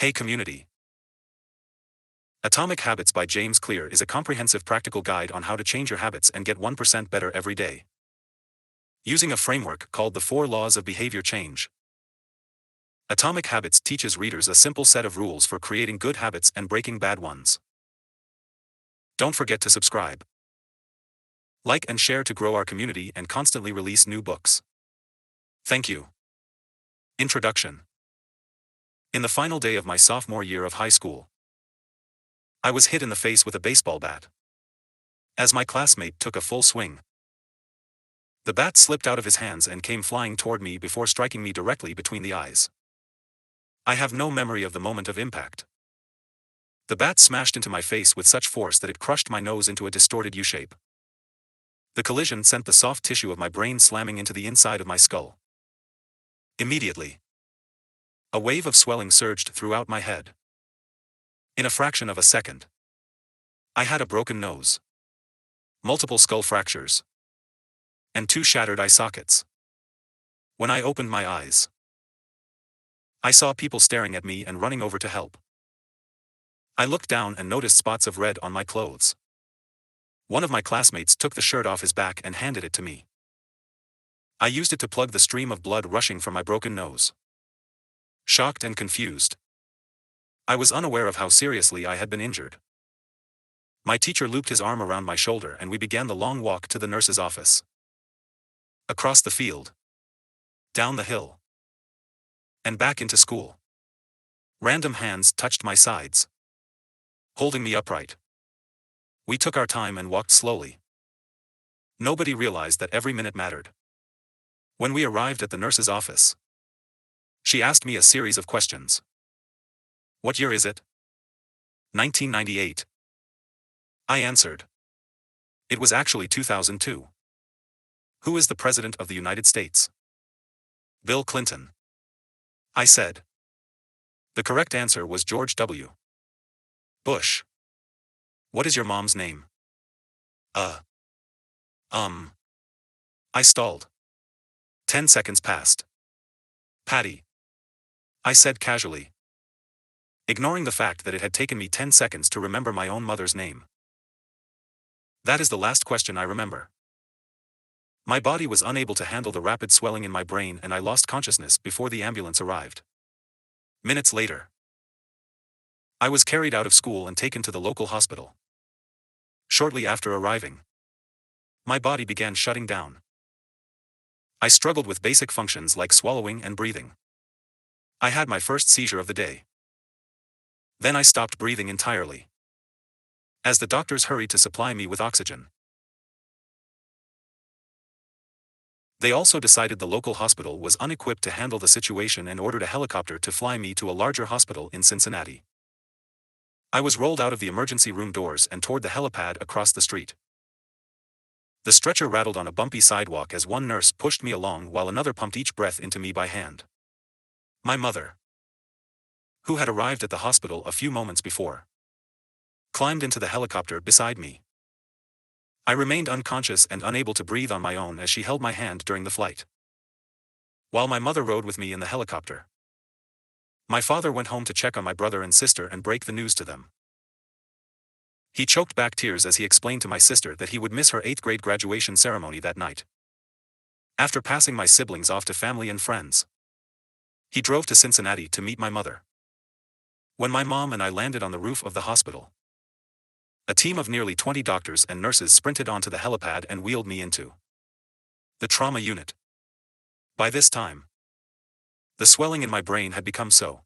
Hey community! Atomic Habits by James Clear is a comprehensive practical guide on how to change your habits and get 1% better every day. Using a framework called the 4 Laws of Behavior Change. Atomic Habits teaches readers a simple set of rules for creating good habits and breaking bad ones. Don't forget to subscribe, like and share to grow our community and constantly release new books. Thank you. Introduction. In the final day of my sophomore year of high school, I was hit in the face with a baseball bat. As my classmate took a full swing, the bat slipped out of his hands and came flying toward me before striking me directly between the eyes. I have no memory of the moment of impact. The bat smashed into my face with such force that it crushed my nose into a distorted U-shape. The collision sent the soft tissue of my brain slamming into the inside of my skull. Immediately, a wave of swelling surged throughout my head. In a fraction of a second, I had a broken nose, multiple skull fractures, and 2 shattered eye sockets. When I opened my eyes, I saw people staring at me and running over to help. I looked down and noticed spots of red on my clothes. One of my classmates took the shirt off his back and handed it to me. I used it to plug the stream of blood rushing from my broken nose. Shocked and confused, I was unaware of how seriously I had been injured. My teacher looped his arm around my shoulder and we began the long walk to the nurse's office. Across the field, down the hill, and back into school. Random hands touched my sides, holding me upright. We took our time and walked slowly. Nobody realized that every minute mattered. When we arrived at the nurse's office, she asked me a series of questions. What year is it? 1998. I answered. It was actually 2002. Who is the President of the United States? Bill Clinton. I said. The correct answer was George W. Bush. What is your mom's name? I stalled. 10 seconds passed. Patty. I said casually, ignoring the fact that it had taken me 10 seconds to remember my own mother's name. That is the last question I remember. My body was unable to handle the rapid swelling in my brain and I lost consciousness before the ambulance arrived. Minutes later, I was carried out of school and taken to the local hospital. Shortly after arriving, my body began shutting down. I struggled with basic functions like swallowing and breathing. I had my first seizure of the day. Then I stopped breathing entirely, as the doctors hurried to supply me with oxygen. They also decided the local hospital was unequipped to handle the situation and ordered a helicopter to fly me to a larger hospital in Cincinnati. I was rolled out of the emergency room doors and toward the helipad across the street. The stretcher rattled on a bumpy sidewalk as one nurse pushed me along while another pumped each breath into me by hand. My mother, who had arrived at the hospital a few moments before, climbed into the helicopter beside me. I remained unconscious and unable to breathe on my own as she held my hand during the flight. While my mother rode with me in the helicopter, my father went home to check on my brother and sister and break the news to them. He choked back tears as he explained to my sister that he would miss her 8th grade graduation ceremony that night. After passing my siblings off to family and friends, he drove to Cincinnati to meet my mother. When my mom and I landed on the roof of the hospital, a team of nearly 20 doctors and nurses sprinted onto the helipad and wheeled me into the trauma unit. By this time, the swelling in my brain had become so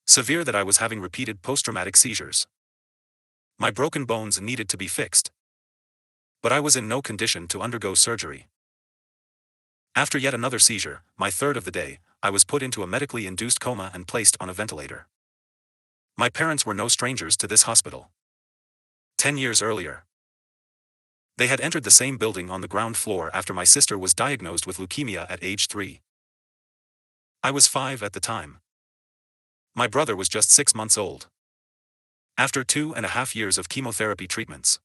severe that I was having repeated post-traumatic seizures. My broken bones needed to be fixed, but I was in no condition to undergo surgery. After yet another seizure, my third of the day, I was put into a medically induced coma and placed on a ventilator. My parents were no strangers to this hospital. 10 years earlier, they had entered the same building on the ground floor after my sister was diagnosed with leukemia at age 3. I was 5 at the time. My brother was just 6 months old. After 2.5 years of chemotherapy treatments,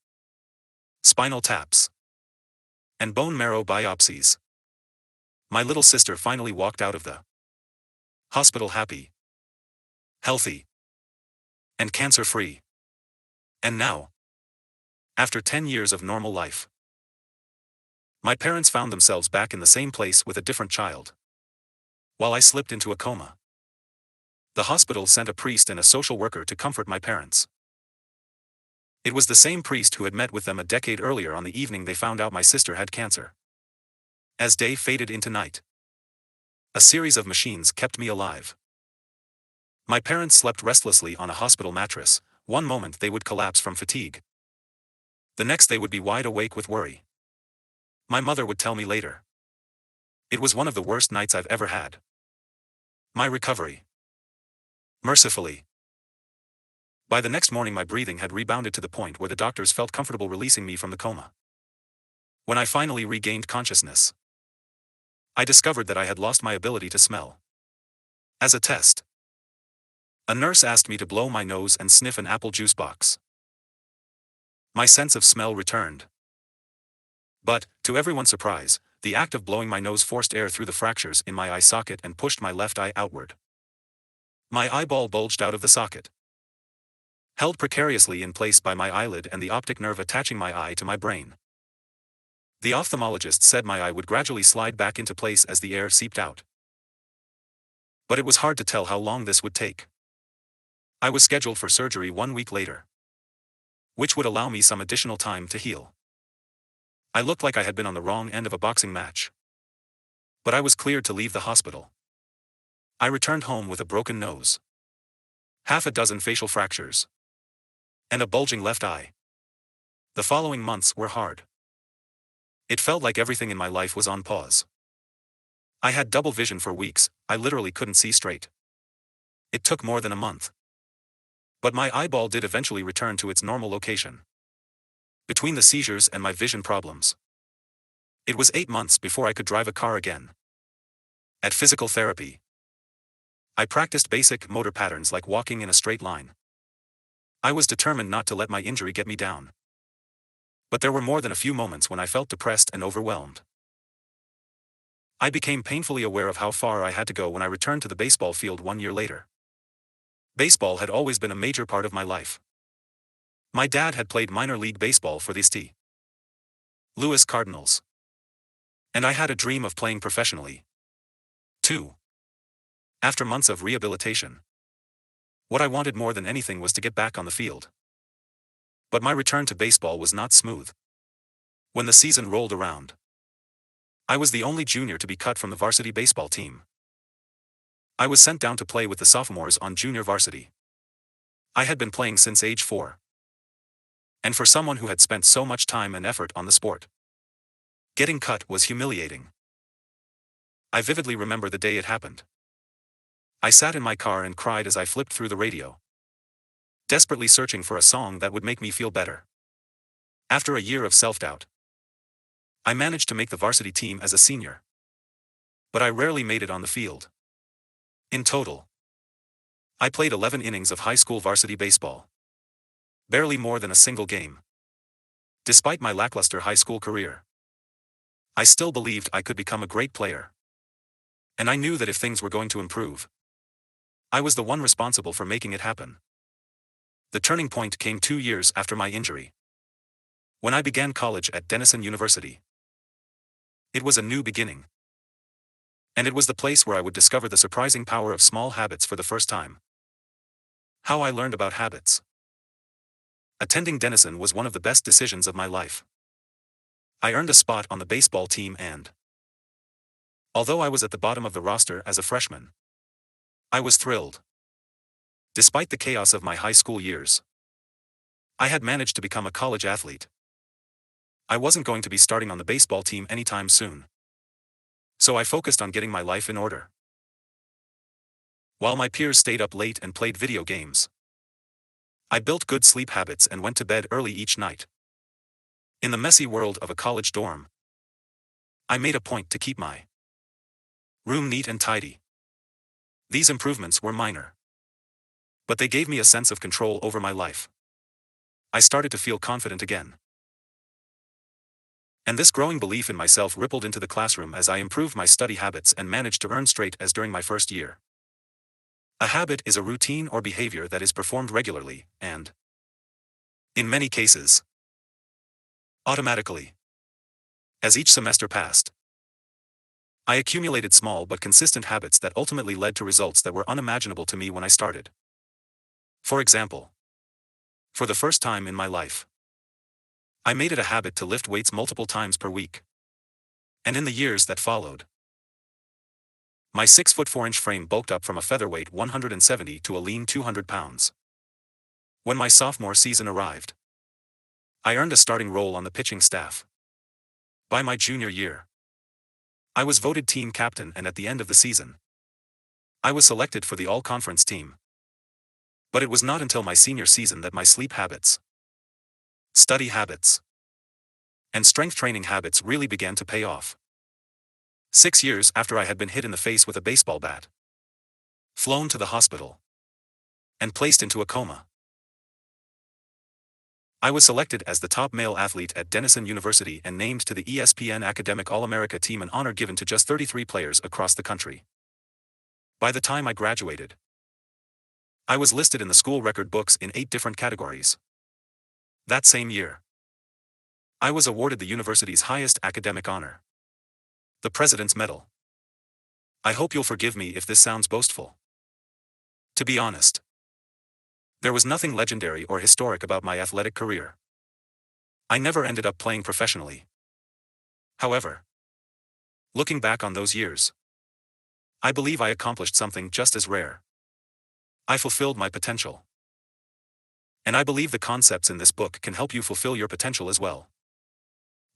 spinal taps, and bone marrow biopsies, my little sister finally walked out of the hospital happy. healthy, and cancer-free. And now, after 10 years of normal life, my parents found themselves back in the same place with a different child. While I slipped into a coma, the hospital sent a priest and a social worker to comfort my parents. It was the same priest who had met with them a decade earlier on the evening they found out my sister had cancer. As day faded into night, a series of machines kept me alive. My parents slept restlessly on a hospital mattress. One moment they would collapse from fatigue. The next they would be wide awake with worry. My mother would tell me later. It was one of the worst nights I've ever had. My recovery. Mercifully. By the next morning my breathing had rebounded to the point where the doctors felt comfortable releasing me from the coma. When I finally regained consciousness, I discovered that I had lost my ability to smell. As a test, a nurse asked me to blow my nose and sniff an apple juice box. My sense of smell returned. But, to everyone's surprise, the act of blowing my nose forced air through the fractures in my eye socket and pushed my left eye outward. My eyeball bulged out of the socket, held precariously in place by my eyelid and the optic nerve attaching my eye to my brain. The ophthalmologist said my eye would gradually slide back into place as the air seeped out. But it was hard to tell how long this would take. I was scheduled for surgery 1 week later, which would allow me some additional time to heal. I looked like I had been on the wrong end of a boxing match. But I was cleared to leave the hospital. I returned home with a broken nose, half a dozen facial fractures, and a bulging left eye. The following months were hard. It felt like everything in my life was on pause. I had double vision for weeks. I literally couldn't see straight. It took more than a month. But my eyeball did eventually return to its normal location. Between the seizures and my vision problems, it was 8 months before I could drive a car again. At physical therapy, I practiced basic motor patterns like walking in a straight line. I was determined not to let my injury get me down. But there were more than a few moments when I felt depressed and overwhelmed. I became painfully aware of how far I had to go when I returned to the baseball field 1 year later. Baseball had always been a major part of my life. My dad had played minor league baseball for the St. Louis Cardinals. And I had a dream of playing professionally, too. After months of rehabilitation, what I wanted more than anything was to get back on the field. But my return to baseball was not smooth. When the season rolled around, I was the only junior to be cut from the varsity baseball team. I was sent down to play with the sophomores on junior varsity. I had been playing since age 4. And for someone who had spent so much time and effort on the sport, getting cut was humiliating. I vividly remember the day it happened. I sat in my car and cried as I flipped through the radio, desperately searching for a song that would make me feel better. After a year of self-doubt, I managed to make the varsity team as a senior. But I rarely made it on the field. In total, I played 11 innings of high school varsity baseball. Barely more than a single game. Despite my lackluster high school career, I still believed I could become a great player. And I knew that if things were going to improve, I was the one responsible for making it happen. The turning point came 2 years after my injury, when I began college at Denison University. It was a new beginning. And it was the place where I would discover the surprising power of small habits for the first time. How I learned about habits. Attending Denison was one of the best decisions of my life. I earned a spot on the baseball team and, although I was at the bottom of the roster as a freshman, I was thrilled. Despite the chaos of my high school years, I had managed to become a college athlete. I wasn't going to be starting on the baseball team anytime soon. So I focused on getting my life in order. While my peers stayed up late and played video games, I built good sleep habits and went to bed early each night. In the messy world of a college dorm, I made a point to keep my room neat and tidy. These improvements were minor, but they gave me a sense of control over my life. I started to feel confident again. And this growing belief in myself rippled into the classroom as I improved my study habits and managed to earn straight A's during my first year. A habit is a routine or behavior that is performed regularly, and, in many cases, automatically. As each semester passed, I accumulated small but consistent habits that ultimately led to results that were unimaginable to me when I started. For example, for the first time in my life, I made it a habit to lift weights multiple times per week. And in the years that followed, my 6 foot 4 inch frame bulked up from a featherweight 170 to a lean 200 pounds. When my sophomore season arrived, I earned a starting role on the pitching staff. By my junior year, I was voted team captain, and at the end of the season, I was selected for the all-conference team. But it was not until my senior season that my sleep habits, study habits, and strength training habits really began to pay off. 6 years after I had been hit in the face with a baseball bat, flown to the hospital, and placed into a coma, I was selected as the top male athlete at Denison University and named to the ESPN Academic All-America team, an honor given to just 33 players across the country. By the time I graduated, I was listed in the school record books in 8 different categories. That same year, I was awarded the university's highest academic honor, the President's Medal. I hope you'll forgive me if this sounds boastful. To be honest, there was nothing legendary or historic about my athletic career. I never ended up playing professionally. However, looking back on those years, I believe I accomplished something just as rare. I fulfilled my potential. And I believe the concepts in this book can help you fulfill your potential as well.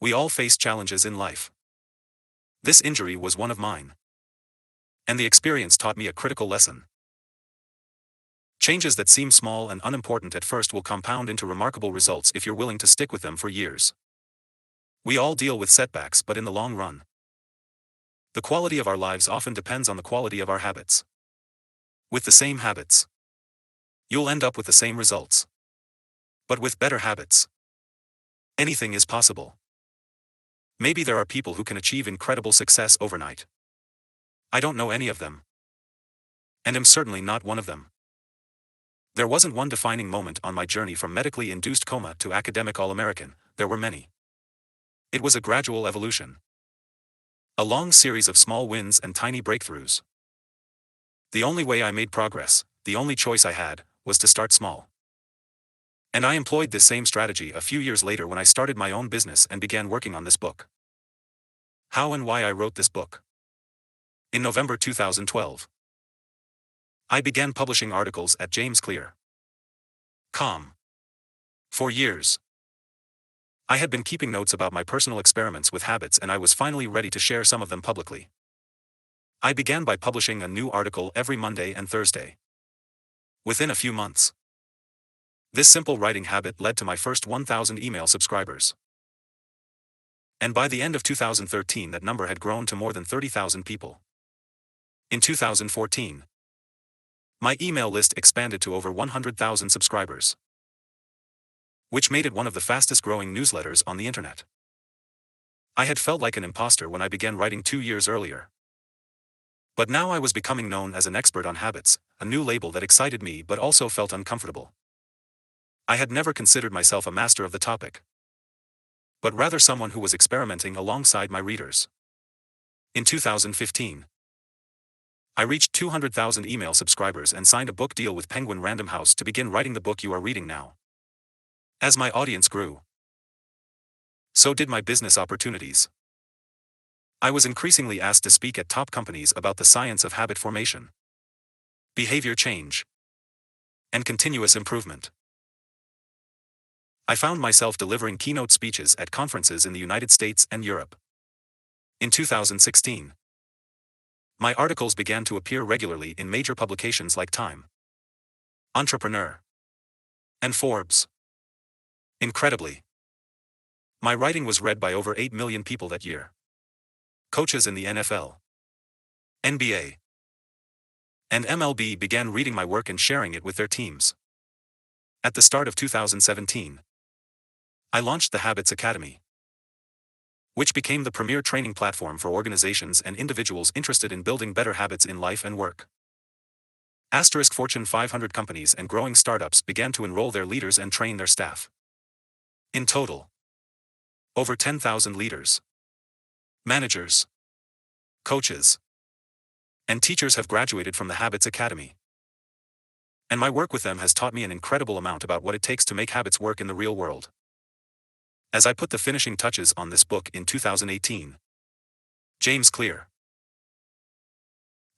We all face challenges in life. This injury was one of mine. And the experience taught me a critical lesson. Changes that seem small and unimportant at first will compound into remarkable results if you're willing to stick with them for years. We all deal with setbacks, but in the long run, the quality of our lives often depends on the quality of our habits. With the same habits, you'll end up with the same results. But with better habits, anything is possible. Maybe there are people who can achieve incredible success overnight. I don't know any of them, and am certainly not one of them. There wasn't one defining moment on my journey from medically induced coma to academic All-American. There were many. It was a gradual evolution. A long series of small wins and tiny breakthroughs. The only way I made progress, the only choice I had, was to start small. And I employed this same strategy a few years later when I started my own business and began working on this book. How and why I wrote this book. In November 2012, I began publishing articles at Jamesclear. For years, I had been keeping notes about my personal experiments with habits, and I was finally ready to share some of them publicly. I began by publishing a new article every Monday and Thursday. Within a few months, this simple writing habit led to my first 1,000 email subscribers. And by the end of 2013, that number had grown to more than 30,000 people. In 2014, my email list expanded to over 100,000 subscribers, which made it one of the fastest growing newsletters on the internet. I had felt like an imposter when I began writing 2 years earlier. But now I was becoming known as an expert on habits, a new label that excited me but also felt uncomfortable. I had never considered myself a master of the topic, but rather someone who was experimenting alongside my readers. In 2015, I reached 200,000 email subscribers and signed a book deal with Penguin Random House to begin writing the book you are reading now. As my audience grew, so did my business opportunities. I was increasingly asked to speak at top companies about the science of habit formation, behavior change, and continuous improvement. I found myself delivering keynote speeches at conferences in the United States and Europe. In 2016, my articles began to appear regularly in major publications like Time, Entrepreneur, and Forbes. Incredibly, my writing was read by over 8 million people that year. Coaches in the NFL, NBA, and MLB began reading my work and sharing it with their teams. At the start of 2017, I launched the Habits Academy, which became the premier training platform for organizations and individuals interested in building better habits in life and work. Fortune 500 companies and growing startups began to enroll their leaders and train their staff. In total, over 10,000 leaders, managers, coaches, and teachers have graduated from the Habits Academy. And my work with them has taught me an incredible amount about what it takes to make habits work in the real world. As I put the finishing touches on this book in 2018, Jamesclear.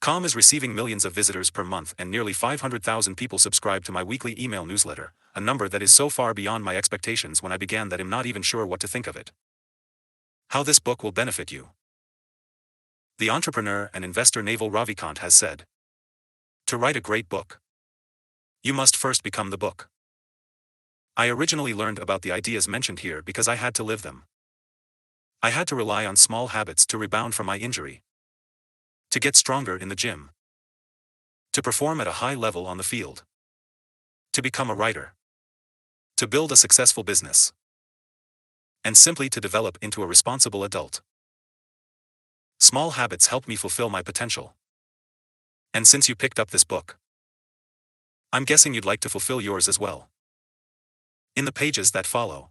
Com is receiving millions of visitors per month and nearly 500,000 people subscribe to my weekly email newsletter, a number that is so far beyond my expectations when I began that I'm not even sure what to think of it. How this book will benefit you. The entrepreneur and investor Naval Ravikant has said, to write a great book, you must first become the book. I originally learned about the ideas mentioned here because I had to live them. I had to rely on small habits to rebound from my injury, to get stronger in the gym, to perform at a high level on the field, to become a writer, to build a successful business, and simply to develop into a responsible adult. Small habits help me fulfill my potential. And since you picked up this book, I'm guessing you'd like to fulfill yours as well. In the pages that follow,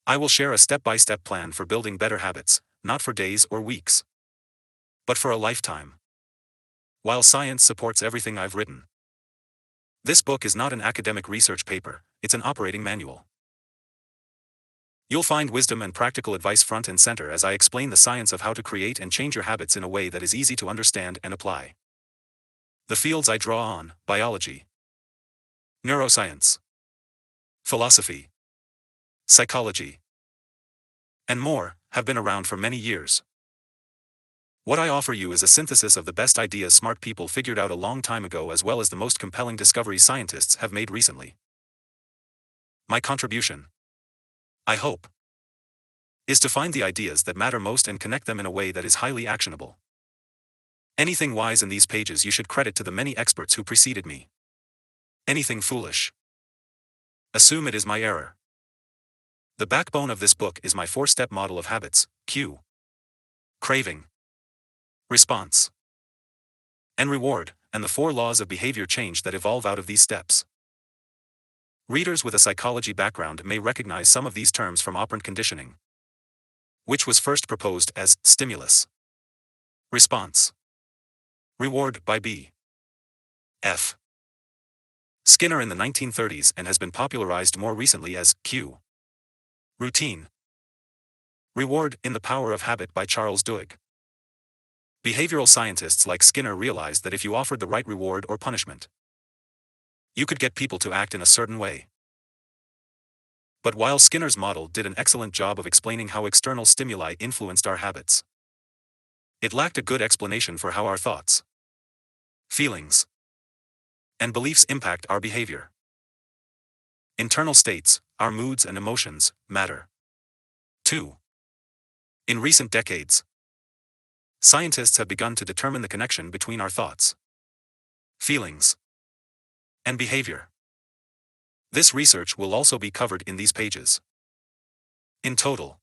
I will share a step-by-step plan for building better habits, not for days or weeks, but for a lifetime. While science supports everything I've written, this book is not an academic research paper, it's an operating manual. You'll find wisdom and practical advice front and center as I explain the science of how to create and change your habits in a way that is easy to understand and apply. The fields I draw on, biology, neuroscience, philosophy, psychology, and more, have been around for many years. What I offer you is a synthesis of the best ideas smart people figured out a long time ago as well as the most compelling discoveries scientists have made recently. My contribution, I hope, is to find the ideas that matter most and connect them in a way that is highly actionable. Anything wise in these pages you should credit to the many experts who preceded me. Anything foolish, assume it is my error. The backbone of this book is my 4-step model of habits, cue, craving, response, and reward, and the 4 laws of behavior change that evolve out of these steps. Readers with a psychology background may recognize some of these terms from operant conditioning, which was first proposed as stimulus, response, reward by B. F. Skinner in the 1930s and has been popularized more recently as cue, routine, reward in The Power of Habit by Charles Duhigg. Behavioral scientists like Skinner realized that if you offered the right reward or punishment, you could get people to act in a certain way. But while Skinner's model did an excellent job of explaining how external stimuli influenced our habits, it lacked a good explanation for how our thoughts, feelings, and beliefs impact our behavior. Internal states, our moods and emotions, matter, too. In recent decades, scientists have begun to determine the connection between our thoughts, feelings, and behavior. This research will also be covered in these pages. In total,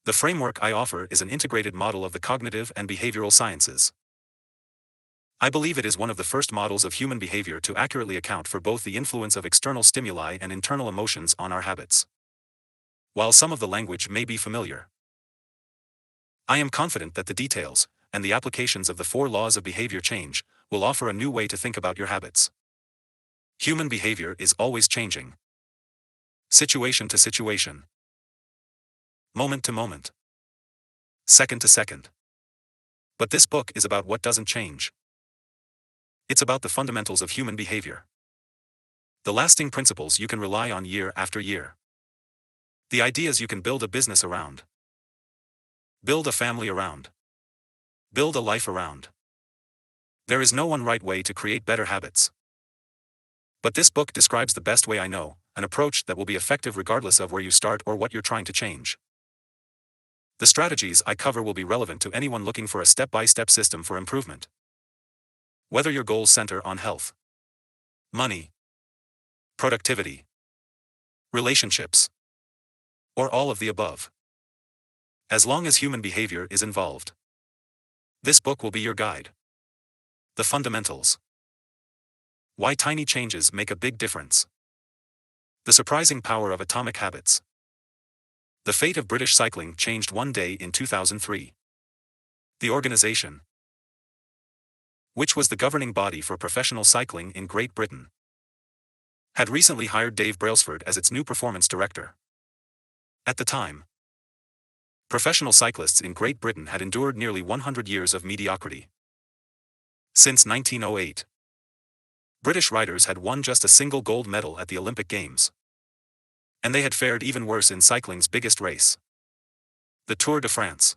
the framework I offer is an integrated model of the cognitive and behavioral sciences. I believe it is one of the first models of human behavior to accurately account for both the influence of external stimuli and internal emotions on our habits. While some of the language may be familiar, I am confident that the details, and the applications of the 4 laws of behavior change, will offer a new way to think about your habits. Human behavior is always changing. Situation to situation. Moment to moment. Second to second. But this book is about what doesn't change. It's about the fundamentals of human behavior. The lasting principles you can rely on year after year. The ideas you can build a business around. Build a family around. Build a life around. There is no one right way to create better habits. But this book describes the best way I know, an approach that will be effective regardless of where you start or what you're trying to change. The strategies I cover will be relevant to anyone looking for a step-by-step system for improvement. Whether your goals center on health, money, productivity, relationships, or all of the above. As long as human behavior is involved, this book will be your guide. The fundamentals. Why tiny changes make a big difference. The surprising power of atomic habits. The fate of British cycling changed one day in 2003. The organization, which was the governing body for professional cycling in Great Britain, had recently hired Dave Brailsford as its new performance director. At the time, professional cyclists in Great Britain had endured nearly 100 years of mediocrity. Since 1908, British riders had won just a single gold medal at the Olympic Games. And they had fared even worse in cycling's biggest race, the Tour de France.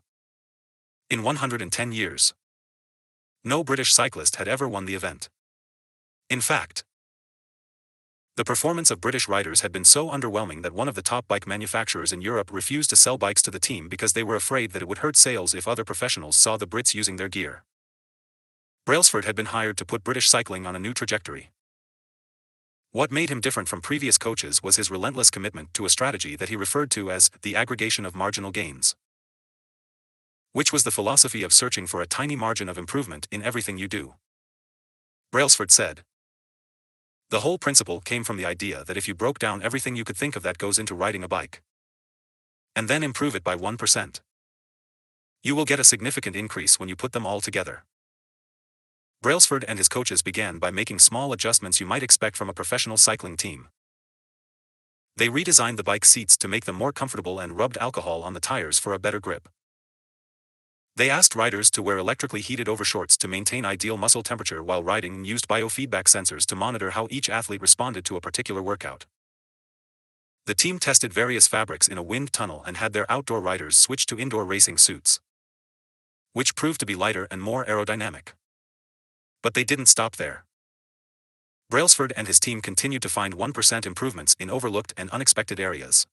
In 110 years, no British cyclist had ever won the event. In fact, the performance of British riders had been so underwhelming that one of the top bike manufacturers in Europe refused to sell bikes to the team because they were afraid that it would hurt sales if other professionals saw the Brits using their gear. Brailsford had been hired to put British cycling on a new trajectory. What made him different from previous coaches was his relentless commitment to a strategy that he referred to as the aggregation of marginal gains, which was the philosophy of searching for a tiny margin of improvement in everything you do. Brailsford said, "The whole principle came from the idea that if you broke down everything you could think of that goes into riding a bike, and then improve it by 1%, you will get a significant increase when you put them all together." Brailsford and his coaches began by making small adjustments you might expect from a professional cycling team. They redesigned the bike seats to make them more comfortable and rubbed alcohol on the tires for a better grip. They asked riders to wear electrically heated overshorts to maintain ideal muscle temperature while riding and used biofeedback sensors to monitor how each athlete responded to a particular workout. The team tested various fabrics in a wind tunnel and had their outdoor riders switch to indoor racing suits, which proved to be lighter and more aerodynamic. But they didn't stop there. Brailsford and his team continued to find 1% improvements in overlooked and unexpected areas.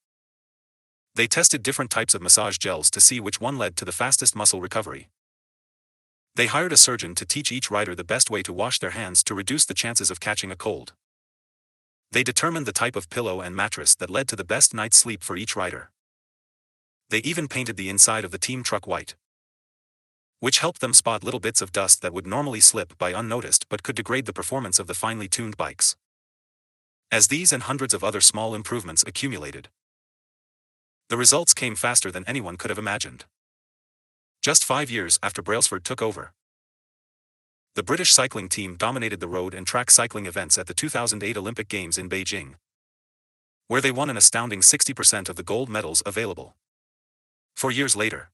They tested different types of massage gels to see which one led to the fastest muscle recovery. They hired a surgeon to teach each rider the best way to wash their hands to reduce the chances of catching a cold. They determined the type of pillow and mattress that led to the best night's sleep for each rider. They even painted the inside of the team truck white, which helped them spot little bits of dust that would normally slip by unnoticed but could degrade the performance of the finely tuned bikes. As these and hundreds of other small improvements accumulated, the results came faster than anyone could have imagined. Just 5 years after Brailsford took over, the British cycling team dominated the road and track cycling events at the 2008 Olympic Games in Beijing, where they won an astounding 60% of the gold medals available. 4 years later,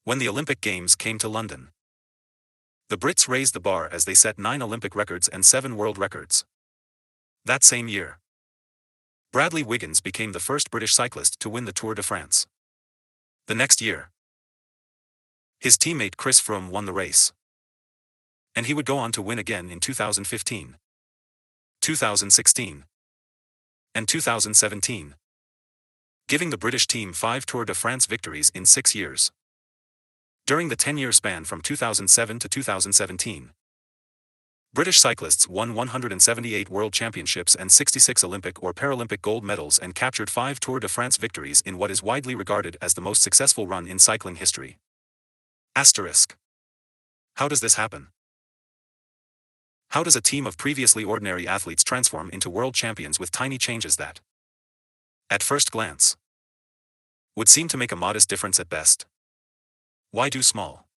when the Olympic Games came to London, the Brits raised the bar as they set 9 Olympic records and 7 world records. That same year, Bradley Wiggins became the first British cyclist to win the Tour de France. The next year, his teammate Chris Froome won the race, and he would go on to win again in 2015, 2016, and 2017, giving the British team 5 Tour de France victories in 6 years. During the 10-year span from 2007 to 2017, British cyclists won 178 World Championships and 66 Olympic or Paralympic gold medals and captured 5 Tour de France victories in what is widely regarded as the most successful run in cycling history. Asterisk. How does this happen? How does a team of previously ordinary athletes transform into world champions with tiny changes that, at first glance, would seem to make a modest difference at best? Why do small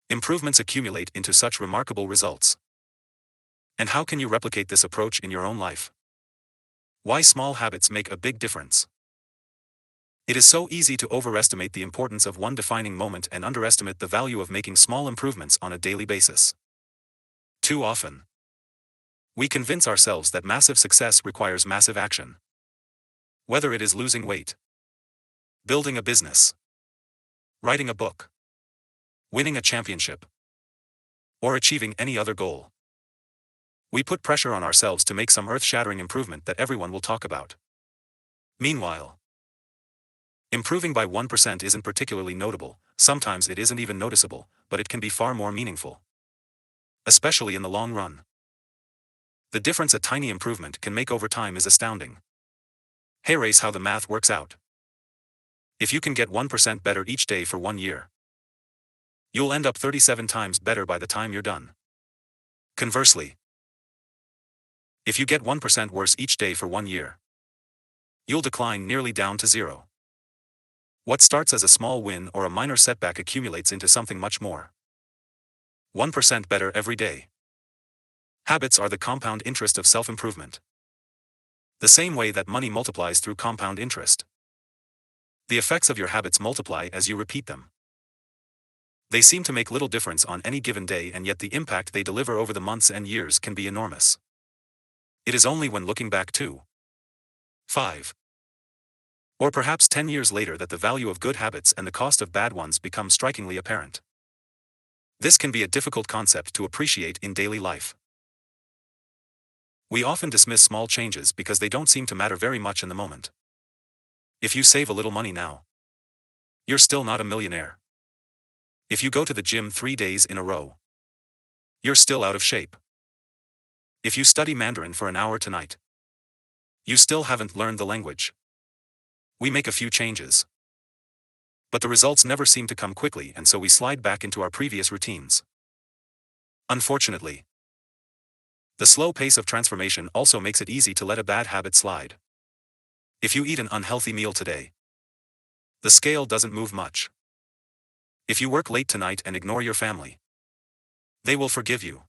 improvements accumulate into such remarkable results? And how can you replicate this approach in your own life? Why small habits make a big difference? It is so easy to overestimate the importance of one defining moment and underestimate the value of making small improvements on a daily basis. Too often, we convince ourselves that massive success requires massive action. Whether it is losing weight, building a business, writing a book, winning a championship, or achieving any other goal, we put pressure on ourselves to make some earth-shattering improvement that everyone will talk about. Meanwhile, improving by 1% isn't particularly notable, sometimes it isn't even noticeable, but it can be far more meaningful, especially in the long run. The difference a tiny improvement can make over time is astounding. Here's how the math works out. If you can get 1% better each day for 1 year, you'll end up 37 times better by the time you're done. Conversely, If you get 1% worse each day for 1 year, you'll decline nearly down to zero. What starts as a small win or a minor setback accumulates into something much more. 1% better every day. Habits are the compound interest of self-improvement. The same way that money multiplies through compound interest. The effects of your habits multiply as you repeat them. They seem to make little difference on any given day, and yet the impact they deliver over the months and years can be enormous. It is only when looking back 2, 5, or perhaps 10 years later that the value of good habits and the cost of bad ones become strikingly apparent. This can be a difficult concept to appreciate in daily life. We often dismiss small changes because they don't seem to matter very much in the moment. If you save a little money now, you're still not a millionaire. If you go to the gym 3 days in a row, you're still out of shape. If you study Mandarin for an hour tonight, you still haven't learned the language. We make a few changes, but the results never seem to come quickly, and so we slide back into our previous routines. Unfortunately, the slow pace of transformation also makes it easy to let a bad habit slide. If you eat an unhealthy meal today, the scale doesn't move much. If you work late tonight and ignore your family, they will forgive you.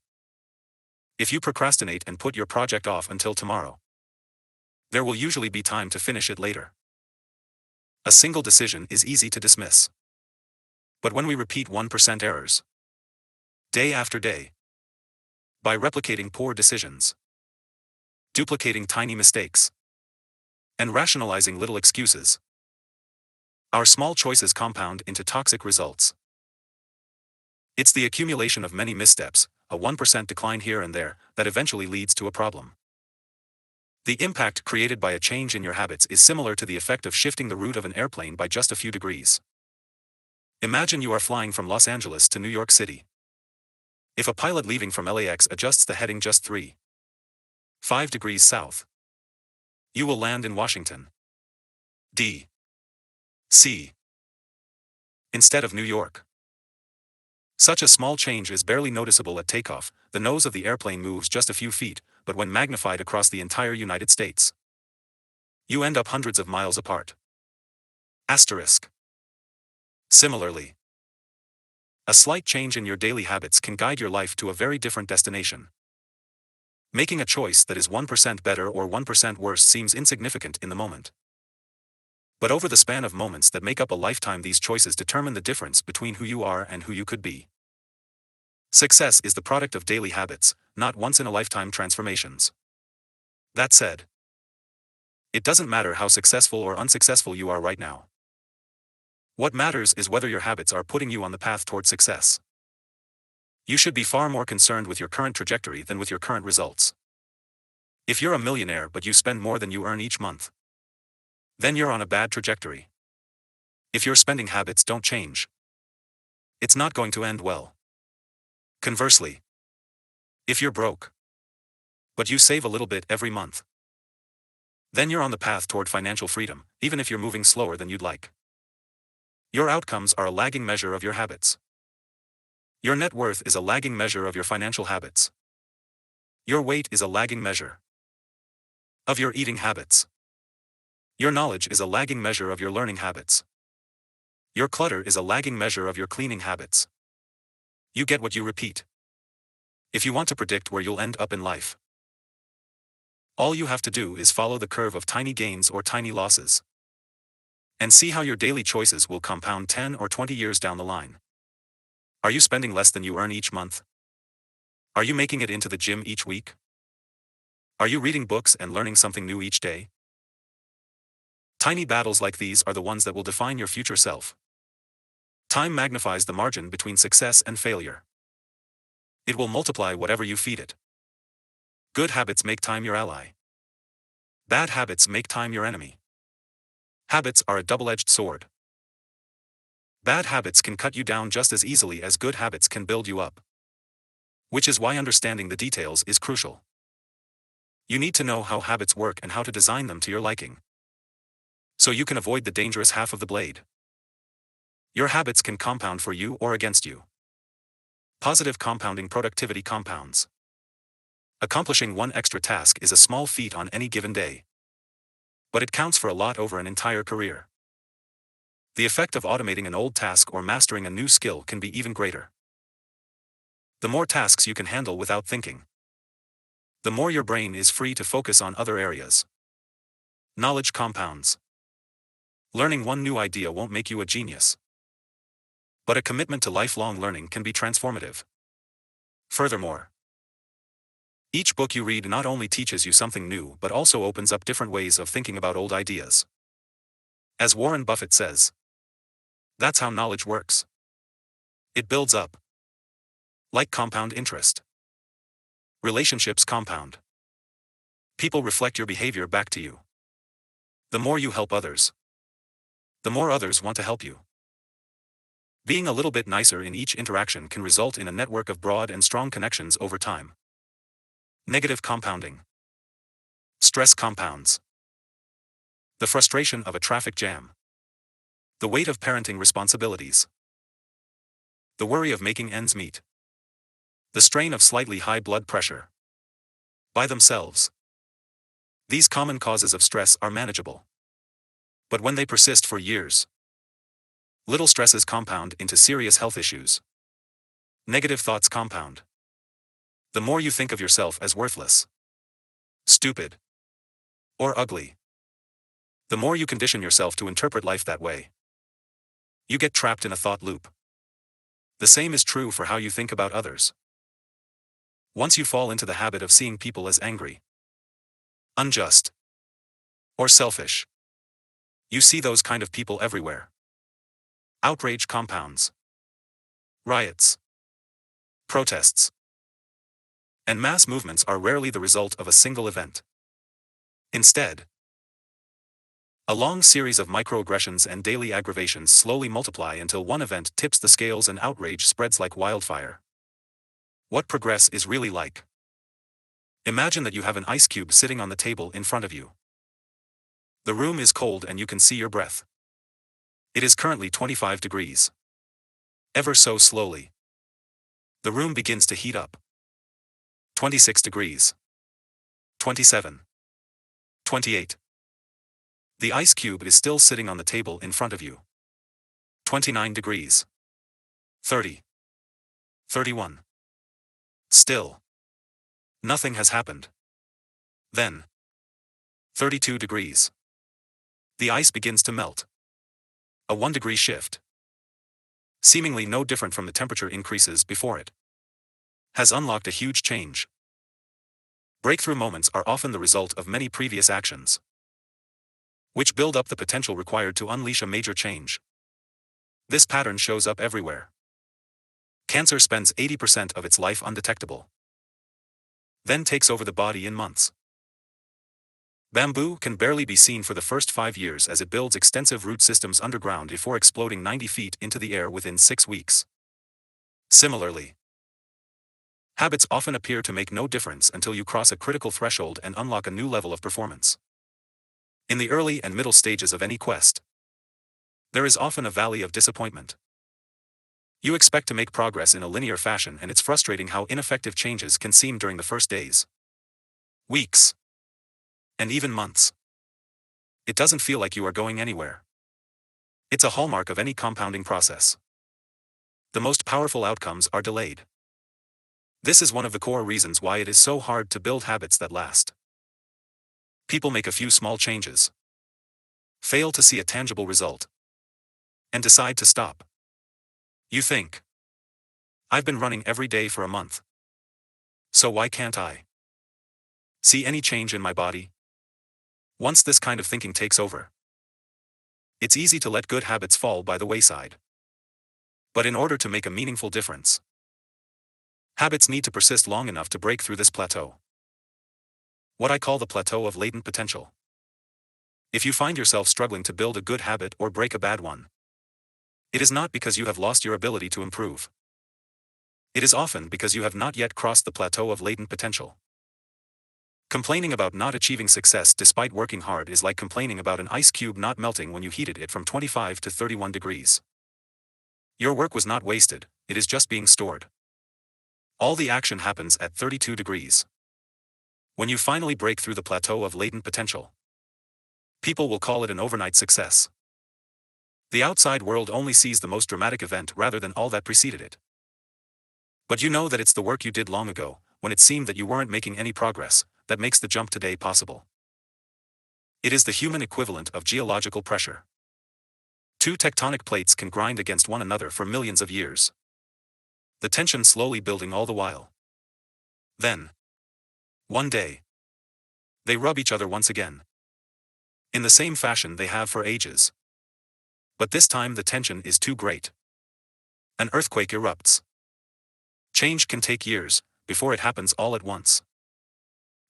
If you procrastinate and put your project off until tomorrow, there will usually be time to finish it later. A single decision is easy to dismiss. But when we repeat 1% errors, day after day, by replicating poor decisions, duplicating tiny mistakes, and rationalizing little excuses, our small choices compound into toxic results. It's the accumulation of many missteps, a 1% decline here and there, that eventually leads to a problem. The impact created by a change in your habits is similar to the effect of shifting the route of an airplane by just a few degrees. Imagine you are flying from Los Angeles to New York City. If a pilot leaving from LAX adjusts the heading just 3, 5 degrees south, you will land in Washington, D.C. instead of New York. Such a small change is barely noticeable at takeoff. The nose of the airplane moves just a few feet, but when magnified across the entire United States, you end up hundreds of miles apart. Asterisk. Similarly, a slight change in your daily habits can guide your life to a very different destination. Making a choice that is 1% better or 1% worse seems insignificant in the moment. But over the span of moments that make up a lifetime, these choices determine the difference between who you are and who you could be. Success is the product of daily habits, not once-in-a-lifetime transformations. That said, it doesn't matter how successful or unsuccessful you are right now. What matters is whether your habits are putting you on the path toward success. You should be far more concerned with your current trajectory than with your current results. If you're a millionaire but you spend more than you earn each month, then you're on a bad trajectory. If your spending habits don't change, it's not going to end well. Conversely, if you're broke, but you save a little bit every month, then you're on the path toward financial freedom, even if you're moving slower than you'd like. Your outcomes are a lagging measure of your habits. Your net worth is a lagging measure of your financial habits. Your weight is a lagging measure of your eating habits. Your knowledge is a lagging measure of your learning habits. Your clutter is a lagging measure of your cleaning habits. You get what you repeat. If you want to predict where you'll end up in life, all you have to do is follow the curve of tiny gains or tiny losses, and see how your daily choices will compound 10 or 20 years down the line. Are you spending less than you earn each month? Are you making it into the gym each week? Are you reading books and learning something new each day? Tiny battles like these are the ones that will define your future self. Time magnifies the margin between success and failure. It will multiply whatever you feed it. Good habits make time your ally. Bad habits make time your enemy. Habits are a double-edged sword. Bad habits can cut you down just as easily as good habits can build you up. Which is why understanding the details is crucial. You need to know how habits work and how to design them to your liking, so you can avoid the dangerous half of the blade. Your habits can compound for you or against you. Positive compounding productivity compounds. Accomplishing one extra task is a small feat on any given day. But it counts for a lot over an entire career. The effect of automating an old task or mastering a new skill can be even greater. The more tasks you can handle without thinking, the more your brain is free to focus on other areas. Knowledge compounds. Learning one new idea won't make you a genius. But a commitment to lifelong learning can be transformative. Furthermore, each book you read not only teaches you something new but also opens up different ways of thinking about old ideas. As Warren Buffett says, that's how knowledge works. It builds up. Like compound interest. Relationships compound. People reflect your behavior back to you. The more you help others, the more others want to help you. Being a little bit nicer in each interaction can result in a network of broad and strong connections over time. Negative compounding. Stress compounds. The frustration of a traffic jam. The weight of parenting responsibilities. The worry of making ends meet. The strain of slightly high blood pressure. By themselves, these common causes of stress are manageable. But when they persist for years, little stresses compound into serious health issues. Negative thoughts compound. The more you think of yourself as worthless, stupid, or ugly, the more you condition yourself to interpret life that way. You get trapped in a thought loop. The same is true for how you think about others. Once you fall into the habit of seeing people as angry, unjust, or selfish, you see those kind of people everywhere. Outrage compounds. Riots, protests, and mass movements are rarely the result of a single event. Instead, a long series of microaggressions and daily aggravations slowly multiply until one event tips the scales and outrage spreads like wildfire. What progress is really like. Imagine that you have an ice cube sitting on the table in front of you. The room is cold and you can see your breath. It is currently 25 degrees. Ever so slowly, the room begins to heat up. 26 degrees. 27. 28. The ice cube is still sitting on the table in front of you. 29 degrees. 30. 31. Still. Nothing has happened. Then. 32 degrees. The ice begins to melt. A 1-degree shift, seemingly no different from the temperature increases before it, has unlocked a huge change. Breakthrough moments are often the result of many previous actions, which build up the potential required to unleash a major change. This pattern shows up everywhere. Cancer spends 80% of its life undetectable, then takes over the body in months. Bamboo can barely be seen for the first 5 years as it builds extensive root systems underground before exploding 90 feet into the air within 6 weeks. Similarly, habits often appear to make no difference until you cross a critical threshold and unlock a new level of performance. In the early and middle stages of any quest, there is often a valley of disappointment. You expect to make progress in a linear fashion, and it's frustrating how ineffective changes can seem during the first days, weeks, and even months. It doesn't feel like you are going anywhere. It's a hallmark of any compounding process. The most powerful outcomes are delayed. This is one of the core reasons why it is so hard to build habits that last. People make a few small changes, fail to see a tangible result, and decide to stop. You think, I've been running every day for a month, so why can't I see any change in my body? Once this kind of thinking takes over, it's easy to let good habits fall by the wayside. But in order to make a meaningful difference, habits need to persist long enough to break through this plateau. What I call the plateau of latent potential. If you find yourself struggling to build a good habit or break a bad one, it is not because you have lost your ability to improve. It is often because you have not yet crossed the plateau of latent potential. Complaining about not achieving success despite working hard is like complaining about an ice cube not melting when you heated it from 25 to 31 degrees. Your work was not wasted, it is just being stored. All the action happens at 32 degrees. When you finally break through the plateau of latent potential, people will call it an overnight success. The outside world only sees the most dramatic event rather than all that preceded it. But you know that it's the work you did long ago, when it seemed that you weren't making any progress, that makes the jump today possible. It is the human equivalent of geological pressure. Two tectonic plates can grind against one another for millions of years, the tension slowly building all the while. Then, one day, they rub each other once again. In the same fashion they have for ages. But this time the tension is too great. An earthquake erupts. Change can take years, before it happens all at once.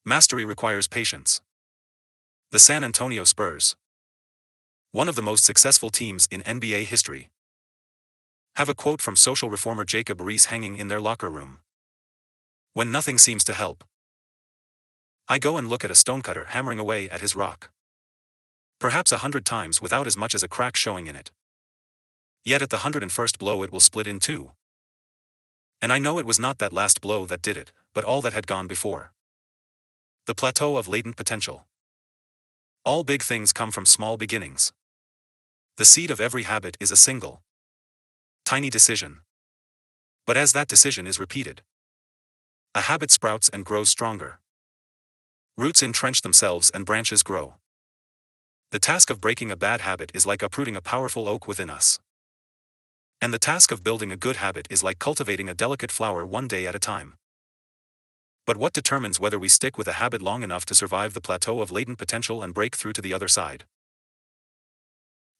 Mastery requires patience. The San Antonio Spurs, one of the most successful teams in NBA history, have a quote from social reformer Jacob Riis hanging in their locker room. When nothing seems to help, I go and look at a stonecutter hammering away at his rock. Perhaps 100 times without as much as a crack showing in it. Yet at the 101st blow it will split in two. And I know it was not that last blow that did it, but all that had gone before. The plateau of latent potential. All big things come from small beginnings. The seed of every habit is a single, tiny decision. But as that decision is repeated, a habit sprouts and grows stronger. Roots entrench themselves and branches grow. The task of breaking a bad habit is like uprooting a powerful oak within us. And the task of building a good habit is like cultivating a delicate flower one day at a time. But what determines whether we stick with a habit long enough to survive the plateau of latent potential and break through to the other side?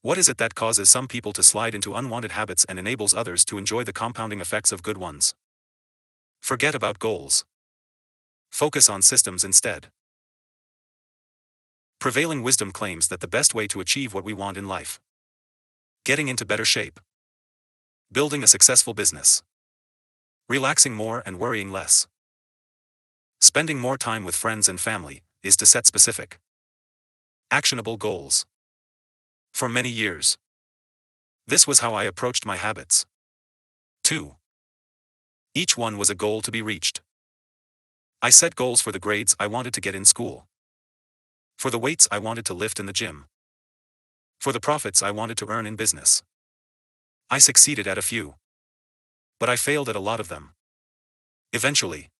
What is it that causes some people to slide into unwanted habits and enables others to enjoy the compounding effects of good ones? Forget about goals. Focus on systems instead. Prevailing wisdom claims that the best way to achieve what we want in life, getting into better shape, building a successful business, relaxing more and worrying less, spending more time with friends and family, is to set specific, actionable goals. For many years, this was how I approached my habits. 2. Each one was a goal to be reached. I set goals for the grades I wanted to get in school, for the weights I wanted to lift in the gym, for the profits I wanted to earn in business. I succeeded at a few, but I failed at a lot of them. Eventually,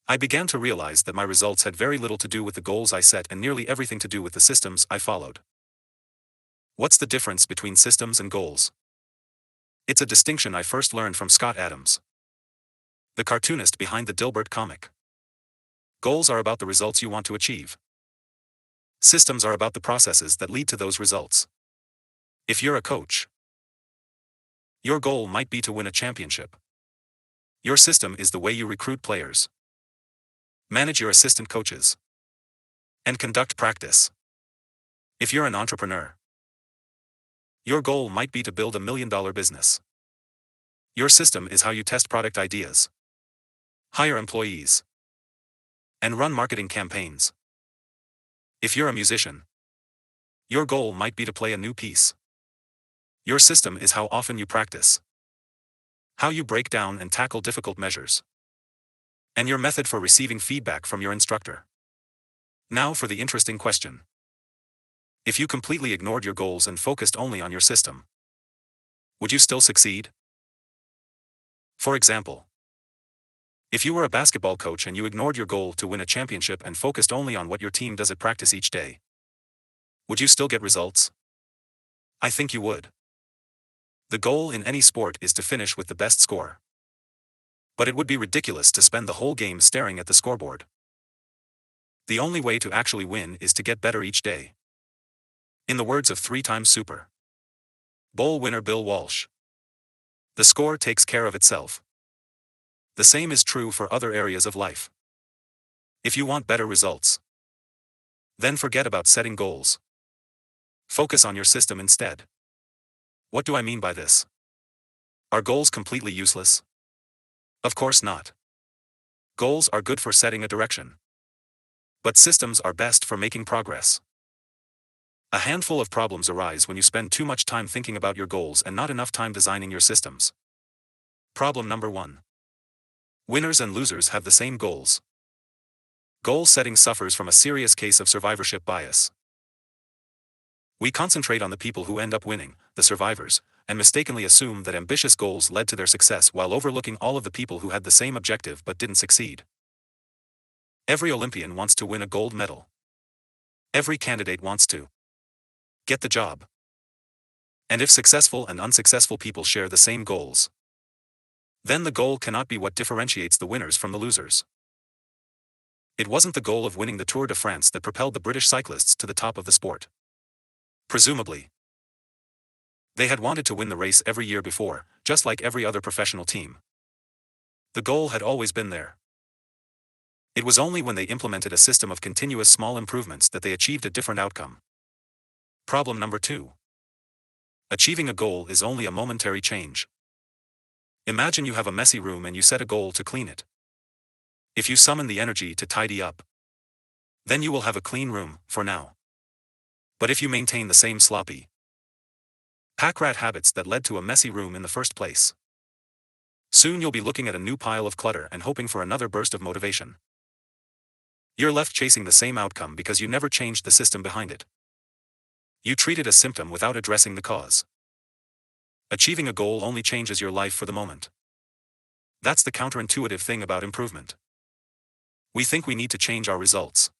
I began to realize that my results had very little to do with the goals I set and nearly everything to do with the systems I followed. What's the difference between systems and goals? It's a distinction I first learned from Scott Adams, the cartoonist behind the Dilbert comic. Goals are about the results you want to achieve. Systems are about the processes that lead to those results. If you're a coach, your goal might be to win a championship. Your system is the way you recruit players, manage your assistant coaches, and conduct practice. If you're an entrepreneur, your goal might be to build $1 million business. Your system is how you test product ideas, hire employees, and run marketing campaigns. If you're a musician, your goal might be to play a new piece. Your system is how often you practice, how you break down and tackle difficult measures, and your method for receiving feedback from your instructor. Now for the interesting question. If you completely ignored your goals and focused only on your system, would you still succeed? For example, if you were a basketball coach and you ignored your goal to win a championship and focused only on what your team does at practice each day, would you still get results? I think you would. The goal in any sport is to finish with the best score. But it would be ridiculous to spend the whole game staring at the scoreboard. The only way to actually win is to get better each day. In the words of 3-time Super Bowl winner Bill Walsh, the score takes care of itself. The same is true for other areas of life. If you want better results, then forget about setting goals. Focus on your system instead. What do I mean by this? Are goals completely useless? Of course not. Goals are good for setting a direction, but systems are best for making progress. A handful of problems arise when you spend too much time thinking about your goals and not enough time designing your systems. Problem number 1. Winners and losers have the same goals, Goal setting suffers from a serious case of survivorship bias. We concentrate on the people who end up winning, the survivors, and mistakenly assume that ambitious goals led to their success while overlooking all of the people who had the same objective but didn't succeed. Every Olympian wants to win a gold medal. Every candidate wants to get the job. And if successful and unsuccessful people share the same goals, then the goal cannot be what differentiates the winners from the losers. It wasn't the goal of winning the Tour de France that propelled the British cyclists to the top of the sport. Presumably, they had wanted to win the race every year before, just like every other professional team. The goal had always been there. It was only when they implemented a system of continuous small improvements that they achieved a different outcome. Problem number 2. Achieving a goal is only a momentary change. Imagine you have a messy room and you set a goal to clean it. If you summon the energy to tidy up, then you will have a clean room, for now. But if you maintain the same sloppy, pack-rat habits that led to a messy room in the first place, soon you'll be looking at a new pile of clutter and hoping for another burst of motivation. You're left chasing the same outcome because you never changed the system behind it. You treated a symptom without addressing the cause. Achieving a goal only changes your life for the moment. That's the counterintuitive thing about improvement. We think we need to change our results.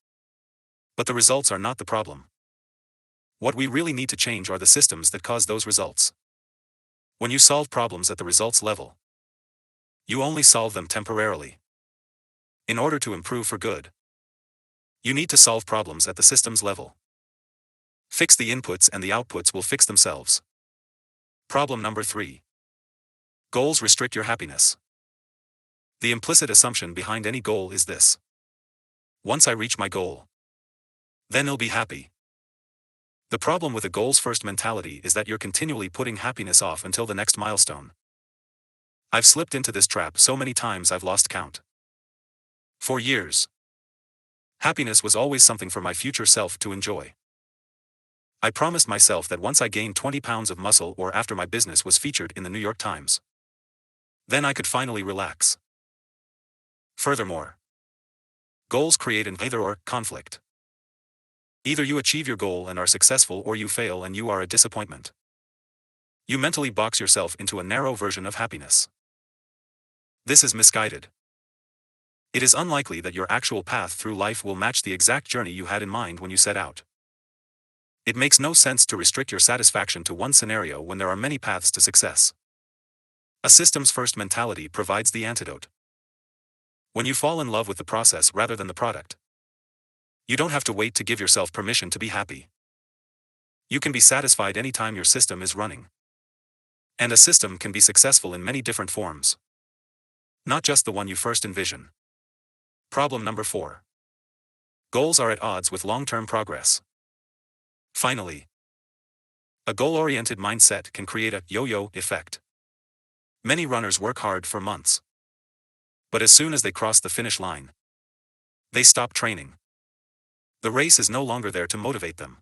But the results are not the problem. What we really need to change are the systems that cause those results. When you solve problems at the results level, you only solve them temporarily. In order to improve for good, you need to solve problems at the systems level. Fix the inputs and the outputs will fix themselves. Problem number 3. Goals restrict your happiness. The implicit assumption behind any goal is this: once I reach my goal, then I'll be happy. The problem with a goals-first mentality is that you're continually putting happiness off until the next milestone. I've slipped into this trap so many times I've lost count. For years, happiness was always something for my future self to enjoy. I promised myself that once I gained 20 pounds of muscle or after my business was featured in the New York Times, then I could finally relax. Furthermore, goals create an either-or conflict. Either you achieve your goal and are successful or you fail and you are a disappointment. You mentally box yourself into a narrow version of happiness. This is misguided. It is unlikely that your actual path through life will match the exact journey you had in mind when you set out. It makes no sense to restrict your satisfaction to one scenario when there are many paths to success. A systems-first mentality provides the antidote. When you fall in love with the process rather than the product, you don't have to wait to give yourself permission to be happy. You can be satisfied anytime your system is running. And a system can be successful in many different forms, not just the one you first envision. Problem number 4. Goals are at odds with long-term progress. Finally, a goal-oriented mindset can create a yo-yo effect. Many runners work hard for months, but as soon as they cross the finish line, they stop training. The race is no longer there to motivate them.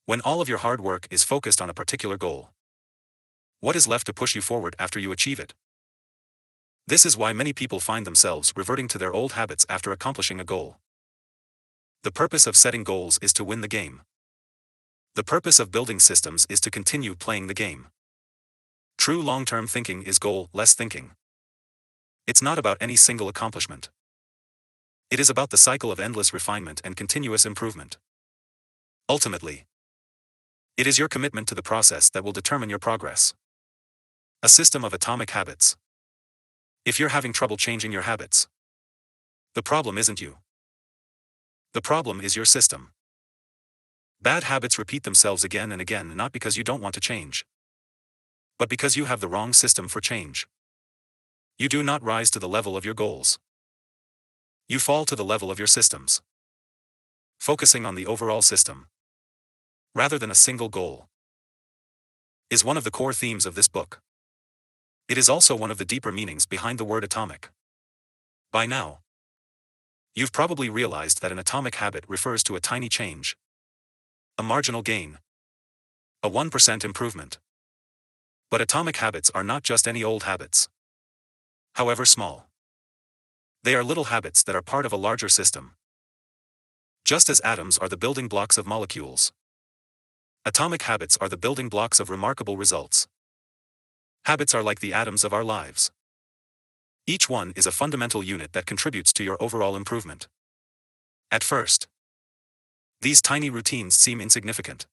When all of your hard work is focused on a particular goal, what is left to push you forward after you achieve it? This is why many people find themselves reverting to their old habits after accomplishing a goal. The purpose of setting goals is to win the game. The purpose of building systems is to continue playing the game. True long-term thinking is goal-less thinking. It's not about any single accomplishment. It is about the cycle of endless refinement and continuous improvement. Ultimately, it is your commitment to the process that will determine your progress. A system of atomic habits. If you're having trouble changing your habits, the problem isn't you. The problem is your system. Bad habits repeat themselves again and again, not because you don't want to change, but because you have the wrong system for change. You do not rise to the level of your goals. You fall to the level of your systems. Focusing on the overall system, rather than a single goal, is one of the core themes of this book. It is also one of the deeper meanings behind the word atomic. By now, you've probably realized that an atomic habit refers to a tiny change, a marginal gain, a 1% improvement. But atomic habits are not just any old habits, however small. They are little habits that are part of a larger system. Just as atoms are the building blocks of molecules, atomic habits are the building blocks of remarkable results. Habits are like the atoms of our lives. Each one is a fundamental unit that contributes to your overall improvement. At first, these tiny routines seem insignificant.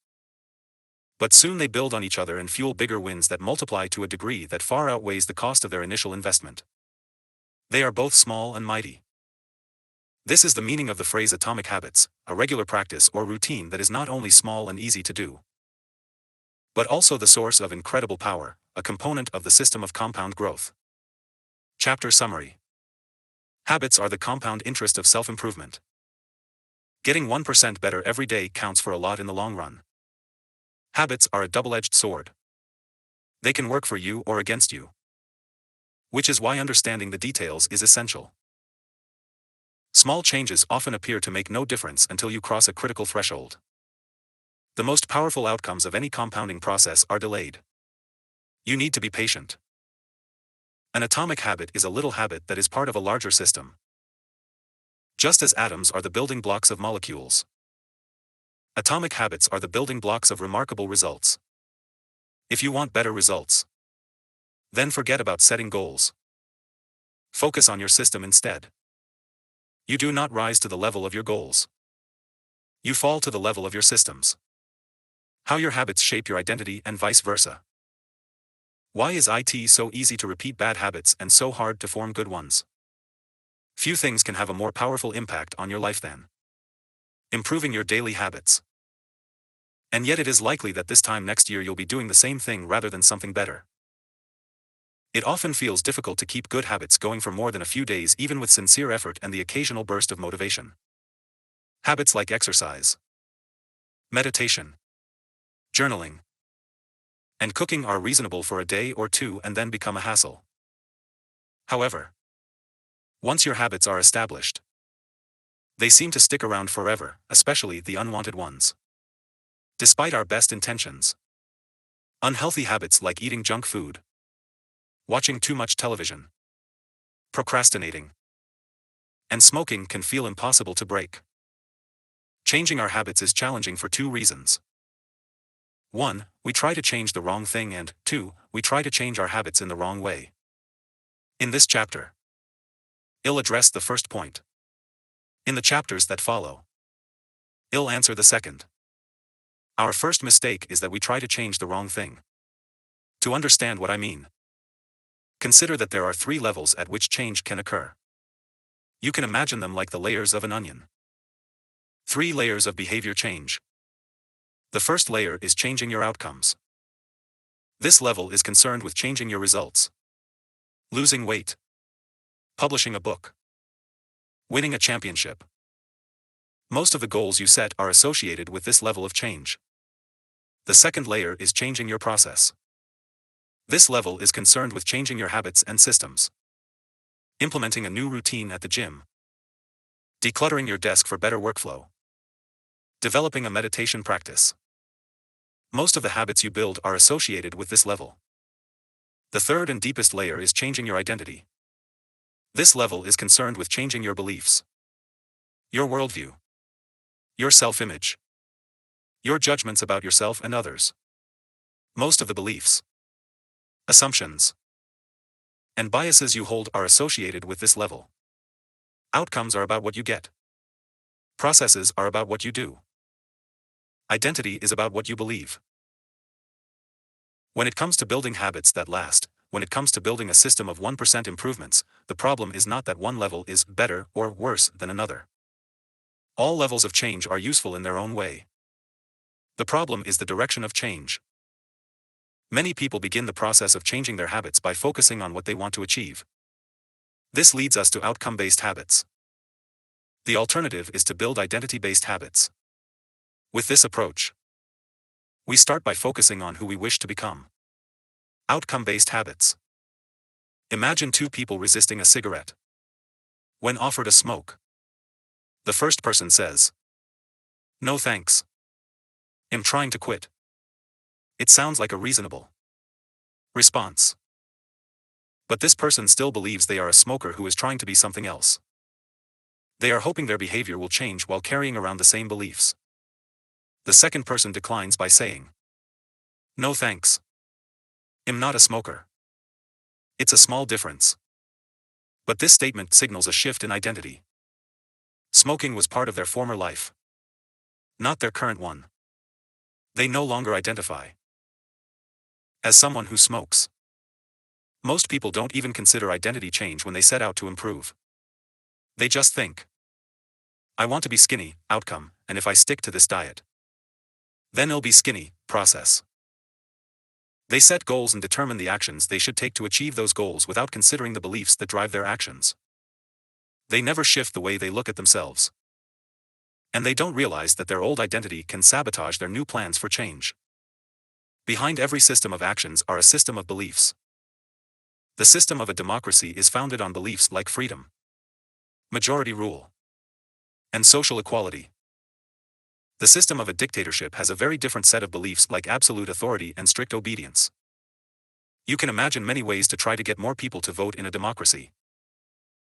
But soon they build on each other and fuel bigger wins that multiply to a degree that far outweighs the cost of their initial investment. They are both small and mighty. This is the meaning of the phrase atomic habits, a regular practice or routine that is not only small and easy to do, but also the source of incredible power, a component of the system of compound growth. Chapter Summary. Habits are the compound interest of self-improvement. Getting 1% better every day counts for a lot in the long run. Habits are a double-edged sword. They can work for you or against you, which is why understanding the details is essential. Small changes often appear to make no difference until you cross a critical threshold. The most powerful outcomes of any compounding process are delayed. You need to be patient. An atomic habit is a little habit that is part of a larger system. Just as atoms are the building blocks of molecules, atomic habits are the building blocks of remarkable results. If you want better results, then forget about setting goals. Focus on your system instead. You do not rise to the level of your goals. You fall to the level of your systems. How your habits shape your identity and vice versa. Why is it so easy to repeat bad habits and so hard to form good ones? Few things can have a more powerful impact on your life than improving your daily habits. And yet it is likely that this time next year you'll be doing the same thing rather than something better. It often feels difficult to keep good habits going for more than a few days, even with sincere effort and the occasional burst of motivation. Habits like exercise, meditation, journaling, and cooking are reasonable for a day or two and then become a hassle. However, once your habits are established, they seem to stick around forever, especially the unwanted ones. Despite our best intentions, unhealthy habits like eating junk food, watching too much television, procrastinating, and smoking can feel impossible to break. Changing our habits is challenging for two reasons. 1. We try to change the wrong thing, and 2. We try to change our habits in the wrong way. In this chapter, I'll address the first point. In the chapters that follow, I'll answer the second. Our first mistake is that we try to change the wrong thing. To understand what I mean, consider that there are 3 levels at which change can occur. You can imagine them like the layers of an onion. 3 layers of behavior change. The first layer is changing your outcomes. This level is concerned with changing your results. Losing weight, publishing a book, winning a championship. Most of the goals you set are associated with this level of change. The second layer is changing your process. This level is concerned with changing your habits and systems. Implementing a new routine at the gym, decluttering your desk for better workflow, developing a meditation practice. Most of the habits you build are associated with this level. The third and deepest layer is changing your identity. This level is concerned with changing your beliefs, your worldview, your self-image, your judgments about yourself and others. Most of the beliefs, assumptions, and biases you hold are associated with this level. Outcomes are about what you get. Processes are about what you do. Identity is about what you believe. When it comes to building habits that last, when it comes to building a system of 1% improvements, the problem is not that one level is better or worse than another. All levels of change are useful in their own way. The problem is the direction of change. Many people begin the process of changing their habits by focusing on what they want to achieve. This leads us to outcome-based habits. The alternative is to build identity-based habits. With this approach, we start by focusing on who we wish to become. Outcome-based habits. Imagine 2 people resisting a cigarette. When offered a smoke, the first person says, "No thanks. I'm trying to quit." It sounds like a reasonable response. But this person still believes they are a smoker who is trying to be something else. They are hoping their behavior will change while carrying around the same beliefs. The second person declines by saying, "No thanks. I'm not a smoker." It's a small difference. But this statement signals a shift in identity. Smoking was part of their former life, not their current one. They no longer identify as someone who smokes. Most people don't even consider identity change when they set out to improve. They just think, "I want to be skinny," outcome, and if I stick to this diet, then I'll be skinny, process. They set goals and determine the actions they should take to achieve those goals without considering the beliefs that drive their actions. They never shift the way they look at themselves. And they don't realize that their old identity can sabotage their new plans for change. Behind every system of actions are a system of beliefs. The system of a democracy is founded on beliefs like freedom, majority rule, and social equality. The system of a dictatorship has a very different set of beliefs like absolute authority and strict obedience. You can imagine many ways to try to get more people to vote in a democracy.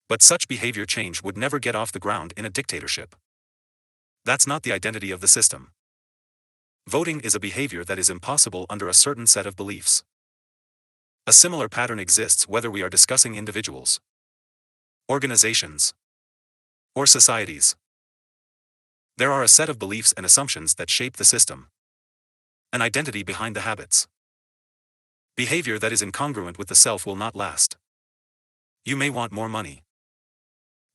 But such behavior change would never get off the ground in a dictatorship. That's not the identity of the system. Voting is a behavior that is impossible under a certain set of beliefs. A similar pattern exists whether we are discussing individuals, organizations, or societies. There are a set of beliefs and assumptions that shape the system. An identity behind the habits. Behavior that is incongruent with the self will not last. You may want more money.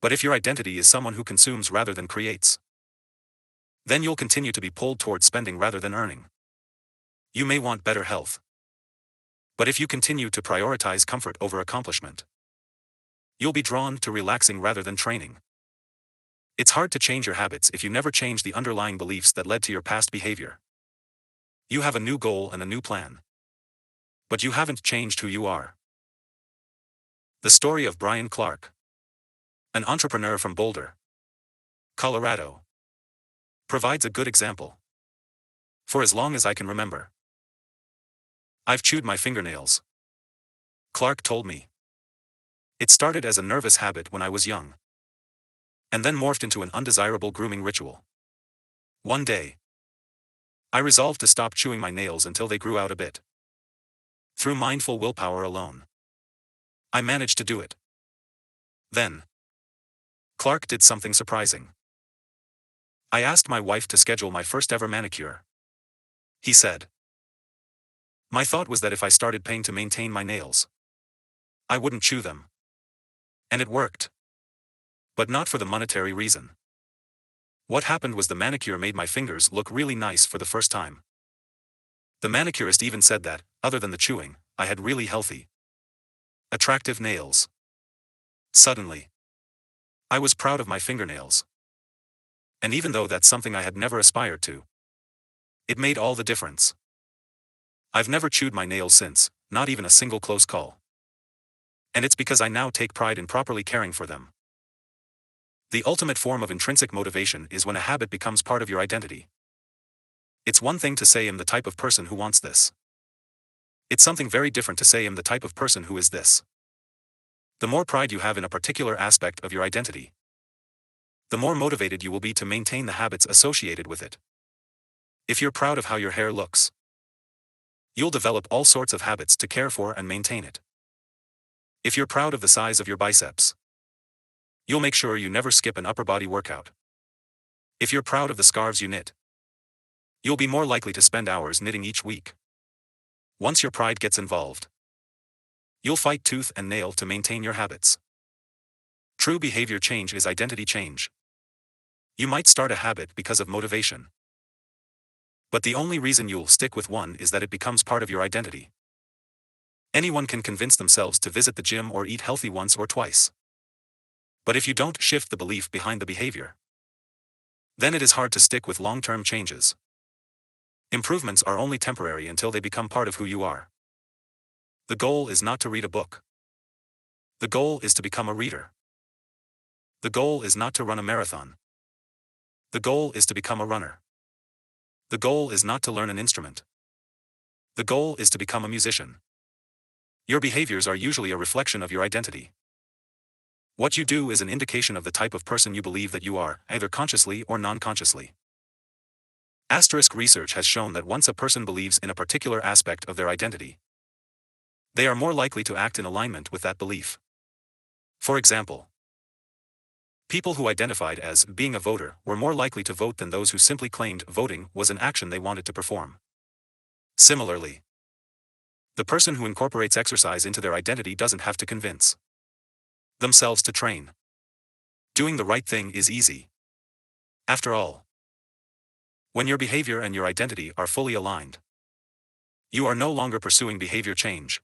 But if your identity is someone who consumes rather than creates, then you'll continue to be pulled toward spending rather than earning. You may want better health. But if you continue to prioritize comfort over accomplishment, you'll be drawn to relaxing rather than training. It's hard to change your habits if you never change the underlying beliefs that led to your past behavior. You have a new goal and a new plan, but you haven't changed who you are. The story of Brian Clark, an entrepreneur from Boulder, Colorado, provides a good example. For as long as I can remember, I've chewed my fingernails, Clark told me. It started as a nervous habit when I was young, and then morphed into an undesirable grooming ritual. One day, I resolved to stop chewing my nails until they grew out a bit. Through mindful willpower alone, I managed to do it. Then, Clark did something surprising. I asked my wife to schedule my first ever manicure. He said, "My thought was that if I started paying to maintain my nails, I wouldn't chew them." And it worked. But not for the monetary reason. What happened was the manicure made my fingers look really nice for the first time. The manicurist even said that, other than the chewing, I had really healthy, attractive nails. Suddenly, I was proud of my fingernails. And even though that's something I had never aspired to, it made all the difference. I've never chewed my nails since, not even a single close call. And it's because I now take pride in properly caring for them. The ultimate form of intrinsic motivation is when a habit becomes part of your identity. It's one thing to say I'm the type of person who wants this. It's something very different to say I'm the type of person who is this. The more pride you have in a particular aspect of your identity, the more motivated you will be to maintain the habits associated with it. If you're proud of how your hair looks, you'll develop all sorts of habits to care for and maintain it. If you're proud of the size of your biceps, you'll make sure you never skip an upper body workout. If you're proud of the scarves you knit, you'll be more likely to spend hours knitting each week. Once your pride gets involved, you'll fight tooth and nail to maintain your habits. True behavior change is identity change. You might start a habit because of motivation, but the only reason you'll stick with one is that it becomes part of your identity. Anyone can convince themselves to visit the gym or eat healthy once or twice. But if you don't shift the belief behind the behavior, then it is hard to stick with long-term changes. Improvements are only temporary until they become part of who you are. The goal is not to read a book. The goal is to become a reader. The goal is not to run a marathon. The goal is to become a runner. The goal is not to learn an instrument. The goal is to become a musician. Your behaviors are usually a reflection of your identity. What you do is an indication of the type of person you believe that you are, either consciously or non-consciously. Asterisk research has shown that once a person believes in a particular aspect of their identity, they are more likely to act in alignment with that belief. For example, people who identified as being a voter were more likely to vote than those who simply claimed voting was an action they wanted to perform. Similarly, the person who incorporates exercise into their identity doesn't have to convince themselves to train. Doing the right thing is easy. After all, when your behavior and your identity are fully aligned, you are no longer pursuing behavior change.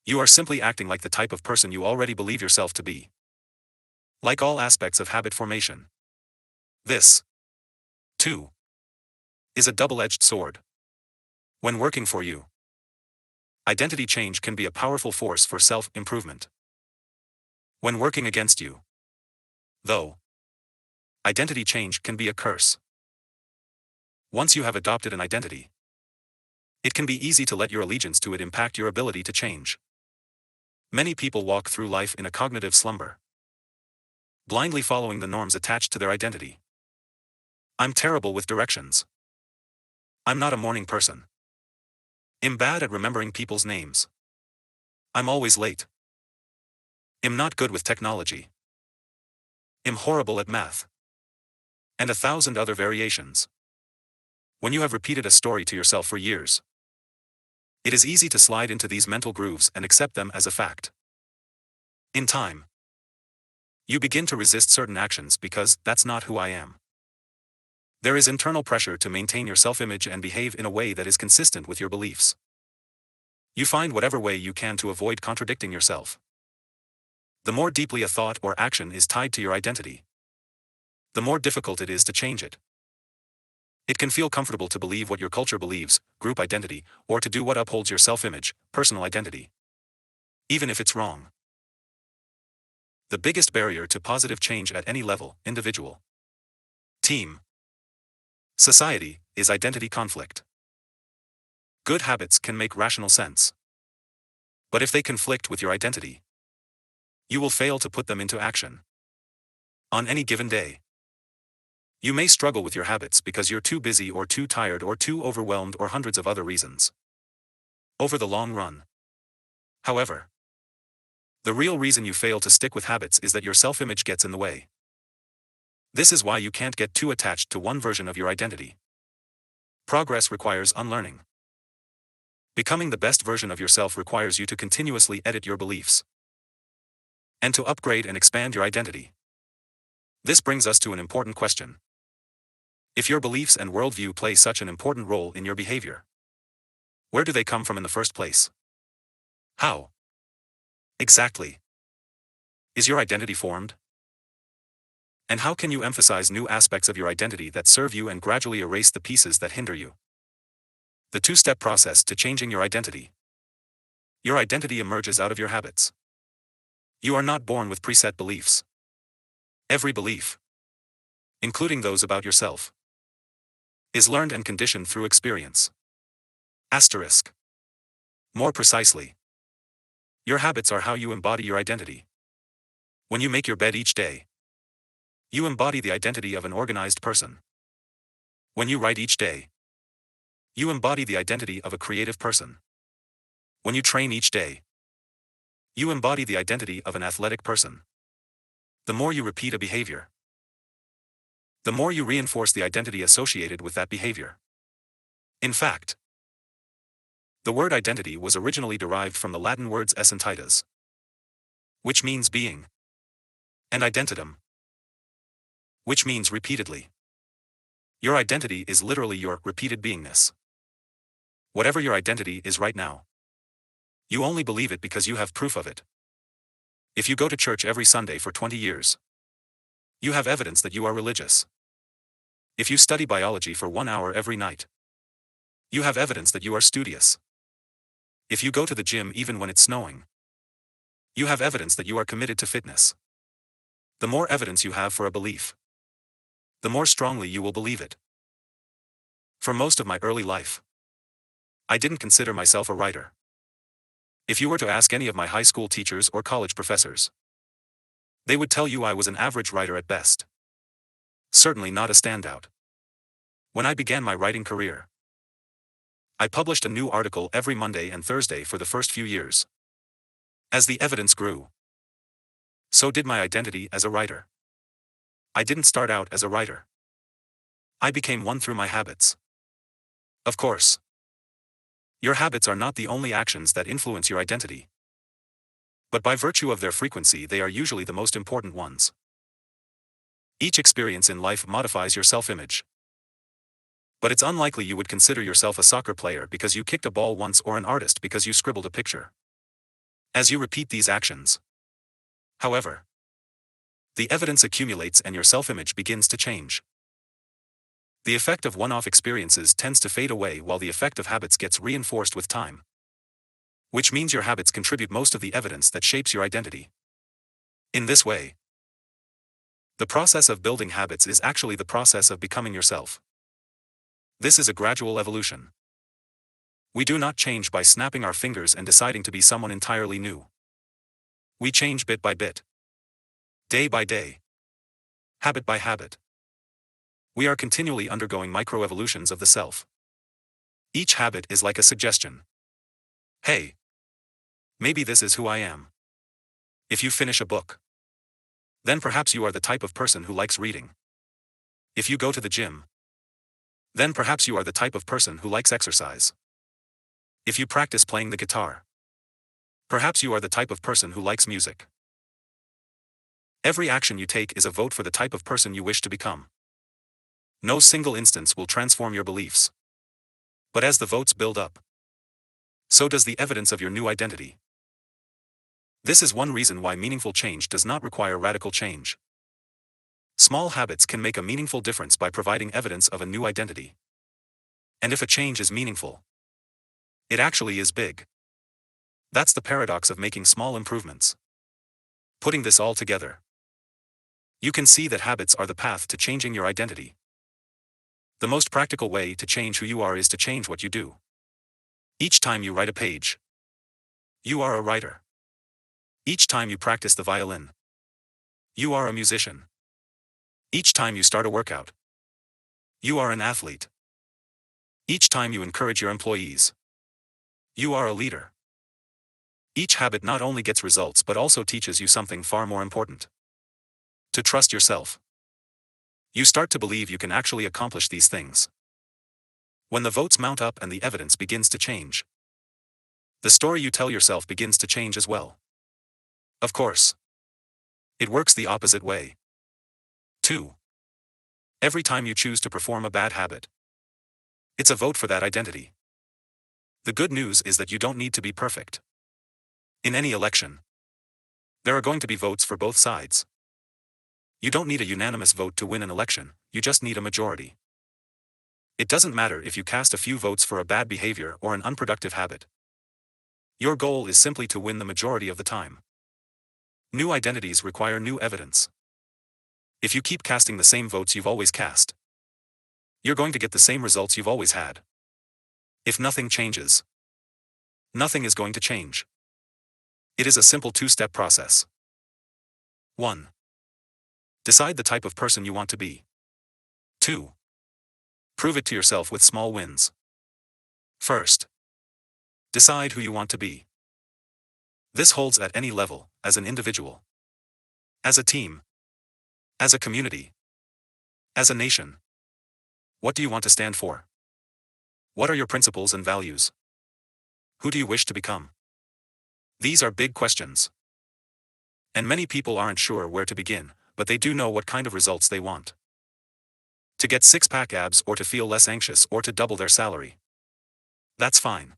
You are simply acting like the type of person you already believe yourself to be. Like all aspects of habit formation, this, too, is a double-edged sword. When working for you, identity change can be a powerful force for self-improvement. When working against you, though, identity change can be a curse. Once you have adopted an identity, it can be easy to let your allegiance to it impact your ability to change. Many people walk through life in a cognitive slumber, blindly following the norms attached to their identity. I'm terrible with directions. I'm not a morning person. I'm bad at remembering people's names. I'm always late. I'm not good with technology. I'm horrible at math. And 1,000 other variations. When you have repeated a story to yourself for years, it is easy to slide into these mental grooves and accept them as a fact. In time, you begin to resist certain actions because that's not who I am. There is internal pressure to maintain your self-image and behave in a way that is consistent with your beliefs. You find whatever way you can to avoid contradicting yourself. The more deeply a thought or action is tied to your identity, the more difficult it is to change it. It can feel comfortable to believe what your culture believes, group identity, or to do what upholds your self-image, personal identity, even if it's wrong. The biggest barrier to positive change at any level, individual, team, society, is identity conflict. Good habits can make rational sense. But if they conflict with your identity, you will fail to put them into action. On any given day, you may struggle with your habits because you're too busy or too tired or too overwhelmed or hundreds of other reasons. Over the long run, however, the real reason you fail to stick with habits is that your self-image gets in the way. This is why you can't get too attached to one version of your identity. Progress requires unlearning. Becoming the best version of yourself requires you to continuously edit your beliefs and to upgrade and expand your identity. This brings us to an important question. If your beliefs and worldview play such an important role in your behavior, where do they come from in the first place? How exactly is your identity formed? And how can you emphasize new aspects of your identity that serve you and gradually erase the pieces that hinder you? The two-step process to changing your identity. Your identity emerges out of your habits. You are not born with preset beliefs. Every belief, including those about yourself, is learned and conditioned through experience. Asterisk. More precisely, your habits are how you embody your identity. When you make your bed each day, you embody the identity of an organized person. When you write each day, you embody the identity of a creative person. When you train each day, you embody the identity of an athletic person. The more you repeat a behavior, the more you reinforce the identity associated with that behavior. In fact, the word identity was originally derived from the Latin words esse and titus, which means being, and identitum, which means repeatedly. Your identity is literally your repeated beingness. Whatever your identity is right now, you only believe it because you have proof of it. If you go to church every Sunday for 20 years, you have evidence that you are religious. If you study biology for 1 hour every night, you have evidence that you are studious. If you go to the gym even when it's snowing, you have evidence that you are committed to fitness. The more evidence you have for a belief, the more strongly you will believe it. For most of my early life, I didn't consider myself a writer. If you were to ask any of my high school teachers or college professors, they would tell you I was an average writer at best. Certainly not a standout. When I began my writing career, I published a new article every Monday and Thursday for the first few years. As the evidence grew, so did my identity as a writer. I didn't start out as a writer. I became one through my habits. Of course, your habits are not the only actions that influence your identity. But by virtue of their frequency, they are usually the most important ones. Each experience in life modifies your self-image. But it's unlikely you would consider yourself a soccer player because you kicked a ball once or an artist because you scribbled a picture. As you repeat these actions, however, the evidence accumulates and your self-image begins to change. The effect of one-off experiences tends to fade away while the effect of habits gets reinforced with time. Which means your habits contribute most of the evidence that shapes your identity. In this way, the process of building habits is actually the process of becoming yourself. This is a gradual evolution. We do not change by snapping our fingers and deciding to be someone entirely new. We change bit by bit, day by day, habit by habit. We are continually undergoing microevolutions of the self. Each habit is like a suggestion. Hey, maybe this is who I am. If you finish a book, then perhaps you are the type of person who likes reading. If you go to the gym, then perhaps you are the type of person who likes exercise. If you practice playing the guitar, perhaps you are the type of person who likes music. Every action you take is a vote for the type of person you wish to become. No single instance will transform your beliefs. But as the votes build up, so does the evidence of your new identity. This is one reason why meaningful change does not require radical change. Small habits can make a meaningful difference by providing evidence of a new identity. And if a change is meaningful, it actually is big. That's the paradox of making small improvements. Putting this all together, you can see that habits are the path to changing your identity. The most practical way to change who you are is to change what you do. Each time you write a page, you are a writer. Each time you practice the violin, you are a musician. Each time you start a workout, you are an athlete. Each time you encourage your employees, you are a leader. Each habit not only gets results but also teaches you something far more important. To trust yourself. You start to believe you can actually accomplish these things. When the votes mount up and the evidence begins to change, the story you tell yourself begins to change as well. Of course, it works the opposite way. 2. Every time you choose to perform a bad habit, it's a vote for that identity. The good news is that you don't need to be perfect. In any election, there are going to be votes for both sides. You don't need a unanimous vote to win an election, you just need a majority. It doesn't matter if you cast a few votes for a bad behavior or an unproductive habit. Your goal is simply to win the majority of the time. New identities require new evidence. If you keep casting the same votes you've always cast, you're going to get the same results you've always had. If nothing changes, nothing is going to change. It is a simple two-step process. 1. Decide the type of person you want to be. 2. Prove it to yourself with small wins. First, decide who you want to be. This holds at any level, as an individual, as a team, as a community, as a nation. What do you want to stand for? What are your principles and values? Who do you wish to become? These are big questions. And many people aren't sure where to begin, but they do know what kind of results they want. To get six-pack abs or to feel less anxious or to double their salary. That's fine.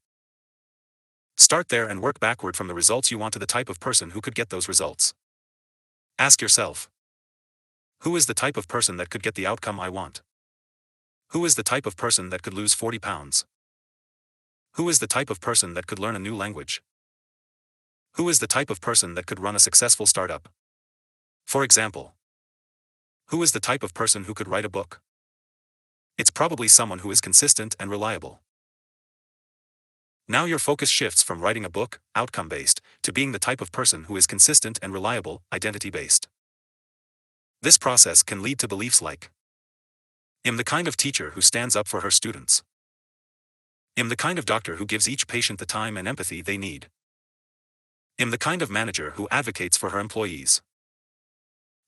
Start there and work backward from the results you want to the type of person who could get those results. Ask yourself, who is the type of person that could get the outcome I want? Who is the type of person that could lose 40 pounds? Who is the type of person that could learn a new language? Who is the type of person that could run a successful startup? For example, who is the type of person who could write a book? It's probably someone who is consistent and reliable. Now your focus shifts from writing a book, outcome-based, to being the type of person who is consistent and reliable, identity-based. This process can lead to beliefs like, I'm the kind of teacher who stands up for her students. I'm the kind of doctor who gives each patient the time and empathy they need. I'm the kind of manager who advocates for her employees.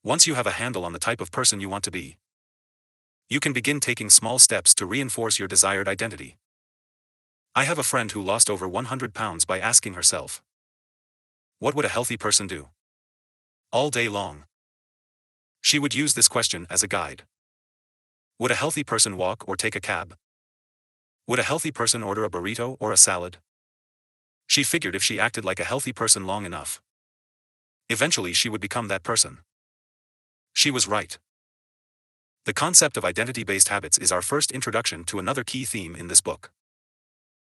Once you have a handle on the type of person you want to be, you can begin taking small steps to reinforce your desired identity. I have a friend who lost over 100 pounds by asking herself, what would a healthy person do? All day long. She would use this question as a guide. Would a healthy person walk or take a cab? Would a healthy person order a burrito or a salad? She figured if she acted like a healthy person long enough, eventually she would become that person. She was right. The concept of identity-based habits is our first introduction to another key theme in this book.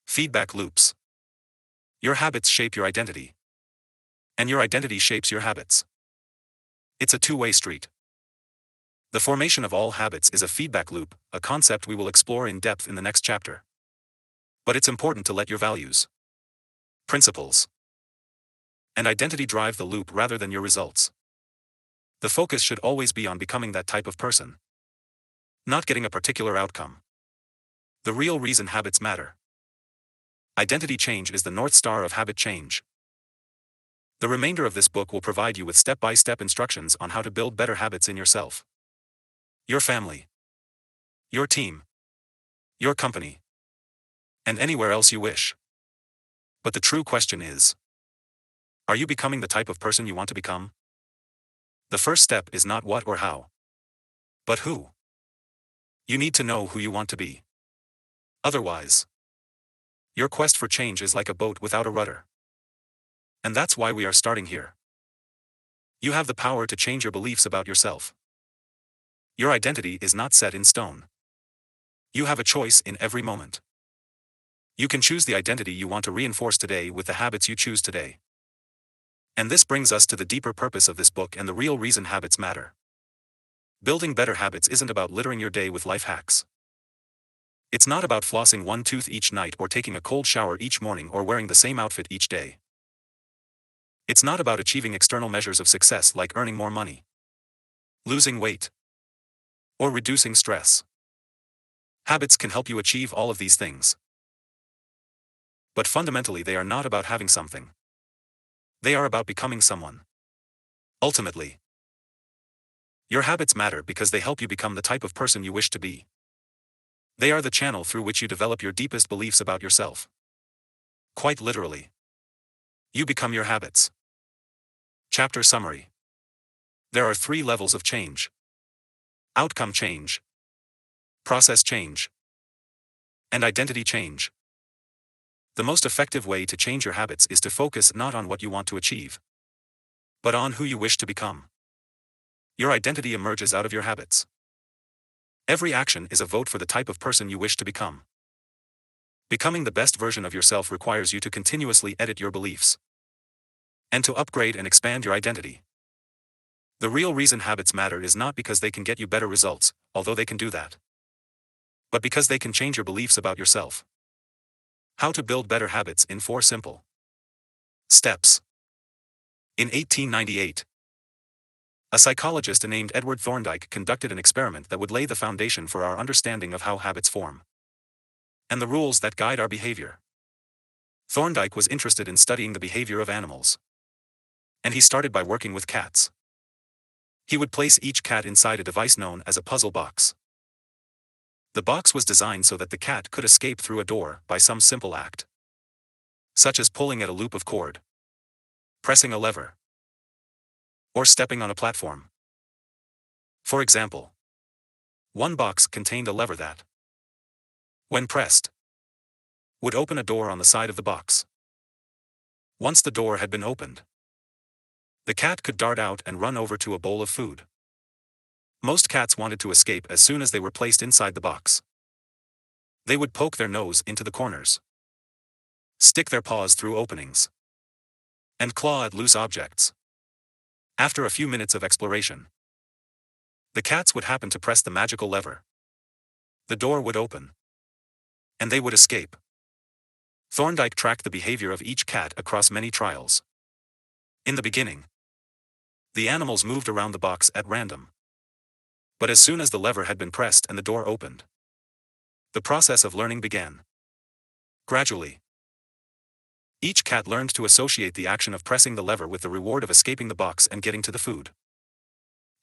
Feedback loops. Your habits shape your identity. And your identity shapes your habits. It's a two-way street. The formation of all habits is a feedback loop, a concept we will explore in depth in the next chapter. But it's important to let your values, principles, and identity drive the loop rather than your results. The focus should always be on becoming that type of person, not getting a particular outcome. The real reason habits matter. Identity change is the North Star of habit change. The remainder of this book will provide you with step-by-step instructions on how to build better habits in yourself, your family, your team, your company, and anywhere else you wish. But the true question is, are you becoming the type of person you want to become? The first step is not what or how, but who. You need to know who you want to be. Otherwise, your quest for change is like a boat without a rudder. And that's why we are starting here. You have the power to change your beliefs about yourself. Your identity is not set in stone. You have a choice in every moment. You can choose the identity you want to reinforce today with the habits you choose today. And this brings us to the deeper purpose of this book and the real reason habits matter. Building better habits isn't about littering your day with life hacks. It's not about flossing one tooth each night or taking a cold shower each morning or wearing the same outfit each day. It's not about achieving external measures of success like earning more money, losing weight, or reducing stress. Habits can help you achieve all of these things. But fundamentally, they are not about having something. They are about becoming someone. Ultimately, your habits matter because they help you become the type of person you wish to be. They are the channel through which you develop your deepest beliefs about yourself. Quite literally, you become your habits. Chapter summary. There are 3 levels of change: outcome change, process change, and identity change. The most effective way to change your habits is to focus not on what you want to achieve, but on who you wish to become. Your identity emerges out of your habits. Every action is a vote for the type of person you wish to become. Becoming the best version of yourself requires you to continuously edit your beliefs and to upgrade and expand your identity. The real reason habits matter is not because they can get you better results, although they can do that, but because they can change your beliefs about yourself. How to build better habits in 4 simple steps. In 1898, a psychologist named Edward Thorndike conducted an experiment that would lay the foundation for our understanding of how habits form and the rules that guide our behavior. Thorndike was interested in studying the behavior of animals, and he started by working with cats. He would place each cat inside a device known as a puzzle box. The box was designed so that the cat could escape through a door by some simple act, such as pulling at a loop of cord, pressing a lever, or stepping on a platform. For example, one box contained a lever that, when pressed, would open a door on the side of the box. Once the door had been opened, the cat could dart out and run over to a bowl of food. Most cats wanted to escape as soon as they were placed inside the box. They would poke their nose into the corners, stick their paws through openings, and claw at loose objects. After a few minutes of exploration, the cats would happen to press the magical lever. The door would open, and they would escape. Thorndike tracked the behavior of each cat across many trials. In the beginning, the animals moved around the box at random. But as soon as the lever had been pressed and the door opened, the process of learning began. Gradually, each cat learned to associate the action of pressing the lever with the reward of escaping the box and getting to the food.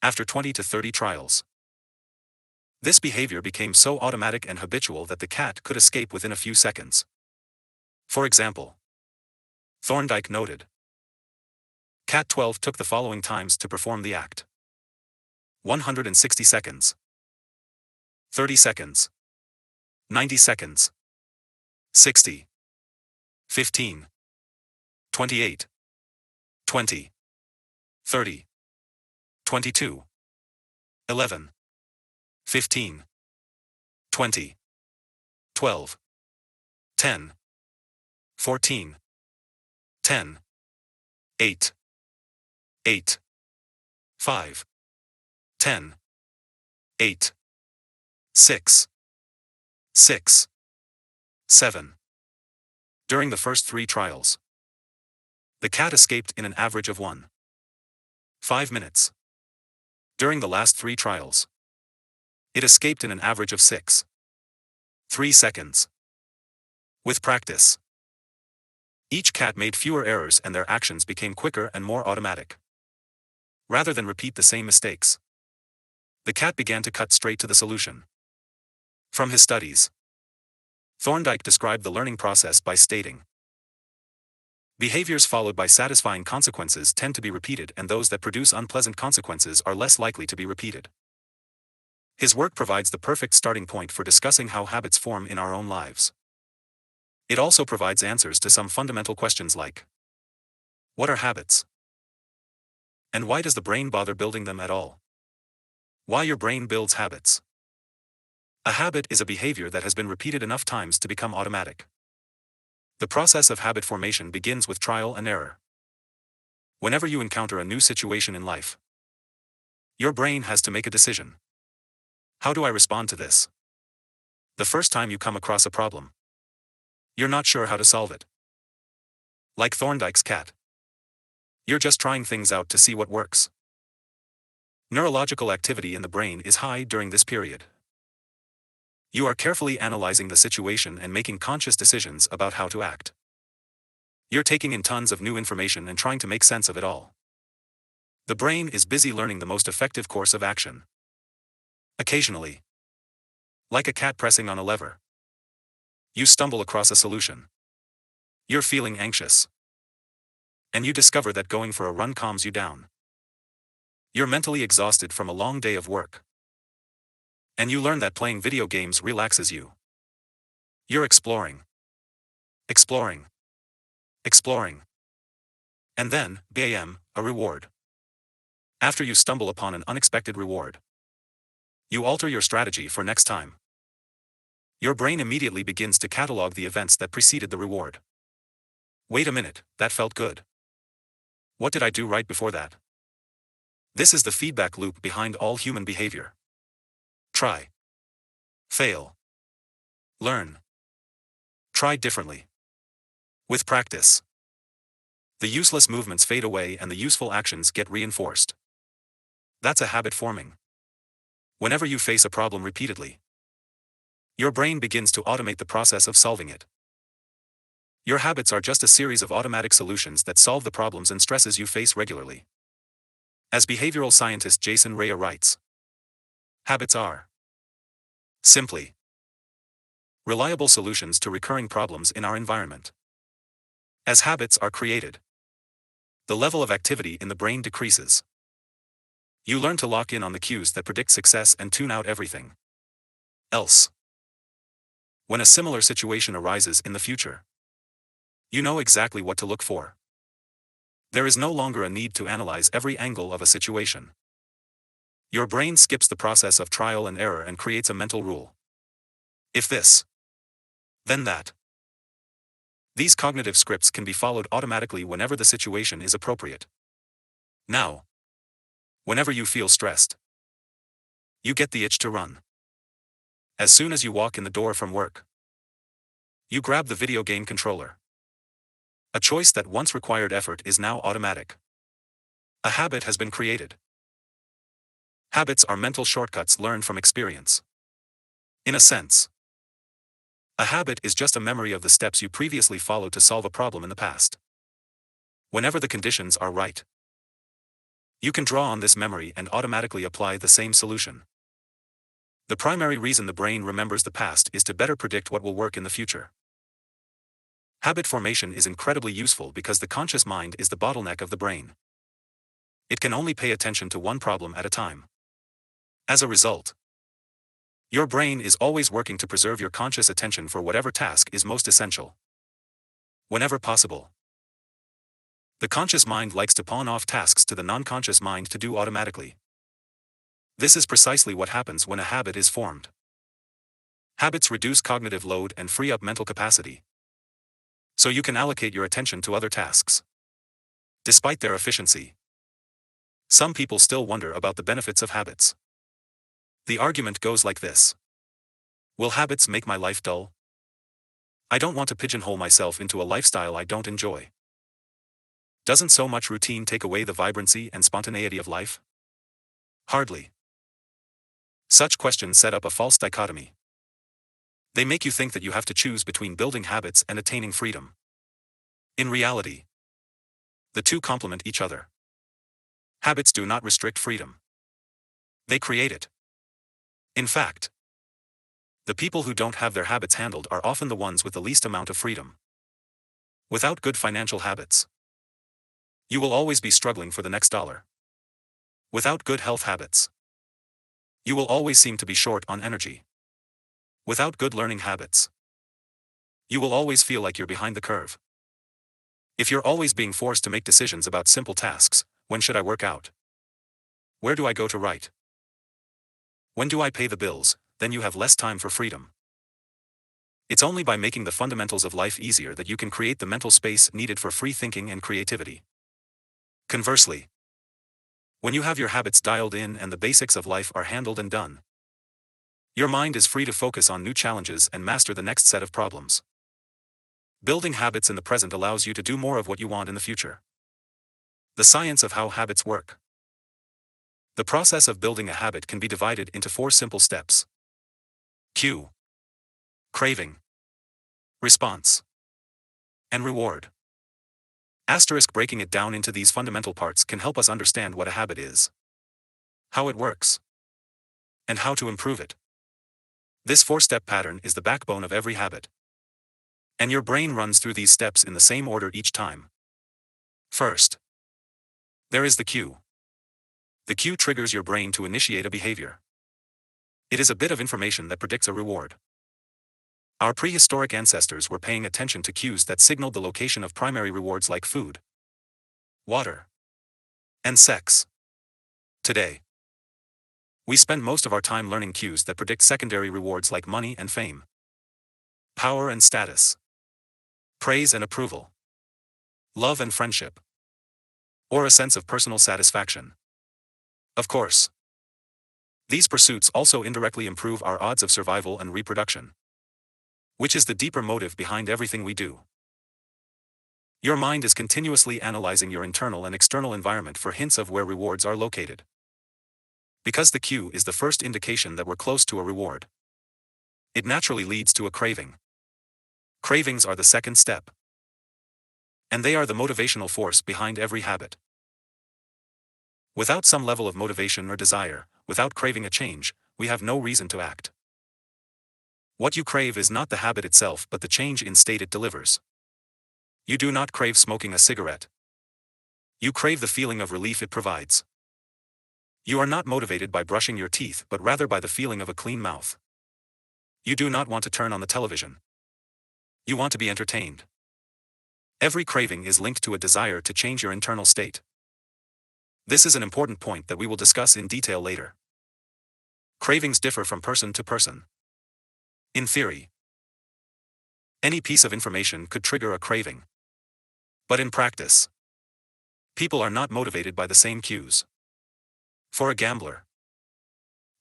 After 20 to 30 trials, this behavior became so automatic and habitual that the cat could escape within a few seconds. For example, Thorndike noted, Cat 12 took the following times to perform the act: 160 seconds, 30 seconds, 90 seconds, 60, 15, 28, 20, 30, 22, 11, 15, 20, 12, 10, 14, 10, 8, 8, 5, 10, 8, 6, 6, 7. During the first 3 trials, the cat escaped in an average of 1.5 minutes. During the last 3 trials, it escaped in an average of 6.3 seconds. With practice, each cat made fewer errors and their actions became quicker and more automatic. Rather than repeat the same mistakes, the cat began to cut straight to the solution. From his studies, Thorndike described the learning process by stating, behaviors followed by satisfying consequences tend to be repeated, and those that produce unpleasant consequences are less likely to be repeated. His work provides the perfect starting point for discussing how habits form in our own lives. It also provides answers to some fundamental questions like, what are habits? And why does the brain bother building them at all? Why your brain builds habits. A habit is a behavior that has been repeated enough times to become automatic. The process of habit formation begins with trial and error. Whenever you encounter a new situation in life, your brain has to make a decision. How do I respond to this? The first time you come across a problem, you're not sure how to solve it. Like Thorndike's cat, you're just trying things out to see what works. Neurological activity in the brain is high during this period. You are carefully analyzing the situation and making conscious decisions about how to act. You're taking in tons of new information and trying to make sense of it all. The brain is busy learning the most effective course of action. Occasionally, like a cat pressing on a lever, you stumble across a solution. You're feeling anxious, and you discover that going for a run calms you down. You're mentally exhausted from a long day of work, and you learn that playing video games relaxes you. You're exploring, exploring, exploring. And then, bam, a reward. After you stumble upon an unexpected reward, you alter your strategy for next time. Your brain immediately begins to catalog the events that preceded the reward. Wait a minute, that felt good. What did I do right before that? This is the feedback loop behind all human behavior. Try. Fail. Learn. Try differently. With practice, the useless movements fade away and the useful actions get reinforced. That's a habit forming. Whenever you face a problem repeatedly, your brain begins to automate the process of solving it. Your habits are just a series of automatic solutions that solve the problems and stresses you face regularly. As behavioral scientist Jason Rea writes, habits are simply reliable solutions to recurring problems in our environment. As habits are created, the level of activity in the brain decreases. You learn to lock in on the cues that predict success and tune out everything else. When a similar situation arises in the future, you know exactly what to look for. There is no longer a need to analyze every angle of a situation. Your brain skips the process of trial and error and creates a mental rule. If this, then that. These cognitive scripts can be followed automatically whenever the situation is appropriate. Now, whenever you feel stressed, you get the itch to run. As soon as you walk in the door from work, You grab the video game controller. A choice that once required effort is now automatic. A habit has been created. Habits are mental shortcuts learned from experience. In a sense, a habit is just a memory of the steps you previously followed to solve a problem in the past. Whenever the conditions are right, you can draw on this memory and automatically apply the same solution. The primary reason the brain remembers the past is to better predict what will work in the future. Habit formation is incredibly useful because the conscious mind is the bottleneck of the brain. It can only pay attention to one problem at a time. As a result, your brain is always working to preserve your conscious attention for whatever task is most essential. Whenever possible, the conscious mind likes to pawn off tasks to the non-conscious mind to do automatically. This is precisely what happens when a habit is formed. Habits reduce cognitive load and free up mental capacity, so you can allocate your attention to other tasks. Despite their efficiency, some people still wonder about the benefits of habits. The argument goes like this: will habits make my life dull? I don't want to pigeonhole myself into a lifestyle I don't enjoy. Doesn't so much routine take away the vibrancy and spontaneity of life? Hardly. Such questions set up a false dichotomy. They make you think that you have to choose between building habits and attaining freedom. In reality, the two complement each other. Habits do not restrict freedom. They create it. In fact, the people who don't have their habits handled are often the ones with the least amount of freedom. Without good financial habits, you will always be struggling for the next dollar. Without good health habits, you will always seem to be short on energy. Without good learning habits, you will always feel like you're behind the curve. If you're always being forced to make decisions about simple tasks: when should I work out? Where do I go to write? When do I pay the bills? Then you have less time for freedom. It's only by making the fundamentals of life easier that you can create the mental space needed for free thinking and creativity. Conversely, when you have your habits dialed in and the basics of life are handled and done, your mind is free to focus on new challenges and master the next set of problems. Building habits in the present allows you to do more of what you want in the future. The science of how habits work. The process of building a habit can be divided into 4 simple steps. Cue, craving, response, and reward. Breaking it down into these fundamental parts can help us understand what a habit is, how it works, and how to improve it. This 4-step pattern is the backbone of every habit, and your brain runs through these steps in the same order each time. First, there is the cue. The cue triggers your brain to initiate a behavior. It is a bit of information that predicts a reward. Our prehistoric ancestors were paying attention to cues that signaled the location of primary rewards like food, water, and sex. Today, we spend most of our time learning cues that predict secondary rewards like money and fame, power and status, praise and approval, love and friendship, or a sense of personal satisfaction. Of course, these pursuits also indirectly improve our odds of survival and reproduction, which is the deeper motive behind everything we do. Your mind is continuously analyzing your internal and external environment for hints of where rewards are located. Because the cue is the first indication that we're close to a reward, it naturally leads to a craving. Cravings are the second step, and they are the motivational force behind every habit. Without some level of motivation or desire, without craving a change, we have no reason to act. What you crave is not the habit itself but the change in state it delivers. You do not crave smoking a cigarette. You crave the feeling of relief it provides. You are not motivated by brushing your teeth but rather by the feeling of a clean mouth. You do not want to turn on the television. You want to be entertained. Every craving is linked to a desire to change your internal state. This is an important point that we will discuss in detail later. Cravings differ from person to person. In theory, any piece of information could trigger a craving. But in practice, people are not motivated by the same cues. For a gambler,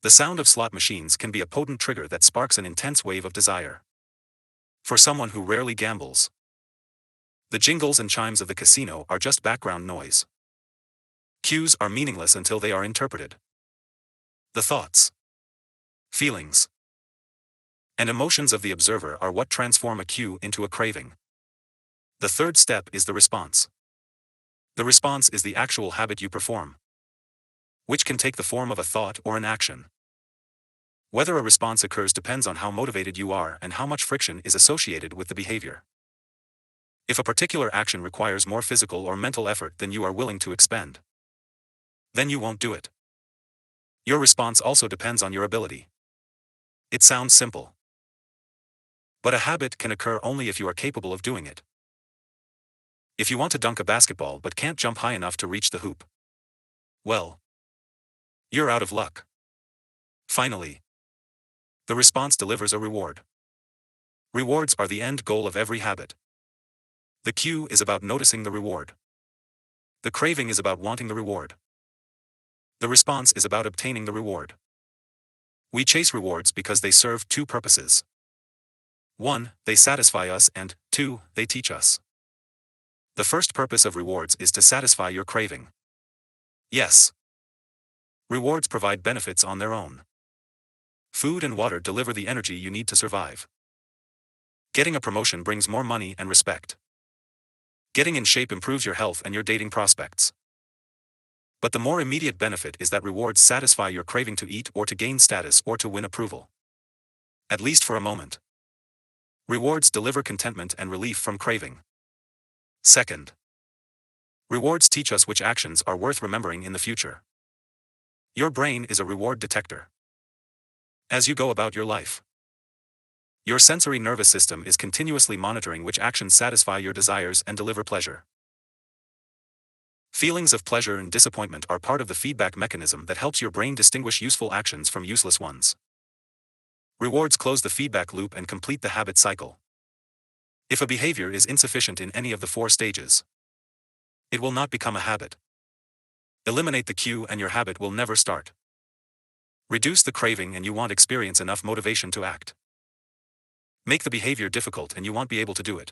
the sound of slot machines can be a potent trigger that sparks an intense wave of desire. For someone who rarely gambles, the jingles and chimes of the casino are just background noise. Cues are meaningless until they are interpreted. The thoughts, feelings, and emotions of the observer are what transform a cue into a craving. The third step is the response. The response is the actual habit you perform, which can take the form of a thought or an action. Whether a response occurs depends on how motivated you are and how much friction is associated with the behavior. If a particular action requires more physical or mental effort than you are willing to expend, then you won't do it. Your response also depends on your ability. It sounds simple, but a habit can occur only if you are capable of doing it. If you want to dunk a basketball but can't jump high enough to reach the hoop, well, you're out of luck. Finally, the response delivers a reward. Rewards are the end goal of every habit. The cue is about noticing the reward. The craving is about wanting the reward. The response is about obtaining the reward. We chase rewards because they serve two purposes. 1, they satisfy us, and 2, they teach us. The first purpose of rewards is to satisfy your craving. Yes, rewards provide benefits on their own. Food and water deliver the energy you need to survive. Getting a promotion brings more money and respect. Getting in shape improves your health and your dating prospects. But the more immediate benefit is that rewards satisfy your craving to eat or to gain status or to win approval. At least for a moment. Rewards deliver contentment and relief from craving. Second, rewards teach us which actions are worth remembering in the future. Your brain is a reward detector. As you go about your life, your sensory nervous system is continuously monitoring which actions satisfy your desires and deliver pleasure. Feelings of pleasure and disappointment are part of the feedback mechanism that helps your brain distinguish useful actions from useless ones. Rewards close the feedback loop and complete the habit cycle. If a behavior is insufficient in any of the 4 stages, it will not become a habit. Eliminate the cue and your habit will never start. Reduce the craving and you won't experience enough motivation to act. Make the behavior difficult and you won't be able to do it.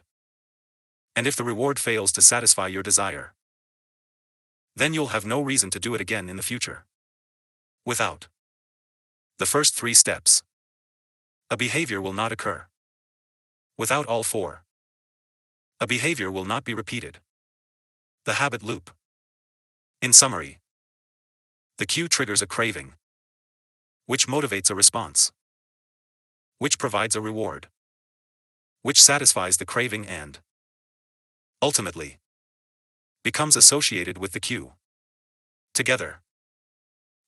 And if the reward fails to satisfy your desire, then you'll have no reason to do it again in the future. Without the first 3 steps, a behavior will not occur. Without all 4, a behavior will not be repeated. The habit loop. In summary, the cue triggers a craving, which motivates a response, which provides a reward, which satisfies the craving and, ultimately, becomes associated with the cue. Together,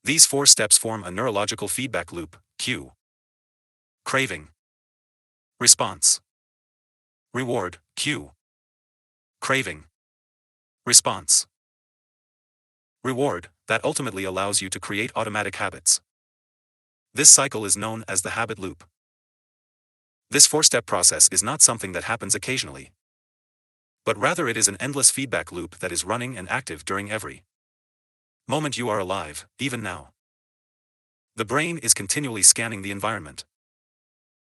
these 4 steps form a neurological feedback loop: cue, craving, response, reward, cue, craving, response, reward, that ultimately allows you to create automatic habits. This cycle is known as the habit loop. This 4-step process is not something that happens occasionally, but rather it is an endless feedback loop that is running and active during every moment you are alive, even now. The brain is continually scanning the environment,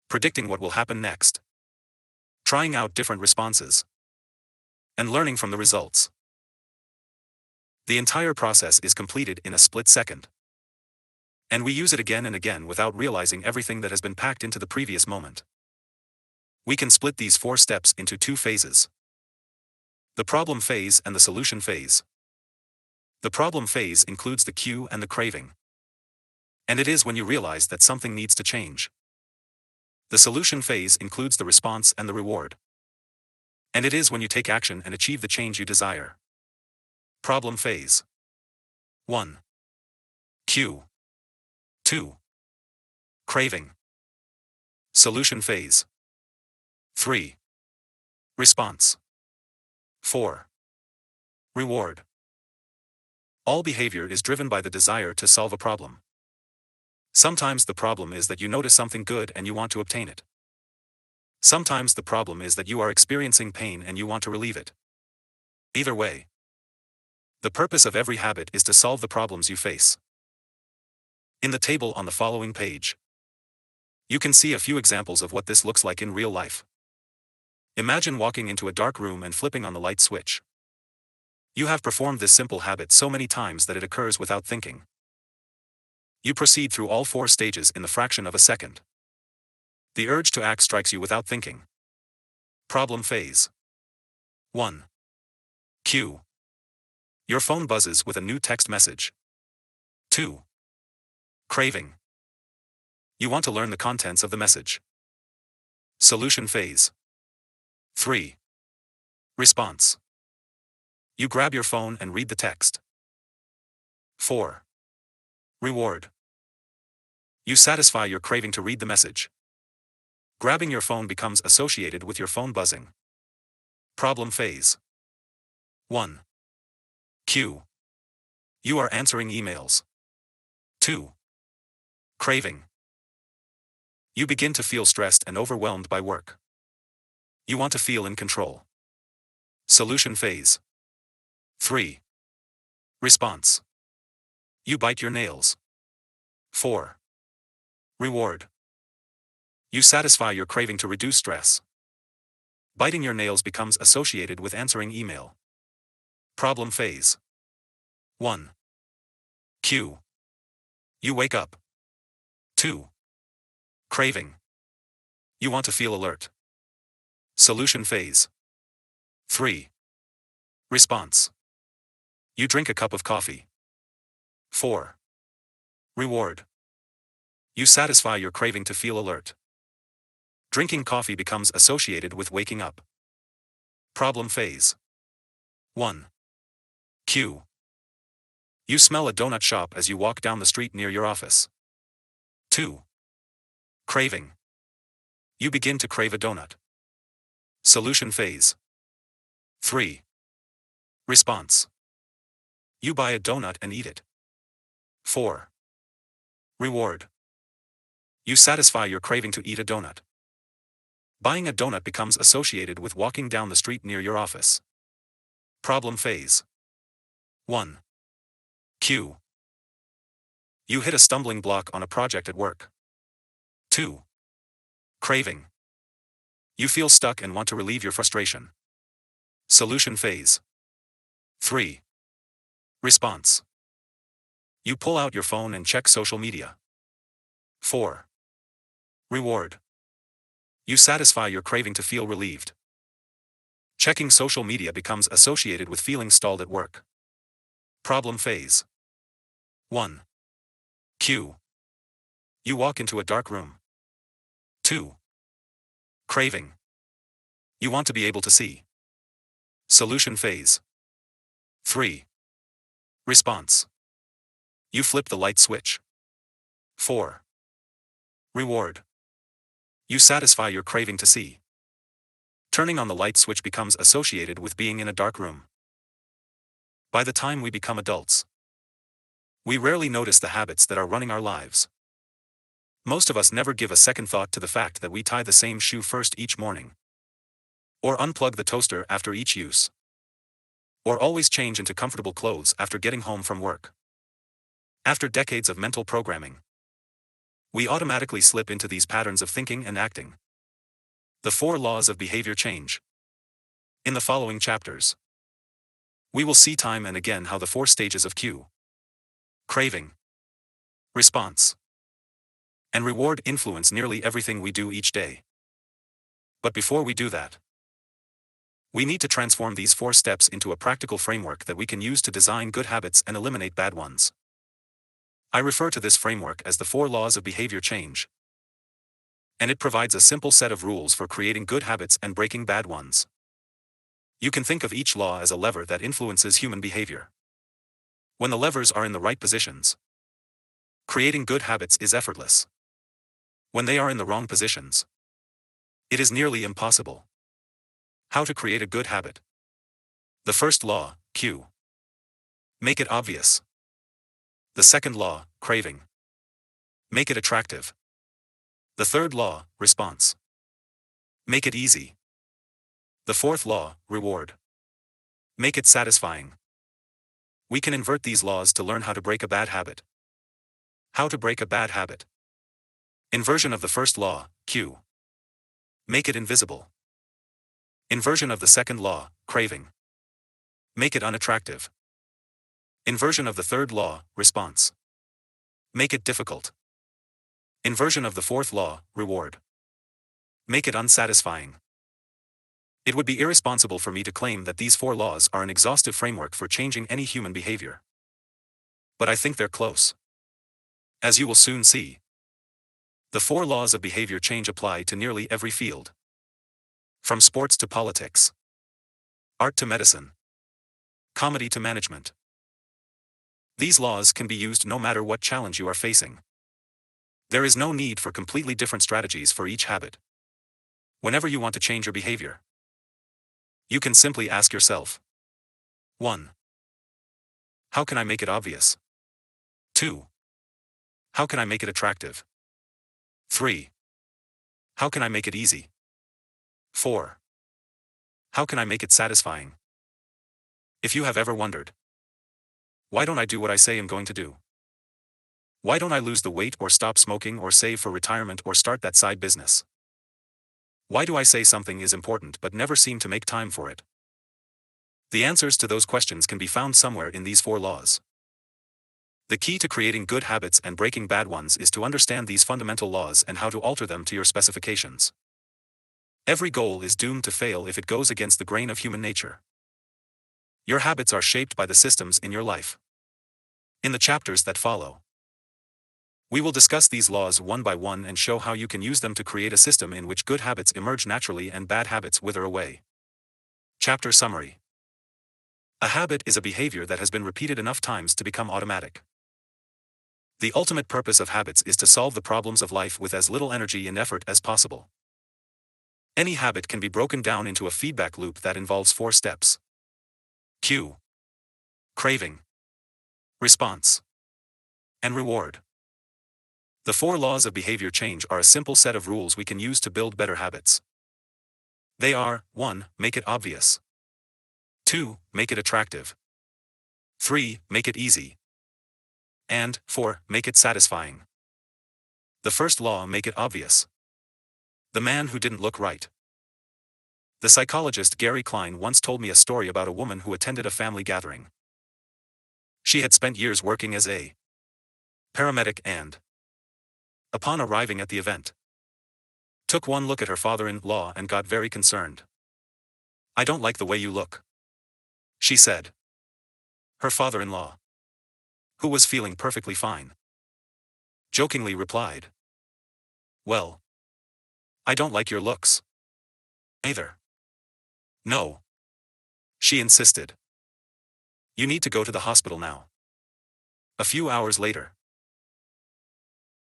predicting what will happen next, trying out different responses, and learning from the results. The entire process is completed in a split second, and we use it again and again without realizing everything that has been packed into the previous moment. We can split these 4 steps into 2 phases: the problem phase and the solution phase. The problem phase includes the cue and the craving, and it is when you realize that something needs to change. The solution phase includes the response and the reward, and it is when you take action and achieve the change you desire. Problem phase. 1. Cue. 2. Craving. Solution phase. 3. Response. 4. Reward. All behavior is driven by the desire to solve a problem. Sometimes the problem is that you notice something good and you want to obtain it. Sometimes the problem is that you are experiencing pain and you want to relieve it. Either way, the purpose of every habit is to solve the problems you face. In the table on the following page, you can see a few examples of what this looks like in real life. Imagine walking into a dark room and flipping on the light switch. You have performed this simple habit so many times that it occurs without thinking. You proceed through all 4 stages in the fraction of a second. The urge to act strikes you without thinking. Problem phase. 1. Cue. Your phone buzzes with a new text message. 2. Craving. You want to learn the contents of the message. Solution phase. 3. Response. You grab your phone and read the text. 4. Reward. You satisfy your craving to read the message. Grabbing your phone becomes associated with your phone buzzing. Problem phase. 1. Cue. You are answering emails. 2. Craving. You begin to feel stressed and overwhelmed by work. You want to feel in control. Solution phase. 3. Response. You bite your nails. 4. Reward. You satisfy your craving to reduce stress. Biting your nails becomes associated with answering email. Problem phase. 1. Cue. You wake up. 2. Craving. You want to feel alert. Solution phase. 3. Response. You drink a cup of coffee. 4. Reward. You satisfy your craving to feel alert. Drinking coffee becomes associated with waking up. Problem phase. 1. Cue. You smell a donut shop as you walk down the street near your office. 2. Craving. You begin to crave a donut. Solution phase. 3. Response. You buy a donut and eat it. 4. Reward. You satisfy your craving to eat a donut. Buying a donut becomes associated with walking down the street near your office. Problem phase. 1. Cue. You hit a stumbling block on a project at work. 2. Craving. You feel stuck and want to relieve your frustration. Solution phase. 3. Response. You pull out your phone and check social media. 4. Reward. You satisfy your craving to feel relieved. Checking social media becomes associated with feeling stalled at work. Problem phase. 1. Cue. You walk into a dark room. 2. Craving. You want to be able to see. Solution phase. 3. Response. You flip the light switch. 4. Reward. You satisfy your craving to see. Turning on the light switch becomes associated with being in a dark room. By the time we become adults, we rarely notice the habits that are running our lives. Most of us never give a second thought to the fact that we tie the same shoe first each morning, or unplug the toaster after each use, or always change into comfortable clothes after getting home from work. After decades of mental programming, we automatically slip into these patterns of thinking and acting. The 4 laws of behavior change. In the following chapters, we will see time and again how the 4 stages of cue, craving, response, and reward influence nearly everything we do each day. But before we do that, we need to transform these 4 steps into a practical framework that we can use to design good habits and eliminate bad ones. I refer to this framework as the 4 laws of behavior change, and it provides a simple set of rules for creating good habits and breaking bad ones. You can think of each law as a lever that influences human behavior. When the levers are in the right positions, creating good habits is effortless. When they are in the wrong positions, it is nearly impossible. How to create a good habit. The first law, cue. Make it obvious. The second law, craving. Make it attractive. The third law, response. Make it easy. The fourth law, reward. Make it satisfying. We can invert these laws to learn how to break a bad habit. How to break a bad habit. Inversion of the first law, cue. Make it invisible. Inversion of the second law, craving. Make it unattractive. Inversion of the third law, response. Make it difficult. Inversion of the fourth law, reward. Make it unsatisfying. It would be irresponsible for me to claim that these four laws are an exhaustive framework for changing any human behavior. But I think they're close. As you will soon see, the four laws of behavior change apply to nearly every field. From sports to politics, art to medicine, comedy to management. These laws can be used no matter what challenge you are facing. There is no need for completely different strategies for each habit. Whenever you want to change your behavior, you can simply ask yourself: 1. How can I make it obvious? 2. How can I make it attractive? 3. How can I make it easy? 4. How can I make it satisfying? If you have ever wondered, why don't I do what I say I'm going to do? Why don't I lose the weight or stop smoking or save for retirement or start that side business? Why do I say something is important but never seem to make time for it? The answers to those questions can be found somewhere in these four laws. The key to creating good habits and breaking bad ones is to understand these fundamental laws and how to alter them to your specifications. Every goal is doomed to fail if it goes against the grain of human nature. Your habits are shaped by the systems in your life. In the chapters that follow, we will discuss these laws one by one and show how you can use them to create a system in which good habits emerge naturally and bad habits wither away. Chapter Summary. A habit is a behavior that has been repeated enough times to become automatic. The ultimate purpose of habits is to solve the problems of life with as little energy and effort as possible. Any habit can be broken down into a feedback loop that involves 4 steps. Cue, craving, response, and reward. The 4 laws of behavior change are a simple set of rules we can use to build better habits. They are: 1. Make it obvious. 2. Make it attractive. 3. Make it easy. And 4. Make it satisfying. The first law: make it obvious. The man who didn't look right. The psychologist Gary Klein once told me a story about a woman who attended a family gathering. She had spent years working as a paramedic and, upon arriving at the event, took one look at her father-in-law and got very concerned. "I don't like the way you look," she said. Her father-in-law, who was feeling perfectly fine, jokingly replied, "Well, I don't like your looks either." "No," she insisted. "You need to go to the hospital now." A few hours later,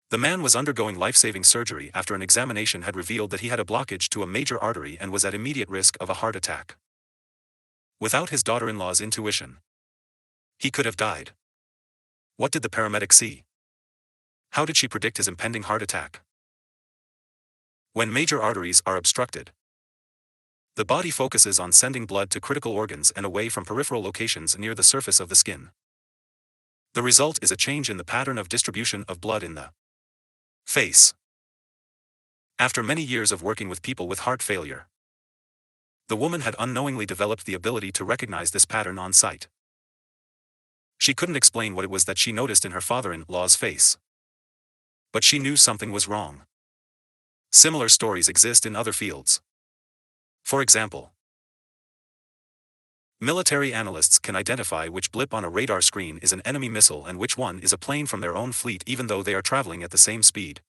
the man was undergoing life-saving surgery after an examination had revealed that he had a blockage to a major artery and was at immediate risk of a heart attack. Without his daughter-in-law's intuition, he could have died. What did the paramedic see? How did she predict his impending heart attack? When major arteries are obstructed, the body focuses on sending blood to critical organs and away from peripheral locations near the surface of the skin. The result is a change in the pattern of distribution of blood in the face. After many years of working with people with heart failure, the woman had unknowingly developed the ability to recognize this pattern on sight. She couldn't explain what it was that she noticed in her father-in-law's face, but she knew something was wrong. Similar stories exist in other fields. For example, military analysts can identify which blip on a radar screen is an enemy missile and which one is a plane from their own fleet, even though they are traveling at the same speed,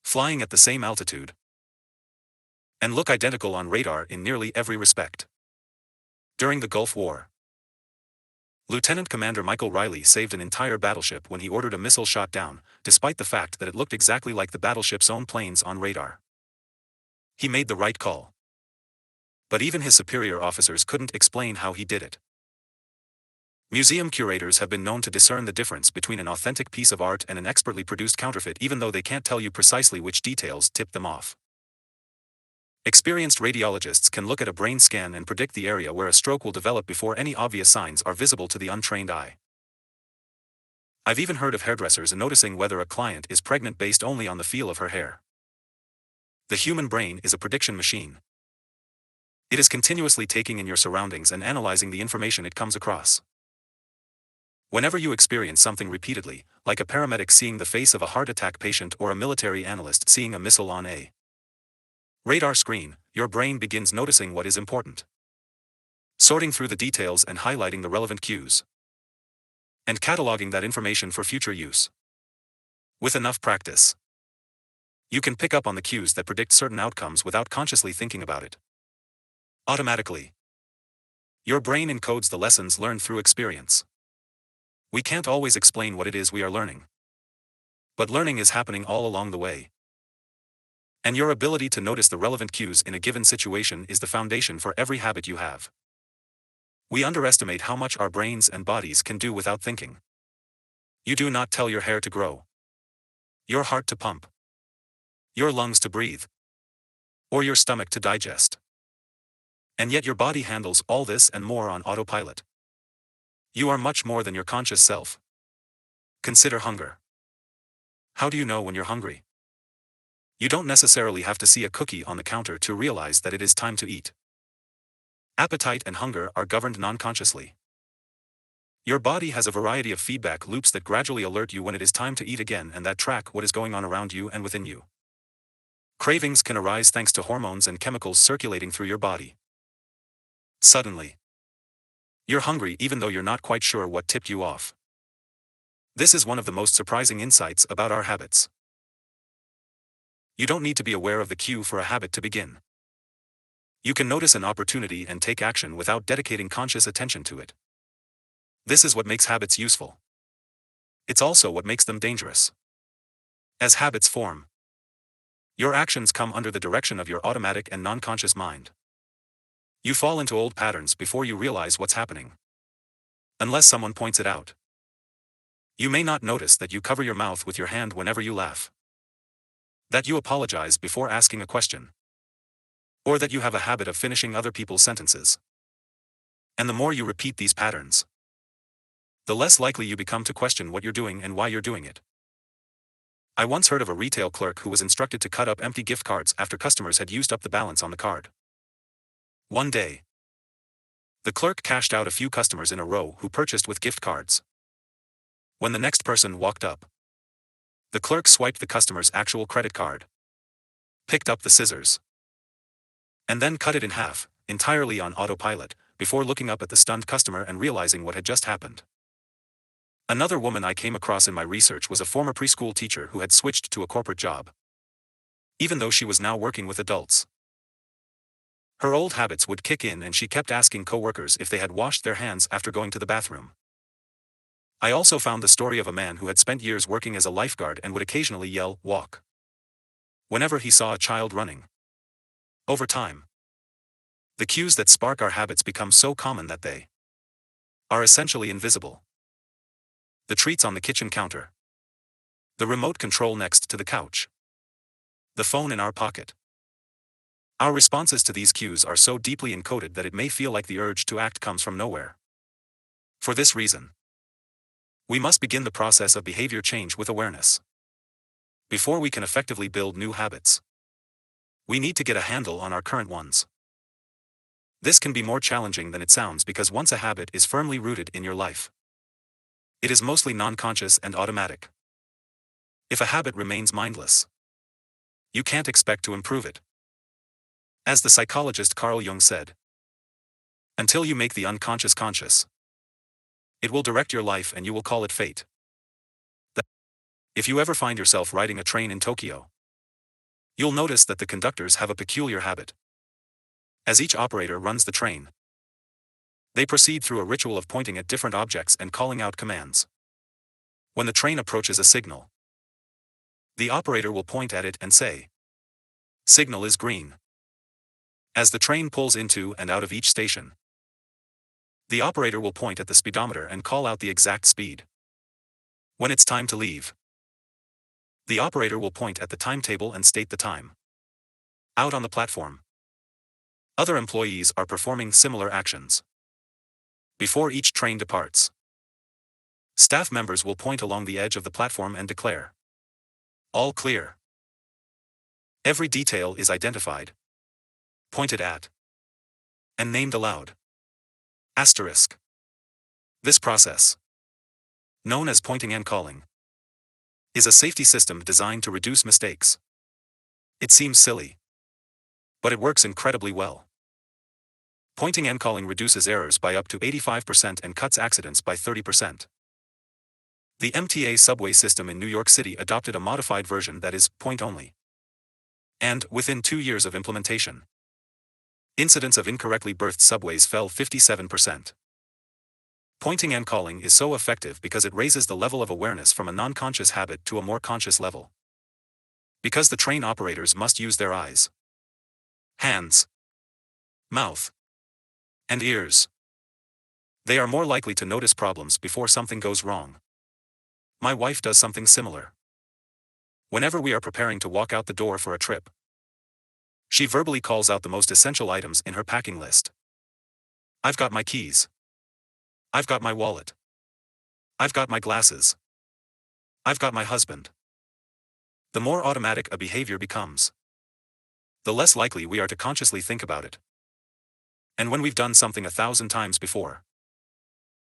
flying at the same altitude, and look identical on radar in nearly every respect. During the Gulf War, Lieutenant Commander Michael Riley saved an entire battleship when he ordered a missile shot down, despite the fact that it looked exactly like the battleship's own planes on radar. He made the right call. But even his superior officers couldn't explain how he did it. Museum curators have been known to discern the difference between an authentic piece of art and an expertly produced counterfeit, even though they can't tell you precisely which details tipped them off. Experienced radiologists can look at a brain scan and predict the area where a stroke will develop before any obvious signs are visible to the untrained eye. I've even heard of hairdressers noticing whether a client is pregnant based only on the feel of her hair. The human brain is a prediction machine. It is continuously taking in your surroundings and analyzing the information it comes across. Whenever you experience something repeatedly, like a paramedic seeing the face of a heart attack patient or a military analyst seeing a missile on a radar screen, your brain begins noticing what is important, sorting through the details and highlighting the relevant cues, and cataloging that information for future use. With enough practice, you can pick up on the cues that predict certain outcomes without consciously thinking about it. Automatically, your brain encodes the lessons learned through experience. We can't always explain what it is we are learning, but learning is happening all along the way. And your ability to notice the relevant cues in a given situation is the foundation for every habit you have. We underestimate how much our brains and bodies can do without thinking. You do not tell your hair to grow, your heart to pump, your lungs to breathe, or your stomach to digest. And yet your body handles all this and more on autopilot. You are much more than your conscious self. Consider hunger. How do you know when you're hungry? You don't necessarily have to see a cookie on the counter to realize that it is time to eat. Appetite and hunger are governed non-consciously. Your body has a variety of feedback loops that gradually alert you when it is time to eat again and that track what is going on around you and within you. Cravings can arise thanks to hormones and chemicals circulating through your body. Suddenly, you're hungry even though you're not quite sure what tipped you off. This is one of the most surprising insights about our habits. You don't need to be aware of the cue for a habit to begin. You can notice an opportunity and take action without dedicating conscious attention to it. This is what makes habits useful. It's also what makes them dangerous. As habits form, your actions come under the direction of your automatic and non-conscious mind. You fall into old patterns before you realize what's happening, unless someone points it out. You may not notice that you cover your mouth with your hand whenever you laugh, that you apologize before asking a question, or that you have a habit of finishing other people's sentences. And the more you repeat these patterns, the less likely you become to question what you're doing and why you're doing it. I once heard of a retail clerk who was instructed to cut up empty gift cards after customers had used up the balance on the card. One day, the clerk cashed out a few customers in a row who purchased with gift cards. When the next person walked up, the clerk swiped the customer's actual credit card, picked up the scissors, and then cut it in half, entirely on autopilot, before looking up at the stunned customer and realizing what had just happened. Another woman I came across in my research was a former preschool teacher who had switched to a corporate job, even though she was now working with adults. Her old habits would kick in and she kept asking coworkers if they had washed their hands after going to the bathroom. I also found the story of a man who had spent years working as a lifeguard and would occasionally yell, "Walk," whenever he saw a child running. Over time, the cues that spark our habits become so common that they are essentially invisible. The treats on the kitchen counter, the remote control next to the couch, the phone in our pocket. Our responses to these cues are so deeply encoded that it may feel like the urge to act comes from nowhere. For this reason, we must begin the process of behavior change with awareness. Before we can effectively build new habits, we need to get a handle on our current ones. This can be more challenging than it sounds because once a habit is firmly rooted in your life, it is mostly non-conscious and automatic. If a habit remains mindless, you can't expect to improve it. As the psychologist Carl Jung said, until you make the unconscious conscious, it will direct your life and you will call it fate. If you ever find yourself riding a train in Tokyo, you'll notice that the conductors have a peculiar habit. As each operator runs the train, they proceed through a ritual of pointing at different objects and calling out commands. When the train approaches a signal, the operator will point at it and say, "Signal is green." As the train pulls into and out of each station, the operator will point at the speedometer and call out the exact speed. When it's time to leave, the operator will point at the timetable and state the time. Out on the platform, other employees are performing similar actions. Before each train departs, staff members will point along the edge of the platform and declare, "All clear." Every detail is identified, pointed at, and named aloud. Asterisk. This process, known as pointing and calling, is a safety system designed to reduce mistakes. It seems silly, but it works incredibly well. Pointing and calling reduces errors by up to 85% and cuts accidents by 30%. The MTA subway system in New York City adopted a modified version that is point only. And, within 2 years of implementation, incidents of incorrectly berthed subways fell 57%. Pointing and calling is so effective because it raises the level of awareness from a non-conscious habit to a more conscious level. Because the train operators must use their eyes, hands, mouth, and ears, they are more likely to notice problems before something goes wrong. My wife does something similar. Whenever we are preparing to walk out the door for a trip, she verbally calls out the most essential items in her packing list. I've got my keys. I've got my wallet. I've got my glasses. I've got my husband. The more automatic a behavior becomes, the less likely we are to consciously think about it. And when we've done something 1,000 times before,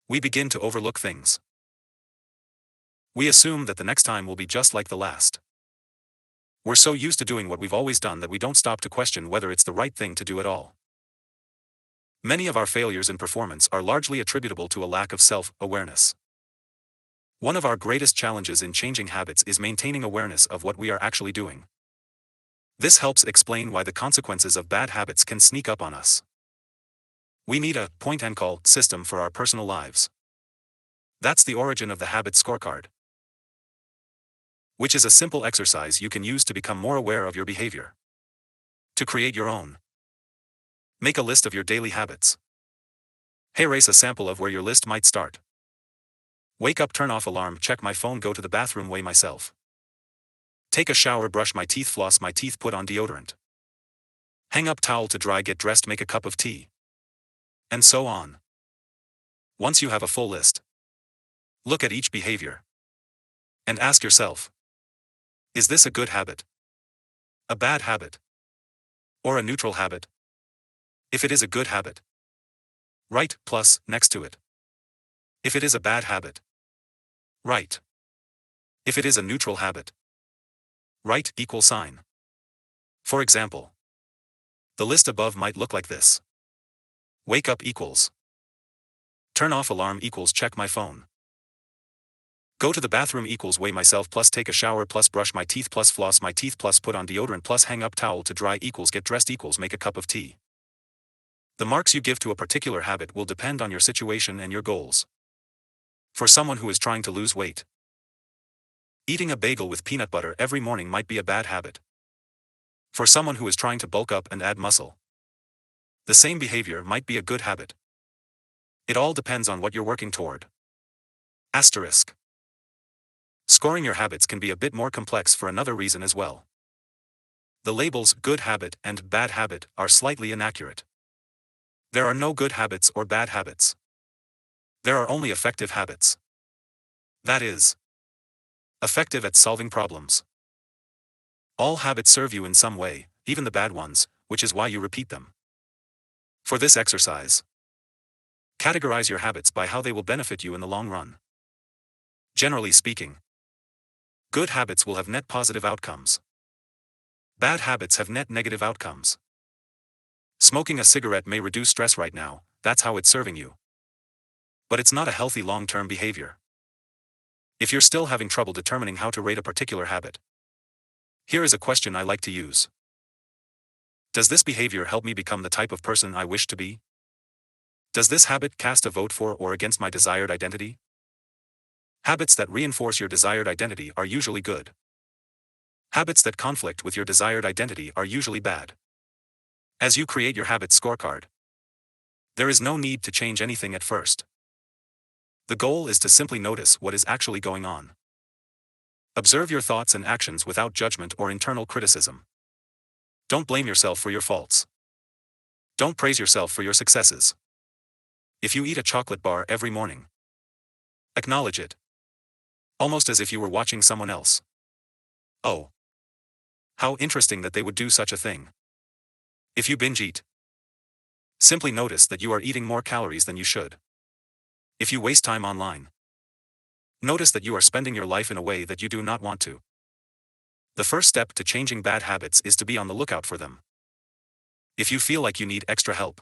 we begin to overlook things. We assume that the next time will be just like the last. We're so used to doing what we've always done that we don't stop to question whether it's the right thing to do at all. Many of our failures in performance are largely attributable to a lack of self-awareness. One of our greatest challenges in changing habits is maintaining awareness of what we are actually doing. This helps explain why the consequences of bad habits can sneak up on us. We need a point and call system for our personal lives. That's the origin of the habit scorecard, which is a simple exercise you can use to become more aware of your behavior. To create your own, make a list of your daily habits. Here's a sample of where your list might start. Wake up, turn off alarm, check my phone, go to the bathroom, weigh myself. Take a shower, brush my teeth, floss my teeth, put on deodorant. Hang up towel to dry, get dressed, make a cup of tea. And so on. Once you have a full list, look at each behavior and ask yourself, is this a good habit, a bad habit, or a neutral habit? If it is a good habit, write plus next to it. If it is a bad habit, write. If it is a neutral habit, write equal sign. For example, the list above might look like this. Wake up equals turn off alarm equals check my phone. Go to the bathroom equals weigh myself plus take a shower plus brush my teeth plus floss my teeth plus put on deodorant plus hang up towel to dry equals get dressed equals make a cup of tea. The marks you give to a particular habit will depend on your situation and your goals. For someone who is trying to lose weight, eating a bagel with peanut butter every morning might be a bad habit. For someone who is trying to bulk up and add muscle, the same behavior might be a good habit. It all depends on what you're working toward. Asterisk. Scoring your habits can be a bit more complex for another reason as well. The labels good habit and bad habit are slightly inaccurate. There are no good habits or bad habits. There are only effective habits. That is, effective at solving problems. All habits serve you in some way, even the bad ones, which is why you repeat them. For this exercise, categorize your habits by how they will benefit you in the long run. Generally speaking, good habits will have net positive outcomes. Bad habits have net negative outcomes. Smoking a cigarette may reduce stress right now, that's how it's serving you. But it's not a healthy long-term behavior. If you're still having trouble determining how to rate a particular habit, here is a question I like to use. Does this behavior help me become the type of person I wish to be? Does this habit cast a vote for or against my desired identity? Habits that reinforce your desired identity are usually good. Habits that conflict with your desired identity are usually bad. As you create your habit scorecard, there is no need to change anything at first. The goal is to simply notice what is actually going on. Observe your thoughts and actions without judgment or internal criticism. Don't blame yourself for your faults. Don't praise yourself for your successes. If you eat a chocolate bar every morning, acknowledge it, almost as if you were watching someone else. Oh, how interesting that they would do such a thing. If you binge eat, Simply notice that you are eating more calories than you should. If you waste time online, notice that you are spending your life in a way that you do not want to. The first step to changing bad habits is to be on the lookout for them. If you feel like you need extra help,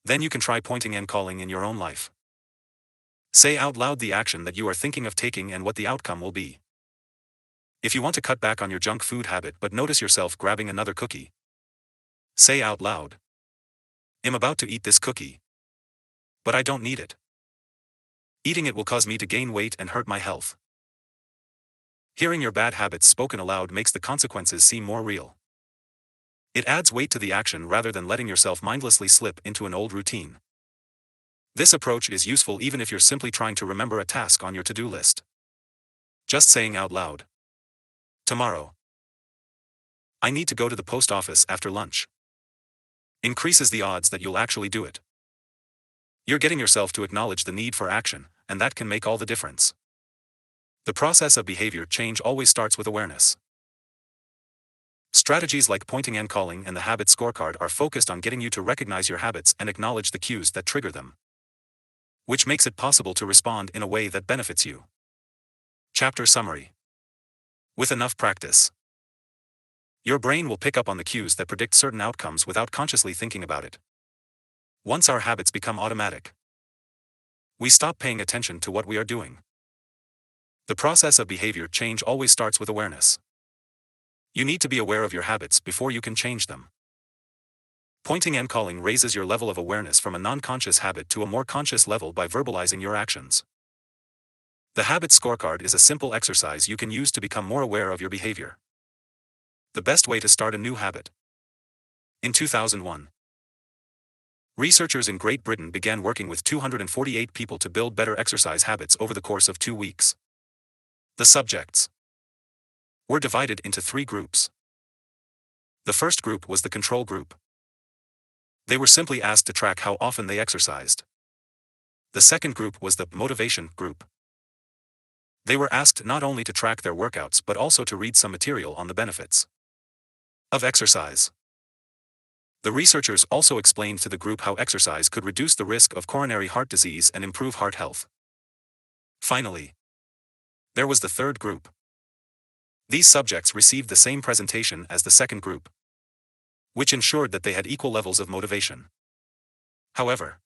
then you can try pointing and calling in your own life. Say out loud the action that you are thinking of taking and what the outcome will be. If you want to cut back on your junk food habit but notice yourself grabbing another cookie, say out loud, "I'm about to eat this cookie, but I don't need it. Eating it will cause me to gain weight and hurt my health." Hearing your bad habits spoken aloud makes the consequences seem more real. It adds weight to the action rather than letting yourself mindlessly slip into an old routine. This approach is useful even if you're simply trying to remember a task on your to-do list. Just saying out loud, "Tomorrow, I need to go to the post office after lunch," increases the odds that you'll actually do it. You're getting yourself to acknowledge the need for action, and that can make all the difference. The process of behavior change always starts with awareness. Strategies like pointing and calling and the habit scorecard are focused on getting you to recognize your habits and acknowledge the cues that trigger them, which makes it possible to respond in a way that benefits you. Chapter summary. With enough practice, your brain will pick up on the cues that predict certain outcomes without consciously thinking about it. Once our habits become automatic, we stop paying attention to what we are doing. The process of behavior change always starts with awareness. You need to be aware of your habits before you can change them. Pointing and calling raises your level of awareness from a non-conscious habit to a more conscious level by verbalizing your actions. The habit scorecard is a simple exercise you can use to become more aware of your behavior. The best way to start a new habit. In 2001, researchers in Great Britain began working with 248 people to build better exercise habits over the course of 2 weeks. The subjects were divided into 3 groups. The first group was the control group. They were simply asked to track how often they exercised. The second group was the motivation group. They were asked not only to track their workouts but also to read some material on the benefits of exercise. The researchers also explained to the group how exercise could reduce the risk of coronary heart disease and improve heart health. Finally, there was the third group. These subjects received the same presentation as the second group, which ensured that they had equal levels of motivation. However,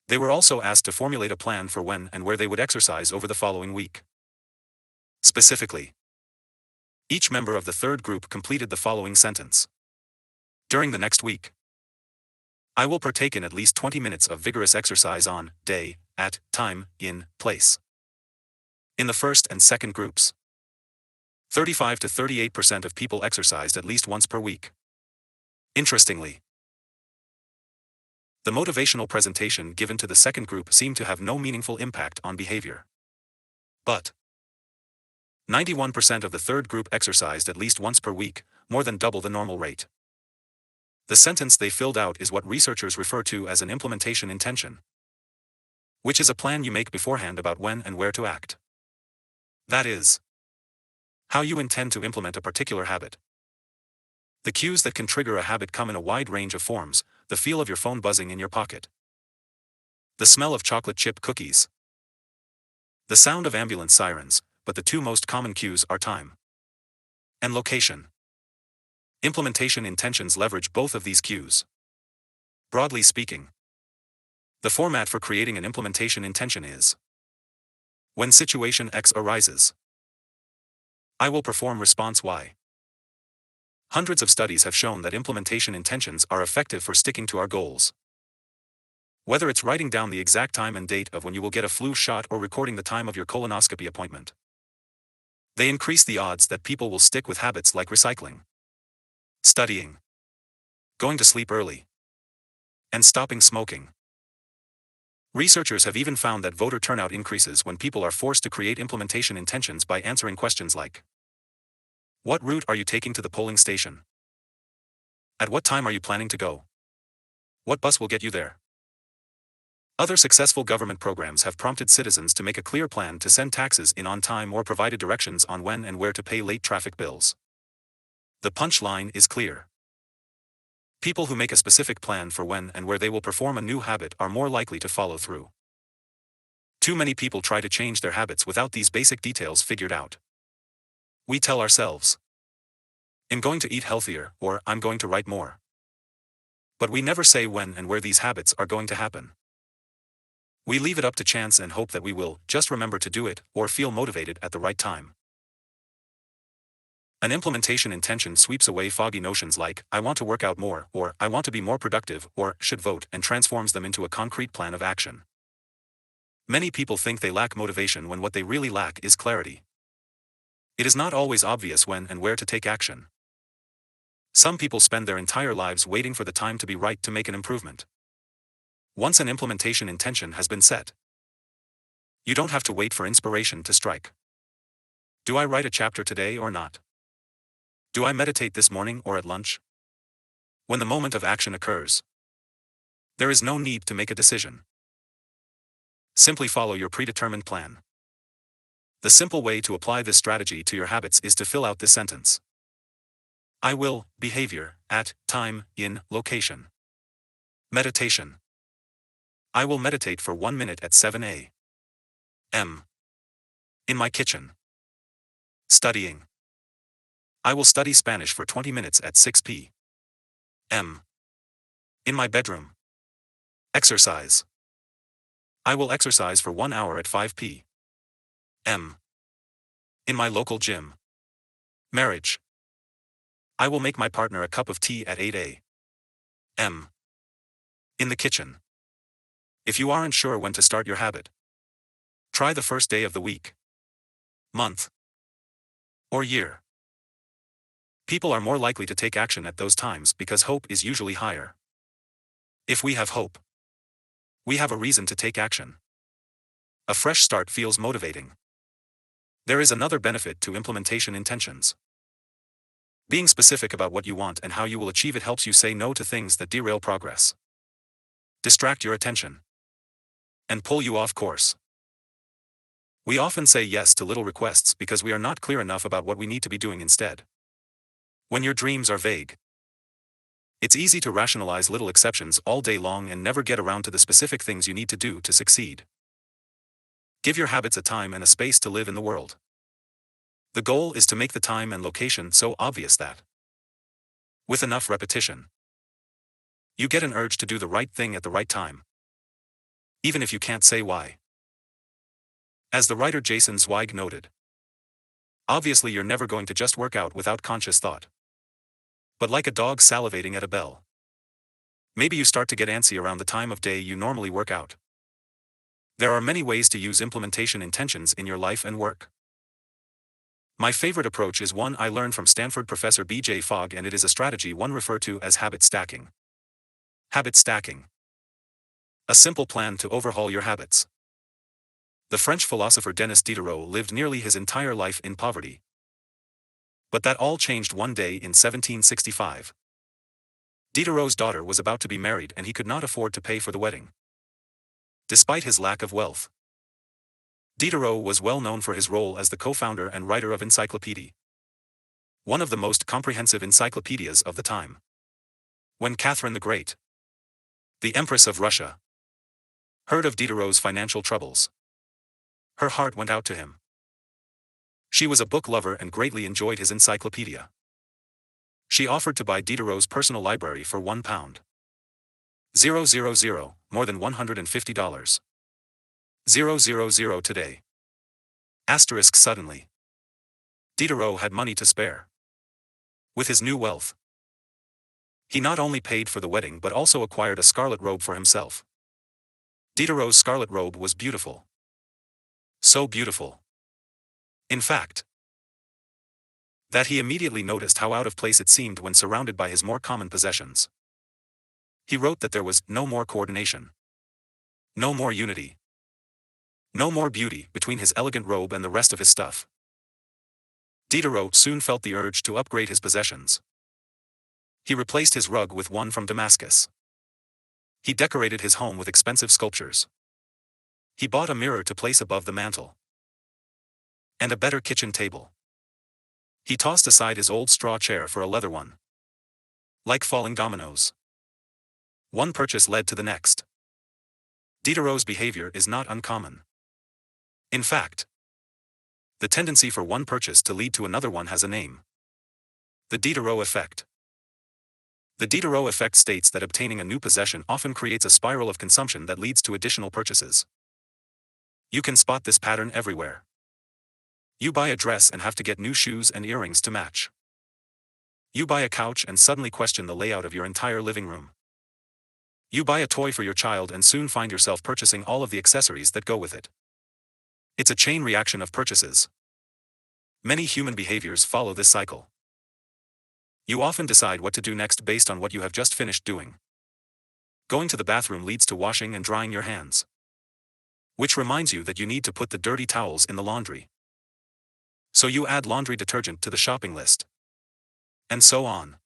they were also asked to formulate a plan for when and where they would exercise over the following week. Specifically, each member of the third group completed the following sentence: "During the next week, I will partake in at least 20 minutes of vigorous exercise on day, at time, in place." In the first and second groups, 35 to 38% of people exercised at least once per week. Interestingly, the motivational presentation given to the second group seemed to have no meaningful impact on behavior. But 91% of the third group exercised at least once per week, more than double the normal rate. The sentence they filled out is what researchers refer to as an implementation intention, which is a plan you make beforehand about when and where to act. That is, how you intend to implement a particular habit. The cues that can trigger a habit come in a wide range of forms: the feel of your phone buzzing in your pocket, the smell of chocolate chip cookies, the sound of ambulance sirens, but the 2 most common cues are time and location. Implementation intentions leverage both of these cues. Broadly speaking, the format for creating an implementation intention is: when situation X arises, I will perform response Y. Hundreds of studies have shown that implementation intentions are effective for sticking to our goals. Whether it's writing down the exact time and date of when you will get a flu shot or recording the time of your colonoscopy appointment, they increase the odds that people will stick with habits like recycling, studying, going to sleep early, and stopping smoking. Researchers have even found that voter turnout increases when people are forced to create implementation intentions by answering questions like: what route are you taking to the polling station? At what time are you planning to go? What bus will get you there? Other successful government programs have prompted citizens to make a clear plan to send taxes in on time or provided directions on when and where to pay late traffic bills. The punchline is clear. People who make a specific plan for when and where they will perform a new habit are more likely to follow through. Too many people try to change their habits without these basic details figured out. We tell ourselves, I'm going to eat healthier, or I'm going to write more. But we never say when and where these habits are going to happen. We leave it up to chance and hope that we will just remember to do it or feel motivated at the right time. An implementation intention sweeps away foggy notions like, I want to work out more, or I want to be more productive, or should vote, and transforms them into a concrete plan of action. Many people think they lack motivation when what they really lack is clarity. It is not always obvious when and where to take action. Some people spend their entire lives waiting for the time to be right to make an improvement. Once an implementation intention has been set, you don't have to wait for inspiration to strike. Do I write a chapter today or not? Do I meditate this morning or at lunch? When the moment of action occurs, there is no need to make a decision. Simply follow your predetermined plan. The simple way to apply this strategy to your habits is to fill out this sentence. I will, behavior, at, time, in, location. Meditation. I will meditate for 1 minute at 7 a.m. In my kitchen. Studying. I will study Spanish for 20 minutes at 6 p.m. In my bedroom. Exercise. I will exercise for 1 hour at 5 p.m. In my local gym. Marriage. I will make my partner a cup of tea at 8 a.m. In the kitchen. If you aren't sure when to start your habit, try the first day of the week, month, or year. People are more likely to take action at those times because hope is usually higher. If we have hope, we have a reason to take action. A fresh start feels motivating. There is another benefit to implementation intentions. Being specific about what you want and how you will achieve it helps you say no to things that derail progress, distract your attention, and pull you off course. We often say yes to little requests because we are not clear enough about what we need to be doing instead. When your dreams are vague, it's easy to rationalize little exceptions all day long and never get around to the specific things you need to do to succeed. Give your habits a time and a space to live in the world. The goal is to make the time and location so obvious that, with enough repetition, you get an urge to do the right thing at the right time, even if you can't say why. As the writer Jason Zweig noted, obviously you're never going to just work out without conscious thought. But like a dog salivating at a bell, maybe you start to get antsy around the time of day you normally work out. There are many ways to use implementation intentions in your life and work. My favorite approach is one I learned from Stanford professor B.J. Fogg, and it is a strategy one refer to as habit stacking. Habit stacking. A simple plan to overhaul your habits. The French philosopher Denis Diderot lived nearly his entire life in poverty. But that all changed one day in 1765. Diderot's daughter was about to be married and he could not afford to pay for the wedding. Despite his lack of wealth, Diderot was well known for his role as the co-founder and writer of Encyclopédie, one of the most comprehensive encyclopedias of the time. When Catherine the Great, the Empress of Russia, heard of Diderot's financial troubles, her heart went out to him. She was a book lover and greatly enjoyed his encyclopedia. She offered to buy Diderot's personal library for £1. 000, more than $150. 000 today. Asterisk suddenly. Diderot had money to spare. With his new wealth, he not only paid for the wedding but also acquired a scarlet robe for himself. Diderot's scarlet robe was beautiful. So beautiful, in fact, that he immediately noticed how out of place it seemed when surrounded by his more common possessions. He wrote that there was no more coordination, no more unity, no more beauty between his elegant robe and the rest of his stuff. Diderot soon felt the urge to upgrade his possessions. He replaced his rug with one from Damascus. He decorated his home with expensive sculptures. He bought a mirror to place above the mantel, and a better kitchen table. He tossed aside his old straw chair for a leather one. Like falling dominoes. One purchase led to the next. Diderot's behavior is not uncommon. In fact, the tendency for one purchase to lead to another one has a name. The Diderot effect. The Diderot effect states that obtaining a new possession often creates a spiral of consumption that leads to additional purchases. You can spot this pattern everywhere. You buy a dress and have to get new shoes and earrings to match. You buy a couch and suddenly question the layout of your entire living room. You buy a toy for your child and soon find yourself purchasing all of the accessories that go with it. It's a chain reaction of purchases. Many human behaviors follow this cycle. You often decide what to do next based on what you have just finished doing. Going to the bathroom leads to washing and drying your hands. Which reminds you that you need to put the dirty towels in the laundry. So you add laundry detergent to the shopping list. And so on.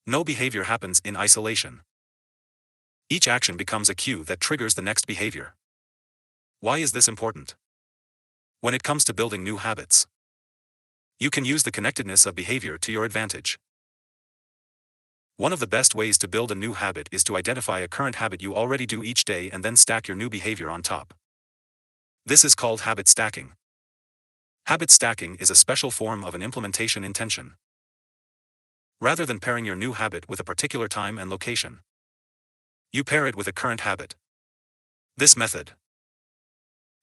No behavior happens in isolation. Each action becomes a cue that triggers the next behavior. Why is this important? When it comes to building new habits, you can use the connectedness of behavior to your advantage. One of the best ways to build a new habit is to identify a current habit you already do each day and then stack your new behavior on top. This is called habit stacking. Habit stacking is a special form of an implementation intention. Rather than pairing your new habit with a particular time and location, you pair it with a current habit. This method,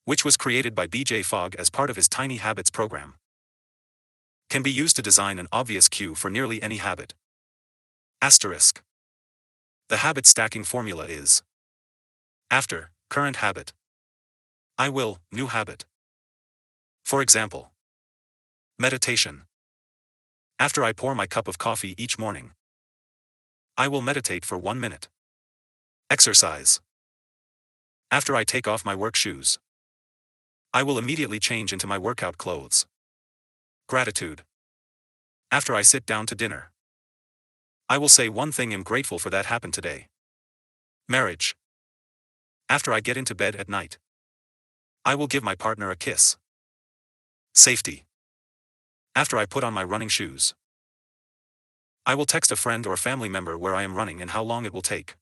which was created by B.J. Fogg as part of his Tiny Habits program, can be used to design an obvious cue for nearly any habit. Asterisk. The habit stacking formula is: after, current habit. I will, new habit. For example, meditation. After I pour my cup of coffee each morning, I will meditate for 1 minute. Exercise. After I take off my work shoes, I will immediately change into my workout clothes. Gratitude. After I sit down to dinner, I will say one thing I'm grateful for that happened today. Marriage. After I get into bed at night, I will give my partner a kiss. Safety. After I put on my running shoes, I will text a friend or family member where I am running and how long it will take.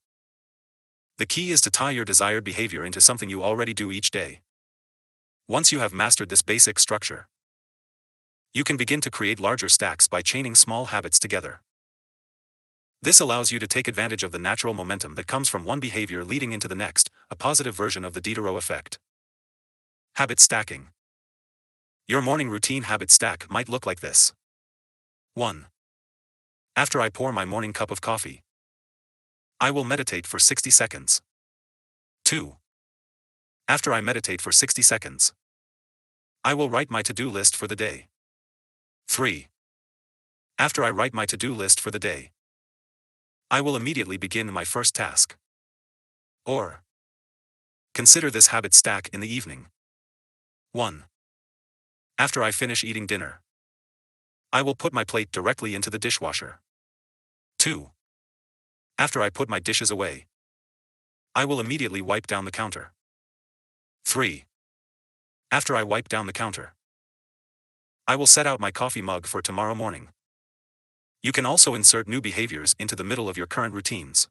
The key is to tie your desired behavior into something you already do each day. Once you have mastered this basic structure, you can begin to create larger stacks by chaining small habits together. This allows you to take advantage of the natural momentum that comes from one behavior leading into the next, a positive version of the Diderot effect. Habit stacking. Your morning routine habit stack might look like this. 1. After I pour my morning cup of coffee, I will meditate for 60 seconds. 2. After I meditate for 60 seconds, I will write my to-do list for the day. 3. After I write my to-do list for the day, I will immediately begin my first task. Or, consider this habit stack in the evening. 1. After I finish eating dinner, I will put my plate directly into the dishwasher. 2. After I put my dishes away, I will immediately wipe down the counter. 3. After I wipe down the counter, I will set out my coffee mug for tomorrow morning. You can also insert new behaviors into the middle of your current routines.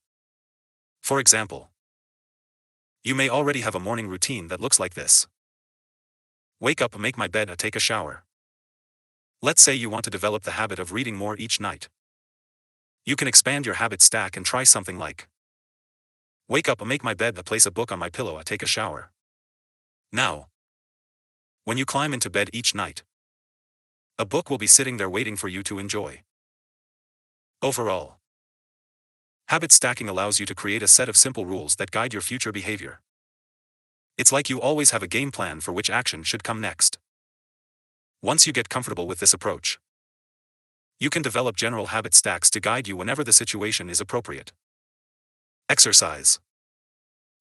For example, you may already have a morning routine that looks like this. Wake up, make my bed, take a shower. Let's say you want to develop the habit of reading more each night. You can expand your habit stack and try something like: wake up, make my bed, place a book on my pillow, take a shower. Now, when you climb into bed each night, a book will be sitting there waiting for you to enjoy. Overall, habit stacking allows you to create a set of simple rules that guide your future behavior. It's like you always have a game plan for which action should come next. Once you get comfortable with this approach, you can develop general habit stacks to guide you whenever the situation is appropriate. Exercise.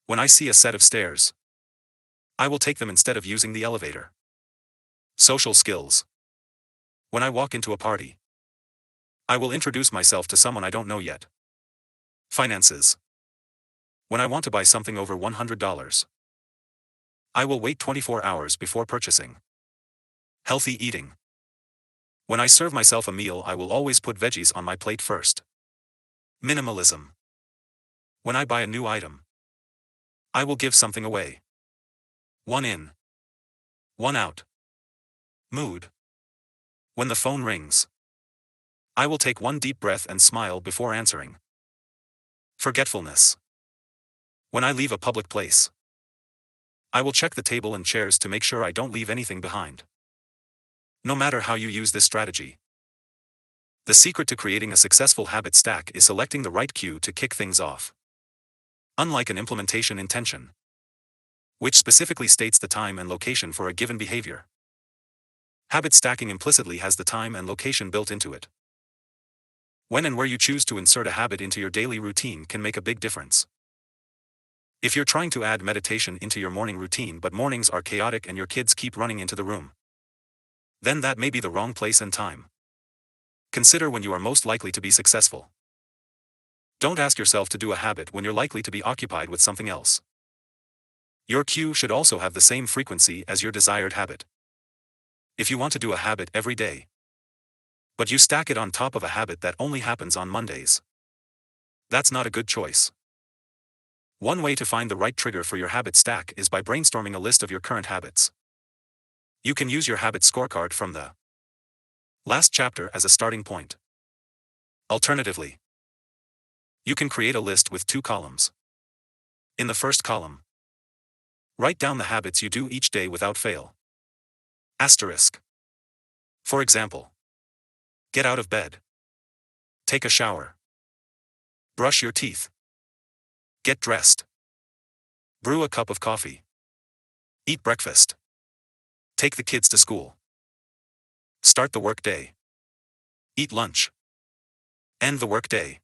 When I see a set of stairs, I will take them instead of using the elevator. Social skills. When I walk into a party, I will introduce myself to someone I don't know yet. Finances. When I want to buy something over $100, I will wait 24 hours before purchasing. Healthy eating. When I serve myself a meal, I will always put veggies on my plate first. Minimalism. When I buy a new item, I will give something away. One in, one out. Mood. When the phone rings, I will take one deep breath and smile before answering. Forgetfulness. When I leave a public place, I will check the table and chairs to make sure I don't leave anything behind. No matter how you use this strategy, the secret to creating a successful habit stack is selecting the right cue to kick things off. Unlike an implementation intention, which specifically states the time and location for a given behavior, habit stacking implicitly has the time and location built into it. When and where you choose to insert a habit into your daily routine can make a big difference. If you're trying to add meditation into your morning routine but mornings are chaotic and your kids keep running into the room, then that may be the wrong place and time. Consider when you are most likely to be successful. Don't ask yourself to do a habit when you're likely to be occupied with something else. Your cue should also have the same frequency as your desired habit. If you want to do a habit every day, but you stack it on top of a habit that only happens on Mondays, that's not a good choice. One way to find the right trigger for your habit stack is by brainstorming a list of your current habits. You can use your habit scorecard from the last chapter as a starting point. Alternatively, you can create a list with 2 columns. In the first column, write down the habits you do each day without fail. Asterisk. For example, get out of bed, take a shower, brush your teeth, get dressed, brew a cup of coffee, eat breakfast, take the kids to school, start the workday, eat lunch, end the workday,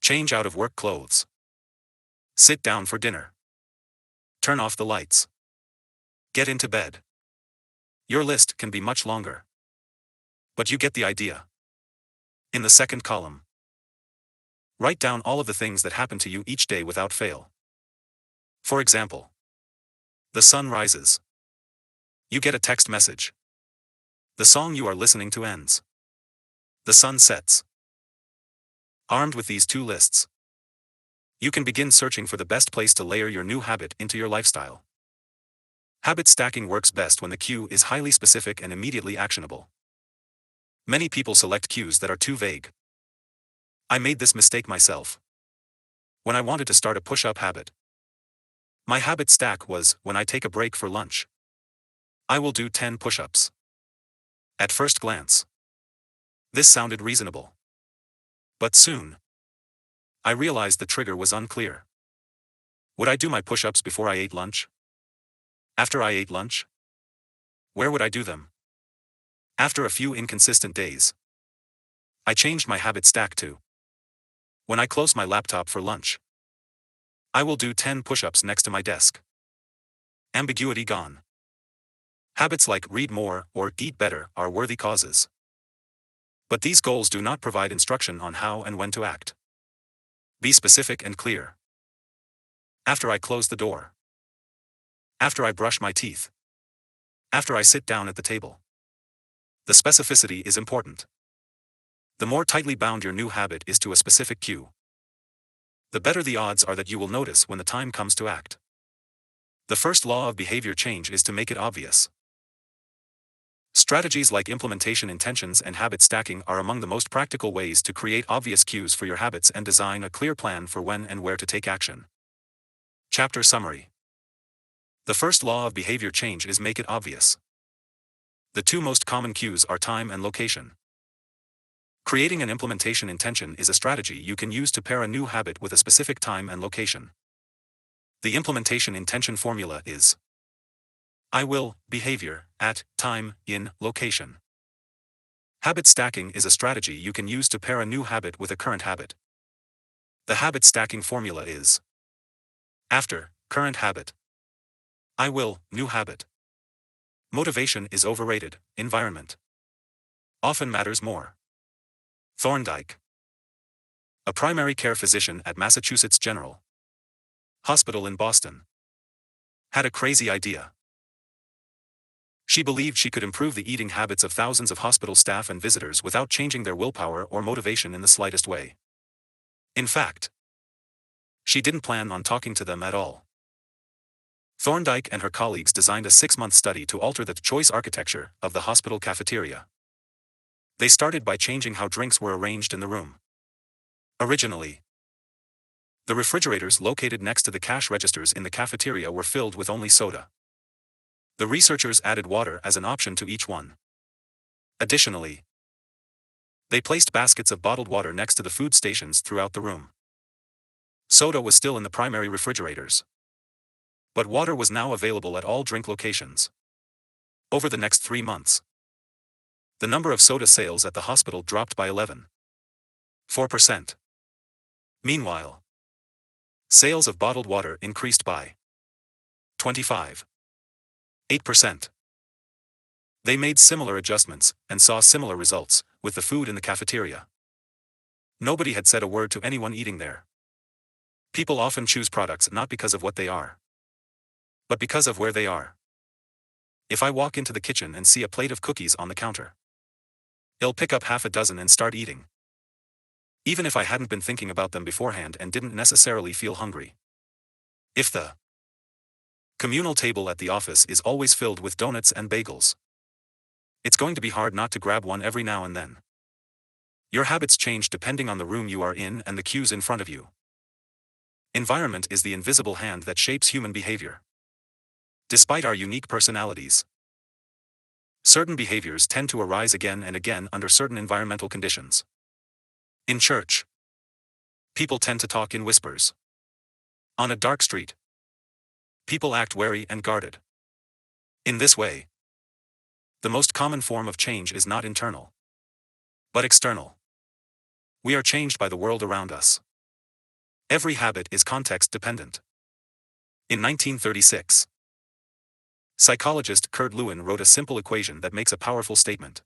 change out of work clothes, sit down for dinner, turn off the lights, get into bed. Your list can be much longer, but you get the idea. In the second column, write down all of the things that happen to you each day without fail. For example, the sun rises. You get a text message. The song you are listening to ends. The sun sets. Armed with these 2 lists, you can begin searching for the best place to layer your new habit into your lifestyle. Habit stacking works best when the cue is highly specific and immediately actionable. Many people select cues that are too vague. I made this mistake myself when I wanted to start a push-up habit. My habit stack was, when I take a break for lunch, I will do 10 push-ups. At first glance, this sounded reasonable. But soon, I realized the trigger was unclear. Would I do my push-ups before I ate lunch? After I ate lunch? Where would I do them? After a few inconsistent days, I changed my habit stack to, when I close my laptop for lunch, I will do 10 push-ups next to my desk. Ambiguity gone. Habits like read more or eat better are worthy causes. But these goals do not provide instruction on how and when to act. Be specific and clear. After I close the door. After I brush my teeth. After I sit down at the table. The specificity is important. The more tightly bound your new habit is to a specific cue, the better the odds are that you will notice when the time comes to act. The first law of behavior change is to make it obvious. Strategies like implementation intentions and habit stacking are among the most practical ways to create obvious cues for your habits and design a clear plan for when and where to take action. Chapter Summary. The first law of behavior change is make it obvious. The 2 most common cues are time and location. Creating an implementation intention is a strategy you can use to pair a new habit with a specific time and location. The implementation intention formula is I will, behavior, at, time, in, location. Habit stacking is a strategy you can use to pair a new habit with a current habit. The habit stacking formula is after, current habit. I will, new habit. Motivation is overrated, environment often matters more. Thorndike, a primary care physician at Massachusetts General Hospital in Boston, had a crazy idea. She believed she could improve the eating habits of thousands of hospital staff and visitors without changing their willpower or motivation in the slightest way. In fact, she didn't plan on talking to them at all. Thorndike and her colleagues designed a 6-month study to alter the choice architecture of the hospital cafeteria. They started by changing how drinks were arranged in the room. Originally, the refrigerators located next to the cash registers in the cafeteria were filled with only soda. The researchers added water as an option to each one. Additionally, they placed baskets of bottled water next to the food stations throughout the room. Soda was still in the primary refrigerators, but water was now available at all drink locations. Over the next 3 months, the number of soda sales at the hospital dropped by 11.4%. Meanwhile, sales of bottled water increased by 25.8%. They made similar adjustments and saw similar results with the food in the cafeteria. Nobody had said a word to anyone eating there. People often choose products not because of what they are, but because of where they are. If I walk into the kitchen and see a plate of cookies on the counter, I'll pick up half a dozen and start eating, even if I hadn't been thinking about them beforehand and didn't necessarily feel hungry. If the communal table at the office is always filled with donuts and bagels, it's going to be hard not to grab one every now and then. Your habits change depending on the room you are in and the cues in front of you. Environment is the invisible hand that shapes human behavior. Despite our unique personalities, certain behaviors tend to arise again and again under certain environmental conditions. In church, people tend to talk in whispers. On a dark street, people act wary and guarded. In this way, the most common form of change is not internal, but external. We are changed by the world around us. Every habit is context-dependent. In 1936, psychologist Kurt Lewin wrote a simple equation that makes a powerful statement.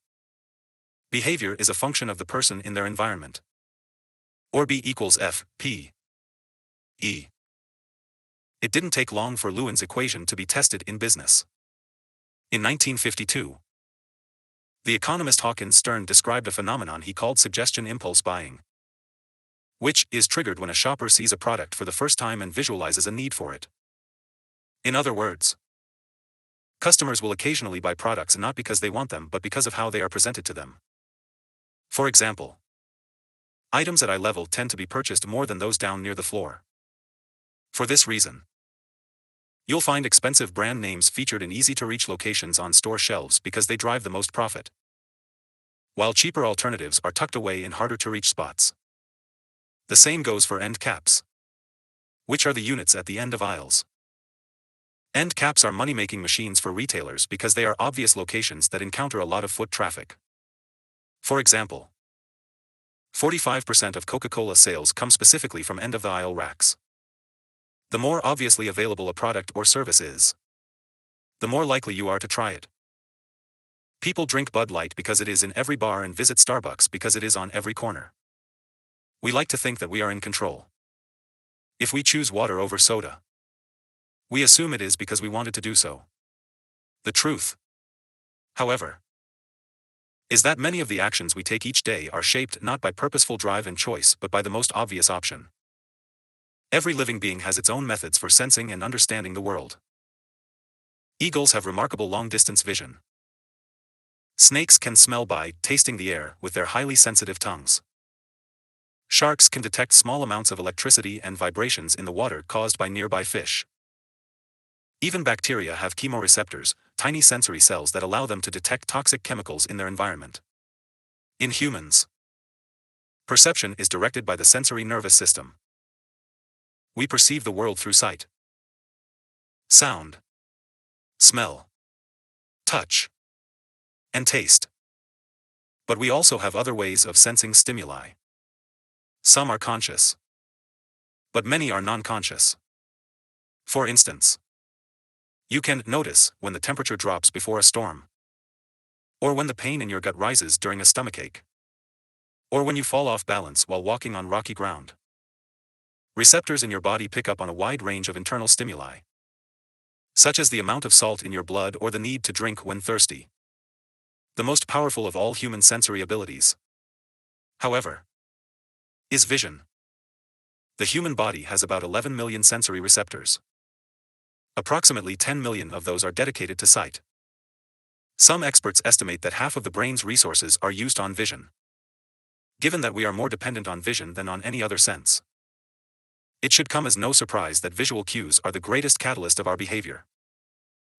Behavior is a function of the person in their environment. Or B equals F, P, E. It didn't take long for Lewin's equation to be tested in business. In 1952, the economist Hawkins Stern described a phenomenon he called suggestion impulse buying, which is triggered when a shopper sees a product for the first time and visualizes a need for it. In other words, customers will occasionally buy products not because they want them but because of how they are presented to them. For example, items at eye level tend to be purchased more than those down near the floor. For this reason, you'll find expensive brand names featured in easy-to-reach locations on store shelves because they drive the most profit, while cheaper alternatives are tucked away in harder-to-reach spots. The same goes for end caps, which are the units at the end of aisles. End caps are money-making machines for retailers because they are obvious locations that encounter a lot of foot traffic. For example, 45% of Coca-Cola sales come specifically from end-of-the-aisle racks. The more obviously available a product or service is, the more likely you are to try it. People drink Bud Light because it is in every bar and visit Starbucks because it is on every corner. We like to think that we are in control. If we choose water over soda, we assume it is because we wanted to do so. The truth, however, is that many of the actions we take each day are shaped not by purposeful drive and choice but by the most obvious option. Every living being has its own methods for sensing and understanding the world. Eagles have remarkable long-distance vision. Snakes can smell by tasting the air with their highly sensitive tongues. Sharks can detect small amounts of electricity and vibrations in the water caused by nearby fish. Even bacteria have chemoreceptors, tiny sensory cells that allow them to detect toxic chemicals in their environment. In humans, perception is directed by the sensory nervous system. We perceive the world through sight, sound, smell, touch, and taste. But we also have other ways of sensing stimuli. Some are conscious, but many are non-conscious. For instance, you can notice when the temperature drops before a storm, or when the pain in your gut rises during a stomachache, or when you fall off balance while walking on rocky ground. Receptors in your body pick up on a wide range of internal stimuli, such as the amount of salt in your blood or the need to drink when thirsty. The most powerful of all human sensory abilities, however, is vision. The human body has about 11 million sensory receptors. Approximately 10 million of those are dedicated to sight. Some experts estimate that half of the brain's resources are used on vision. Given that we are more dependent on vision than on any other sense, it should come as no surprise that visual cues are the greatest catalyst of our behavior.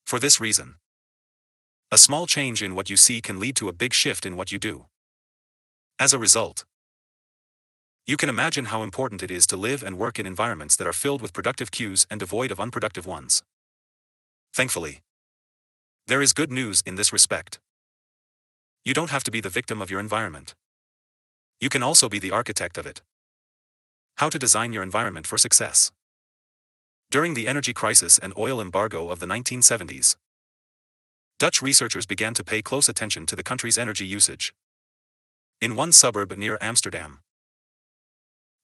For this reason, a small change in what you see can lead to a big shift in what you do. As a result, you can imagine how important it is to live and work in environments that are filled with productive cues and devoid of unproductive ones. Thankfully, there is good news in this respect. You don't have to be the victim of your environment. You can also be the architect of it. How to design your environment for success. During the energy crisis and oil embargo of the 1970s, Dutch researchers began to pay close attention to the country's energy usage. In one suburb near Amsterdam,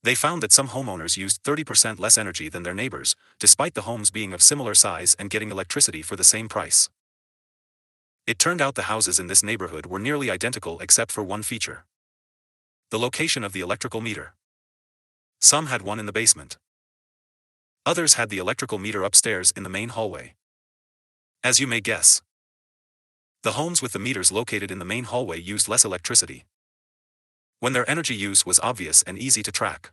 they found that some homeowners used 30% less energy than their neighbors, despite the homes being of similar size and getting electricity for the same price. It turned out the houses in this neighborhood were nearly identical except for one feature: the location of the electrical meter. Some had one in the basement. Others had the electrical meter upstairs in the main hallway. As you may guess, the homes with the meters located in the main hallway used less electricity. When their energy use was obvious and easy to track,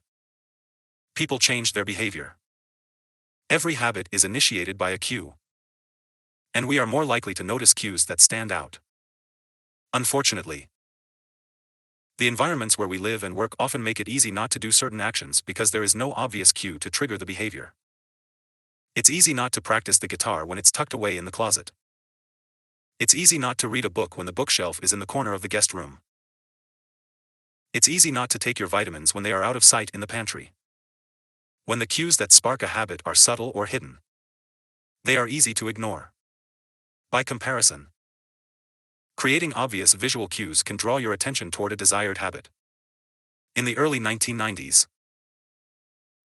people changed their behavior. Every habit is initiated by a cue, and we are more likely to notice cues that stand out. Unfortunately, the environments where we live and work often make it easy not to do certain actions because there is no obvious cue to trigger the behavior. It's easy not to practice the guitar when it's tucked away in the closet. It's easy not to read a book when the bookshelf is in the corner of the guest room. It's easy not to take your vitamins when they are out of sight in the pantry. When the cues that spark a habit are subtle or hidden, they are easy to ignore. By comparison, creating obvious visual cues can draw your attention toward a desired habit. In the early 1990s,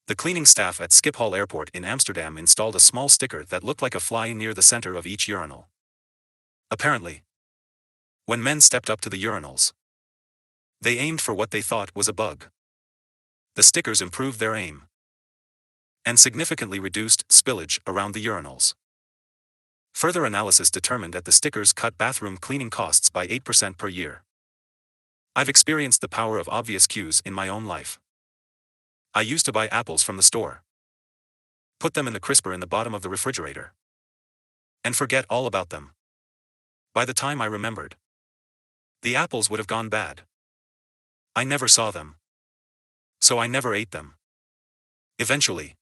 the cleaning staff at Schiphol Airport in Amsterdam installed a small sticker that looked like a fly near the center of each urinal. Apparently, when men stepped up to the urinals, they aimed for what they thought was a bug. The stickers improved their aim and significantly reduced spillage around the urinals. Further analysis determined that the stickers cut bathroom cleaning costs by 8% per year. I've experienced the power of obvious cues in my own life. I used to buy apples from the store, put them in the crisper in the bottom of the refrigerator, and forget all about them. By the time I remembered, the apples would have gone bad. I never saw them, so I never ate them. Eventually,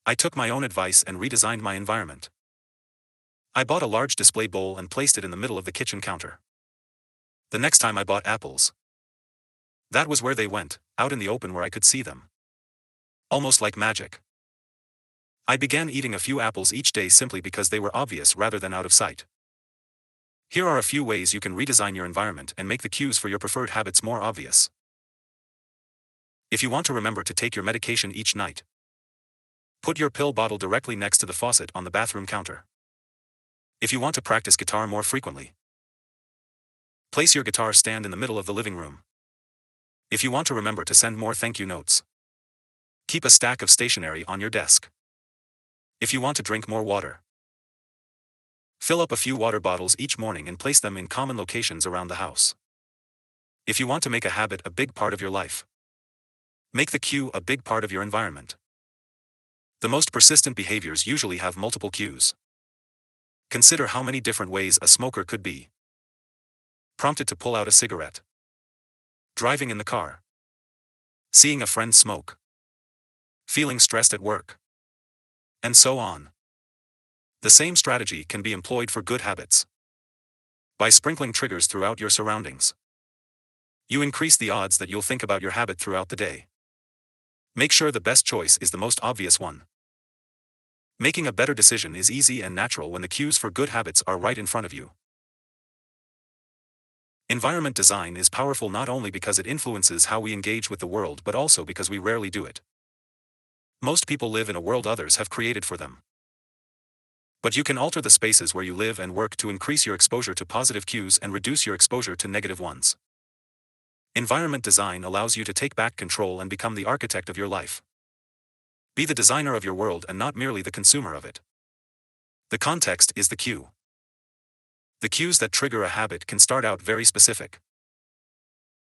I took my own advice and redesigned my environment. I bought a large display bowl and placed it in the middle of the kitchen counter. The next time I bought apples, that was where they went, out in the open where I could see them. Almost like magic. I began eating a few apples each day simply because they were obvious rather than out of sight. Here are a few ways you can redesign your environment and make the cues for your preferred habits more obvious. If you want to remember to take your medication each night, put your pill bottle directly next to the faucet on the bathroom counter. If you want to practice guitar more frequently, place your guitar stand in the middle of the living room. If you want to remember to send more thank you notes, keep a stack of stationery on your desk. If you want to drink more water, fill up a few water bottles each morning and place them in common locations around the house. If you want to make a habit a big part of your life, make the cue a big part of your environment. The most persistent behaviors usually have multiple cues. Consider how many different ways a smoker could be prompted to pull out a cigarette, driving in the car, seeing a friend smoke, feeling stressed at work, and so on. The same strategy can be employed for good habits. By sprinkling triggers throughout your surroundings, you increase the odds that you'll think about your habit throughout the day. Make sure the best choice is the most obvious one. Making a better decision is easy and natural when the cues for good habits are right in front of you. Environment design is powerful not only because it influences how we engage with the world but also because we rarely do it. Most people live in a world others have created for them. But you can alter the spaces where you live and work to increase your exposure to positive cues and reduce your exposure to negative ones. Environment design allows you to take back control and become the architect of your life. Be the designer of your world and not merely the consumer of it. The context is the cue. The cues that trigger a habit can start out very specific.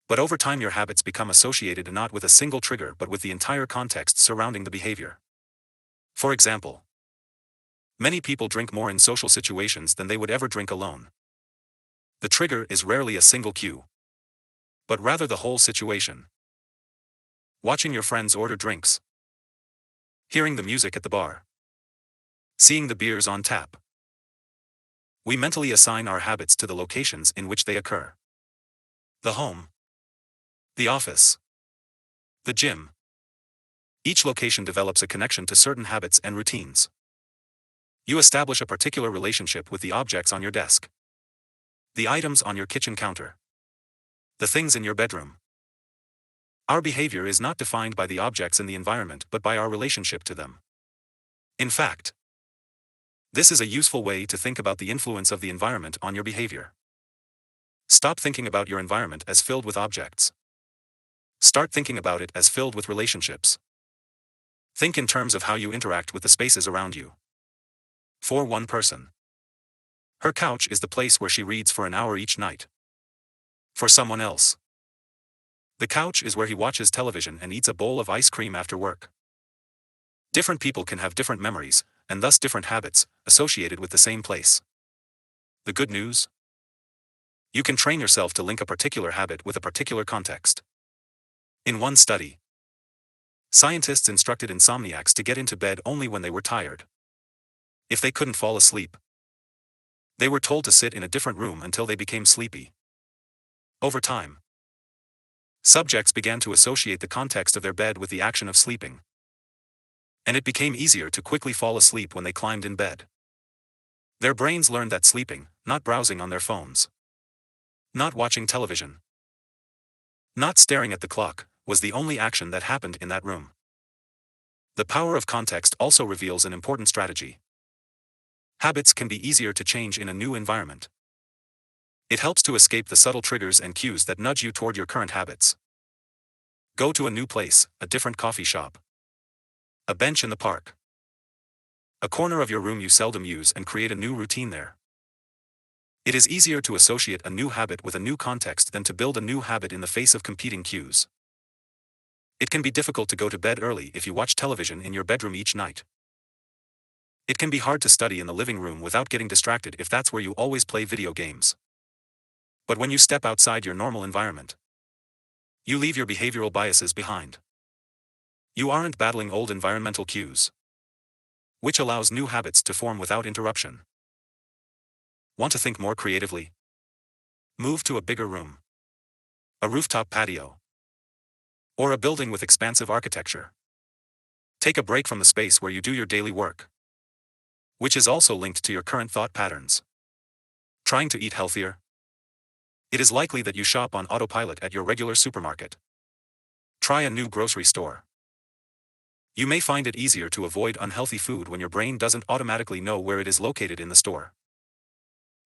But over time your habits become associated not with a single trigger but with the entire context surrounding the behavior. For example, many people drink more in social situations than they would ever drink alone. The trigger is rarely a single cue, but rather the whole situation. Watching your friends order drinks, hearing the music at the bar, seeing the beers on tap. We mentally assign our habits to the locations in which they occur. The home, the office, the gym. Each location develops a connection to certain habits and routines. You establish a particular relationship with the objects on your desk, the items on your kitchen counter, the things in your bedroom. Our behavior is not defined by the objects in the environment but by our relationship to them. In fact, this is a useful way to think about the influence of the environment on your behavior. Stop thinking about your environment as filled with objects. Start thinking about it as filled with relationships. Think in terms of how you interact with the spaces around you. For one person, her couch is the place where she reads for an hour each night. For someone else, the couch is where he watches television and eats a bowl of ice cream after work. Different people can have different memories, and thus different habits, associated with the same place. The good news? You can train yourself to link a particular habit with a particular context. In one study, scientists instructed insomniacs to get into bed only when they were tired. If they couldn't fall asleep, they were told to sit in a different room until they became sleepy. Over time, subjects began to associate the context of their bed with the action of sleeping, and it became easier to quickly fall asleep when they climbed in bed. Their brains learned that sleeping, not browsing on their phones, not watching television, not staring at the clock, was the only action that happened in that room. The power of context also reveals an important strategy. Habits can be easier to change in a new environment. It helps to escape the subtle triggers and cues that nudge you toward your current habits. Go to a new place, a different coffee shop, a bench in the park, a corner of your room you seldom use, and create a new routine there. It is easier to associate a new habit with a new context than to build a new habit in the face of competing cues. It can be difficult to go to bed early if you watch television in your bedroom each night. It can be hard to study in the living room without getting distracted if that's where you always play video games. But when you step outside your normal environment, you leave your behavioral biases behind. You aren't battling old environmental cues, which allows new habits to form without interruption. Want to think more creatively? Move to a bigger room, a rooftop patio, or a building with expansive architecture. Take a break from the space where you do your daily work, which is also linked to your current thought patterns. Trying to eat healthier? It is likely that you shop on autopilot at your regular supermarket. Try a new grocery store. You may find it easier to avoid unhealthy food when your brain doesn't automatically know where it is located in the store.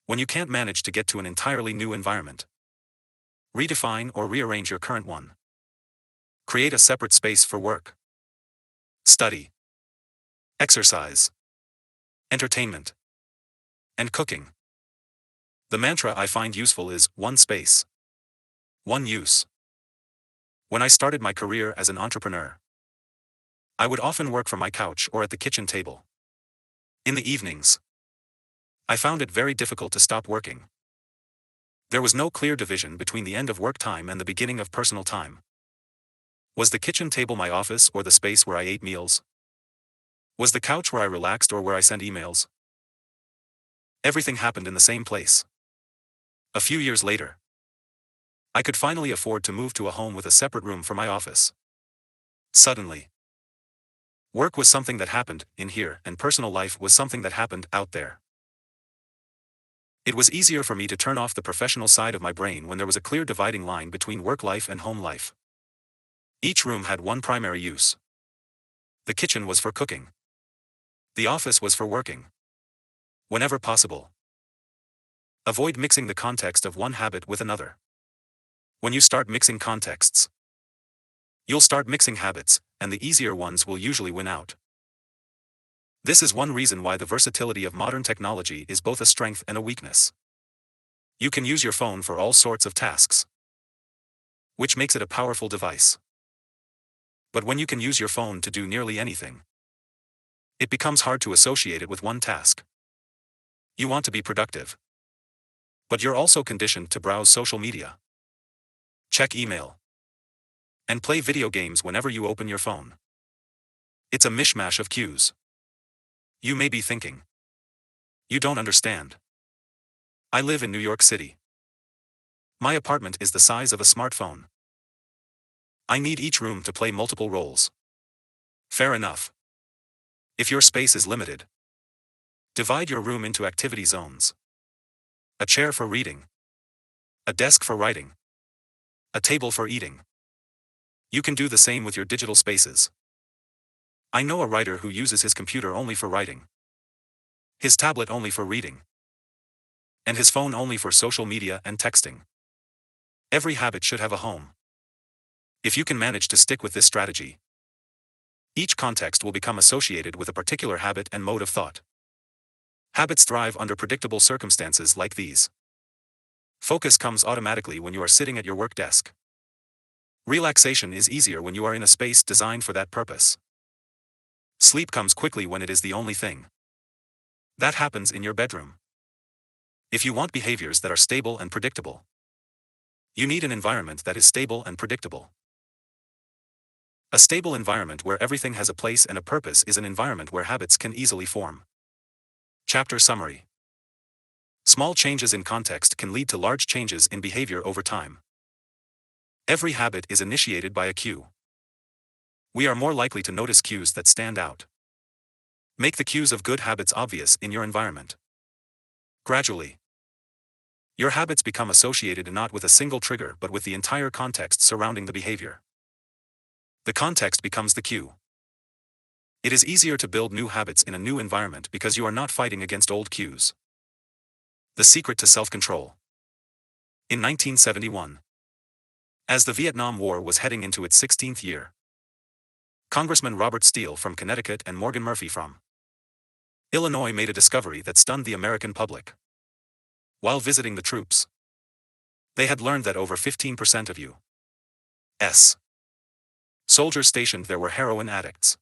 When you can't manage to get to an entirely new environment, redefine or rearrange your current one. Create a separate space for work, study, exercise, entertainment, and cooking. The mantra I find useful is one space, one use. When I started my career as an entrepreneur, I would often work from my couch or at the kitchen table. In the evenings, I found it very difficult to stop working. There was no clear division between the end of work time and the beginning of personal time. Was the kitchen table my office or the space where I ate meals? Was the couch where I relaxed or where I sent emails? Everything happened in the same place. A few years later, I could finally afford to move to a home with a separate room for my office. Suddenly, work was something that happened in here, and personal life was something that happened out there. It was easier for me to turn off the professional side of my brain when there was a clear dividing line between work life and home life. Each room had one primary use. The kitchen was for cooking. The office was for working. Whenever possible, avoid mixing the context of one habit with another. When you start mixing contexts, you'll start mixing habits, and the easier ones will usually win out. This is one reason why the versatility of modern technology is both a strength and a weakness. You can use your phone for all sorts of tasks, which makes it a powerful device. But when you can use your phone to do nearly anything, it becomes hard to associate it with one task. You want to be productive, but you're also conditioned to browse social media, check email, and play video games whenever you open your phone. It's a mishmash of cues. You may be thinking, you don't understand. I live in New York City. My apartment is the size of a smartphone. I need each room to play multiple roles. Fair enough. If your space is limited, divide your room into activity zones. A chair for reading, a desk for writing, a table for eating. You can do the same with your digital spaces. I know a writer who uses his computer only for writing, his tablet only for reading, and his phone only for social media and texting. Every habit should have a home. If you can manage to stick with this strategy, each context will become associated with a particular habit and mode of thought. Habits thrive under predictable circumstances like these. Focus comes automatically when you are sitting at your work desk. Relaxation is easier when you are in a space designed for that purpose. Sleep comes quickly when it is the only thing. That happens in your bedroom. If you want behaviors that are stable and predictable, you need an environment that is stable and predictable. A stable environment where everything has a place and a purpose is an environment where habits can easily form. Chapter summary. Small changes in context can lead to large changes in behavior over time. Every habit is initiated by a cue. We are more likely to notice cues that stand out. Make the cues of good habits obvious in your environment. Gradually, your habits become associated not with a single trigger but with the entire context surrounding the behavior. The context becomes the cue. It is easier to build new habits in a new environment because you are not fighting against old cues. The secret to self-control. In 1971, as the Vietnam War was heading into its 16th year, Congressman Robert Steele from Connecticut and Morgan Murphy from Illinois made a discovery that stunned the American public. While visiting the troops, they had learned that over 15% of U.S. soldiers stationed there were heroin addicts.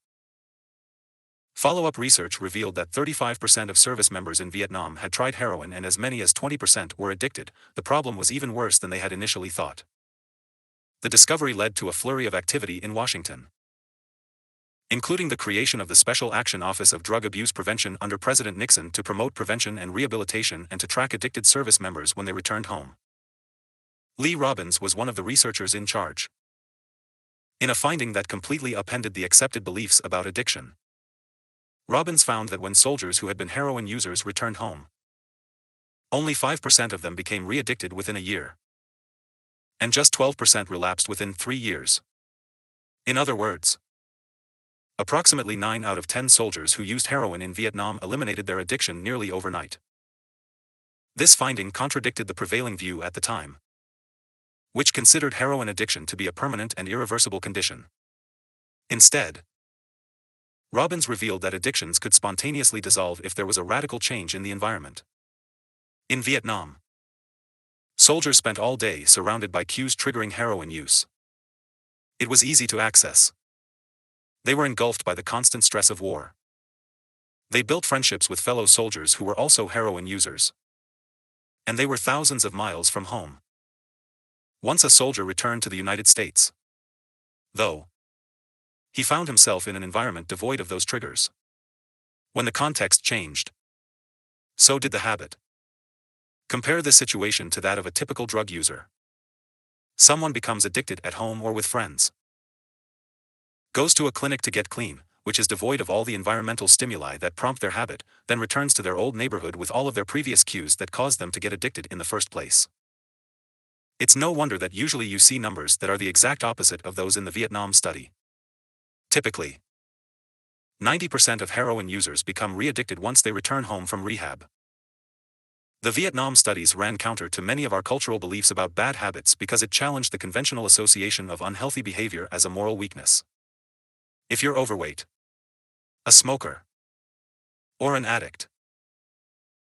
Follow-up research revealed that 35% of service members in Vietnam had tried heroin and as many as 20% were addicted. The problem was even worse than they had initially thought. The discovery led to a flurry of activity in Washington, including the creation of the Special Action Office of Drug Abuse Prevention under President Nixon to promote prevention and rehabilitation and to track addicted service members when they returned home. Lee Robbins was one of the researchers in charge. In a finding that completely upended the accepted beliefs about addiction, Robbins found that when soldiers who had been heroin users returned home, only 5% of them became re-addicted within a year, and just 12% relapsed within 3 years. In other words, approximately 9 out of 10 soldiers who used heroin in Vietnam eliminated their addiction nearly overnight. This finding contradicted the prevailing view at the time, which considered heroin addiction to be a permanent and irreversible condition. Instead, Robbins revealed that addictions could spontaneously dissolve if there was a radical change in the environment. In Vietnam, soldiers spent all day surrounded by cues triggering heroin use. It was easy to access. They were engulfed by the constant stress of war. They built friendships with fellow soldiers who were also heroin users. And they were thousands of miles from home. Once a soldier returned to the United States, though, he found himself in an environment devoid of those triggers. When the context changed, so did the habit. Compare this situation to that of a typical drug user. Someone becomes addicted at home or with friends, goes to a clinic to get clean, which is devoid of all the environmental stimuli that prompt their habit, then returns to their old neighborhood with all of their previous cues that caused them to get addicted in the first place. It's no wonder that usually you see numbers that are the exact opposite of those in the Vietnam study. Typically, 90% of heroin users become re-addicted once they return home from rehab. The Vietnam studies ran counter to many of our cultural beliefs about bad habits because it challenged the conventional association of unhealthy behavior as a moral weakness. If you're overweight, a smoker, or an addict,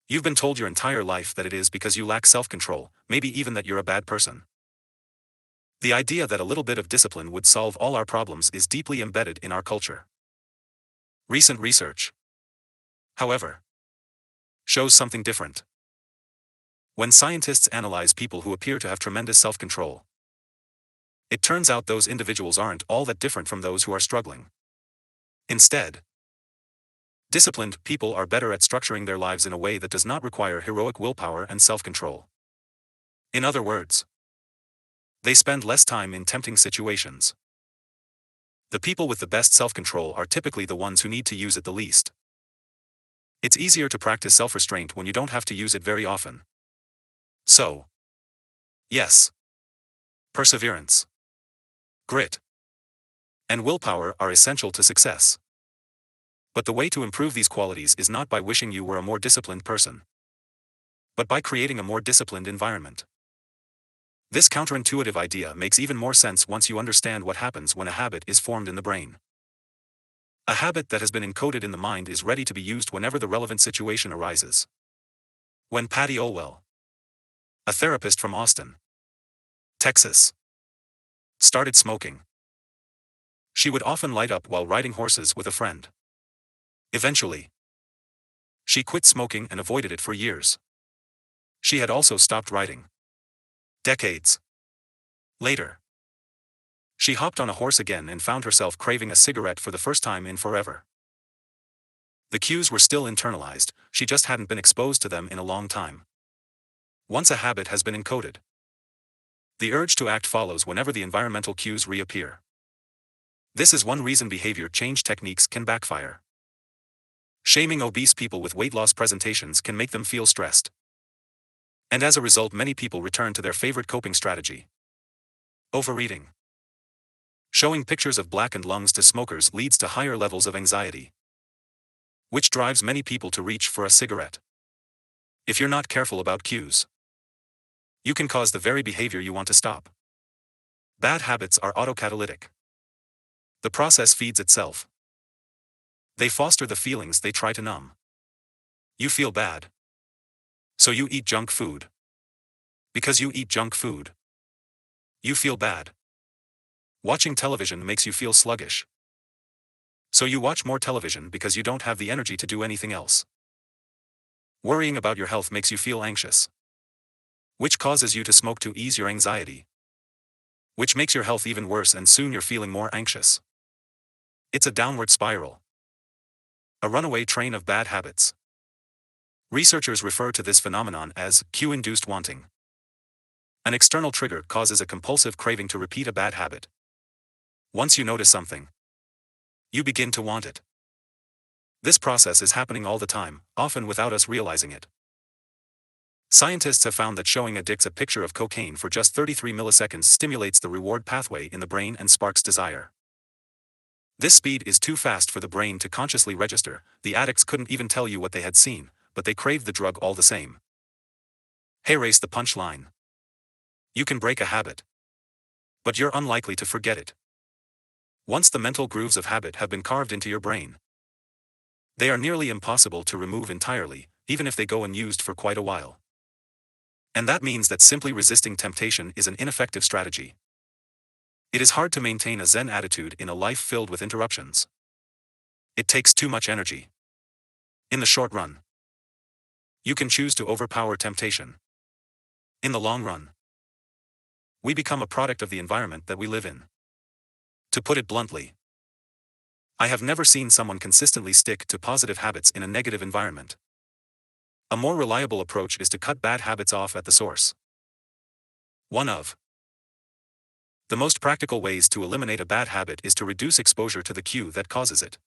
you've been told your entire life that it is because you lack self-control, maybe even that you're a bad person. The idea that a little bit of discipline would solve all our problems is deeply embedded in our culture. Recent research, however, shows something different. When scientists analyze people who appear to have tremendous self-control, it turns out those individuals aren't all that different from those who are struggling. Instead, disciplined people are better at structuring their lives in a way that does not require heroic willpower and self-control. In other words, they spend less time in tempting situations. The people with the best self-control are typically the ones who need to use it the least. It's easier to practice self-restraint when you don't have to use it very often. So, yes, perseverance, grit, and willpower are essential to success. But the way to improve these qualities is not by wishing you were a more disciplined person, but by creating a more disciplined environment. This counterintuitive idea makes even more sense once you understand what happens when a habit is formed in the brain. A habit that has been encoded in the mind is ready to be used whenever the relevant situation arises. When Patty Olwell, a therapist from Austin, Texas, started smoking, she would often light up while riding horses with a friend. Eventually, she quit smoking and avoided it for years. She had also stopped riding. Decades later, she hopped on a horse again and found herself craving a cigarette for the first time in forever. The cues were still internalized, she just hadn't been exposed to them in a long time. Once a habit has been encoded, the urge to act follows whenever the environmental cues reappear. This is one reason behavior change techniques can backfire. Shaming obese people with weight loss presentations can make them feel stressed. And as a result, many people return to their favorite coping strategy: overeating. Showing pictures of blackened lungs to smokers leads to higher levels of anxiety, which drives many people to reach for a cigarette. If you're not careful about cues, you can cause the very behavior you want to stop. Bad habits are autocatalytic. The process feeds itself. They foster the feelings they try to numb. You feel bad, so you eat junk food. Because you eat junk food, you feel bad. Watching television makes you feel sluggish, so you watch more television because you don't have the energy to do anything else. Worrying about your health makes you feel anxious, which causes you to smoke to ease your anxiety, which makes your health even worse, and soon you're feeling more anxious. It's a downward spiral, a runaway train of bad habits. Researchers refer to this phenomenon as cue-induced wanting. An external trigger causes a compulsive craving to repeat a bad habit. Once you notice something, you begin to want it. This process is happening all the time, often without us realizing it. Scientists have found that showing addicts a picture of cocaine for just 33 milliseconds stimulates the reward pathway in the brain and sparks desire. This speed is too fast for the brain to consciously register. The addicts couldn't even tell you what they had seen, but they craved the drug all the same. Erase the punchline. You can break a habit, but you're unlikely to forget it. Once the mental grooves of habit have been carved into your brain, they are nearly impossible to remove entirely, even if they go unused for quite a while. And that means that simply resisting temptation is an ineffective strategy. It is hard to maintain a Zen attitude in a life filled with interruptions. It takes too much energy. In the short run, you can choose to overpower temptation. In the long run, we become a product of the environment that we live in. To put it bluntly, I have never seen someone consistently stick to positive habits in a negative environment. A more reliable approach is to cut bad habits off at the source. One of the most practical ways to eliminate a bad habit is to reduce exposure to the cue that causes it.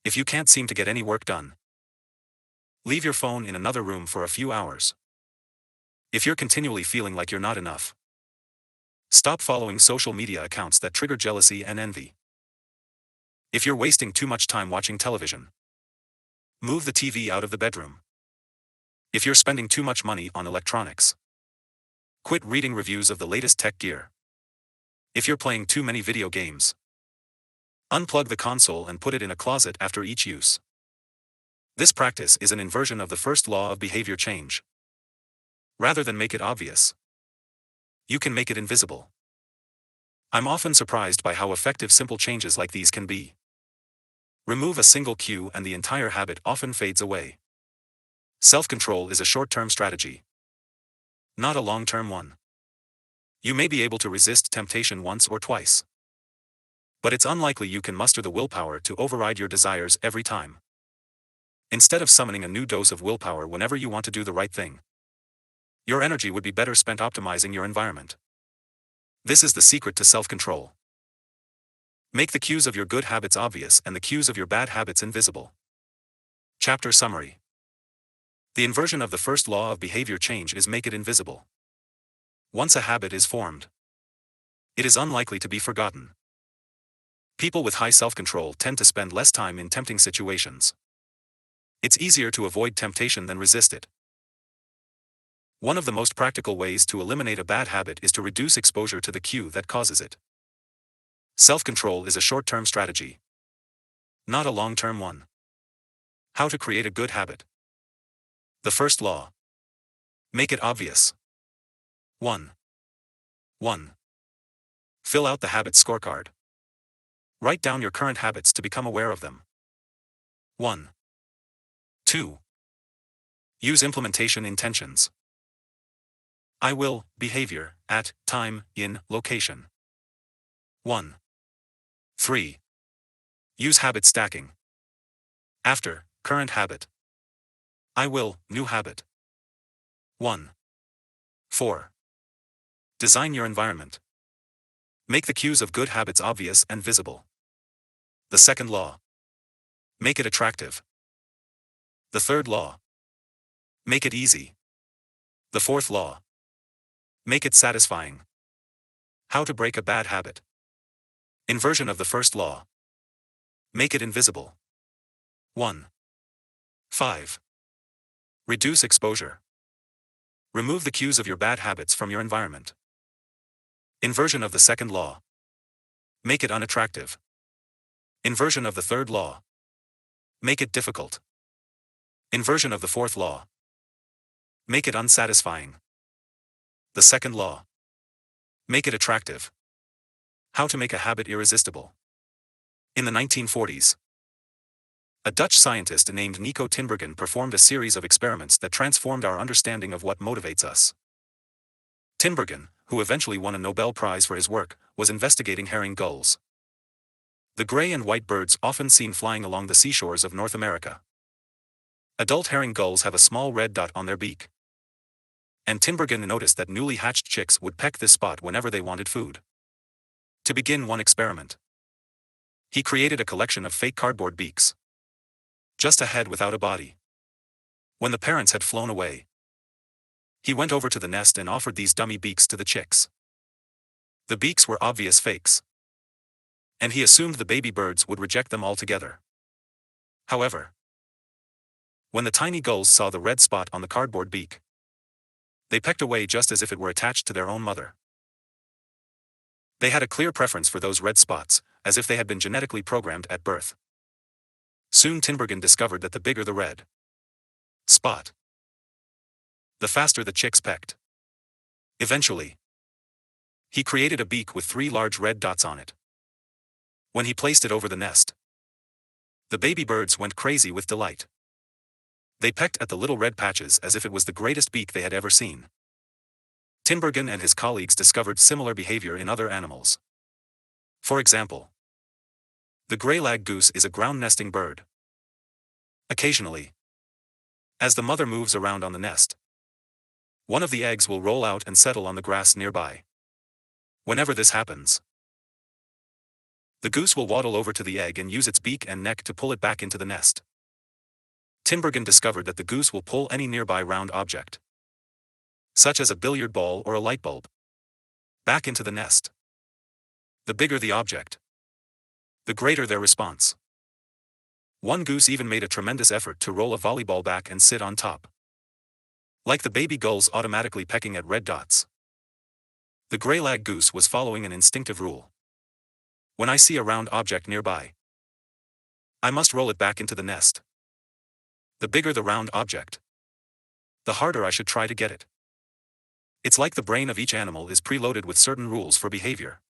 If you can't seem to get any work done, leave your phone in another room for a few hours. If you're continually feeling like you're not enough, stop following social media accounts that trigger jealousy and envy. If you're wasting too much time watching television, move the TV out of the bedroom. If you're spending too much money on electronics, quit reading reviews of the latest tech gear. If you're playing too many video games, Unplug the console and put it in a closet after each use. This practice is an inversion of the first law of behavior change. Rather than make it obvious, you can make it invisible. I'm often surprised by how effective simple changes like these can be. Remove a single cue and the entire habit often fades away. Self-control is a short-term strategy, not a long-term one. You may be able to resist temptation once or twice, but it's unlikely you can muster the willpower to override your desires every time. Instead of summoning a new dose of willpower whenever you want to do the right thing, your energy would be better spent optimizing your environment. This is the secret to self-control. Make the cues of your good habits obvious and the cues of your bad habits invisible. Chapter Summary. The inversion of the first law of behavior change is make it invisible. Once a habit is formed, it is unlikely to be forgotten. People with high self-control tend to spend less time in tempting situations. It's easier to avoid temptation than resist it. One of the most practical ways to eliminate a bad habit is to reduce exposure to the cue that causes it. Self-control is a short-term strategy, not a long-term one. How to create a good habit. The first law. Make it obvious. 1. Fill out the habit scorecard. Write down your current habits to become aware of them. 1. 2. Use implementation intentions. I will, behavior, at, time, in, location. 1. 3. Use habit stacking. After, current habit. I will, new habit. 1. 4. Design your environment. Make the cues of good habits obvious and visible. The second law. Make it attractive. The third law. Make it easy. The fourth law. Make it satisfying. How to break a bad habit. Inversion of the first law. Make it invisible. 1. 5. Reduce exposure. Remove the cues of your bad habits from your environment. Inversion of the second law. Make it unattractive. Inversion of the third law. Make it difficult. Inversion of the fourth law. Make it unsatisfying. The second law. Make it attractive. How to make a habit irresistible. In the 1940s, a Dutch scientist named Nico Tinbergen performed a series of experiments that transformed our understanding of what motivates us. Tinbergen, who eventually won a Nobel Prize for his work, was investigating herring gulls. The gray and white birds often seen flying along the seashores of North America. Adult herring gulls have a small red dot on their beak, and Tinbergen noticed that newly hatched chicks would peck this spot whenever they wanted food. To begin one experiment, he created a collection of fake cardboard beaks. Just a head without a body. When the parents had flown away, he went over to the nest and offered these dummy beaks to the chicks. The beaks were obvious fakes, and he assumed the baby birds would reject them altogether. However, when the tiny gulls saw the red spot on the cardboard beak, they pecked away just as if it were attached to their own mother. They had a clear preference for those red spots, as if they had been genetically programmed at birth. Soon Tinbergen discovered that the bigger the red spot, the faster the chicks pecked. Eventually, he created a beak with 3 large red dots on it. When he placed it over the nest, the baby birds went crazy with delight. They pecked at the little red patches as if it was the greatest beak they had ever seen. Tinbergen and his colleagues discovered similar behavior in other animals. For example, the gray-lag goose is a ground-nesting bird. Occasionally, as the mother moves around on the nest, one of the eggs will roll out and settle on the grass nearby. Whenever this happens, the goose will waddle over to the egg and use its beak and neck to pull it back into the nest. Tinbergen discovered that the goose will pull any nearby round object, such as a billiard ball or a light bulb, back into the nest. The bigger the object, the greater their response. One goose even made a tremendous effort to roll a volleyball back and sit on top. Like the baby gulls automatically pecking at red dots, the gray-lag goose was following an instinctive rule. When I see a round object nearby, I must roll it back into the nest. The bigger the round object, the harder I should try to get it. It's like the brain of each animal is preloaded with certain rules for behavior.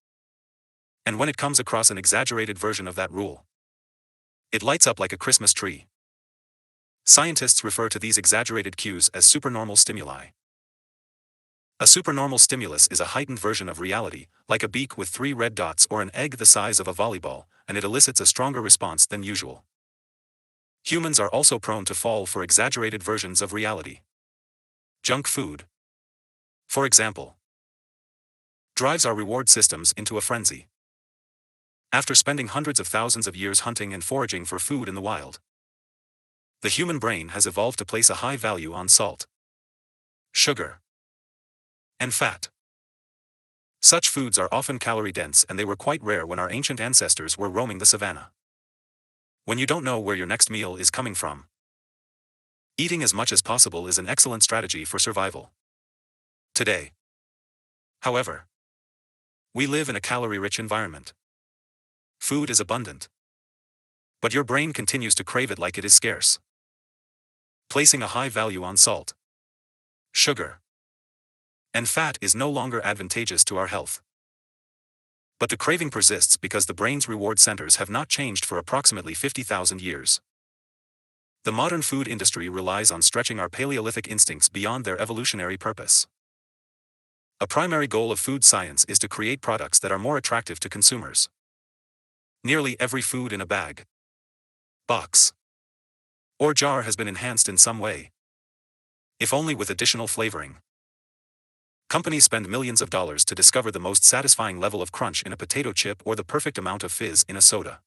And when it comes across an exaggerated version of that rule, it lights up like a Christmas tree. Scientists refer to these exaggerated cues as supernormal stimuli. A supernormal stimulus is a heightened version of reality, like a beak with 3 red dots or an egg the size of a volleyball, and it elicits a stronger response than usual. Humans are also prone to fall for exaggerated versions of reality. Junk food, for example, drives our reward systems into a frenzy. After spending hundreds of thousands of years hunting and foraging for food in the wild, the human brain has evolved to place a high value on salt, sugar, and fat. Such foods are often calorie-dense, and they were quite rare when our ancient ancestors were roaming the savannah. When you don't know where your next meal is coming from, eating as much as possible is an excellent strategy for survival. Today, however, we live in a calorie-rich environment. Food is abundant, but your brain continues to crave it like it is scarce, placing a high value on salt, sugar, and fat is no longer advantageous to our health. But the craving persists because the brain's reward centers have not changed for approximately 50,000 years. The modern food industry relies on stretching our Paleolithic instincts beyond their evolutionary purpose. A primary goal of food science is to create products that are more attractive to consumers. Nearly every food in a bag, box, or jar has been enhanced in some way, if only with additional flavoring. Companies spend millions of dollars to discover the most satisfying level of crunch in a potato chip or the perfect amount of fizz in a soda.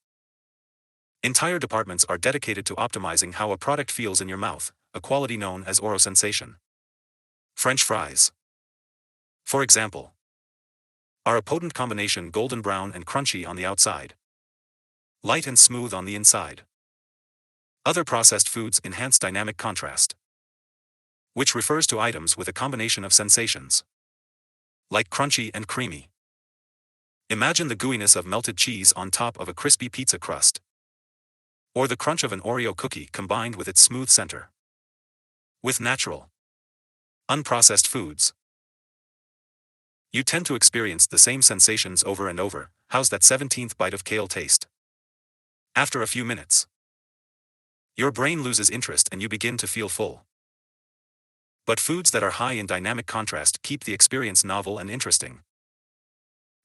Entire departments are dedicated to optimizing how a product feels in your mouth, a quality known as orosensation. French fries, for example, are a potent combination, golden brown and crunchy on the outside, light and smooth on the inside. Other processed foods enhance dynamic contrast, which refers to items with a combination of sensations, like crunchy and creamy. Imagine the gooiness of melted cheese on top of a crispy pizza crust, or the crunch of an Oreo cookie combined with its smooth center. With natural, unprocessed foods, you tend to experience the same sensations over and over. How's that 17th bite of kale taste? After a few minutes, your brain loses interest and you begin to feel full. But foods that are high in dynamic contrast keep the experience novel and interesting,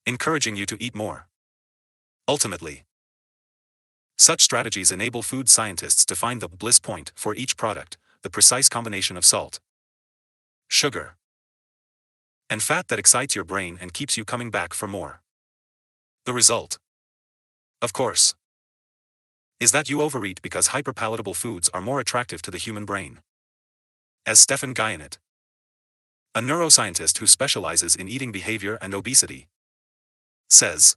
encouraging you to eat more. Ultimately, such strategies enable food scientists to find the bliss point for each product, the precise combination of salt, sugar, and fat that excites your brain and keeps you coming back for more. The result, of course, is that you overeat because hyperpalatable foods are more attractive to the human brain. As Stephen Guyenet, a neuroscientist who specializes in eating behavior and obesity, says,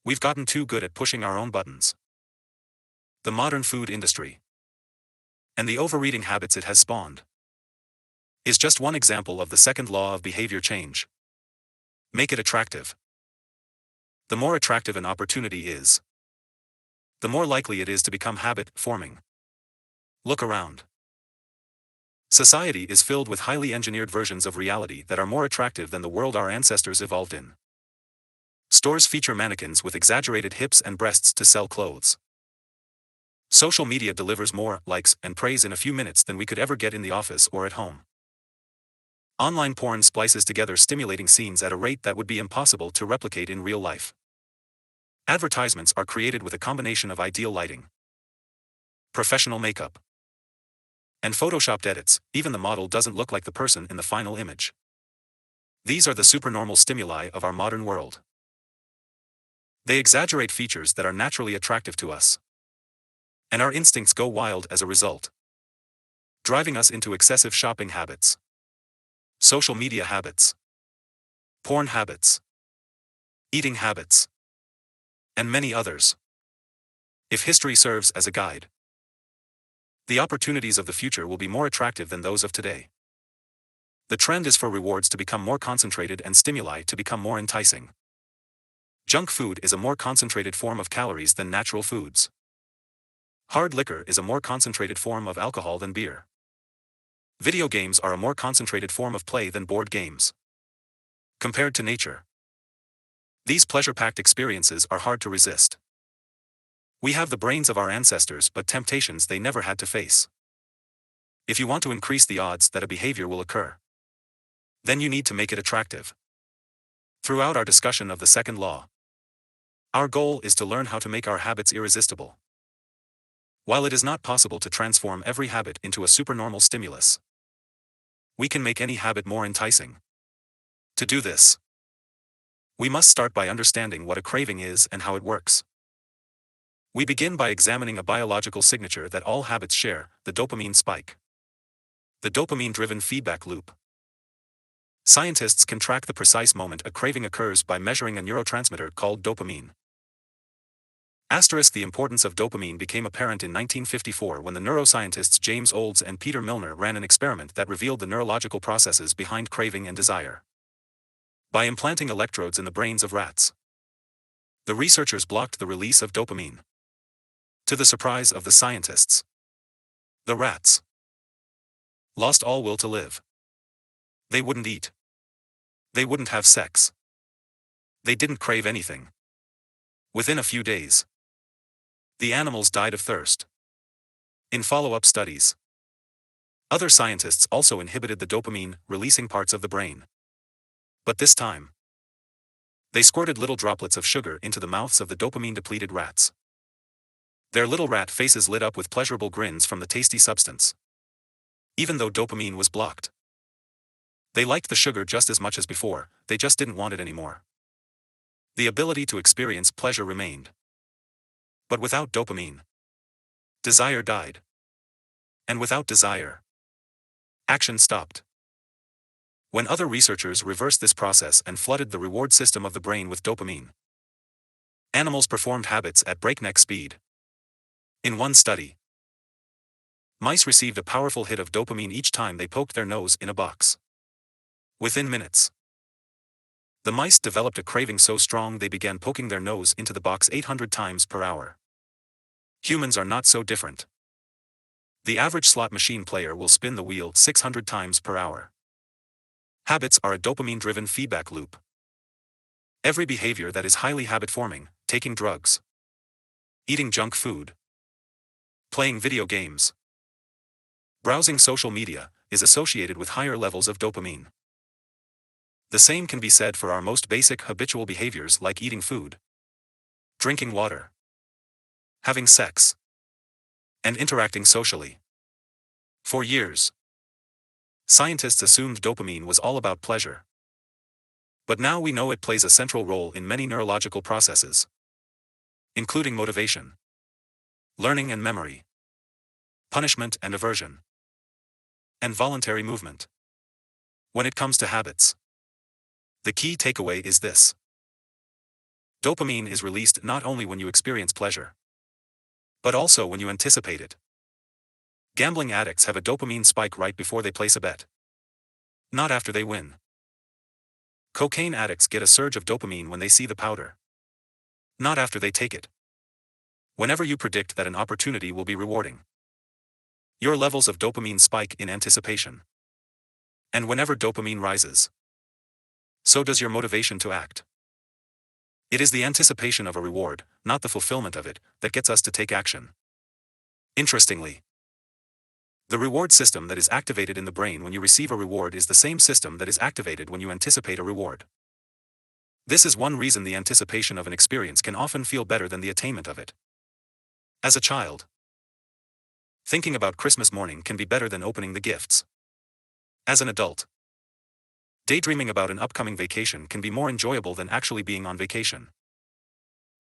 we've gotten too good at pushing our own buttons. The modern food industry, and the overeating habits it has spawned, is just one example of the second law of behavior change. Make it attractive. The more attractive an opportunity is, the more likely it is to become habit-forming. Look around. Society is filled with highly engineered versions of reality that are more attractive than the world our ancestors evolved in. Stores feature mannequins with exaggerated hips and breasts to sell clothes. Social media delivers more likes and praise in a few minutes than we could ever get in the office or at home. Online porn splices together stimulating scenes at a rate that would be impossible to replicate in real life. Advertisements are created with a combination of ideal lighting, professional makeup, and photoshopped edits. Even the model doesn't look like the person in the final image. These are the supernormal stimuli of our modern world. They exaggerate features that are naturally attractive to us, and our instincts go wild as a result, driving us into excessive shopping habits, social media habits, porn habits, eating habits, and many others. If history serves as a guide, the opportunities of the future will be more attractive than those of today. The trend is for rewards to become more concentrated and stimuli to become more enticing. Junk food is a more concentrated form of calories than natural foods. Hard liquor is a more concentrated form of alcohol than beer. Video games are a more concentrated form of play than board games. Compared to nature, these pleasure-packed experiences are hard to resist. We have the brains of our ancestors but temptations they never had to face. If you want to increase the odds that a behavior will occur, then you need to make it attractive. Throughout our discussion of the second law, our goal is to learn how to make our habits irresistible. While it is not possible to transform every habit into a supernormal stimulus, we can make any habit more enticing. To do this, we must start by understanding what a craving is and how it works. We begin by examining a biological signature that all habits share, the dopamine spike. The dopamine-driven feedback loop. Scientists can track the precise moment a craving occurs by measuring a neurotransmitter called dopamine. The importance of dopamine became apparent in 1954 when the neuroscientists James Olds and Peter Milner ran an experiment that revealed the neurological processes behind craving and desire. By implanting electrodes in the brains of rats, the researchers blocked the release of dopamine. To the surprise of the scientists, the rats lost all will to live. They wouldn't eat. They wouldn't have sex. They didn't crave anything. Within a few days, the animals died of thirst. In follow-up studies, other scientists also inhibited the dopamine-releasing parts of the brain. But this time, they squirted little droplets of sugar into the mouths of the dopamine-depleted rats. Their little rat faces lit up with pleasurable grins from the tasty substance, even though dopamine was blocked. They liked the sugar just as much as before, they just didn't want it anymore. The ability to experience pleasure remained. But without dopamine, desire died. And without desire, action stopped. When other researchers reversed this process and flooded the reward system of the brain with dopamine, animals performed habits at breakneck speed. In one study, mice received a powerful hit of dopamine each time they poked their nose in a box. Within minutes, the mice developed a craving so strong they began poking their nose into the box 800 times per hour. Humans are not so different. The average slot machine player will spin the wheel 600 times per hour. Habits are a dopamine-driven feedback loop. Every behavior that is highly habit-forming, taking drugs, eating junk food, playing video games, browsing social media, is associated with higher levels of dopamine. The same can be said for our most basic habitual behaviors like eating food, drinking water, having sex, and interacting socially. For years, scientists assumed dopamine was all about pleasure. But now we know it plays a central role in many neurological processes, including motivation, learning and memory, punishment and aversion, and voluntary movement. When it comes to habits, the key takeaway is this. Dopamine is released not only when you experience pleasure, but also when you anticipate it. Gambling addicts have a dopamine spike right before they place a bet, not after they win. Cocaine addicts get a surge of dopamine when they see the powder, not after they take it. Whenever you predict that an opportunity will be rewarding, your levels of dopamine spike in anticipation. And whenever dopamine rises, so does your motivation to act. It is the anticipation of a reward, not the fulfillment of it, that gets us to take action. Interestingly, the reward system that is activated in the brain when you receive a reward is the same system that is activated when you anticipate a reward. This is one reason the anticipation of an experience can often feel better than the attainment of it. As a child, thinking about Christmas morning can be better than opening the gifts. As an adult, daydreaming about an upcoming vacation can be more enjoyable than actually being on vacation.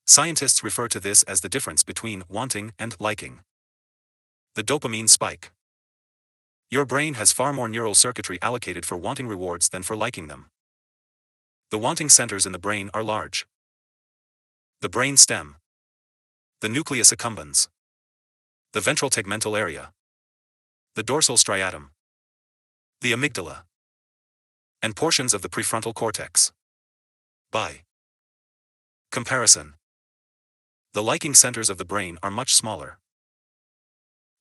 Scientists refer to this as the difference between wanting and liking. The dopamine spike. Your brain has far more neural circuitry allocated for wanting rewards than for liking them. The wanting centers in the brain are large. The brain stem, the nucleus accumbens, the ventral tegmental area, the dorsal striatum, the amygdala, and portions of the prefrontal cortex. By Comparison. The liking centers of the brain are much smaller.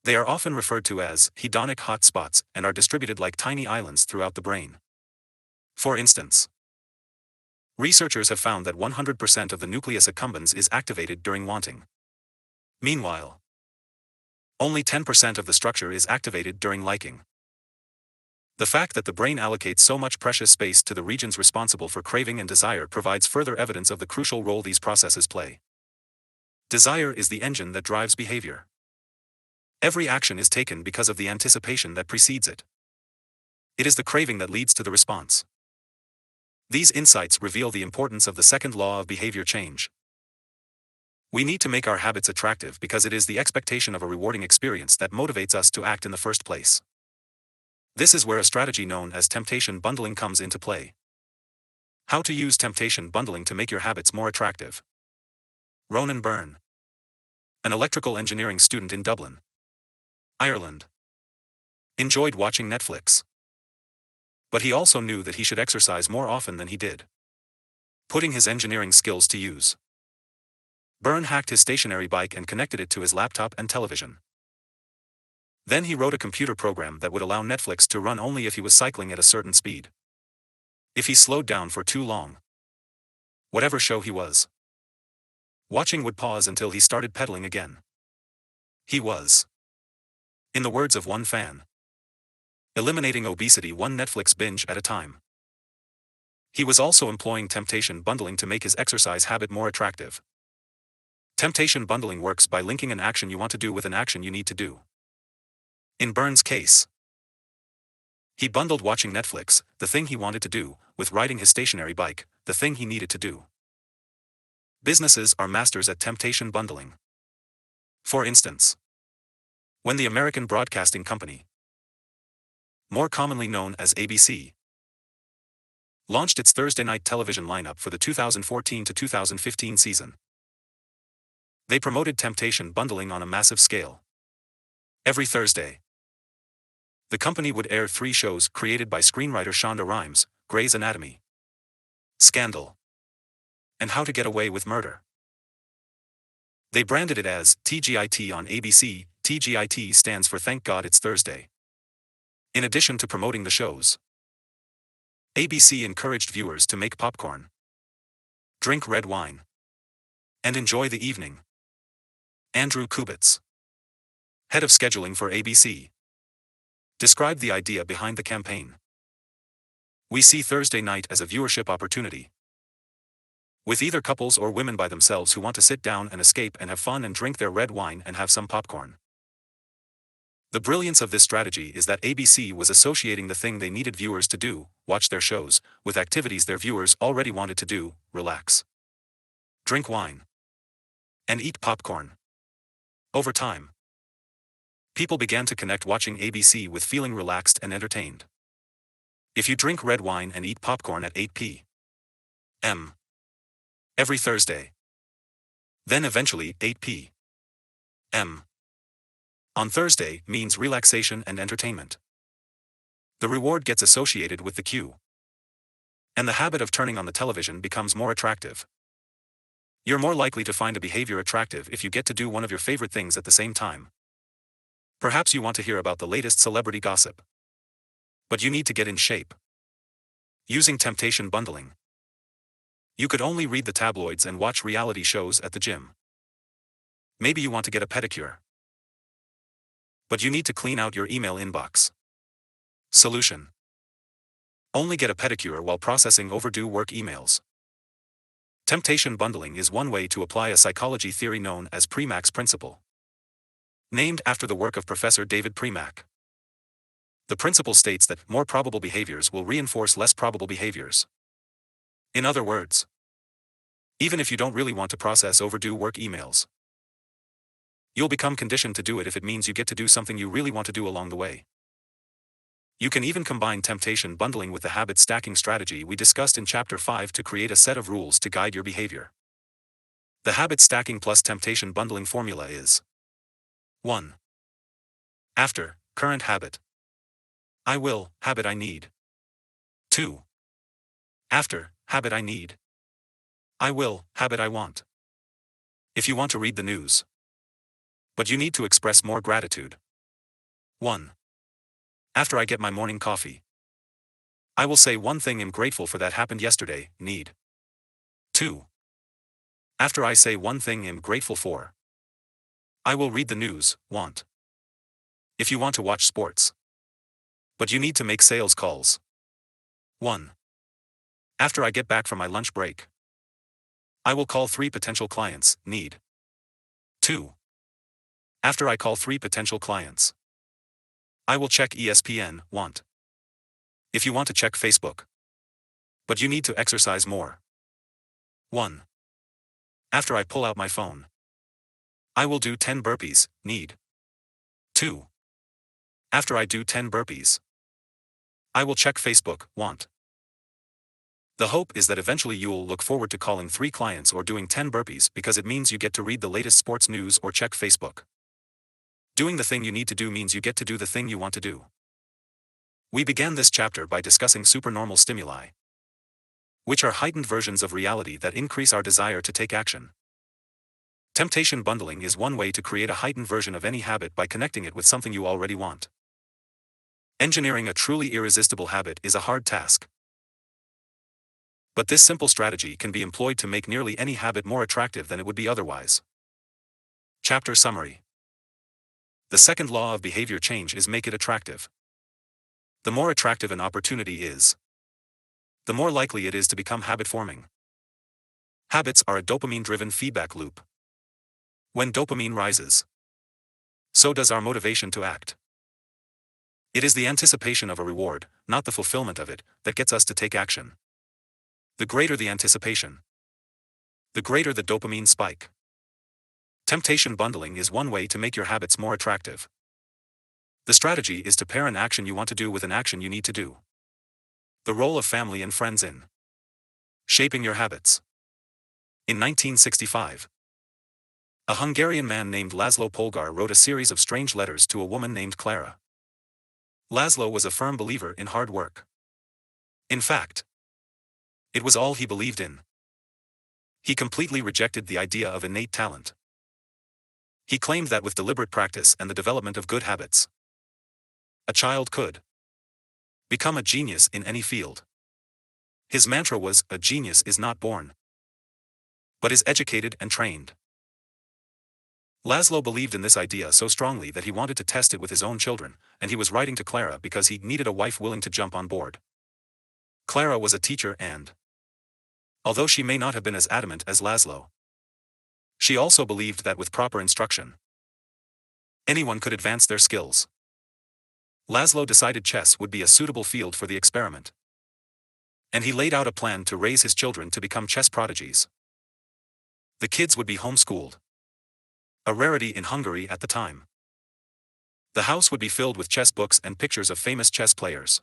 They are often referred to as hedonic hot spots and are distributed like tiny islands throughout the brain. For instance, researchers have found that 100% of the nucleus accumbens is activated during wanting. Meanwhile, only 10% of the structure is activated during liking. The fact that the brain allocates so much precious space to the regions responsible for craving and desire provides further evidence of the crucial role these processes play. Desire is the engine that drives behavior. Every action is taken because of the anticipation that precedes it. It is the craving that leads to the response. These insights reveal the importance of the second law of behavior change. We need to make our habits attractive because it is the expectation of a rewarding experience that motivates us to act in the first place. This is where a strategy known as temptation bundling comes into play. How to use temptation bundling to make your habits more attractive. Ronan Byrne, an electrical engineering student in Dublin, Ireland, enjoyed watching Netflix. But he also knew that he should exercise more often than he did, putting his engineering skills to use. Byrne hacked his stationary bike and connected it to his laptop and television. Then he wrote a computer program that would allow Netflix to run only if he was cycling at a certain speed. If he slowed down for too long, whatever show he was watching would pause until he started pedaling again. He was, in the words of one fan, eliminating obesity one Netflix binge at a time. He was also employing temptation bundling to make his exercise habit more attractive. Temptation bundling works by linking an action you want to do with an action you need to do. In Byrne's case, he bundled watching Netflix, the thing he wanted to do, with riding his stationary bike, the thing he needed to do. Businesses are masters at temptation bundling. For instance, when the American Broadcasting Company, more commonly known as ABC, launched its Thursday night television lineup for the 2014 to 2015 season, they promoted temptation bundling on a massive scale. Every Thursday, the company would air 3 shows created by screenwriter Shonda Rhimes: Grey's Anatomy, Scandal, and How to Get Away with Murder. They branded it as TGIT on ABC. TGIT stands for Thank God It's Thursday. In addition to promoting the shows, ABC encouraged viewers to make popcorn, drink red wine, and enjoy the evening. Andrew Kubitz, head of scheduling for ABC, described the idea behind the campaign. We see Thursday night as a viewership opportunity, with either couples or women by themselves who want to sit down and escape and have fun and drink their red wine and have some popcorn. The brilliance of this strategy is that ABC was associating the thing they needed viewers to do, watch their shows, with activities their viewers already wanted to do, relax, drink wine, and eat popcorn. Over time, people began to connect watching ABC with feeling relaxed and entertained. If you drink red wine and eat popcorn at 8 p.m. every Thursday, then eventually 8 p.m. on Thursday means relaxation and entertainment. The reward gets associated with the cue, and the habit of turning on the television becomes more attractive. You're more likely to find a behavior attractive if you get to do one of your favorite things at the same time. Perhaps you want to hear about the latest celebrity gossip, but you need to get in shape. Using temptation bundling, you could only read the tabloids and watch reality shows at the gym. Maybe you want to get a pedicure, but you need to clean out your email inbox. Solution: only get a pedicure while processing overdue work emails. Temptation bundling is one way to apply a psychology theory known as Premack's principle, named after the work of Professor David Premack. The principle states that more probable behaviors will reinforce less probable behaviors. In other words, even if you don't really want to process overdue work emails, you'll become conditioned to do it if it means you get to do something you really want to do along the way. You can even combine temptation bundling with the habit stacking strategy we discussed in Chapter 5 to create a set of rules to guide your behavior. The habit stacking plus temptation bundling formula is: 1. After, current habit. I will, habit I need. 2. After, habit I need. Habit I want. If you want to read the news. But you need to express more gratitude. 1. After I get my morning coffee, I will say one thing I'm grateful for that happened yesterday, need. 2. After I say one thing I'm grateful for, I will read the news, want. If you want to watch sports. But you need to make sales calls. 1. After I get back from my lunch break, I will call 3 potential clients, need. 2. After I call 3 potential clients, I will check ESPN, want. If you want to check Facebook. But you need to exercise more. 1. After I pull out my phone, I will do 10 burpees, need. 2. After I do 10 burpees, I will check Facebook, want. The hope is that eventually you'll look forward to calling 3 clients or doing 10 burpees because it means you get to read the latest sports news or check Facebook. Doing the thing you need to do means you get to do the thing you want to do. We began this chapter by discussing supernormal stimuli, which are heightened versions of reality that increase our desire to take action. Temptation bundling is one way to create a heightened version of any habit by connecting it with something you already want. Engineering a truly irresistible habit is a hard task. But this simple strategy can be employed to make nearly any habit more attractive than it would be otherwise. Chapter Summary. The second law of behavior change is make it attractive. The more attractive an opportunity is, the more likely it is to become habit-forming. Habits are a dopamine-driven feedback loop. When dopamine rises, so does our motivation to act. It is the anticipation of a reward, not the fulfillment of it, that gets us to take action. The greater the anticipation, the greater the dopamine spike. Temptation bundling is one way to make your habits more attractive. The strategy is to pair an action you want to do with an action you need to do. The role of family and friends in shaping your habits. In 1965, a Hungarian man named Laszlo Polgar wrote a series of strange letters to a woman named Clara. Laszlo was a firm believer in hard work. In fact, it was all he believed in. He completely rejected the idea of innate talent. He claimed that with deliberate practice and the development of good habits, a child could become a genius in any field. His mantra was, a genius is not born, but is educated and trained. Laszlo believed in this idea so strongly that he wanted to test it with his own children, and he was writing to Clara because he needed a wife willing to jump on board. Clara was a teacher and, although she may not have been as adamant as Laszlo, she also believed that with proper instruction, anyone could advance their skills. Laszlo decided chess would be a suitable field for the experiment, and he laid out a plan to raise his children to become chess prodigies. The kids would be homeschooled, a rarity in Hungary at the time. The house would be filled with chess books and pictures of famous chess players.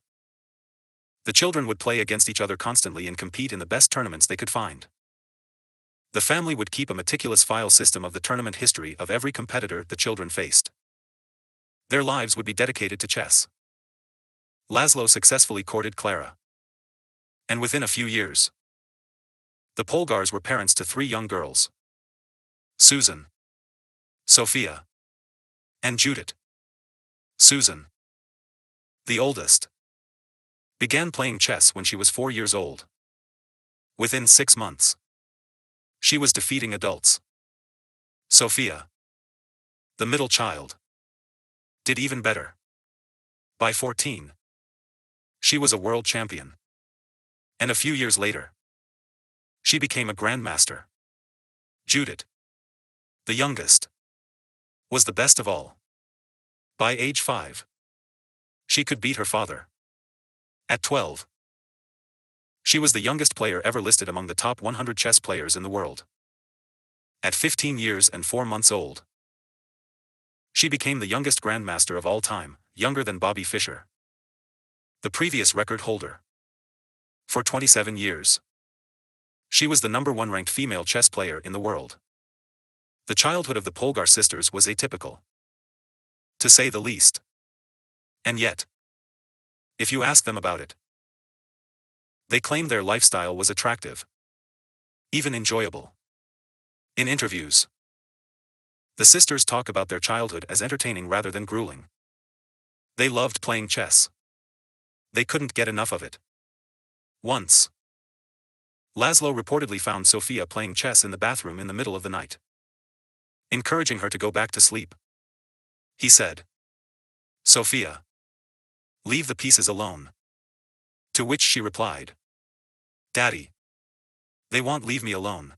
The children would play against each other constantly and compete in the best tournaments they could find. The family would keep a meticulous file system of the tournament history of every competitor the children faced. Their lives would be dedicated to chess. Laszlo successfully courted Clara, and within a few years, the Polgars were parents to 3 young girls: Susan, Sophia, and Judith. Susan, the oldest, began playing chess when she was 4 years old. Within 6 months, she was defeating adults. Sophia, the middle child, did even better. By 14, she was a world champion. And a few years later, she became a grandmaster. Judith, the youngest, was the best of all. By age 5, she could beat her father. At 12, she was the youngest player ever listed among the top 100 chess players in the world. At 15 years and 4 months old, she became the youngest grandmaster of all time, younger than Bobby Fischer, the previous record holder. For 27 years, she was the #1 ranked female chess player in the world. The childhood of the Polgar sisters was atypical, to say the least. And yet, if you ask them about it, they claim their lifestyle was attractive. even enjoyable. In interviews, the sisters talk about their childhood as entertaining rather than grueling. They loved playing chess. They couldn't get enough of it. Once, Laszlo reportedly found Sophia playing chess in the bathroom in the middle of the night. Encouraging her to go back to sleep, he said, "Sophia, leave the pieces alone." To which she replied, "Daddy, they won't leave me alone."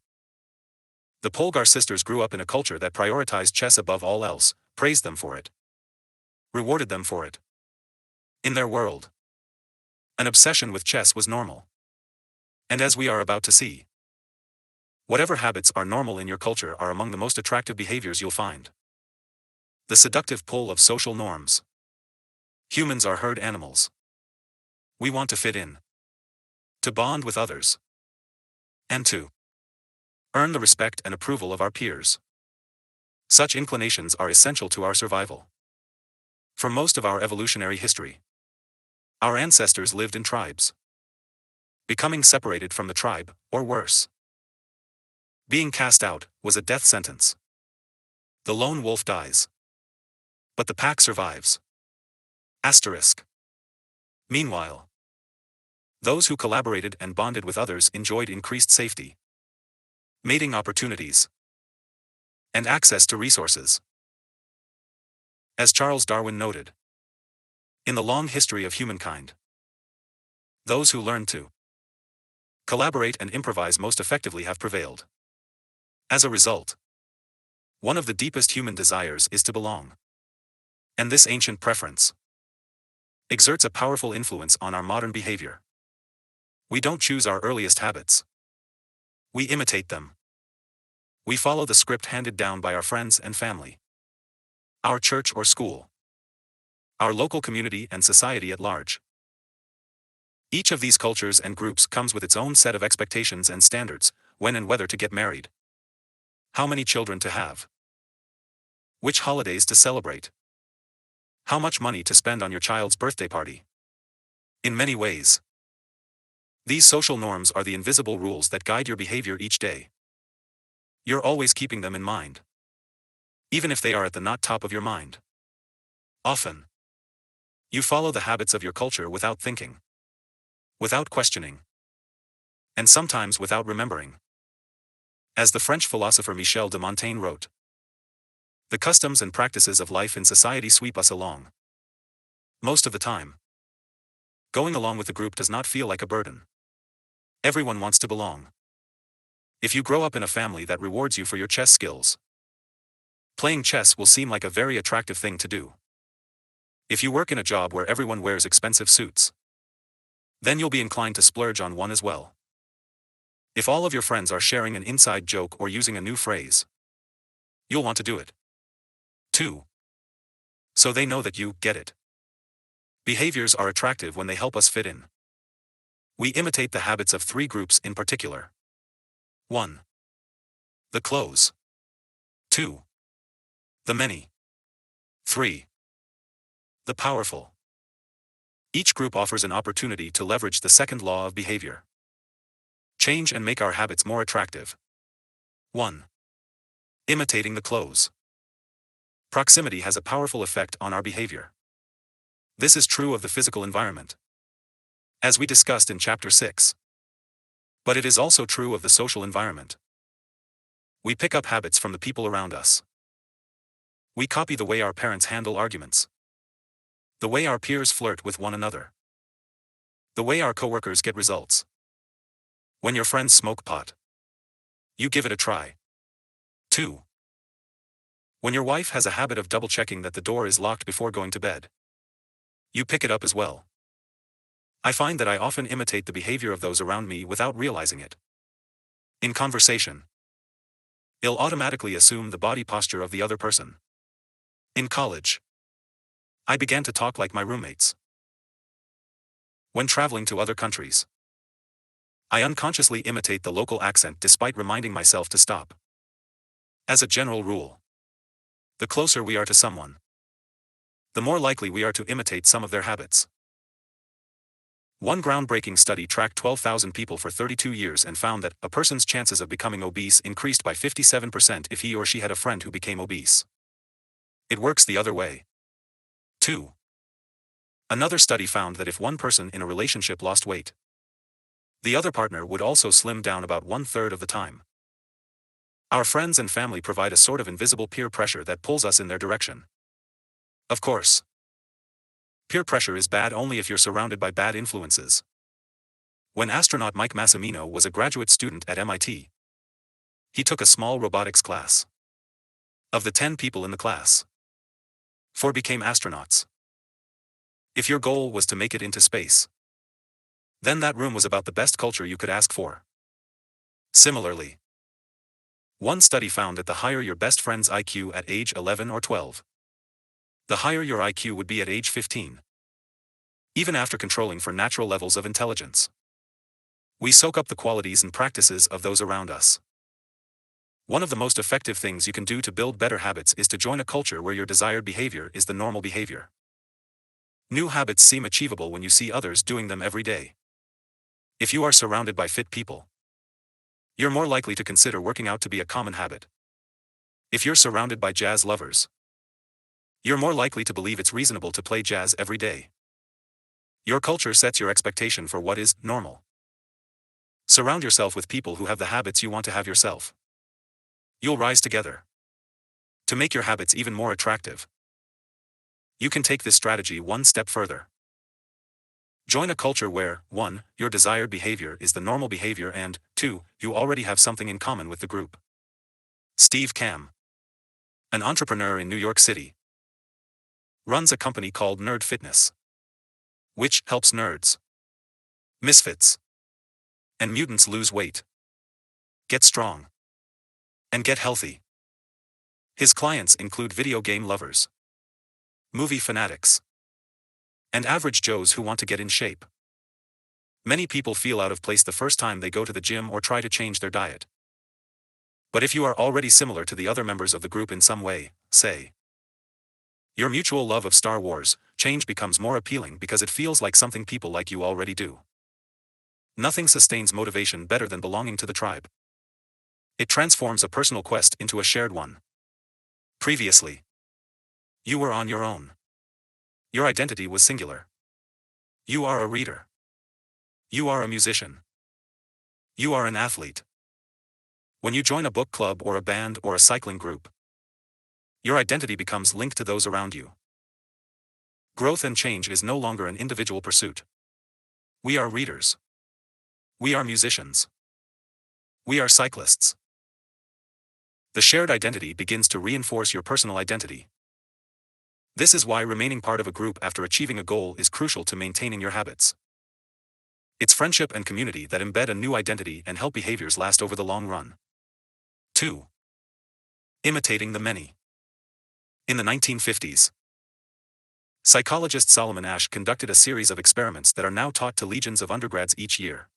The Polgar sisters grew up in a culture that prioritized chess above all else, praised them for it, rewarded them for it. In their world, an obsession with chess was normal. And as we are about to see, whatever habits are normal in your culture are among the most attractive behaviors you'll find. The seductive pull of social norms. Humans are herd animals. We want to fit in, to bond with others, and to earn the respect and approval of our peers. Such inclinations are essential to our survival. For most of our evolutionary history, our ancestors lived in tribes. Becoming separated from the tribe, or worse, being cast out, was a death sentence. The lone wolf dies, but the pack survives. Asterisk. Meanwhile, those who collaborated and bonded with others enjoyed increased safety, mating opportunities, and access to resources. As Charles Darwin noted, in the long history of humankind, those who learned to collaborate and improvise most effectively have prevailed. As a result, one of the deepest human desires is to belong. And this ancient preference exerts a powerful influence on our modern behavior. We don't choose our earliest habits. We imitate them. We follow the script handed down by our friends and family, our church or school, our local community and society at large. Each of these cultures and groups comes with its own set of expectations and standards, when and whether to get married, how many children to have, which holidays to celebrate, how much money to spend on your child's birthday party. In many ways, these social norms are the invisible rules that guide your behavior each day. You're always keeping them in mind, even if they are at the not top of your mind. Often, you follow the habits of your culture without thinking, without questioning, and sometimes without remembering. As the French philosopher Michel de Montaigne wrote, "The customs and practices of life in society sweep us along. Most of the time, going along with the group does not feel like a burden. Everyone wants to belong." If you grow up in a family that rewards you for your chess skills, playing chess will seem like a very attractive thing to do. If you work in a job where everyone wears expensive suits, then you'll be inclined to splurge on one as well. If all of your friends are sharing an inside joke or using a new phrase, you'll want to do it too, so they know that you get it. Behaviors are attractive when they help us fit in. We imitate the habits of three groups in particular. 1. The close. 2. The many. 3. The powerful. Each group offers an opportunity to leverage the second law of behavior. Change and make our habits more attractive. 1. Imitating the close. Proximity has a powerful effect on our behavior. This is true of the physical environment, as we discussed in Chapter 6. But it is also true of the social environment. We pick up habits from the people around us. We copy the way our parents handle arguments, the way our peers flirt with one another, the way our coworkers get results. When your friends smoke pot, you give it a try. 2. When your wife has a habit of double-checking that the door is locked before going to bed, you pick it up as well. I find that I often imitate the behavior of those around me without realizing it. In conversation, I'll automatically assume the body posture of the other person. In college, I began to talk like my roommates. When traveling to other countries, I unconsciously imitate the local accent despite reminding myself to stop. As a general rule, the closer we are to someone, the more likely we are to imitate some of their habits. One groundbreaking study tracked 12,000 people for 32 years and found that a person's chances of becoming obese increased by 57% if he or she had a friend who became obese. It works the other way, too. Another study found that if one person in a relationship lost weight, the other partner would also slim down about 1/3 of the time. Our friends and family provide a sort of invisible peer pressure that pulls us in their direction. Of course, peer pressure is bad only if you're surrounded by bad influences. When astronaut Mike Massimino was a graduate student at MIT, he took a small robotics class. Of the 10 people in the class, 4 became astronauts. If your goal was to make it into space, then that room was about the best culture you could ask for. Similarly, one study found that the higher your best friend's IQ at age 11 or 12, the higher your IQ would be at age 15. Even after controlling for natural levels of intelligence, we soak up the qualities and practices of those around us. One of the most effective things you can do to build better habits is to join a culture where your desired behavior is the normal behavior. New habits seem achievable when you see others doing them every day. If you are surrounded by fit people, you're more likely to consider working out to be a common habit. If you're surrounded by jazz lovers, you're more likely to believe it's reasonable to play jazz every day. Your culture sets your expectation for what is normal. Surround yourself with people who have the habits you want to have yourself. You'll rise together. To make your habits even more attractive, you can take this strategy one step further. Join a culture where, 1, your desired behavior is the normal behavior and, 2, you already have something in common with the group. Steve Kamb, an entrepreneur in New York City, runs a company called Nerd Fitness, which helps nerds, misfits, and mutants lose weight, get strong, and get healthy. His clients include video game lovers, movie fanatics, and average Joes who want to get in shape. Many people feel out of place the first time they go to the gym or try to change their diet. But if you are already similar to the other members of the group in some way, say, your mutual love of Star Wars, change becomes more appealing because it feels like something people like you already do. Nothing sustains motivation better than belonging to the tribe. It transforms a personal quest into a shared one. Previously, you were on your own. Your identity was singular. You are a reader. You are a musician. You are an athlete. When you join a book club or a band or a cycling group, your identity becomes linked to those around you. Growth and change is no longer an individual pursuit. We are readers. We are musicians. We are cyclists. The shared identity begins to reinforce your personal identity. This is why remaining part of a group after achieving a goal is crucial to maintaining your habits. It's friendship and community that embed a new identity and help behaviors last over the long run. 2. Imitating the many. In the 1950s, psychologist Solomon Asch conducted a series of experiments that are now taught to legions of undergrads each year.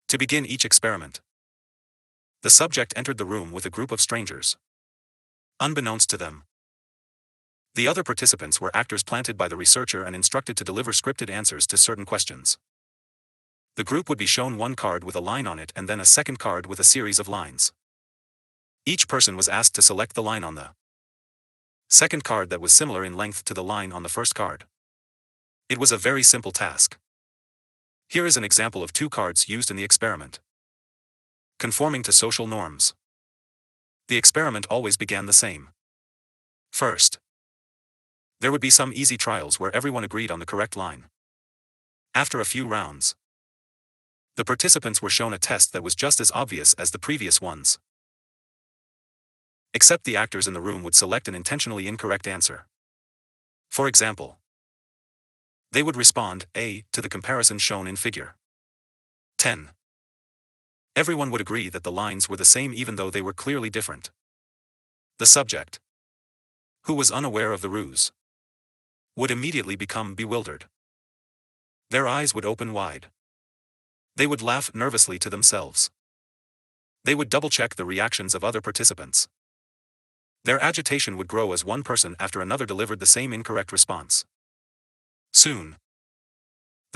To begin each experiment, the subject entered the room with a group of strangers. Unbeknownst to them, the other participants were actors planted by the researcher and instructed to deliver scripted answers to certain questions. The group would be shown one card with a line on it and then a second card with a series of lines. Each person was asked to select the line on the second card that was similar in length to the line on the first card. It was a very simple task. Here is an example of 2 cards used in the experiment. Conforming to social norms. The experiment always began the same. First, there would be some easy trials where everyone agreed on the correct line. After a few rounds, the participants were shown a test that was just as obvious as the previous ones. Except the actors in the room would select an intentionally incorrect answer. For example, they would respond A to the comparison shown in figure 10. Everyone would agree that the lines were the same even though they were clearly different. The subject, who was unaware of the ruse, would immediately become bewildered. Their eyes would open wide. They would laugh nervously to themselves. They would double-check the reactions of other participants. Their agitation would grow as one person after another delivered the same incorrect response. Soon,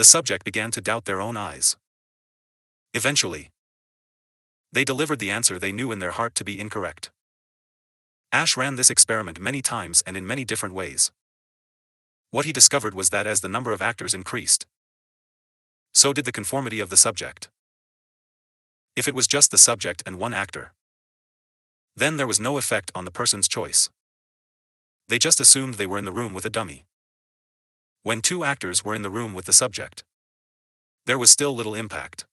The subject began to doubt their own eyes. Eventually, they delivered the answer they knew in their heart to be incorrect. Ash ran this experiment many times and in many different ways. What he discovered was that as the number of actors increased, so did the conformity of the subject. If it was just the subject and one actor, then there was no effect on the person's choice. They just assumed they were in the room with a dummy. When two actors were in the room with the subject, there was still little impact.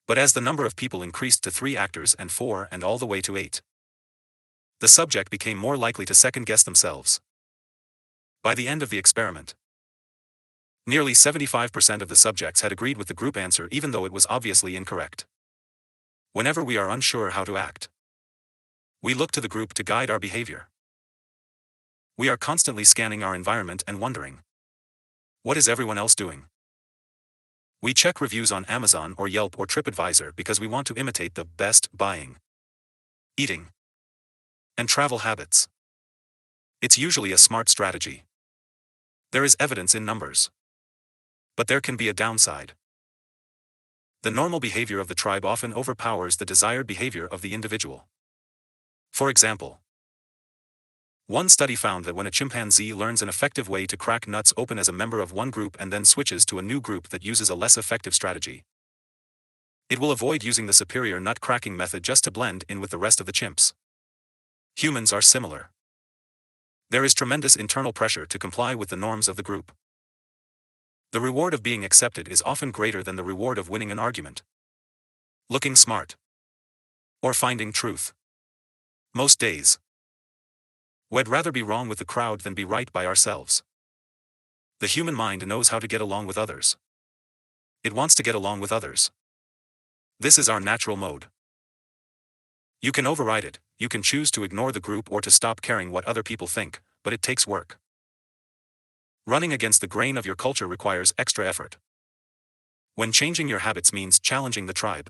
But as the number of people increased to 3 actors and 4 and all the way to 8, the subject became more likely to second-guess themselves. By the end of the experiment, nearly 75% of the subjects had agreed with the group answer even though it was obviously incorrect. Whenever we are unsure how to act, we look to the group to guide our behavior. We are constantly scanning our environment and wondering, what is everyone else doing? We check reviews on Amazon or Yelp or TripAdvisor because we want to imitate the best buying, eating, and travel habits. It's usually a smart strategy. There is evidence in numbers. But there can be a downside. The normal behavior of the tribe often overpowers the desired behavior of the individual. For example, one study found that when a chimpanzee learns an effective way to crack nuts open as a member of one group and then switches to a new group that uses a less effective strategy, it will avoid using the superior nut cracking method just to blend in with the rest of the chimps. Humans are similar. There is tremendous internal pressure to comply with the norms of the group. The reward of being accepted is often greater than the reward of winning an argument, looking smart, or finding truth. Most days, we'd rather be wrong with the crowd than be right by ourselves. The human mind knows how to get along with others. It wants to get along with others. This is our natural mode. You can override it, you can choose to ignore the group or to stop caring what other people think, but it takes work. Running against the grain of your culture requires extra effort. When changing your habits means challenging the tribe,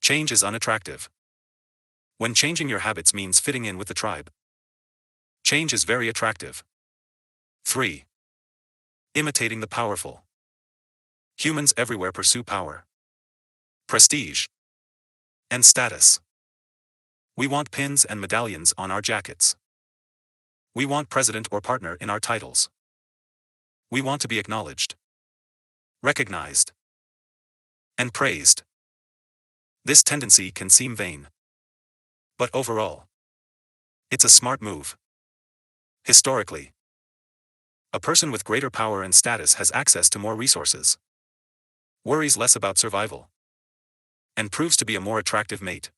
change is unattractive. When changing your habits means fitting in with the tribe, change is very attractive. 3. Imitating the powerful. Humans everywhere pursue power, prestige, and status. We want pins and medallions on our jackets. We want president or partner in our titles. We want to be acknowledged, recognized, and praised. This tendency can seem vain, but overall, it's a smart move. Historically, a person with greater power and status has access to more resources, worries less about survival, and proves to be a more attractive mate.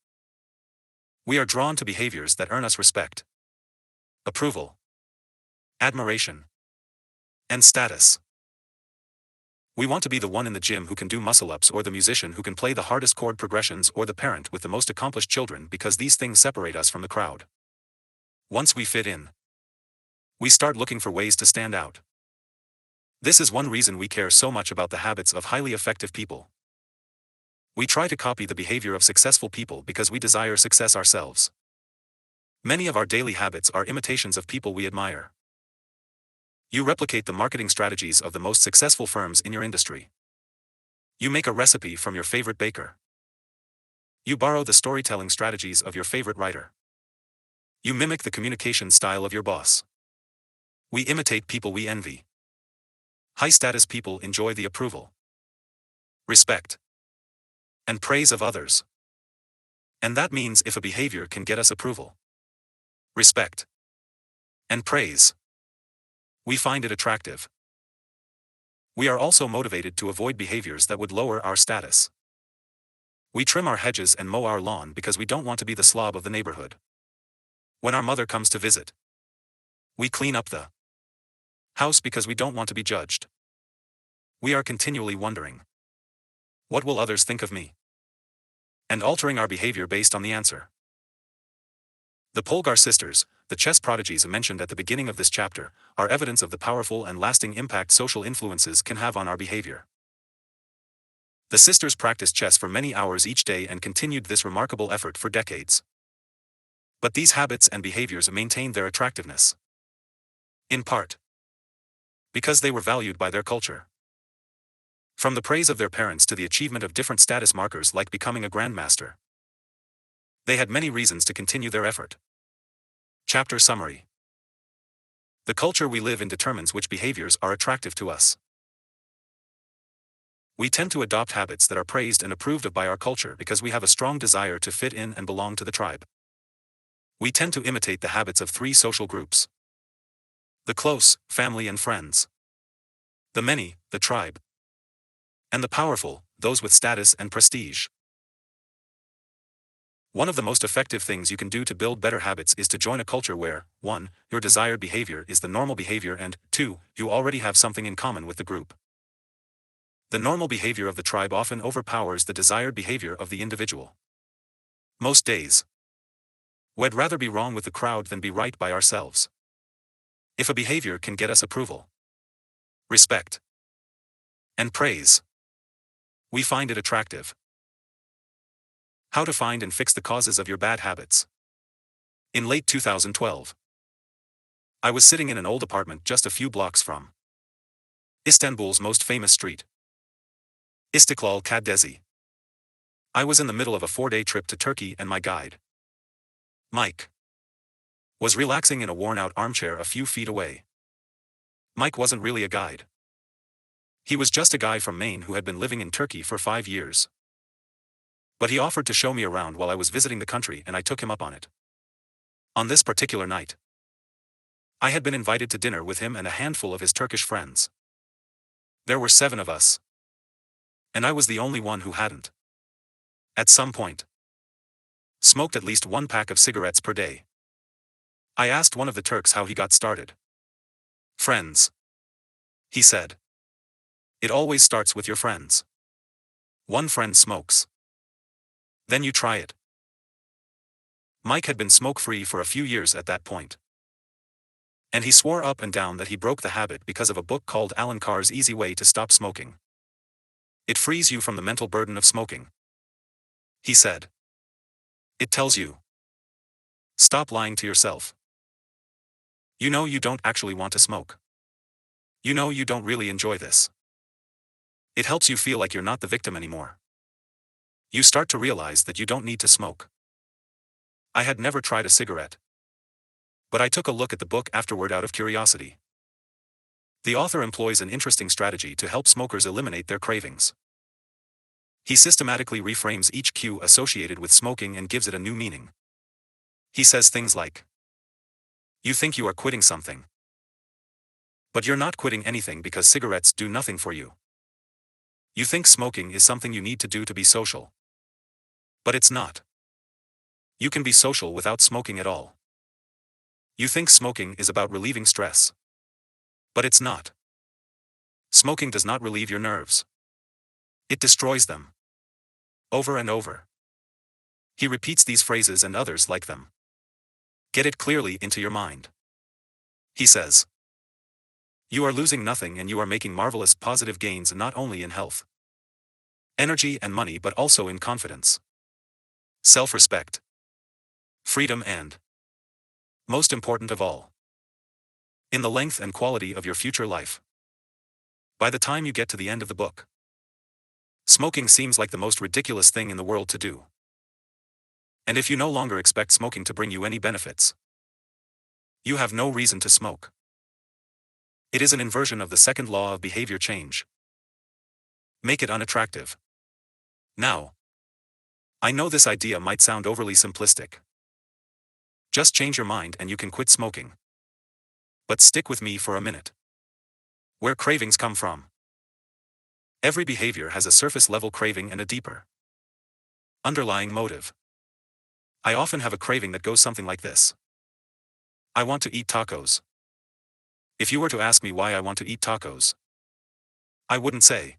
We are drawn to behaviors that earn us respect, approval, admiration, and status. We want to be the one in the gym who can do muscle-ups or the musician who can play the hardest chord progressions or the parent with the most accomplished children because these things separate us from the crowd. Once we fit in, we start looking for ways to stand out. This is one reason we care so much about the habits of highly effective people. We try to copy the behavior of successful people because we desire success ourselves. Many of our daily habits are imitations of people we admire. You replicate the marketing strategies of the most successful firms in your industry. You make a recipe from your favorite baker. You borrow the storytelling strategies of your favorite writer. You mimic the communication style of your boss. We imitate people we envy. High-status people enjoy the approval, respect, and praise of others. And that means if a behavior can get us approval, respect, and praise, we find it attractive. We are also motivated to avoid behaviors that would lower our status. We trim our hedges and mow our lawn because we don't want to be the slob of the neighborhood. When our mother comes to visit, we clean up the house because we don't want to be judged. We are continually wondering, what will others think of me? And altering our behavior based on the answer. The Polgar sisters, the chess prodigies mentioned at the beginning of this chapter, are evidence of the powerful and lasting impact social influences can have on our behavior. The sisters practiced chess for many hours each day and continued this remarkable effort for decades. But these habits and behaviors maintained their attractiveness, in part, because they were valued by their culture. From the praise of their parents to the achievement of different status markers like becoming a grandmaster. They had many reasons to continue their effort. Chapter Summary. The culture we live in determines which behaviors are attractive to us. We tend to adopt habits that are praised and approved of by our culture because we have a strong desire to fit in and belong to the tribe. We tend to imitate the habits of three social groups: the close, family and friends; the many, the tribe; and the powerful, those with status and prestige. One of the most effective things you can do to build better habits is to join a culture where, 1. Your desired behavior is the normal behavior and, 2. You already have something in common with the group. The normal behavior of the tribe often overpowers the desired behavior of the individual. Most days, we'd rather be wrong with the crowd than be right by ourselves. If a behavior can get us approval, respect, and praise, we find it attractive. How to find and fix the causes of your bad habits. In late 2012, I was sitting in an old apartment just a few blocks from Istanbul's most famous street, Istiklal Caddesi. I was in the middle of a 4-day trip to Turkey and my guide, Mike, was relaxing in a worn-out armchair a few feet away. Mike wasn't really a guide. He was just a guy from Maine who had been living in Turkey for 5 years. But he offered to show me around while I was visiting the country and I took him up on it. On this particular night, I had been invited to dinner with him and a handful of his Turkish friends. There were 7 of us. And I was the only one who hadn't, at some point, smoked at least 1 pack of cigarettes per day. I asked one of the Turks how he got started. "Friends," he said. "It always starts with your friends. One friend smokes. Then you try it." Mike had been smoke-free for a few years at that point. And he swore up and down that he broke the habit because of a book called Alan Carr's Easy Way to Stop Smoking. "It frees you from the mental burden of smoking," he said. "It tells you, stop lying to yourself. You know you don't actually want to smoke. You know you don't really enjoy this. It helps you feel like you're not the victim anymore. You start to realize that you don't need to smoke." I had never tried a cigarette, but I took a look at the book afterward out of curiosity. The author employs an interesting strategy to help smokers eliminate their cravings. He systematically reframes each cue associated with smoking and gives it a new meaning. He says things like, "You think you are quitting something, but you're not quitting anything because cigarettes do nothing for you. You think smoking is something you need to do to be social, but it's not. You can be social without smoking at all. You think smoking is about relieving stress, but it's not. Smoking does not relieve your nerves. It destroys them." Over and over, he repeats these phrases and others like them. Get it clearly into your mind. He says, you are losing nothing and you are making marvelous positive gains not only in health, energy and money but also in confidence, self-respect, freedom and, most important of all, in the length and quality of your future life. By the time you get to the end of the book, smoking seems like the most ridiculous thing in the world to do. And if you no longer expect smoking to bring you any benefits, you have no reason to smoke. It is an inversion of the second law of behavior change. Make it unattractive. Now, I know this idea might sound overly simplistic. Just change your mind and you can quit smoking. But stick with me for a minute. Where cravings come from. Every behavior has a surface-level craving and a deeper, underlying motive. I often have a craving that goes something like this. I want to eat tacos. If you were to ask me why I want to eat tacos, I wouldn't say,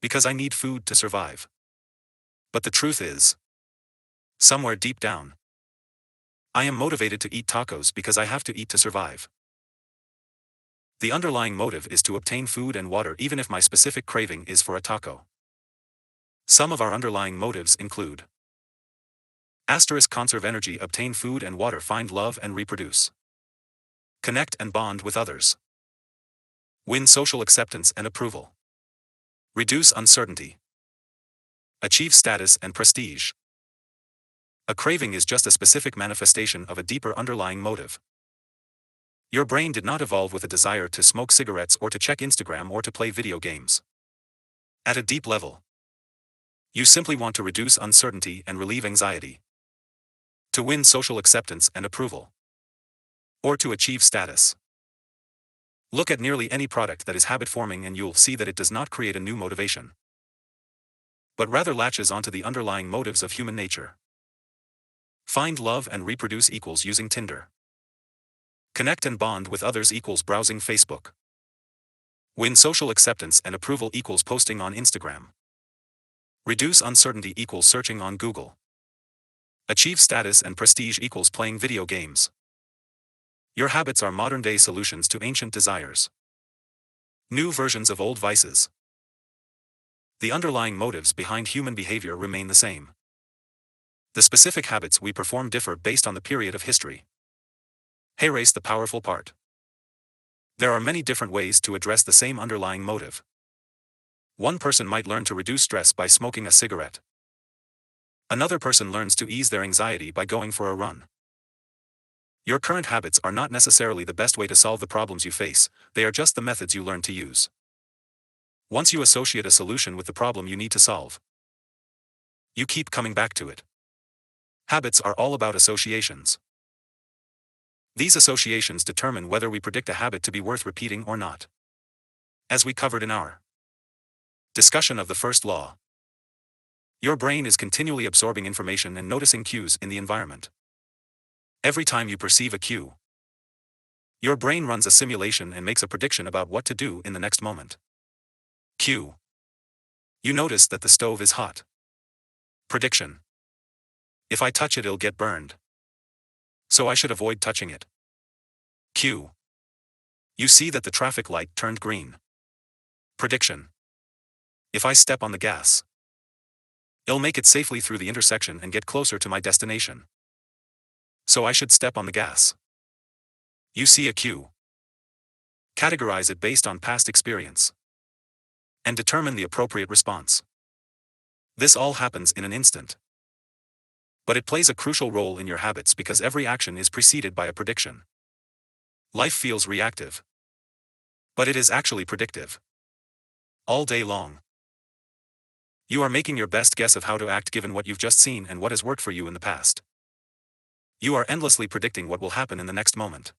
because I need food to survive. But the truth is, somewhere deep down, I am motivated to eat tacos because I have to eat to survive. The underlying motive is to obtain food and water even if my specific craving is for a taco. Some of our underlying motives include conserve energy, obtain food and water, find love and reproduce, connect and bond with others, win social acceptance and approval. Reduce uncertainty. Achieve status and prestige. A craving is just a specific manifestation of a deeper underlying motive. Your brain did not evolve with a desire to smoke cigarettes or to check Instagram or to play video games. At a deep level, you simply want to reduce uncertainty and relieve anxiety. To win social acceptance and approval. Or to achieve status. Look at nearly any product that is habit-forming and you'll see that it does not create a new motivation, but rather latches onto the underlying motives of human nature. Find love and reproduce equals using Tinder. Connect and bond with others equals browsing Facebook. Win social acceptance and approval equals posting on Instagram. Reduce uncertainty equals searching on Google. Achieve status and prestige equals playing video games. Your habits are modern-day solutions to ancient desires. New versions of old vices. The underlying motives behind human behavior remain the same. The specific habits we perform differ based on the period of history. Erase the powerful part. There are many different ways to address the same underlying motive. One person might learn to reduce stress by smoking a cigarette. Another person learns to ease their anxiety by going for a run. Your current habits are not necessarily the best way to solve the problems you face, they are just the methods you learn to use. Once you associate a solution with the problem you need to solve, you keep coming back to it. Habits are all about associations. These associations determine whether we predict a habit to be worth repeating or not. As we covered in our discussion of the first law, your brain is continually absorbing information and noticing cues in the environment. Every time you perceive a cue, your brain runs a simulation and makes a prediction about what to do in the next moment. Cue. You notice that the stove is hot. Prediction. If I touch it, it'll get burned, so I should avoid touching it. Cue. You see that the traffic light turned green. Prediction. If I step on the gas, it'll make it safely through the intersection and get closer to my destination, so I should step on the gas. You see a cue. Categorize it based on past experience, and determine the appropriate response. This all happens in an instant. But it plays a crucial role in your habits because every action is preceded by a prediction. Life feels reactive, but it is actually predictive. All day long, you are making your best guess of how to act given what you've just seen and what has worked for you in the past. You are endlessly predicting what will happen in the next moment.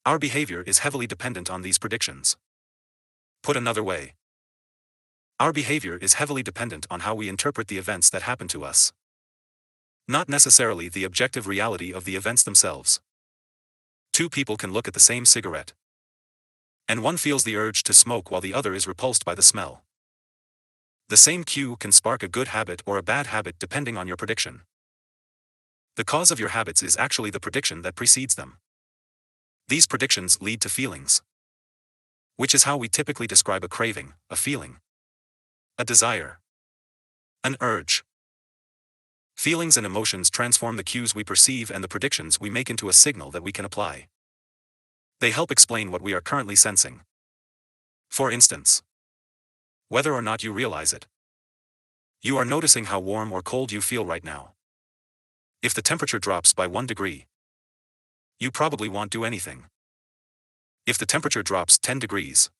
Our behavior is heavily dependent on these predictions. Put another way, our behavior is heavily dependent on how we interpret the events that happen to us, not necessarily the objective reality of the events themselves. Two people can look at the same cigarette, and one feels the urge to smoke while the other is repulsed by the smell. The same cue can spark a good habit or a bad habit depending on your prediction. The cause of your habits is actually the prediction that precedes them. These predictions lead to feelings, which is how we typically describe a craving, a feeling, a desire, an urge. Feelings and emotions transform the cues we perceive and the predictions we make into a signal that we can apply. They help explain what we are currently sensing. For instance, whether or not you realize it, you are noticing how warm or cold you feel right now. If the temperature drops by 1 degree, you probably won't do anything. If the temperature drops 10 degrees,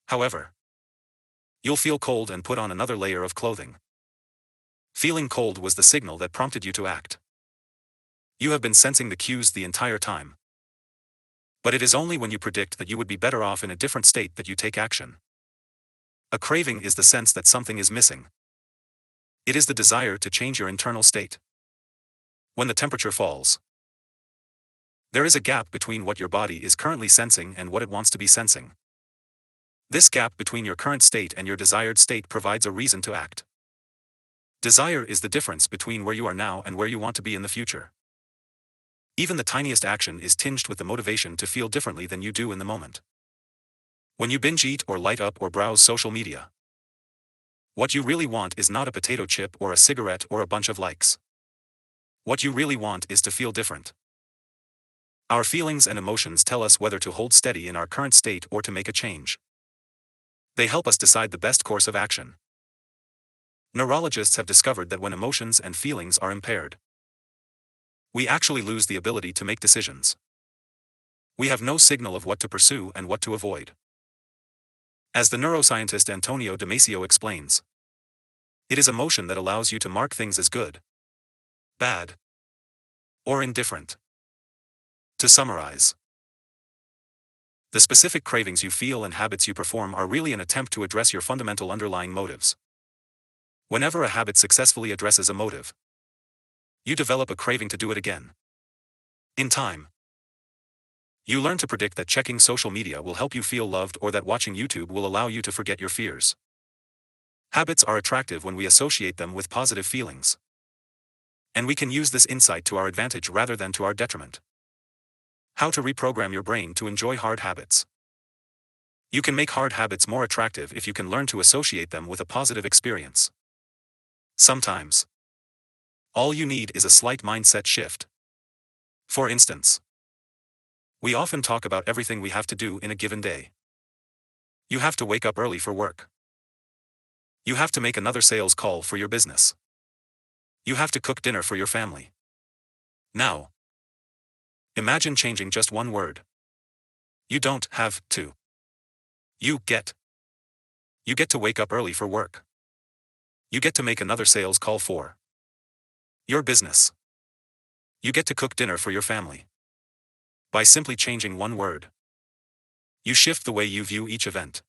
however, you'll feel cold and put on another layer of clothing. Feeling cold was the signal that prompted you to act. You have been sensing the cues the entire time. But it is only when you predict that you would be better off in a different state that you take action. A craving is the sense that something is missing. It is the desire to change your internal state. When the temperature falls, there is a gap between what your body is currently sensing and what it wants to be sensing. This gap between your current state and your desired state provides a reason to act. Desire is the difference between where you are now and where you want to be in the future. Even the tiniest action is tinged with the motivation to feel differently than you do in the moment. When you binge eat or light up or browse social media, what you really want is not a potato chip or a cigarette or a bunch of likes. What you really want is to feel different. Our feelings and emotions tell us whether to hold steady in our current state or to make a change. They help us decide the best course of action. Neurologists have discovered that when emotions and feelings are impaired, we actually lose the ability to make decisions. We have no signal of what to pursue and what to avoid. As the neuroscientist Antonio Damasio explains, it is emotion that allows you to mark things as good, bad, or indifferent. To summarize, the specific cravings you feel and habits you perform are really an attempt to address your fundamental underlying motives. Whenever a habit successfully addresses a motive, you develop a craving to do it again. In time, you learn to predict that checking social media will help you feel loved or that watching YouTube will allow you to forget your fears. Habits are attractive when we associate them with positive feelings. And we can use this insight to our advantage rather than to our detriment. How to reprogram your brain to enjoy hard habits. You can make hard habits more attractive if you can learn to associate them with a positive experience. Sometimes, all you need is a slight mindset shift. For instance, we often talk about everything we have to do in a given day. You have to wake up early for work. You have to make another sales call for your business. You have to cook dinner for your family. Now, imagine changing just one word. You don't have to. You get. You get to wake up early for work. You get to make another sales call for your business. You get to cook dinner for your family. By simply changing one word, you shift the way you view each event.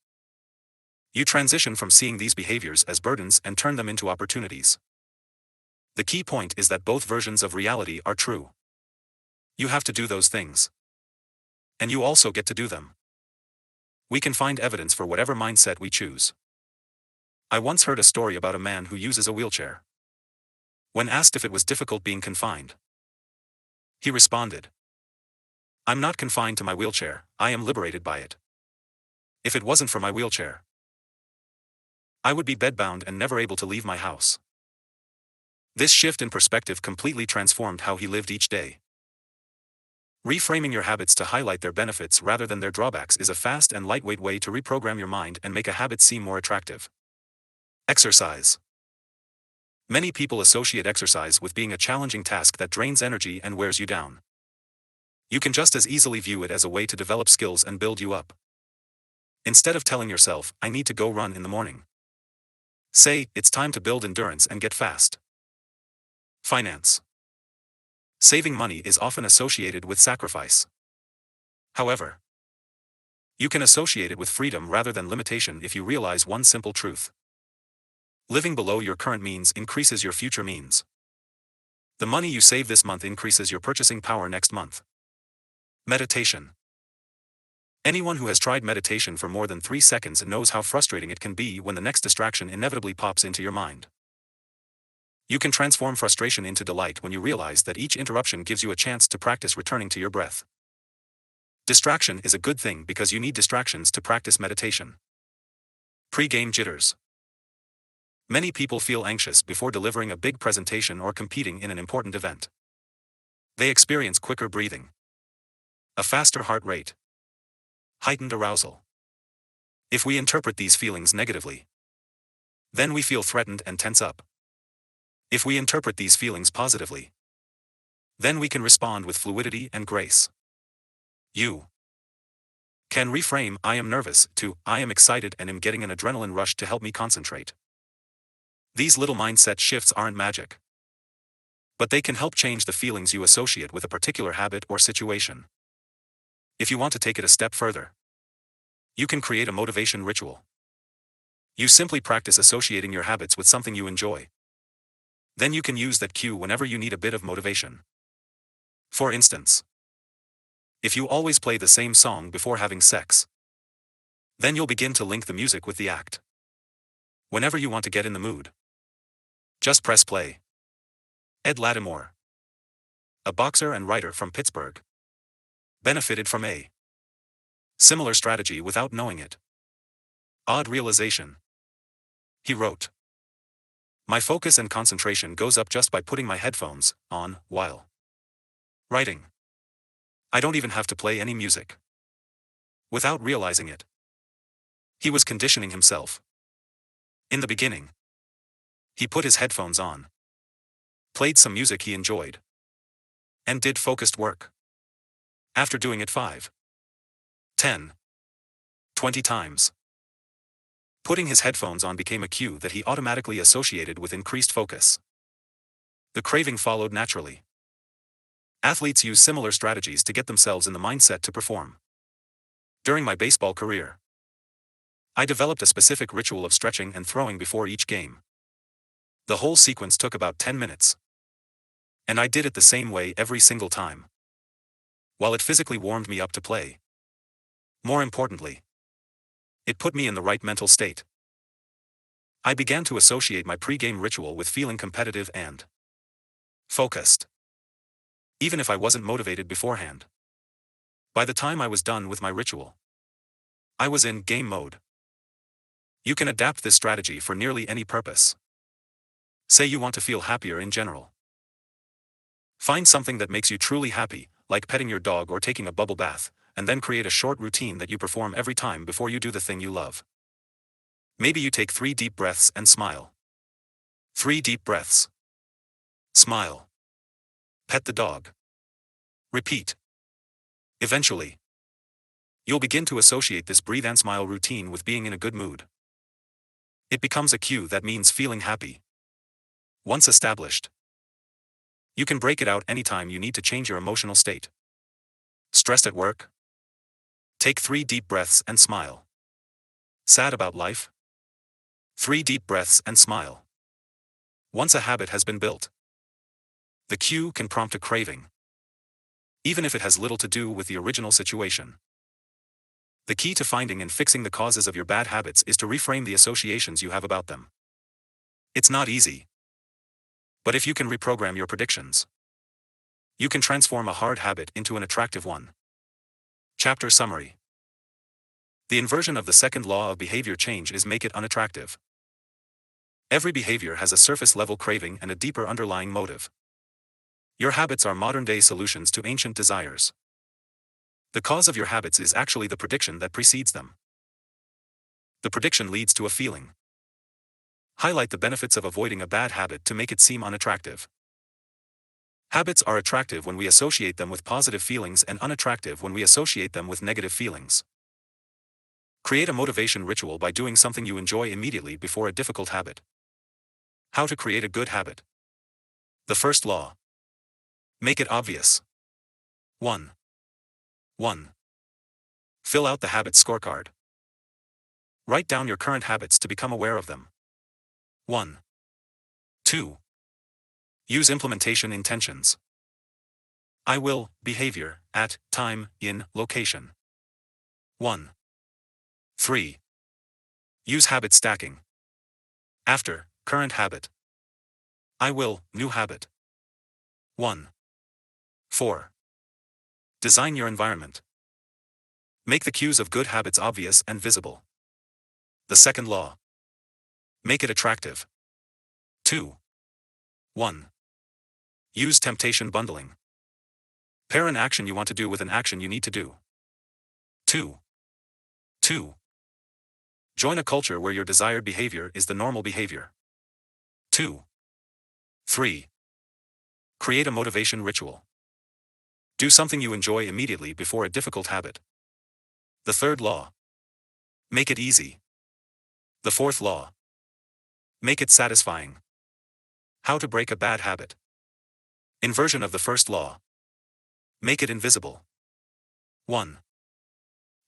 You transition from seeing these behaviors as burdens and turn them into opportunities. The key point is that both versions of reality are true. You have to do those things. And you also get to do them. We can find evidence for whatever mindset we choose. I once heard a story about a man who uses a wheelchair. When asked if it was difficult being confined, he responded, "I'm not confined to my wheelchair, I am liberated by it. If it wasn't for my wheelchair, I would be bedbound and never able to leave my house." This shift in perspective completely transformed how he lived each day. Reframing your habits to highlight their benefits rather than their drawbacks is a fast and lightweight way to reprogram your mind and make a habit seem more attractive. Exercise. Many people associate exercise with being a challenging task that drains energy and wears you down. You can just as easily view it as a way to develop skills and build you up. Instead of telling yourself, "I need to go run in the morning," say, "It's time to build endurance and get fast." Finance. Saving money is often associated with sacrifice. However, you can associate it with freedom rather than limitation if you realize one simple truth. Living below your current means increases your future means. The money you save this month increases your purchasing power next month. Meditation. Anyone who has tried meditation for more than 3 seconds knows how frustrating it can be when the next distraction inevitably pops into your mind. You can transform frustration into delight when you realize that each interruption gives you a chance to practice returning to your breath. Distraction is a good thing because you need distractions to practice meditation. Pre-game jitters. Many people feel anxious before delivering a big presentation or competing in an important event. They experience quicker breathing, a faster heart rate, heightened arousal. If we interpret these feelings negatively, then we feel threatened and tense up. If we interpret these feelings positively, then we can respond with fluidity and grace. You can reframe "I am nervous" to "I am excited and am getting an adrenaline rush to help me concentrate." These little mindset shifts aren't magic, but they can help change the feelings you associate with a particular habit or situation. If you want to take it a step further, you can create a motivation ritual. You simply practice associating your habits with something you enjoy. Then you can use that cue whenever you need a bit of motivation. For instance, if you always play the same song before having sex, then you'll begin to link the music with the act. Whenever you want to get in the mood, just press play. Ed Lattimore, a boxer and writer from Pittsburgh, benefited from a similar strategy without knowing it. Odd realization. He wrote, "My focus and concentration goes up just by putting my headphones on while writing. I don't even have to play any music." Without realizing it, He was conditioning himself. In the beginning, he put his headphones on, played some music he enjoyed, and did focused work. After doing it 5, 10, 20 times, putting his headphones on became a cue that he automatically associated with increased focus. The craving followed naturally. Athletes use similar strategies to get themselves in the mindset to perform. During my baseball career, I developed a specific ritual of stretching and throwing before each game. The whole sequence took about 10 minutes. And I did it the same way every single time. While it physically warmed me up to play, more importantly, it put me in the right mental state. I began to associate my pre-game ritual with feeling competitive and focused, even if I wasn't motivated beforehand. By the time I was done with my ritual, I was in game mode. You can adapt this strategy for nearly any purpose. Say you want to feel happier in general. Find something that makes you truly happy, like petting your dog or taking a bubble bath, and then create a short routine that you perform every time before you do the thing you love. Maybe you take 3 deep breaths and smile. 3 deep breaths. Smile. Pet the dog. Repeat. Eventually, you'll begin to associate this breathe and smile routine with being in a good mood. It becomes a cue that means feeling happy. Once established, you can break it out anytime you need to change your emotional state. Stressed at work? Take 3 deep breaths and smile. Sad about life? 3 deep breaths and smile. Once a habit has been built, the cue can prompt a craving, even if it has little to do with the original situation. The key to finding and fixing the causes of your bad habits is to reframe the associations you have about them. It's not easy, but if you can reprogram your predictions, you can transform a hard habit into an attractive one. Chapter summary. The inversion of the second law of behavior change is make it unattractive. Every behavior has a surface-level craving and a deeper underlying motive. Your habits are modern-day solutions to ancient desires. The cause of your habits is actually the prediction that precedes them. The prediction leads to a feeling. Highlight the benefits of avoiding a bad habit to make it seem unattractive. Habits are attractive when we associate them with positive feelings and unattractive when we associate them with negative feelings. Create a motivation ritual by doing something you enjoy immediately before a difficult habit. How to create a good habit. The first law. Make it obvious. 1. Fill out the habit scorecard. Write down your current habits to become aware of them. 2. Use implementation intentions. I will, behavior, at, time, in, location. 3. Use habit stacking. After, current habit. I will, new habit. 4. Design your environment. Make the cues of good habits obvious and visible. The second law. Make it attractive. 2. Use temptation bundling. Pair an action you want to do with an action you need to do. 2. Join a culture where your desired behavior is the normal behavior. 3. Create a motivation ritual. Do something you enjoy immediately before a difficult habit. The third law. Make it easy. The fourth law. Make it satisfying. How to break a bad habit. Inversion of the first law. Make it invisible.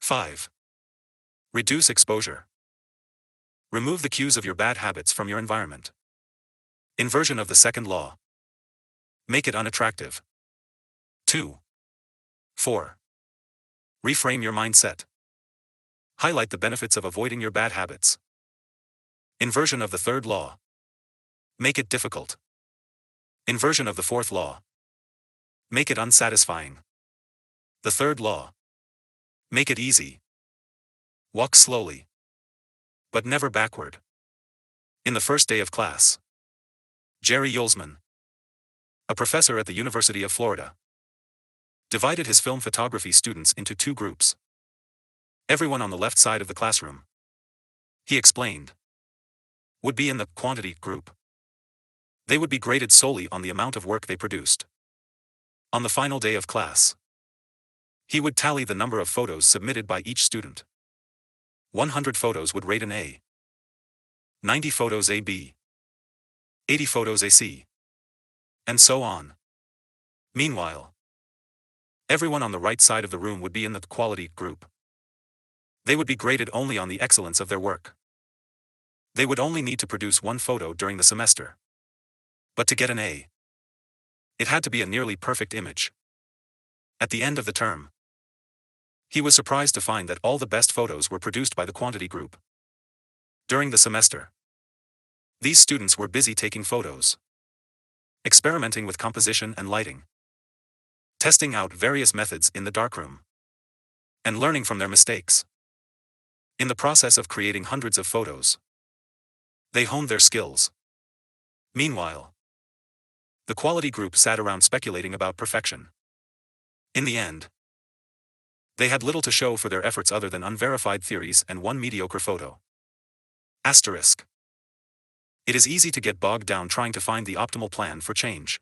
5. Reduce exposure. Remove the cues of your bad habits from your environment. Inversion of the second law. Make it unattractive. 4. Reframe your mindset. Highlight the benefits of avoiding your bad habits. Inversion of the third law. Make it difficult. Inversion of the fourth law. Make it unsatisfying. The third law. Make it easy. Walk slowly, but never backward. In the first day of class, Jerry Yulesman, a professor at the University of Florida, divided his film photography students into 2 groups. Everyone on the left side of the classroom he explained, would be in the quantity group. They would be graded solely on the amount of work they produced. On the final day of class, he would tally the number of photos submitted by each student. 100 photos would rate an A, 90 photos a B, 80 photos a C, and so on. Meanwhile, everyone on the right side of the room would be in the quality group. They would be graded only on the excellence of their work. They would only need to produce one photo during the semester. But to get an A, it had to be a nearly perfect image. At the end of the term, he was surprised to find that all the best photos were produced by the quantity group. During the semester, these students were busy taking photos, experimenting with composition and lighting, testing out various methods in the darkroom, and learning from their mistakes. In the process of creating hundreds of photos, they honed their skills. Meanwhile, the quality group sat around speculating about perfection. In the end, they had little to show for their efforts other than unverified theories and one mediocre photo. Asterisk. It is easy to get bogged down trying to find the optimal plan for change.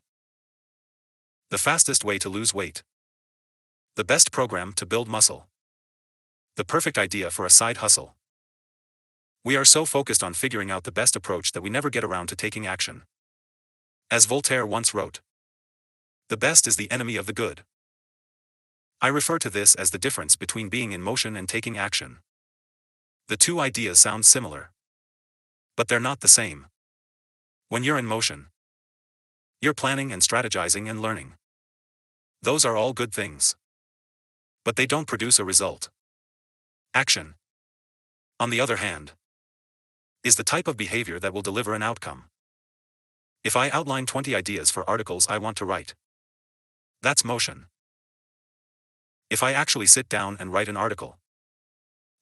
The fastest way to lose weight. The best program to build muscle. The perfect idea for a side hustle. We are so focused on figuring out the best approach that we never get around to taking action. As Voltaire once wrote, the best is the enemy of the good. I refer to this as the difference between being in motion and taking action. The two ideas sound similar, but they're not the same. When you're in motion, you're planning and strategizing and learning. Those are all good things, but they don't produce a result. Action, on the other hand, is the type of behavior that will deliver an outcome. If I outline 20 ideas for articles I want to write, that's motion. If I actually sit down and write an article,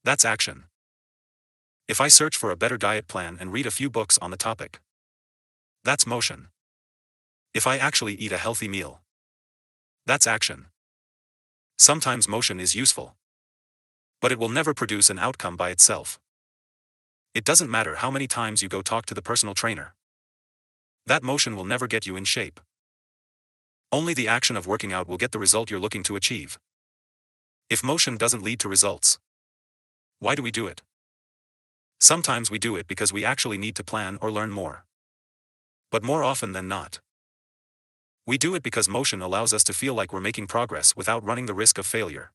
that's action. If I search for a better diet plan and read a few books on the topic, that's motion. If I actually eat a healthy meal, that's action. Sometimes motion is useful, but it will never produce an outcome by itself. It doesn't matter how many times you go talk to the personal trainer. That motion will never get you in shape. Only the action of working out will get the result you're looking to achieve. If motion doesn't lead to results, why do we do it? Sometimes we do it because we actually need to plan or learn more. But more often than not, we do it because motion allows us to feel like we're making progress without running the risk of failure.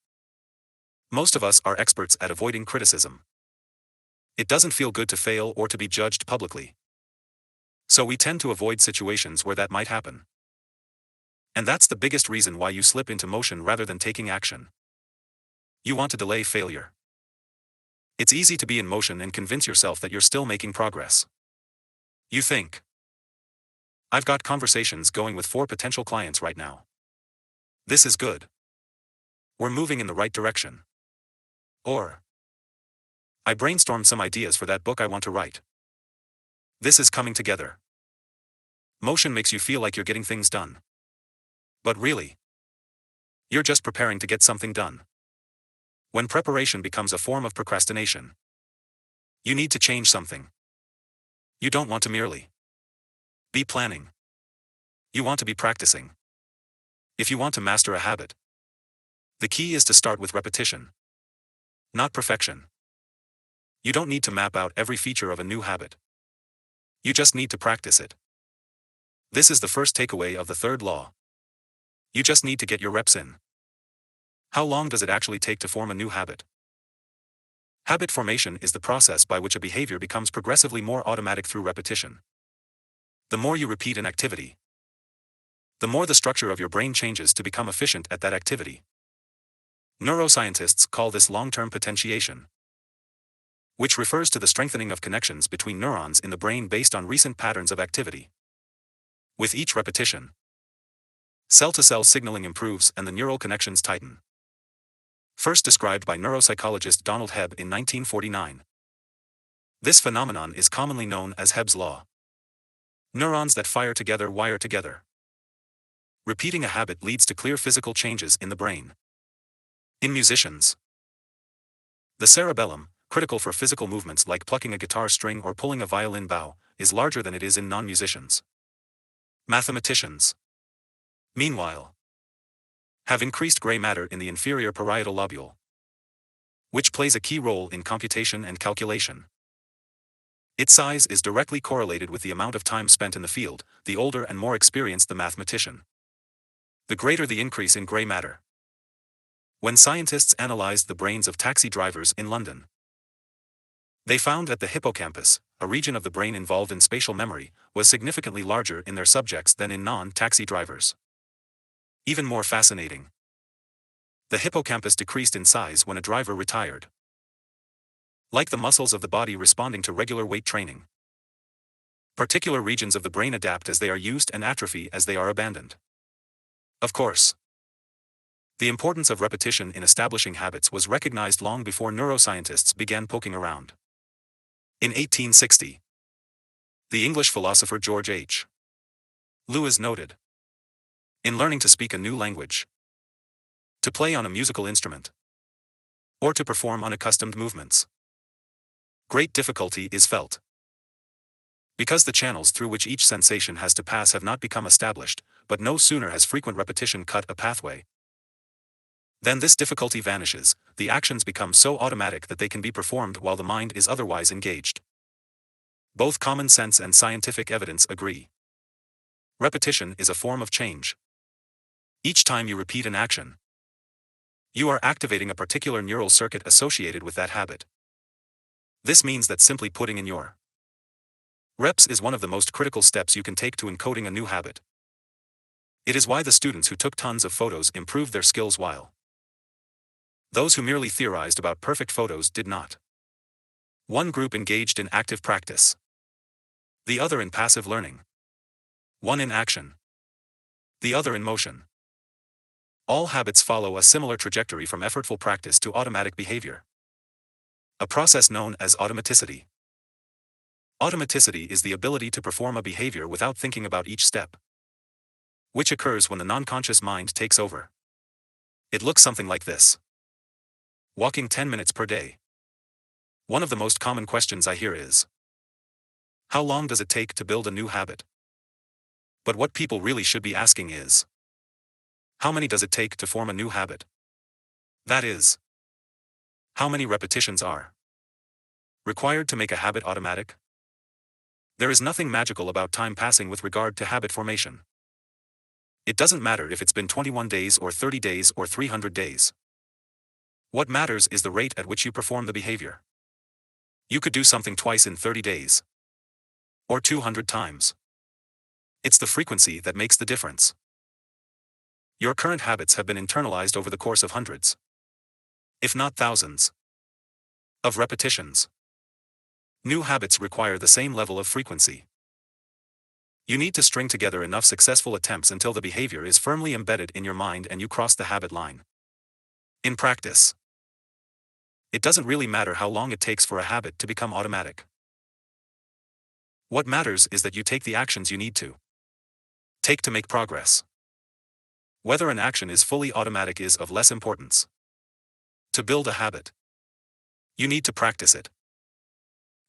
Most of us are experts at avoiding criticism. It doesn't feel good to fail or to be judged publicly. So we tend to avoid situations where that might happen. And that's the biggest reason why you slip into motion rather than taking action. You want to delay failure. It's easy to be in motion and convince yourself that you're still making progress. You think, I've got conversations going with 4 potential clients right now. This is good. We're moving in the right direction. Or, I brainstormed some ideas for that book I want to write. This is coming together. Motion makes you feel like you're getting things done. But really, you're just preparing to get something done. When preparation becomes a form of procrastination, you need to change something. You don't want to merely be planning. You want to be practicing. If you want to master a habit, the key is to start with repetition, not perfection. You don't need to map out every feature of a new habit. You just need to practice it. This is the first takeaway of the third law. You just need to get your reps in. How long does it actually take to form a new habit? Habit formation is the process by which a behavior becomes progressively more automatic through repetition. The more you repeat an activity, the more the structure of your brain changes to become efficient at that activity. Neuroscientists call this long-term potentiation, which refers to the strengthening of connections between neurons in the brain based on recent patterns of activity. With each repetition, cell-to-cell signaling improves and the neural connections tighten. First described by neuropsychologist Donald Hebb in 1949. This phenomenon is commonly known as Hebb's law. Neurons that fire together wire together. Repeating a habit leads to clear physical changes in the brain. In musicians, the cerebellum, critical for physical movements like plucking a guitar string or pulling a violin bow, is larger than it is in non-musicians. Mathematicians, meanwhile, have increased gray matter in the inferior parietal lobule, which plays a key role in computation and calculation. Its size is directly correlated with the amount of time spent in the field. The older and more experienced the mathematician, the greater the increase in gray matter. When scientists analyzed the brains of taxi drivers in London, they found that the hippocampus, a region of the brain involved in spatial memory, was significantly larger in their subjects than in non-taxi drivers. Even more fascinating, the hippocampus decreased in size when a driver retired. Like the muscles of the body responding to regular weight training, particular regions of the brain adapt as they are used and atrophy as they are abandoned. Of course, the importance of repetition in establishing habits was recognized long before neuroscientists began poking around. In 1860, the English philosopher George H. Lewis noted, in learning to speak a new language, to play on a musical instrument, or to perform unaccustomed movements, great difficulty is felt. Because the channels through which each sensation has to pass have not become established, but no sooner has frequent repetition cut a pathway, then this difficulty vanishes. The actions become so automatic that they can be performed while the mind is otherwise engaged. Both common sense and scientific evidence agree. Repetition is a form of change. Each time you repeat an action, you are activating a particular neural circuit associated with that habit. This means that simply putting in your reps is one of the most critical steps you can take to encoding a new habit. It is why the students who took tons of photos improved their skills while those who merely theorized about perfect photos did not. One group engaged in active practice, the other in passive learning. One in action, the other in motion. All habits follow a similar trajectory from effortful practice to automatic behavior, a process known as automaticity. Automaticity is the ability to perform a behavior without thinking about each step, which occurs when the non-conscious mind takes over. It looks something like this. Walking 10 minutes per day. One of the most common questions I hear is, how long does it take to build a new habit? But what people really should be asking is, how many does it take to form a new habit? That is, how many repetitions are required to make a habit automatic? There is nothing magical about time passing with regard to habit formation. It doesn't matter if it's been 21 days or 30 days or 300 days. What matters is the rate at which you perform the behavior. You could do something twice in 30 days, or 200 times. It's the frequency that makes the difference. Your current habits have been internalized over the course of hundreds, if not thousands, of repetitions. New habits require the same level of frequency. You need to string together enough successful attempts until the behavior is firmly embedded in your mind and you cross the habit line. In practice, it doesn't really matter how long it takes for a habit to become automatic. What matters is that you take the actions you need to take to make progress. Whether an action is fully automatic is of less importance. To build a habit, you need to practice it.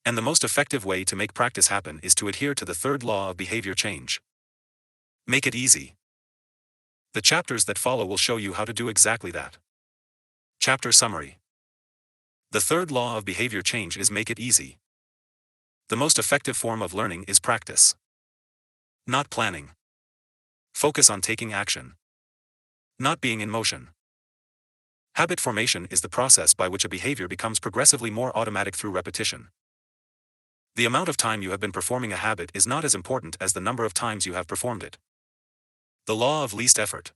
And the most effective way to make practice happen is to adhere to the third law of behavior change. Make it easy. The chapters that follow will show you how to do exactly that. Chapter Summary. The third law of behavior change is make it easy. The most effective form of learning is practice, not planning. Focus on taking action, not being in motion. Habit formation is the process by which a behavior becomes progressively more automatic through repetition. The amount of time you have been performing a habit is not as important as the number of times you have performed it. The law of least effort.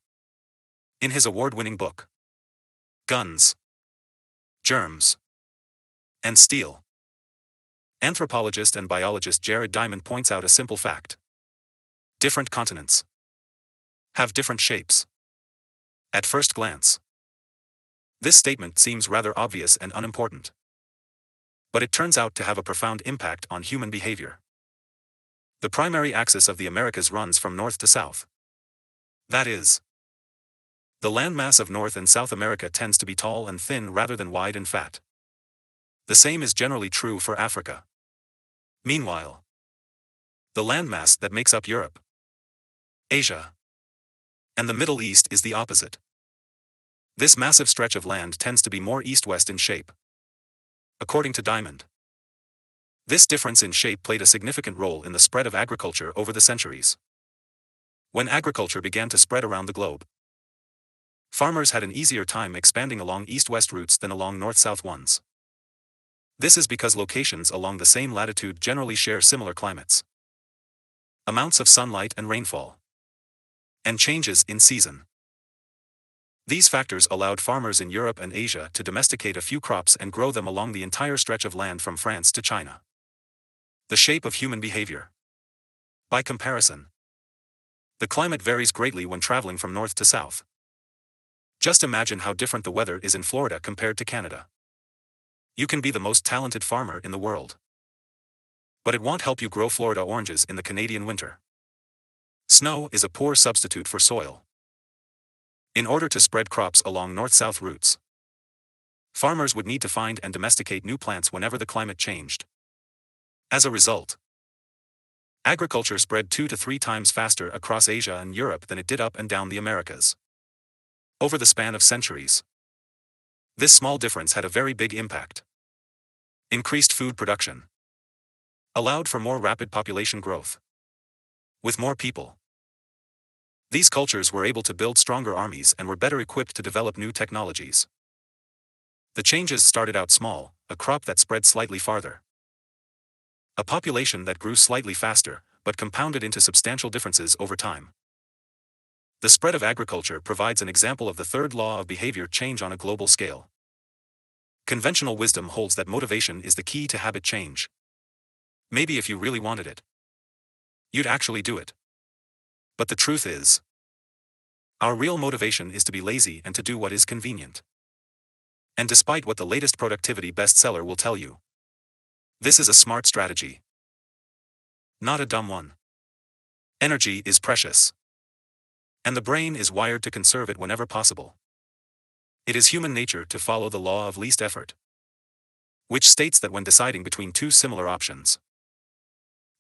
In his award-winning book, Guns, Germs, and Steel, anthropologist and biologist Jared Diamond points out a simple fact. Different continents have different shapes. At first glance, this statement seems rather obvious and unimportant, but it turns out to have a profound impact on human behavior. The primary axis of the Americas runs from north to south. That is, the landmass of North and South America tends to be tall and thin rather than wide and fat. The same is generally true for Africa. Meanwhile, the landmass that makes up Europe, Asia, and the Middle East is the opposite. This massive stretch of land tends to be more east-west in shape. According to Diamond, this difference in shape played a significant role in the spread of agriculture over the centuries. When agriculture began to spread around the globe, farmers had an easier time expanding along east-west routes than along north-south ones. This is because locations along the same latitude generally share similar climates, amounts of sunlight and rainfall, and changes in season. These factors allowed farmers in Europe and Asia to domesticate a few crops and grow them along the entire stretch of land from France to China. The shape of human behavior. By comparison, the climate varies greatly when traveling from north to south. Just imagine how different the weather is in Florida compared to Canada. You can be the most talented farmer in the world, but it won't help you grow Florida oranges in the Canadian winter. Snow is a poor substitute for soil. In order to spread crops along north-south routes, farmers would need to find and domesticate new plants whenever the climate changed. As a result, agriculture spread 2 to 3 times faster across Asia and Europe than it did up and down the Americas. Over the span of centuries, this small difference had a very big impact. Increased food production allowed for more rapid population growth. With more people, these cultures were able to build stronger armies and were better equipped to develop new technologies. The changes started out small, a crop that spread slightly farther, a population that grew slightly faster, but compounded into substantial differences over time. The spread of agriculture provides an example of the third law of behavior change on a global scale. Conventional wisdom holds that motivation is the key to habit change. Maybe if you really wanted it, you'd actually do it. But the truth is, our real motivation is to be lazy and to do what is convenient. And despite what the latest productivity bestseller will tell you, this is a smart strategy, not a dumb one. Energy is precious, and the brain is wired to conserve it whenever possible. It is human nature to follow the law of least effort, which states that when deciding between two similar options,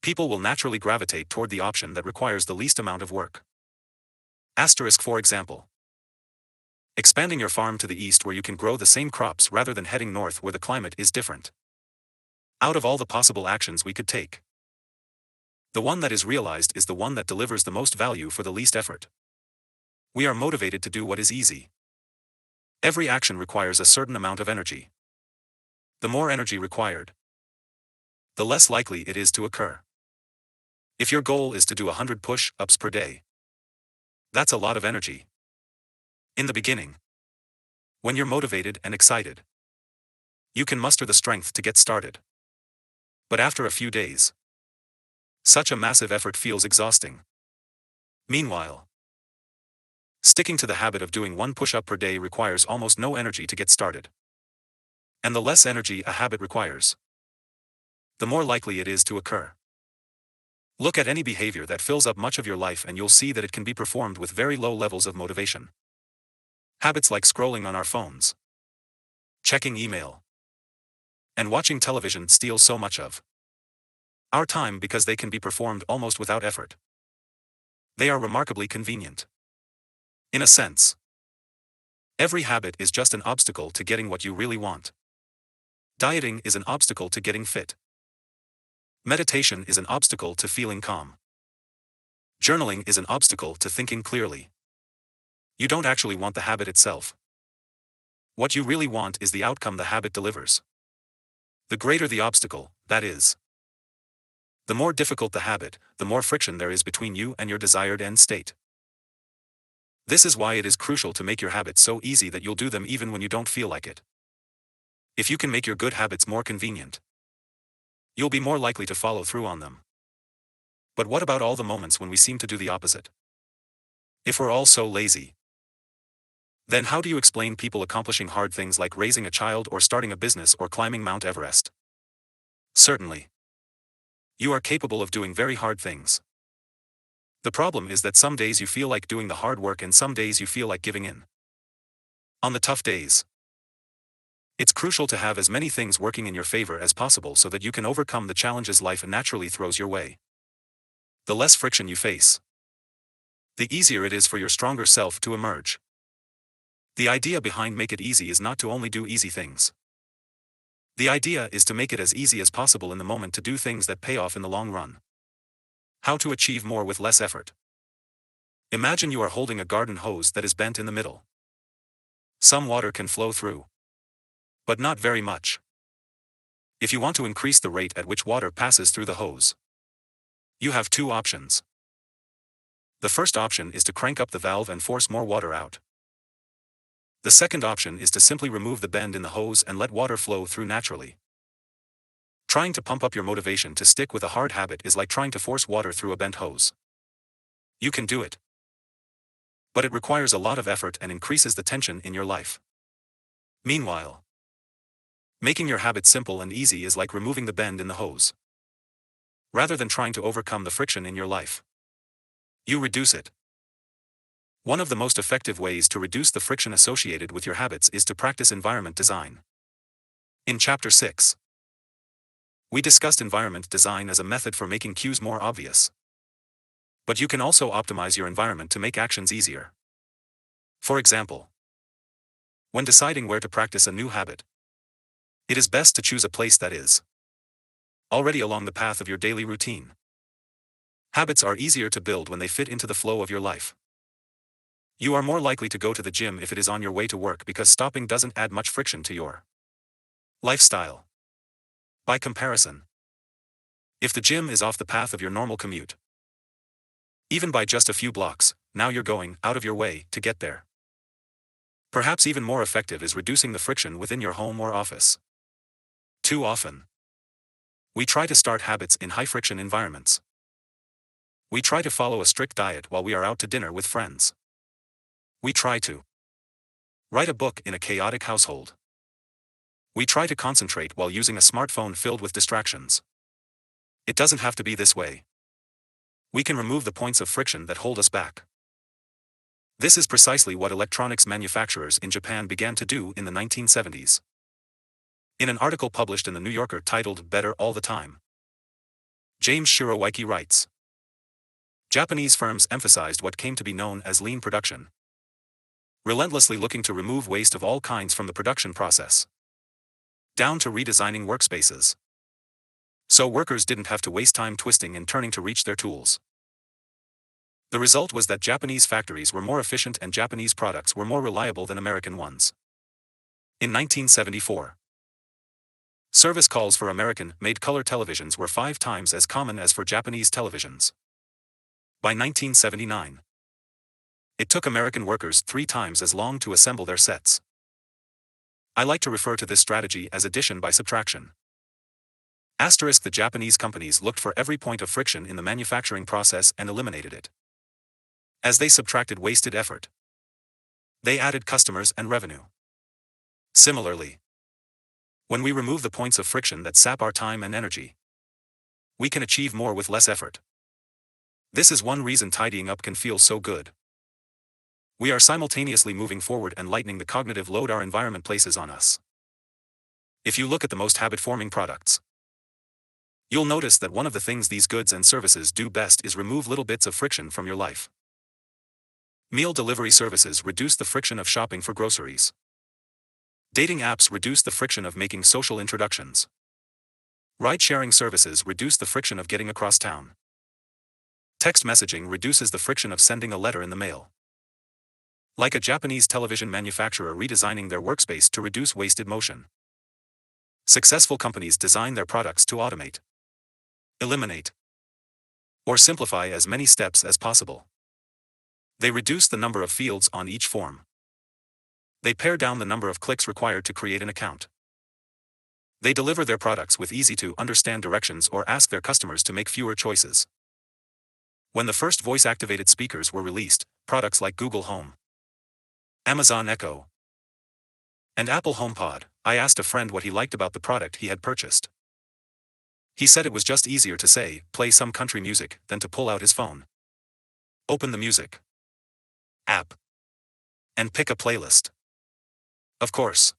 people will naturally gravitate toward the option that requires the least amount of work. For example, expanding your farm to the east where you can grow the same crops rather than heading north where the climate is different. Out of all the possible actions we could take, the one that is realized is the one that delivers the most value for the least effort. We are motivated to do what is easy. Every action requires a certain amount of energy. The more energy required, the less likely it is to occur. If your goal is to do 100 push-ups per day, that's a lot of energy. In the beginning, when you're motivated and excited, you can muster the strength to get started. But after a few days, such a massive effort feels exhausting. Meanwhile, sticking to the habit of doing 1 push-up per day requires almost no energy to get started. And the less energy a habit requires, the more likely it is to occur. Look at any behavior that fills up much of your life and you'll see that it can be performed with very low levels of motivation. Habits like scrolling on our phones, checking email, and watching television steal so much of our time because they can be performed almost without effort. They are remarkably convenient. In a sense, every habit is just an obstacle to getting what you really want. Dieting is an obstacle to getting fit. Meditation is an obstacle to feeling calm. Journaling is an obstacle to thinking clearly. You don't actually want the habit itself. What you really want is the outcome the habit delivers. The greater the obstacle, that is, the more difficult the habit, the more friction there is between you and your desired end state. This is why it is crucial to make your habits so easy that you'll do them even when you don't feel like it. If you can make your good habits more convenient, you'll be more likely to follow through on them. But what about all the moments when we seem to do the opposite? If we're all so lazy, then how do you explain people accomplishing hard things like raising a child or starting a business or climbing Mount Everest? Certainly, you are capable of doing very hard things. The problem is that some days you feel like doing the hard work and some days you feel like giving in. On the tough days, It's crucial to have as many things working in your favor as possible so that you can overcome the challenges life naturally throws your way. The less friction you face, the easier it is for your stronger self to emerge. The idea behind Make It Easy is not to only do easy things. The idea is to make it as easy as possible in the moment to do things that pay off in the long run. How to achieve more with less effort. Imagine you are holding a garden hose that is bent in the middle. Some water can flow through, but not very much. If you want to increase the rate at which water passes through the hose, you have two options. The first option is to crank up the valve and force more water out. The second option is to simply remove the bend in the hose and let water flow through naturally. Trying to pump up your motivation to stick with a hard habit is like trying to force water through a bent hose. You can do it, but it requires a lot of effort and increases the tension in your life. Meanwhile, making your habit simple and easy is like removing the bend in the hose. Rather than trying to overcome the friction in your life, you reduce it. One of the most effective ways to reduce the friction associated with your habits is to practice environment design. In Chapter 6, we discussed environment design as a method for making cues more obvious. But you can also optimize your environment to make actions easier. For example, when deciding where to practice a new habit, it is best to choose a place that is already along the path of your daily routine. Habits are easier to build when they fit into the flow of your life. You are more likely to go to the gym if it is on your way to work because stopping doesn't add much friction to your lifestyle. By comparison, if the gym is off the path of your normal commute, even by just a few blocks, now you're going out of your way to get there. Perhaps even more effective is reducing the friction within your home or office. Too often, we try to start habits in high-friction environments. We try to follow a strict diet while we are out to dinner with friends. We try to write a book in a chaotic household. We try to concentrate while using a smartphone filled with distractions. It doesn't have to be this way. We can remove the points of friction that hold us back. This is precisely what electronics manufacturers in Japan began to do in the 1970s. In an article published in the New Yorker titled Better All the Time, James Shirowaiki writes, Japanese firms emphasized what came to be known as lean production, relentlessly looking to remove waste of all kinds from the production process, down to redesigning workspaces, so workers didn't have to waste time twisting and turning to reach their tools. The result was that Japanese factories were more efficient and Japanese products were more reliable than American ones. In 1974, service calls for American-made color televisions were 5 times as common as for Japanese televisions. By 1979, it took American workers 3 times as long to assemble their sets. I like to refer to this strategy as addition by subtraction. Asterisk, the Japanese companies looked for every point of friction in the manufacturing process and eliminated it. As they subtracted wasted effort, they added customers and revenue. Similarly, when we remove the points of friction that sap our time and energy, we can achieve more with less effort. This is one reason tidying up can feel so good. We are simultaneously moving forward and lightening the cognitive load our environment places on us. If you look at the most habit-forming products, you'll notice that one of the things these goods and services do best is remove little bits of friction from your life. Meal delivery services reduce the friction of shopping for groceries. Dating apps reduce the friction of making social introductions. Ride-sharing services reduce the friction of getting across town. Text messaging reduces the friction of sending a letter in the mail. Like a Japanese television manufacturer redesigning their workspace to reduce wasted motion, successful companies design their products to automate, eliminate, or simplify as many steps as possible. They reduce the number of fields on each form. They pare down the number of clicks required to create an account. They deliver their products with easy-to-understand directions or ask their customers to make fewer choices. When the first voice-activated speakers were released, products like Google Home, Amazon Echo, and Apple HomePod, I asked a friend what he liked about the product he had purchased. He said it was just easier to say, play some country music, than to pull out his phone, open the music app, and pick a playlist. Of course,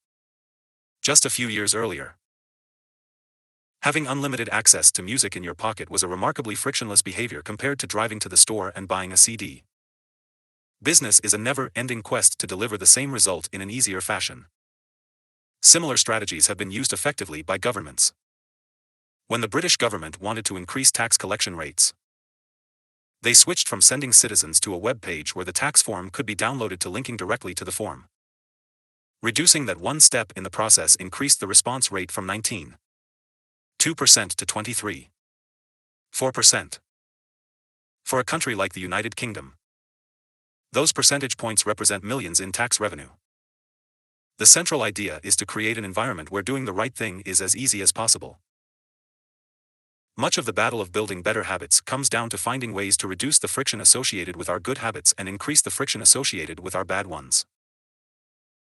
just a few years earlier. Having unlimited access to music in your pocket was a remarkably frictionless behavior compared to driving to the store and buying a CD. Business is a never-ending quest to deliver the same result in an easier fashion. Similar strategies have been used effectively by governments. When the British government wanted to increase tax collection rates, they switched from sending citizens to a web page where the tax form could be downloaded to linking directly to the form. Reducing that one step in the process increased the response rate from 19.2% to 23.4%. For a country like the United Kingdom, those percentage points represent millions in tax revenue. The central idea is to create an environment where doing the right thing is as easy as possible. Much of the battle of building better habits comes down to finding ways to reduce the friction associated with our good habits and increase the friction associated with our bad ones.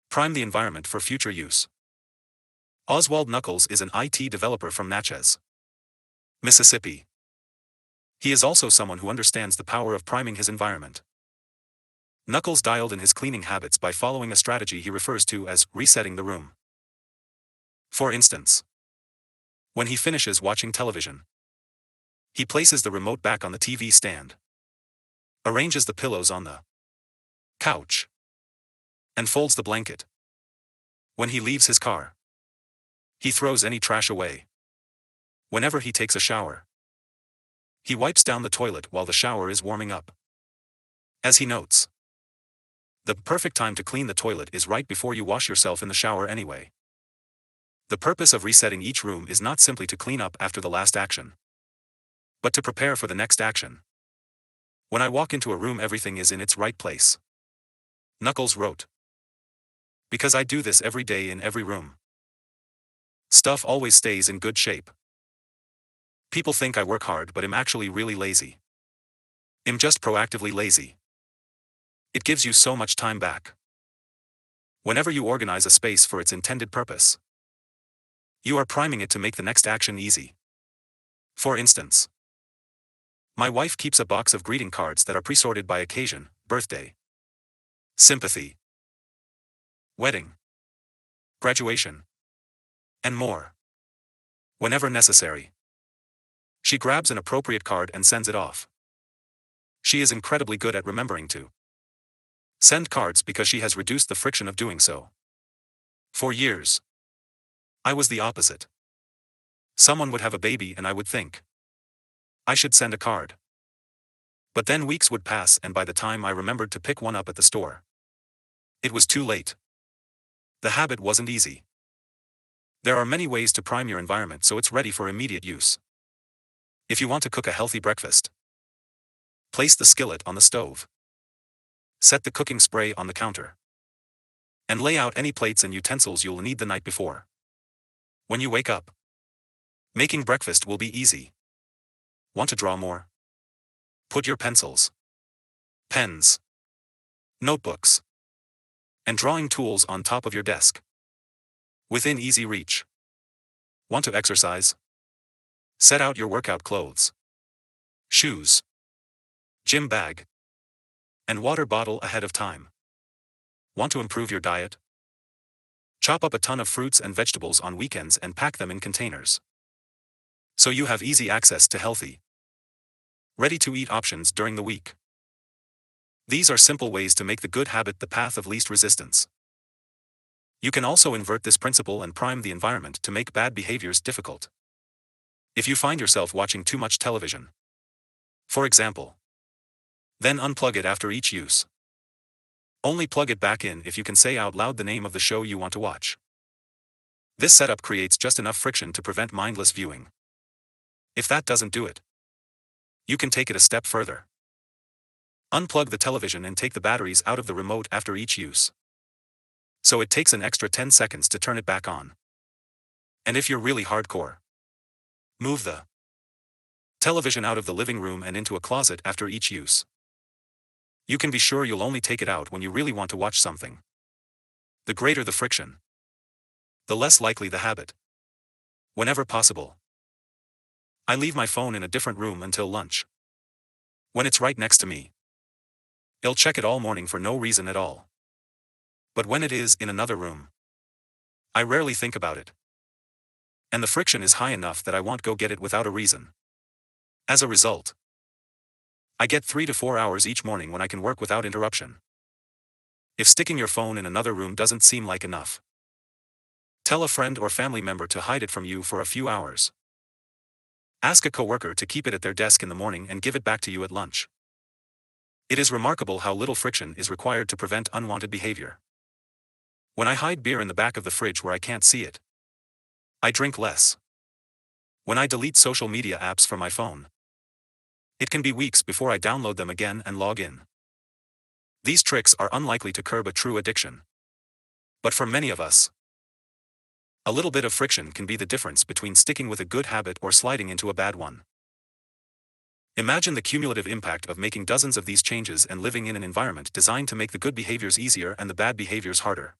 Prime the environment for future use. Oswald Knuckles is an IT developer from Natchez, Mississippi. He is also someone who understands the power of priming his environment. Knuckles dialed in his cleaning habits by following a strategy he refers to as resetting the room. For instance, when he finishes watching television, he places the remote back on the TV stand, arranges the pillows on the couch, and folds the blanket. When he leaves his car, he throws any trash away. Whenever he takes a shower, he wipes down the toilet while the shower is warming up. As he notes, the perfect time to clean the toilet is right before you wash yourself in the shower anyway. The purpose of resetting each room is not simply to clean up after the last action, but to prepare for the next action. When I walk into a room, everything is in its right place, Knuckles wrote. Because I do this every day in every room, stuff always stays in good shape. People think I work hard, but I'm actually really lazy. I'm just proactively lazy. It gives you so much time back. Whenever you organize a space for its intended purpose, you are priming it to make the next action easy. For instance, my wife keeps a box of greeting cards that are pre-sorted by occasion, birthday, sympathy, wedding, graduation, and more. Whenever necessary, she grabs an appropriate card and sends it off. She is incredibly good at remembering to send cards because she has reduced the friction of doing so. For years, I was the opposite. Someone would have a baby and I would think, I should send a card. But then weeks would pass, and by the time I remembered to pick one up at the store, it was too late. The habit wasn't easy. There are many ways to prime your environment so it's ready for immediate use. If you want to cook a healthy breakfast, place the skillet on the stove. Set the cooking spray on the counter, and lay out any plates and utensils you'll need the night before. When you wake up, making breakfast will be easy. Want to draw more? Put your pencils, pens, notebooks, and drawing tools on top of your desk, within easy reach. Want to exercise? Set out your workout clothes, shoes, gym bag, and water bottle ahead of time. Want to improve your diet? Chop up a ton of fruits and vegetables on weekends and pack them in containers, so you have easy access to healthy, ready-to-eat options during the week. These are simple ways to make the good habit the path of least resistance. You can also invert this principle and prime the environment to make bad behaviors difficult. If you find yourself watching too much television, for example, then unplug it after each use. Only plug it back in if you can say out loud the name of the show you want to watch. This setup creates just enough friction to prevent mindless viewing. If that doesn't do it, you can take it a step further. Unplug the television and take the batteries out of the remote after each use, so it takes an extra 10 seconds to turn it back on. And if you're really hardcore, move the television out of the living room and into a closet after each use. You can be sure you'll only take it out when you really want to watch something. The greater the friction, the less likely the habit. Whenever possible, I leave my phone in a different room until lunch. When it's right next to me, I'll check it all morning for no reason at all. But when it is in another room, I rarely think about it. And the friction is high enough that I won't go get it without a reason. As a result, I get 3 to 4 hours each morning when I can work without interruption. If sticking your phone in another room doesn't seem like enough, tell a friend or family member to hide it from you for a few hours. Ask a coworker to keep it at their desk in the morning and give it back to you at lunch. It is remarkable how little friction is required to prevent unwanted behavior. When I hide beer in the back of the fridge where I can't see it, I drink less. When I delete social media apps from my phone, it can be weeks before I download them again and log in. These tricks are unlikely to curb a true addiction. But for many of us, a little bit of friction can be the difference between sticking with a good habit or sliding into a bad one. Imagine the cumulative impact of making dozens of these changes and living in an environment designed to make the good behaviors easier and the bad behaviors harder.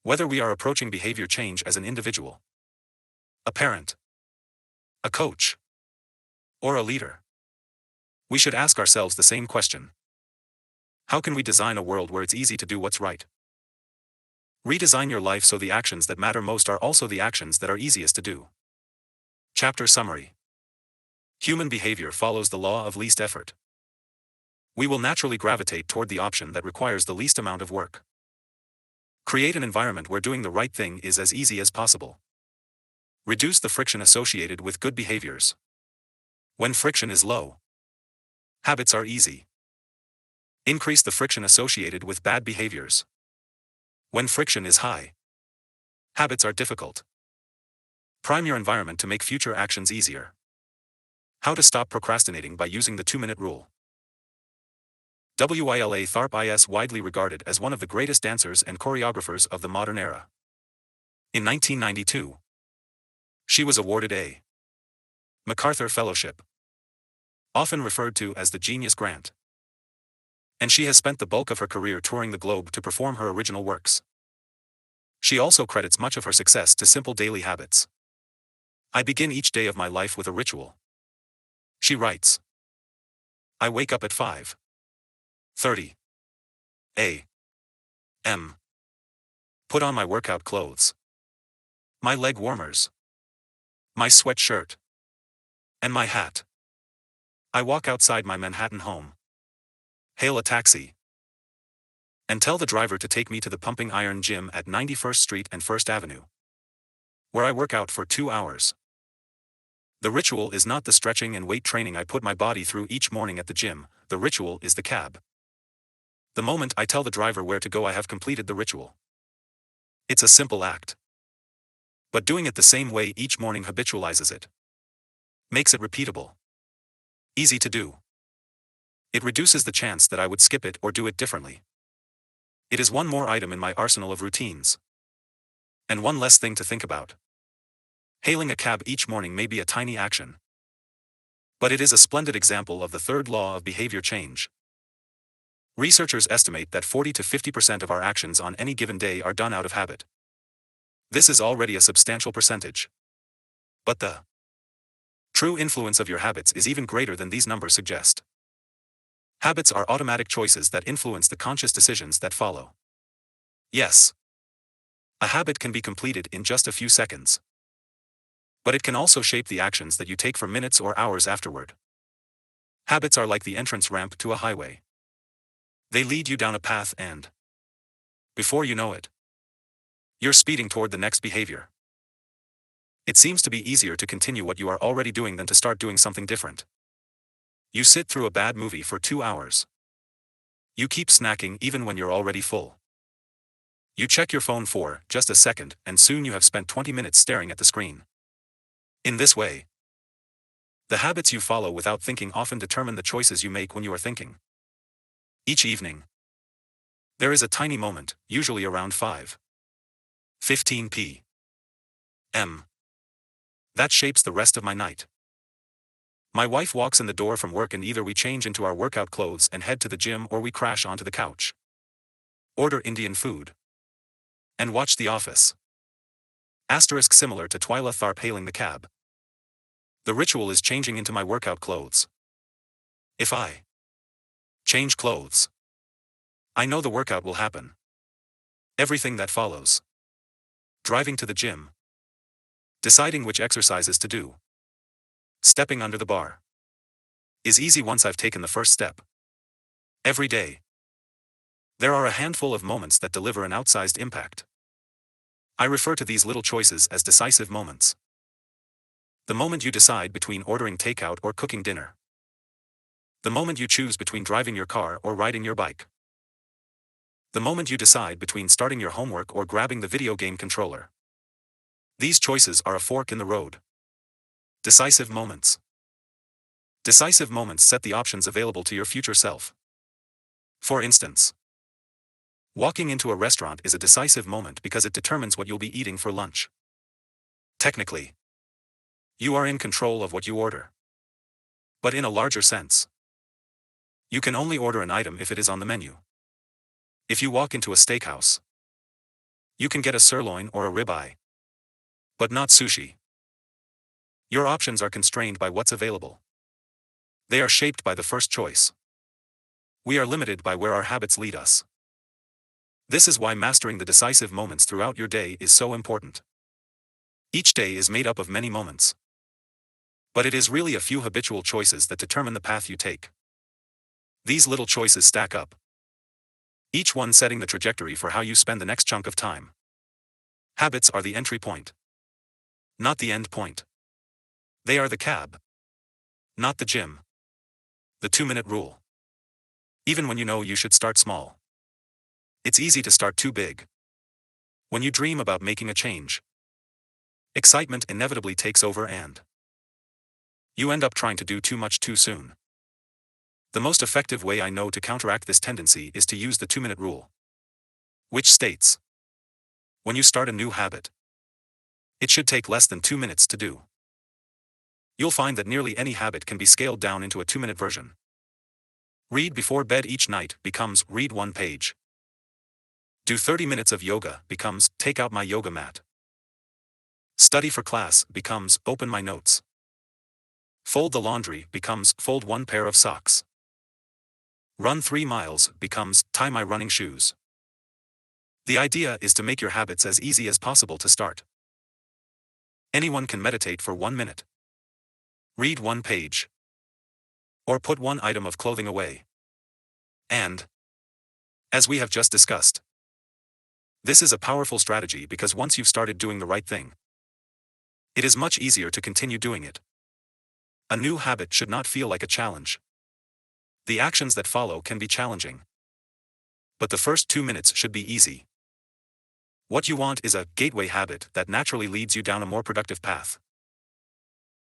Whether we are approaching behavior change as an individual, a parent, a coach, or a leader, we should ask ourselves the same question. How can we design a world where it's easy to do what's right? Redesign your life so the actions that matter most are also the actions that are easiest to do. Chapter Summary. Human behavior follows the law of least effort. We will naturally gravitate toward the option that requires the least amount of work. Create an environment where doing the right thing is as easy as possible. Reduce the friction associated with good behaviors. When friction is low, habits are easy. Increase the friction associated with bad behaviors. When friction is high, habits are difficult. Prime your environment to make future actions easier. How to stop procrastinating by using the 2-minute rule. Willa Tharp is widely regarded as one of the greatest dancers and choreographers of the modern era. In 1992, she was awarded a MacArthur Fellowship, often referred to as the Genius Grant. And she has spent the bulk of her career touring the globe to perform her original works. She also credits much of her success to simple daily habits. I begin each day of my life with a ritual. She writes. I wake up at 5:30 a.m. Put on my workout clothes, my leg warmers, my sweatshirt, and my hat. I walk outside my Manhattan home, hail a taxi, and tell the driver to take me to the Pumping Iron Gym at 91st Street and 1st Avenue, where I work out for 2 hours. The ritual is not the stretching and weight training I put my body through each morning at the gym, the ritual is the cab. The moment I tell the driver where to go, I have completed the ritual. It's a simple act. But doing it the same way each morning habitualizes it. Makes it repeatable. Easy to do. It reduces the chance that I would skip it or do it differently. It is one more item in my arsenal of routines. And one less thing to think about. Hailing a cab each morning may be a tiny action, but it is a splendid example of the third law of behavior change. Researchers estimate that 40 to 50% of our actions on any given day are done out of habit. This is already a substantial percentage. But the true influence of your habits is even greater than these numbers suggest. Habits are automatic choices that influence the conscious decisions that follow. Yes, a habit can be completed in just a few seconds. But it can also shape the actions that you take for minutes or hours afterward. Habits are like the entrance ramp to a highway. They lead you down a path and, before you know it, you're speeding toward the next behavior. It seems to be easier to continue what you are already doing than to start doing something different. You sit through a bad movie for 2 hours. You keep snacking even when you're already full. You check your phone for just a second, and soon you have spent 20 minutes staring at the screen. In this way, the habits you follow without thinking often determine the choices you make when you are thinking. Each evening, there is a tiny moment, usually around 5:15 p.m., that shapes the rest of my night. My wife walks in the door from work and either we change into our workout clothes and head to the gym or we crash onto the couch, order Indian food, and watch The Office. Asterisk similar to Twyla Tharp hailing the cab. The ritual is changing into my workout clothes. If I change clothes, I know the workout will happen. Everything that follows Driving to the gym. Deciding which exercises to do. Stepping under the bar. Is easy once I've taken the first step. Every day. There are a handful of moments that deliver an outsized impact. I refer to these little choices as decisive moments. The moment you decide between ordering takeout or cooking dinner. The moment you choose between driving your car or riding your bike. The moment you decide between starting your homework or grabbing the video game controller. These choices are a fork in the road. Decisive moments. Decisive moments set the options available to your future self. For instance, walking into a restaurant is a decisive moment because it determines what you'll be eating for lunch. Technically, you are in control of what you order. But in a larger sense, you can only order an item if it is on the menu. If you walk into a steakhouse, you can get a sirloin or a ribeye, but not sushi. Your options are constrained by what's available. They are shaped by the first choice. We are limited by where our habits lead us. This is why mastering the decisive moments throughout your day is so important. Each day is made up of many moments. But it is really a few habitual choices that determine the path you take. These little choices stack up, each one setting the trajectory for how you spend the next chunk of time. Habits are the entry point, not the end point. They are the cab, not the gym. The 2-minute rule. Even when you know you should start small, it's easy to start too big. When you dream about making a change, excitement inevitably takes over and you end up trying to do too much too soon. The most effective way I know to counteract this tendency is to use the 2-minute rule, which states, when you start a new habit, it should take less than 2 minutes to do. You'll find that nearly any habit can be scaled down into a 2-minute version. Read before bed each night becomes read 1 page. Do 30 minutes of yoga becomes take out my yoga mat. Study for class becomes open my notes. Fold the laundry becomes fold 1 pair of socks. Run 3 miles becomes tie my running shoes. The idea is to make your habits as easy as possible to start. Anyone can meditate for 1 minute, read 1 page, or put 1 item of clothing away. And, as we have just discussed, this is a powerful strategy because once you've started doing the right thing, it is much easier to continue doing it. A new habit should not feel like a challenge. The actions that follow can be challenging, but the first 2 minutes should be easy. What you want is a gateway habit that naturally leads you down a more productive path.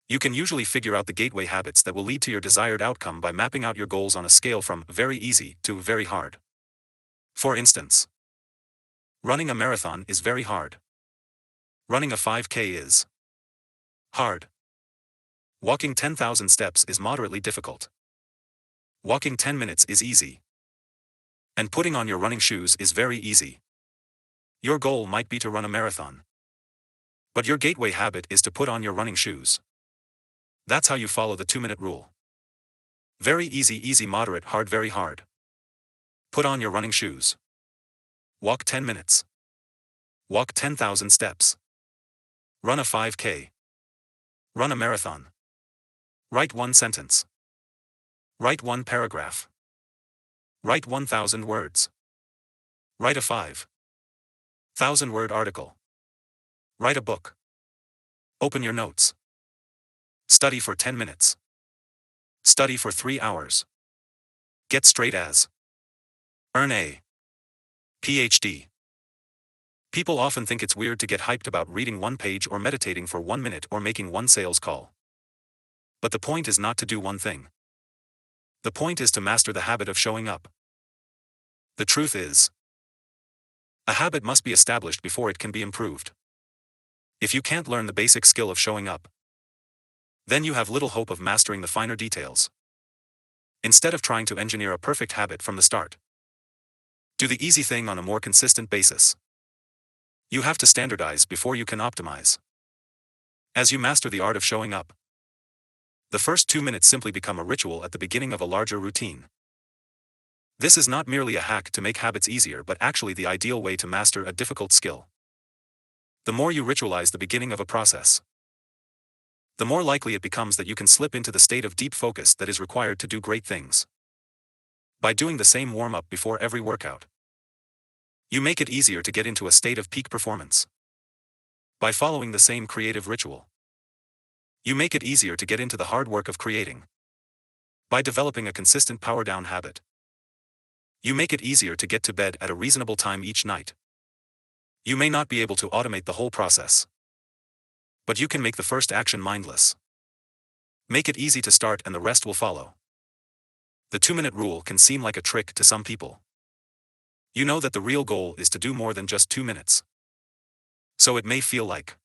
You can usually figure out the gateway habits that will lead to your desired outcome by mapping out your goals on a scale from very easy to very hard. For instance, running a marathon is very hard. Running a 5K is hard. Walking 10,000 steps is moderately difficult. Walking 10 minutes is easy. And putting on your running shoes is very easy. Your goal might be to run a marathon, but your gateway habit is to put on your running shoes. That's how you follow the 2-minute rule. Very easy, easy, moderate, hard, very hard. Put on your running shoes. Walk 10 minutes. Walk 10,000 steps. Run a 5K. Run a marathon. Write 1 sentence. Write 1 paragraph. Write 1,000 words. Write a 5,000-word article. Write a book. Open your notes. Study for 10 minutes. Study for 3 hours. Get straight A's. Earn a PhD. People often think it's weird to get hyped about reading 1 page or meditating for 1 minute or making 1 sales call. But the point is not to do one thing. The point is to master the habit of showing up. The truth is, a habit must be established before it can be improved. If you can't learn the basic skill of showing up, then you have little hope of mastering the finer details. Instead of trying to engineer a perfect habit from the start, do the easy thing on a more consistent basis. You have to standardize before you can optimize. As you master the art of showing up, the first 2 minutes simply become a ritual at the beginning of a larger routine. This is not merely a hack to make habits easier but actually the ideal way to master a difficult skill. The more you ritualize the beginning of a process, the more likely it becomes that you can slip into the state of deep focus that is required to do great things. By doing the same warm-up before every workout, you make it easier to get into a state of peak performance. By following the same creative ritual, you make it easier to get into the hard work of creating. By developing a consistent power-down habit, you make it easier to get to bed at a reasonable time each night. You may not be able to automate the whole process, but you can make the first action mindless. Make it easy to start and the rest will follow. The 2-minute rule can seem like a trick to some people. You know that the real goal is to do more than just 2 minutes. So it may feel like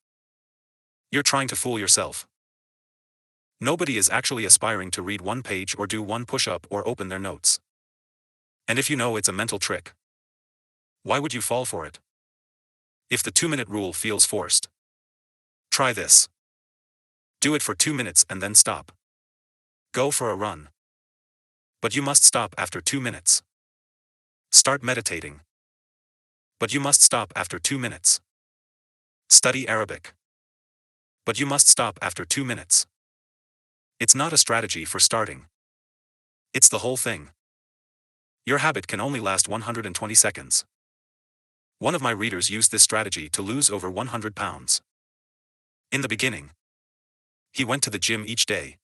you're trying to fool yourself. Nobody is actually aspiring to read 1 page or do 1 push-up or open their notes. And if you know it's a mental trick, why would you fall for it? If the 2-minute rule feels forced, try this. Do it for 2 minutes and then stop. Go for a run. But you must stop after 2 minutes. Start meditating. But you must stop after 2 minutes. Study Arabic. But you must stop after 2 minutes. It's not a strategy for starting. It's the whole thing. Your habit can only last 120 seconds. One of my readers used this strategy to lose over 100 pounds. In the beginning, he went to the gym each day.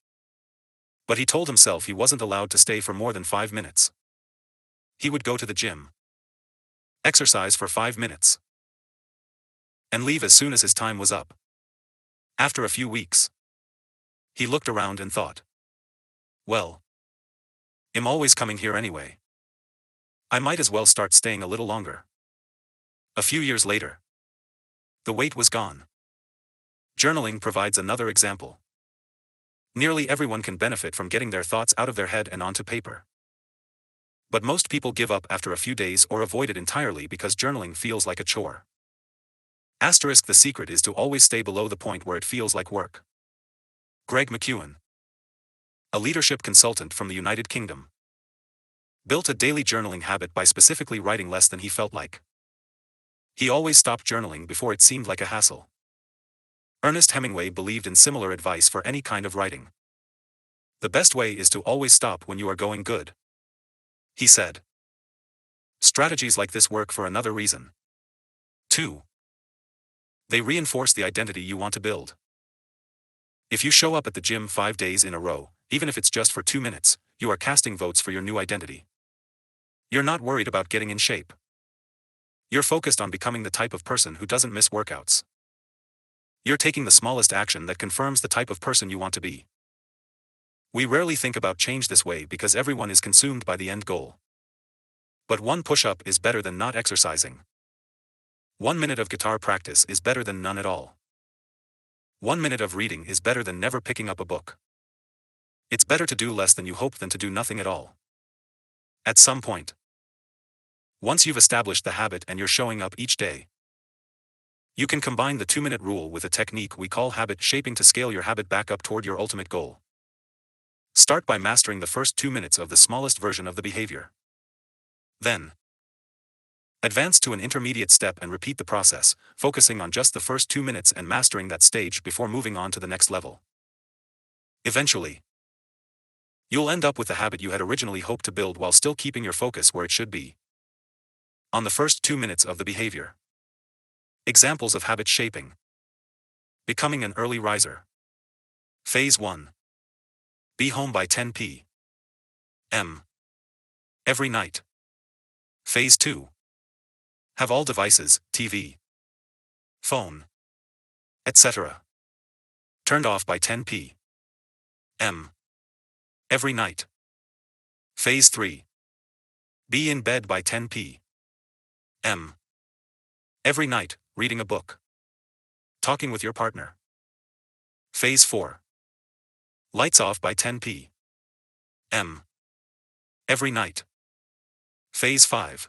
But he told himself he wasn't allowed to stay for more than 5 minutes. He would go to the gym, exercise for 5 minutes, and leave as soon as his time was up. After a few weeks, he looked around and thought, well, I'm always coming here anyway. I might as well start staying a little longer. A few years later, the weight was gone. Journaling provides another example. Nearly everyone can benefit from getting their thoughts out of their head and onto paper. But most people give up after a few days or avoid it entirely because journaling feels like a chore. Asterisk, the secret is to always stay below the point where it feels like work. Greg McEwen, a leadership consultant from the United Kingdom, built a daily journaling habit by specifically writing less than he felt like. He always stopped journaling before it seemed like a hassle. Ernest Hemingway believed in similar advice for any kind of writing. The best way is to always stop when you are going good, he said. Strategies like this work for another reason. 2. They reinforce the identity you want to build. If you show up at the gym 5 days in a row, even if it's just for 2 minutes, you are casting votes for your new identity. You're not worried about getting in shape. You're focused on becoming the type of person who doesn't miss workouts. You're taking the smallest action that confirms the type of person you want to be. We rarely think about change this way because everyone is consumed by the end goal. But 1 push-up is better than not exercising. 1 minute of guitar practice is better than none at all. 1 minute of reading is better than never picking up a book. It's better to do less than you hope than to do nothing at all. At some point, once you've established the habit and you're showing up each day, you can combine the 2-minute rule with a technique we call habit shaping to scale your habit back up toward your ultimate goal. Start by mastering the first 2 minutes of the smallest version of the behavior. Then, advance to an intermediate step and repeat the process, focusing on just the first 2 minutes and mastering that stage before moving on to the next level. Eventually, you'll end up with the habit you had originally hoped to build while still keeping your focus where it should be. On the first 2 minutes of the behavior. Examples of habit shaping. Becoming an early riser. Phase 1. Be home by 10 p.m. every night. Phase 2. Have all devices, TV, phone, etc. turned off by 10 p.m. every night. Phase 3. Be in bed by 10 p.m. every night, reading a book, talking with your partner. Phase 4. Lights off by 10 p.m. every night. Phase 5.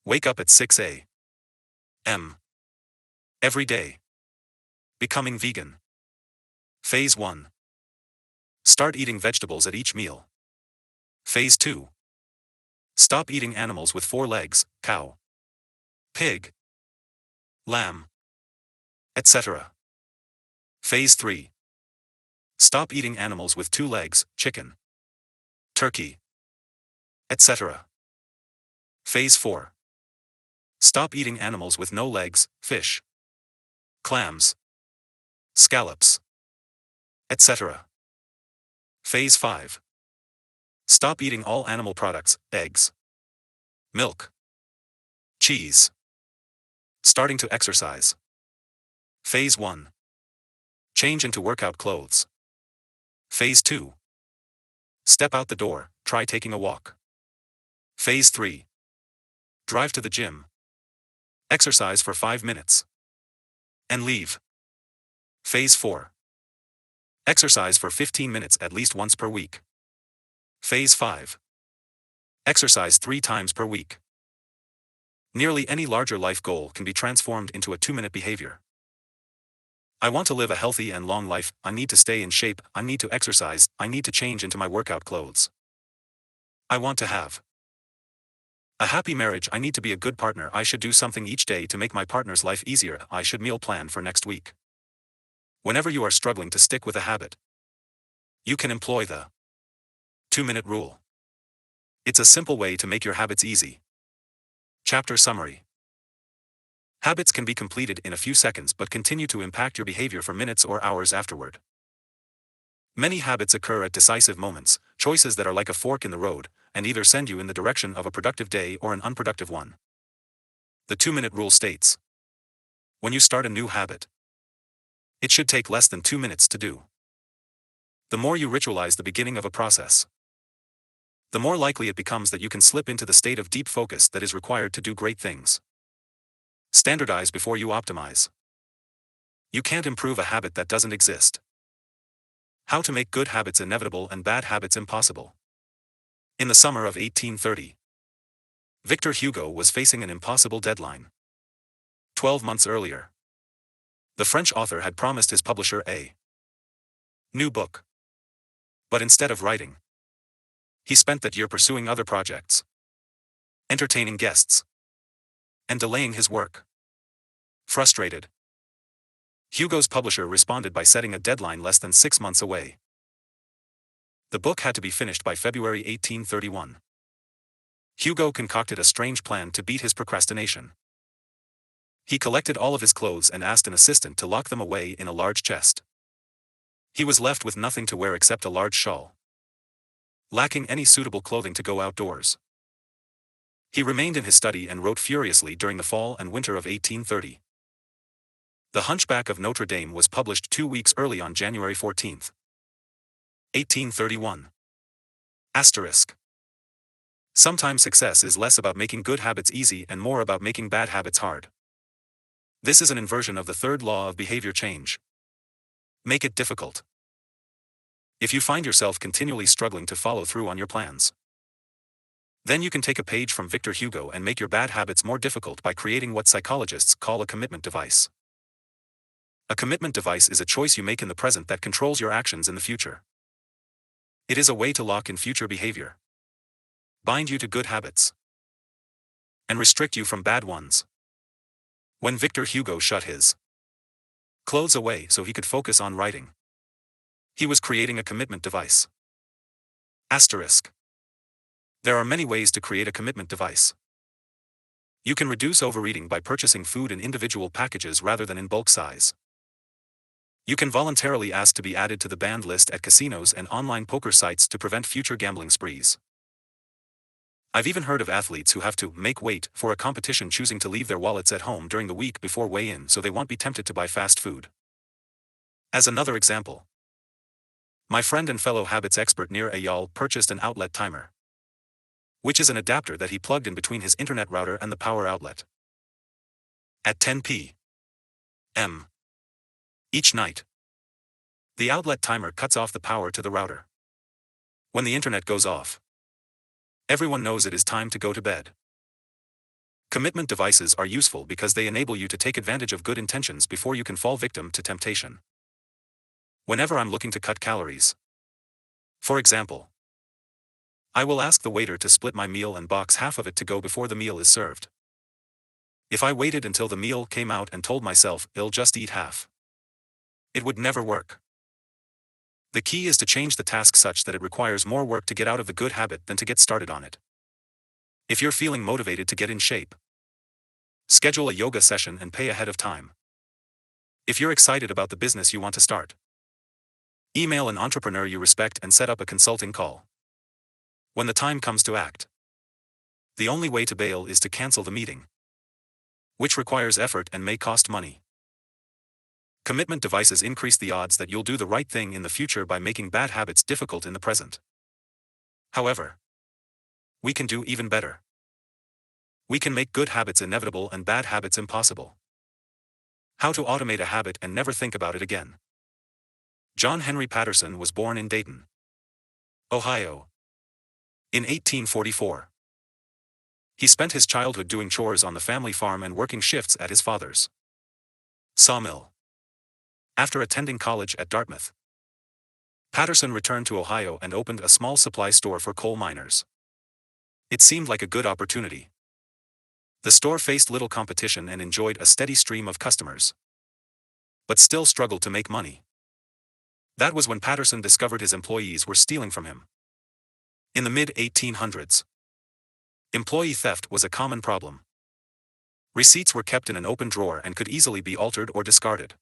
Wake up at 6 a.m. every day. Becoming vegan. Phase 1. Start eating vegetables at each meal. Phase 2. Stop eating animals with 4 legs, cow, pig, lamb, etc. Phase 3. Stop eating animals with 2 legs, chicken, turkey, etc. Phase 4. Stop eating animals with no legs, fish, clams, scallops, etc. Phase 5. Stop eating all animal products, eggs, milk, cheese. Starting to exercise. Phase 1. Change into workout clothes. Phase 2. Step out the door, try taking a walk. Phase 3. Drive to the gym. Exercise for 5 minutes. And leave. Phase 4. Exercise for 15 minutes at least once per week. Phase 5. Exercise 3 times per week. Nearly any larger life goal can be transformed into a 2-minute behavior. I want to live a healthy and long life, I need to stay in shape, I need to exercise, I need to change into my workout clothes. I want to have a happy marriage, I need to be a good partner, I should do something each day to make my partner's life easier, I should meal plan for next week. Whenever you are struggling to stick with a habit, you can employ the 2-minute rule. It's a simple way to make your habits easy. Chapter summary. Habits can be completed in a few seconds but continue to impact your behavior for minutes or hours afterward. Many habits occur at decisive moments, choices that are like a fork in the road, and either send you in the direction of a productive day or an unproductive one. The 2-minute rule states: when you start a new habit, it should take less than 2 minutes to do. The more you ritualize the beginning of a process, the more likely it becomes that you can slip into the state of deep focus that is required to do great things. Standardize before you optimize. You can't improve a habit that doesn't exist. How to make good habits inevitable and bad habits impossible. In the summer of 1830, Victor Hugo was facing an impossible deadline. 12 months earlier, the French author had promised his publisher a new book. But instead of writing, he spent that year pursuing other projects, entertaining guests, and delaying his work. Frustrated, Hugo's publisher responded by setting a deadline less than 6 months away. The book had to be finished by February 1831. Hugo concocted a strange plan to beat his procrastination. He collected all of his clothes and asked an assistant to lock them away in a large chest. He was left with nothing to wear except a large shawl, lacking any suitable clothing to go outdoors. He remained in his study and wrote furiously during the fall and winter of 1830. The Hunchback of Notre Dame was published 2 weeks early on January 14, 1831. Asterisk. Sometimes success is less about making good habits easy and more about making bad habits hard. This is an inversion of the third law of behavior change. Make it difficult. If you find yourself continually struggling to follow through on your plans, then you can take a page from Victor Hugo and make your bad habits more difficult by creating what psychologists call a commitment device. A commitment device is a choice you make in the present that controls your actions in the future. It is a way to lock in future behavior, bind you to good habits, and restrict you from bad ones. When Victor Hugo shut his clothes away so he could focus on writing, he was creating a commitment device. Asterisk. There are many ways to create a commitment device. You can reduce overeating by purchasing food in individual packages rather than in bulk size. You can voluntarily ask to be added to the banned list at casinos and online poker sites to prevent future gambling sprees. I've even heard of athletes who have to make weight for a competition choosing to leave their wallets at home during the week before weigh-in so they won't be tempted to buy fast food. As another example, my friend and fellow habits expert Nir Ayal purchased an outlet timer, which is an adapter that he plugged in between his internet router and the power outlet. At 10 p.m. each night, the outlet timer cuts off the power to the router. When the internet goes off, everyone knows it is time to go to bed. Commitment devices are useful because they enable you to take advantage of good intentions before you can fall victim to temptation. Whenever I'm looking to cut calories, for example, I will ask the waiter to split my meal and box half of it to go before the meal is served. If I waited until the meal came out and told myself, "I'll just eat half," it would never work. The key is to change the task such that it requires more work to get out of the good habit than to get started on it. If you're feeling motivated to get in shape, schedule a yoga session and pay ahead of time. If you're excited about the business you want to start, email an entrepreneur you respect and set up a consulting call. When the time comes to act, the only way to bail is to cancel the meeting, which requires effort and may cost money. Commitment devices increase the odds that you'll do the right thing in the future by making bad habits difficult in the present. However, we can do even better. We can make good habits inevitable and bad habits impossible. How to automate a habit and never think about it again. John Henry Patterson was born in Dayton, Ohio, in 1844. He spent his childhood doing chores on the family farm and working shifts at his father's sawmill. After attending college at Dartmouth, Patterson returned to Ohio and opened a small supply store for coal miners. It seemed like a good opportunity. The store faced little competition and enjoyed a steady stream of customers, but still struggled to make money. That was when Patterson discovered his employees were stealing from him. In the mid-1800s, employee theft was a common problem. Receipts were kept in an open drawer and could easily be altered or discarded.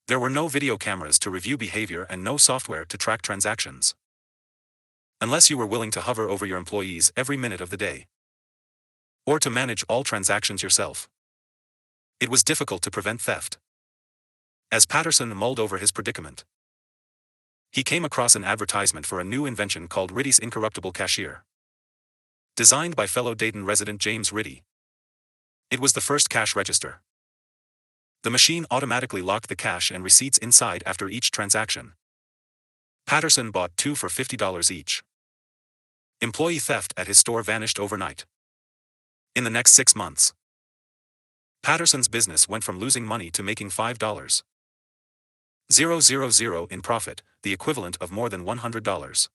There were no video cameras to review behavior and no software to track transactions. Unless you were willing to hover over your employees every minute of the day, or to manage all transactions yourself, it was difficult to prevent theft. As Patterson mulled over his predicament, he came across an advertisement for a new invention called Ritty's Incorruptible Cashier. Designed by fellow Dayton resident James Ritty, it was the first cash register. The machine automatically locked the cash and receipts inside after each transaction. Patterson bought 2 for $50 each. Employee theft at his store vanished overnight. In the next 6 months, Patterson's business went from losing money to making $5,000 in profit, the equivalent of more than $100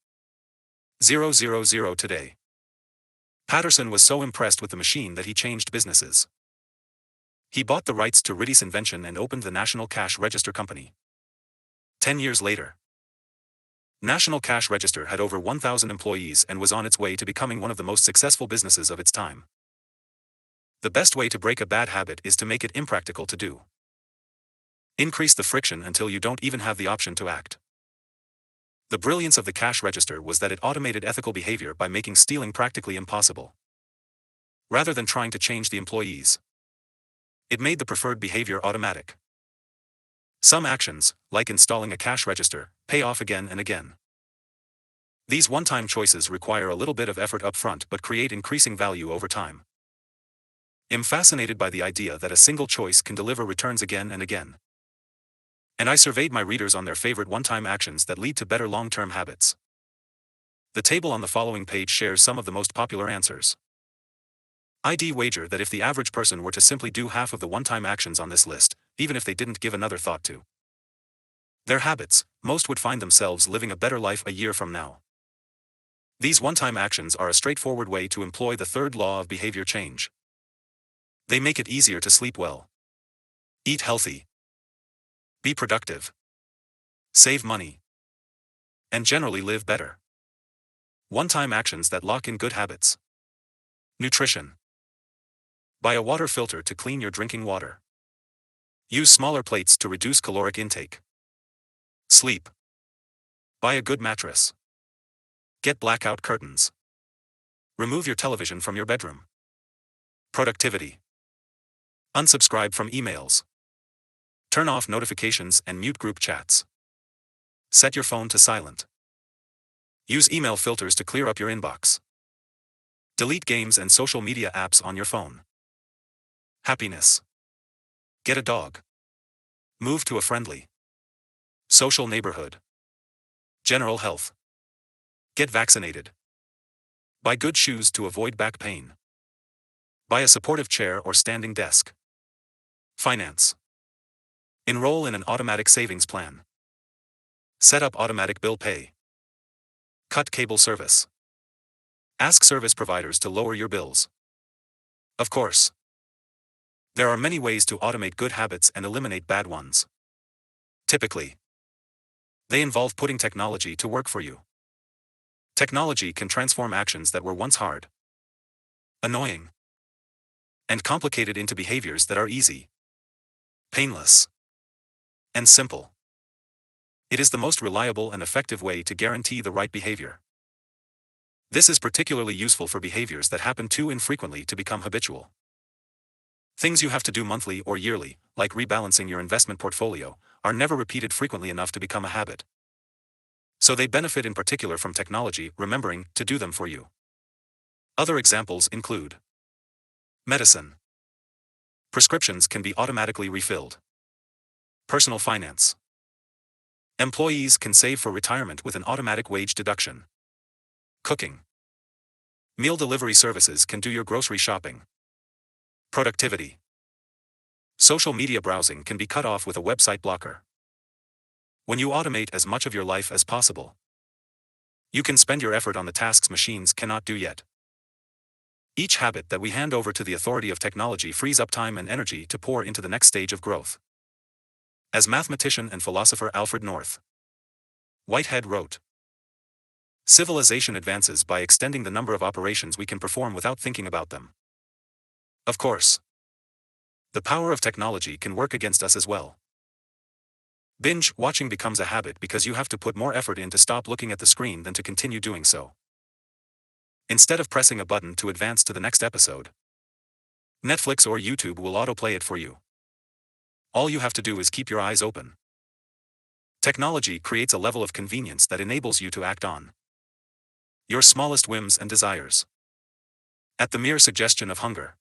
today. Patterson was so impressed with the machine that he changed businesses. He bought the rights to Ritty's invention and opened the National Cash Register Company. 10 years later, National Cash Register had over 1,000 employees and was on its way to becoming one of the most successful businesses of its time. The best way to break a bad habit is to make it impractical to do. Increase the friction until you don't even have the option to act. The brilliance of the cash register was that it automated ethical behavior by making stealing practically impossible. Rather than trying to change the employees, it made the preferred behavior automatic. Some actions, like installing a cash register, pay off again and again. These one-time choices require a little bit of effort up front but create increasing value over time. I'm fascinated by the idea that a single choice can deliver returns again and again. And I surveyed my readers on their favorite one-time actions that lead to better long-term habits. The table on the following page shares some of the most popular answers. I'd wager that if the average person were to simply do half of the one-time actions on this list, even if they didn't give another thought to their habits, most would find themselves living a better life a year from now. These one-time actions are a straightforward way to employ the third law of behavior change. They make it easier to sleep well, eat healthy, be productive, save money, and generally live better. One-time actions that lock in good habits. Nutrition. Buy a water filter to clean your drinking water. Use smaller plates to reduce caloric intake. Sleep. Buy a good mattress. Get blackout curtains. Remove your television from your bedroom. Productivity. Unsubscribe from emails. Turn off notifications and mute group chats. Set your phone to silent. Use email filters to clear up your inbox. Delete games and social media apps on your phone. Happiness. Get a dog. Move to a friendly, social neighborhood. General health. Get vaccinated. Buy good shoes to avoid back pain. Buy a supportive chair or standing desk. Finance. Enroll in an automatic savings plan. Set up automatic bill pay. Cut cable service. Ask service providers to lower your bills. Of course, There are many ways to automate good habits and eliminate bad ones. Typically, they involve putting technology to work for you. Technology can transform actions that were once hard, annoying, and complicated into behaviors that are easy, painless, and simple. It is the most reliable and effective way to guarantee the right behavior. This is particularly useful for behaviors that happen too infrequently to become habitual. Things you have to do monthly or yearly, like rebalancing your investment portfolio, are never repeated frequently enough to become a habit. So they benefit in particular from technology remembering to do them for you. Other examples include medicine. Prescriptions can be automatically refilled. Personal finance. Employees can save for retirement with an automatic wage deduction. Cooking. Meal delivery services can do your grocery shopping. Productivity. Social media browsing can be cut off with a website blocker. When you automate as much of your life as possible, you can spend your effort on the tasks machines cannot do yet. Each habit that we hand over to the authority of technology frees up time and energy to pour into the next stage of growth. As mathematician and philosopher Alfred North Whitehead wrote, "Civilization advances by extending the number of operations we can perform without thinking about them." Of course, the power of technology can work against us as well. Binge watching becomes a habit because you have to put more effort in to stop looking at the screen than to continue doing so. Instead of pressing a button to advance to the next episode, Netflix or YouTube will autoplay it for you. All you have to do is keep your eyes open. Technology creates a level of convenience that enables you to act on your smallest whims and desires. At the mere suggestion of hunger,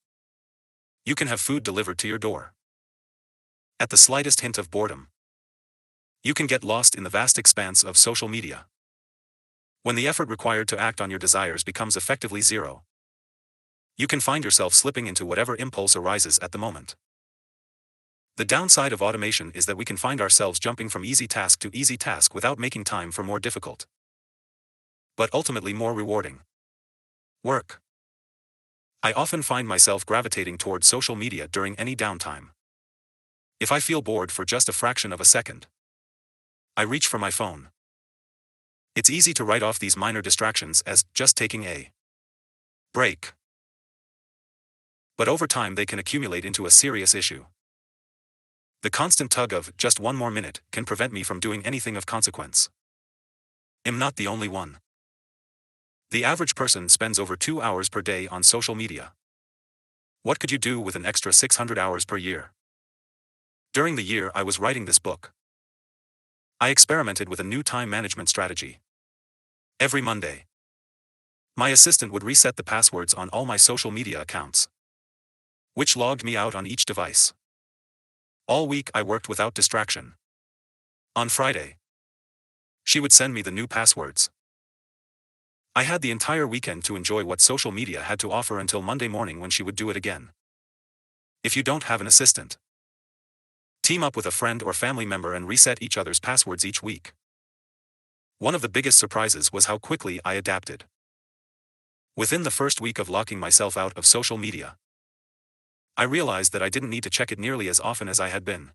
you can have food delivered to your door. At the slightest hint of boredom, you can get lost in the vast expanse of social media. When the effort required to act on your desires becomes effectively zero, you can find yourself slipping into whatever impulse arises at the moment. The downside of automation is that we can find ourselves jumping from easy task to easy task without making time for more difficult, but ultimately more rewarding work. I often find myself gravitating toward social media during any downtime. If I feel bored for just a fraction of a second, I reach for my phone. It's easy to write off these minor distractions as just taking a break. But over time they can accumulate into a serious issue. The constant tug of just one more minute can prevent me from doing anything of consequence. I'm not the only one. The average person spends over 2 hours per day on social media. What could you do with an extra 600 hours per year? During the year I was writing this book, I experimented with a new time management strategy. Every Monday, my assistant would reset the passwords on all my social media accounts, which logged me out on each device. All week I worked without distraction. On Friday, she would send me the new passwords. I had the entire weekend to enjoy what social media had to offer until Monday morning when she would do it again. If you don't have an assistant, team up with a friend or family member and reset each other's passwords each week. One of the biggest surprises was how quickly I adapted. Within the first week of locking myself out of social media, I realized that I didn't need to check it nearly as often as I had been.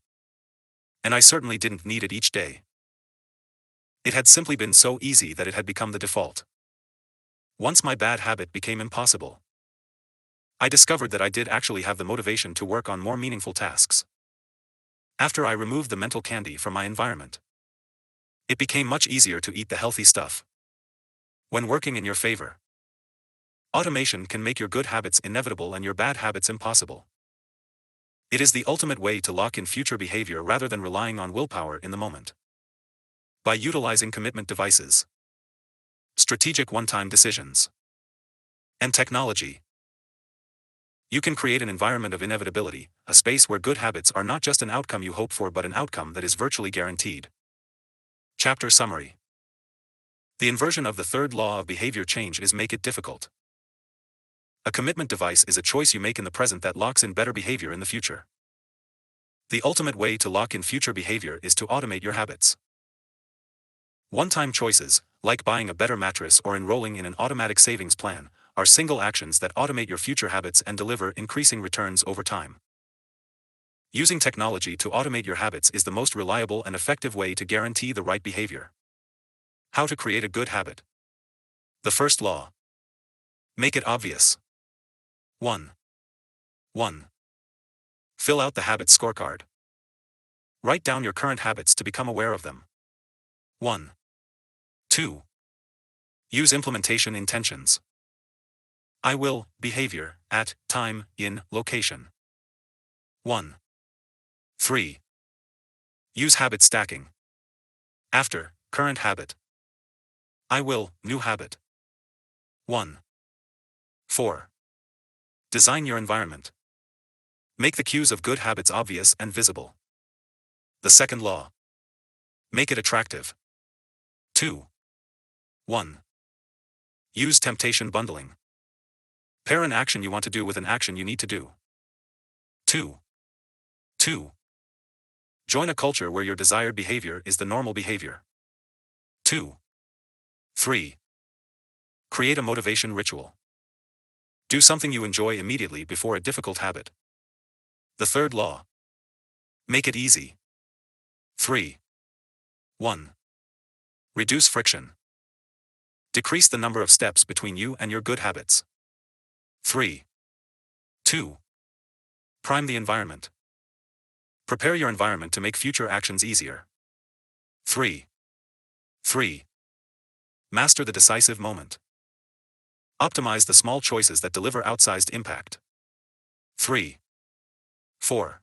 And I certainly didn't need it each day. It had simply been so easy that it had become the default. Once my bad habit became impossible, I discovered that I did actually have the motivation to work on more meaningful tasks. After I removed the mental candy from my environment, it became much easier to eat the healthy stuff. When working in your favor, automation can make your good habits inevitable and your bad habits impossible. It is the ultimate way to lock in future behavior rather than relying on willpower in the moment. By utilizing commitment devices, strategic one-time decisions, and technology, you can create an environment of inevitability, a space where good habits are not just an outcome you hope for but an outcome that is virtually guaranteed. Chapter Summary. The inversion of the third law of behavior change is make it difficult. A commitment device is a choice you make in the present that locks in better behavior in the future. The ultimate way to lock in future behavior is to automate your habits. One-time choices, like buying a better mattress or enrolling in an automatic savings plan, are single actions that automate your future habits and deliver increasing returns over time. Using technology to automate your habits is the most reliable and effective way to guarantee the right behavior. How to create a good habit. The first law. Make it obvious. 1. 1. Fill out the habits scorecard. Write down your current habits to become aware of them. 1. 2. Use implementation intentions. I will, behavior, at, time, in, location. 1. 3. Use habit stacking. After, current habit. I will, new habit. 1. 4. Design your environment. Make the cues of good habits obvious and visible. The second law. Make it attractive. 2. 1. Use temptation bundling. Pair an action you want to do with an action you need to do. 2. 2. Join a culture where your desired behavior is the normal behavior. 2. 3. Create a motivation ritual. Do something you enjoy immediately before a difficult habit. The third law. Make it easy. 3. 1. Reduce friction. Decrease the number of steps between you and your good habits. 3. 2. Prime the environment. Prepare your environment to make future actions easier. 3. 3. Master the decisive moment. Optimize the small choices that deliver outsized impact. 3. 4.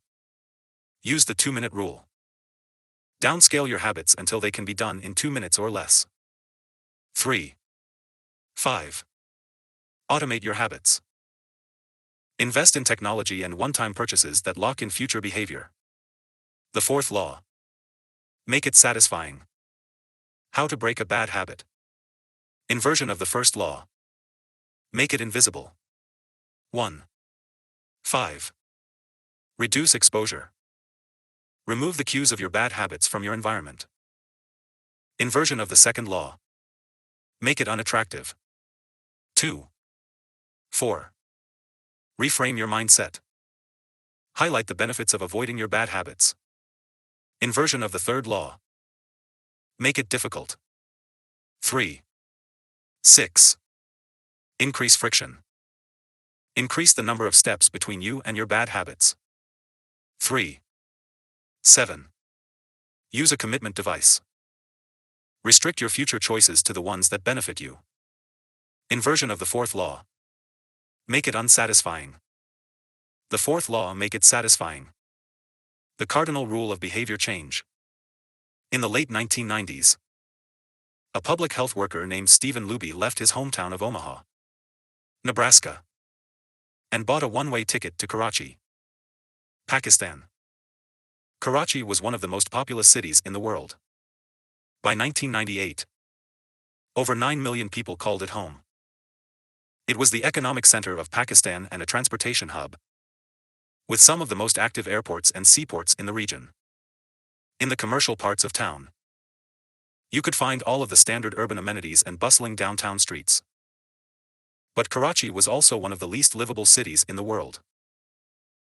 Use the 2-minute rule. Downscale your habits until they can be done in 2 minutes or less. 3. 5. Automate your habits. Invest in technology and one-time purchases that lock in future behavior. The fourth law. Make it satisfying. How to break a bad habit. Inversion of the first law. Make it invisible. 1. 5. Reduce exposure. Remove the cues of your bad habits from your environment. Inversion of the second law. Make it unattractive. 2. 4. Reframe your mindset. Highlight the benefits of avoiding your bad habits. Inversion of the third law. Make it difficult. 3. 6. Increase friction. Increase the number of steps between you and your bad habits. 3. 7. Use a commitment device. Restrict your future choices to the ones that benefit you. Inversion of the fourth law. Make it unsatisfying. The fourth law. Make it satisfying. The cardinal rule of behavior change. In the late 1990s, a public health worker named Stephen Luby left his hometown of Omaha, Nebraska, and bought a one-way ticket to Karachi, Pakistan. Karachi was one of the most populous cities in the world. By 1998, over 9 million people called it home. It was the economic center of Pakistan and a transportation hub, with some of the most active airports and seaports in the region. In the commercial parts of town, you could find all of the standard urban amenities and bustling downtown streets. But Karachi was also one of the least livable cities in the world.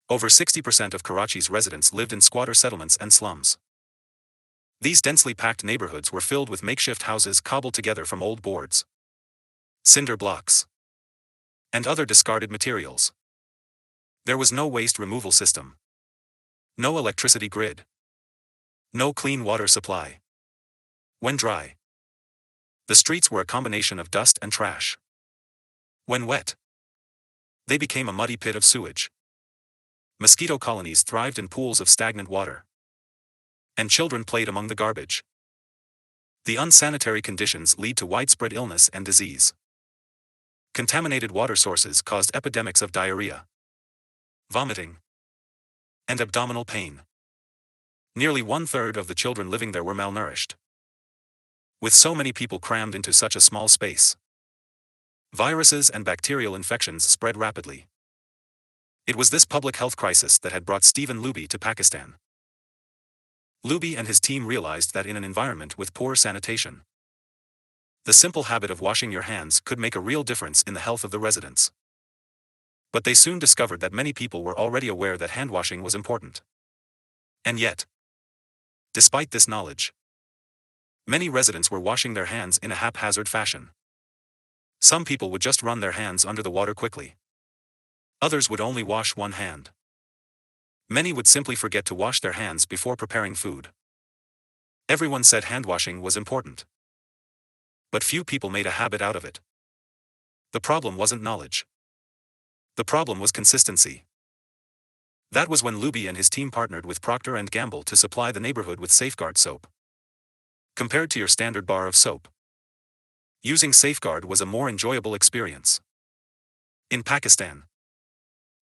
Over 60% of Karachi's residents lived in squatter settlements and slums. These densely packed neighborhoods were filled with makeshift houses cobbled together from old boards, cinder blocks, and other discarded materials. There was no waste removal system, no electricity grid, no clean water supply. When dry, the streets were a combination of dust and trash. When wet, they became a muddy pit of sewage. Mosquito colonies thrived in pools of stagnant water, and children played among the garbage. The unsanitary conditions lead to widespread illness and disease. Contaminated water sources caused epidemics of diarrhea, vomiting, and abdominal pain. Nearly 1/3 of the children living there were malnourished. With so many people crammed into such a small space, viruses and bacterial infections spread rapidly. It was this public health crisis that had brought Stephen Luby to Pakistan. Luby and his team realized that in an environment with poor sanitation, the simple habit of washing your hands could make a real difference in the health of the residents. But they soon discovered that many people were already aware that hand washing was important. And yet, despite this knowledge, many residents were washing their hands in a haphazard fashion. Some people would just run their hands under the water quickly. Others would only wash one hand. Many would simply forget to wash their hands before preparing food. Everyone said hand washing was important. But few people made a habit out of it. The problem wasn't knowledge. The problem was consistency. That was when Luby and his team partnered with Procter & Gamble to supply the neighborhood with Safeguard soap. Compared to your standard bar of soap, using Safeguard was a more enjoyable experience. In Pakistan,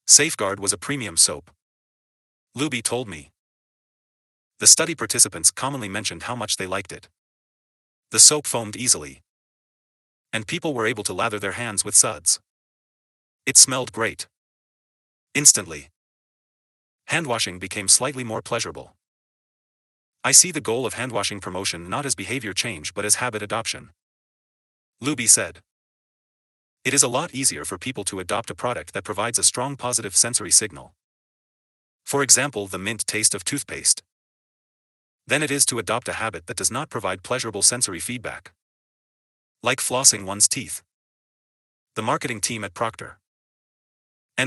Safeguard was a premium soap. Luby told me. The study participants commonly mentioned how much they liked it. The soap foamed easily, and people were able to lather their hands with suds. It smelled great. Instantly, handwashing became slightly more pleasurable. I see the goal of handwashing promotion not as behavior change but as habit adoption. Luby said. It is a lot easier for people to adopt a product that provides a strong positive sensory signal. For example, the mint taste of toothpaste. Than it is to adopt a habit that does not provide pleasurable sensory feedback. Like flossing one's teeth. The marketing team at Procter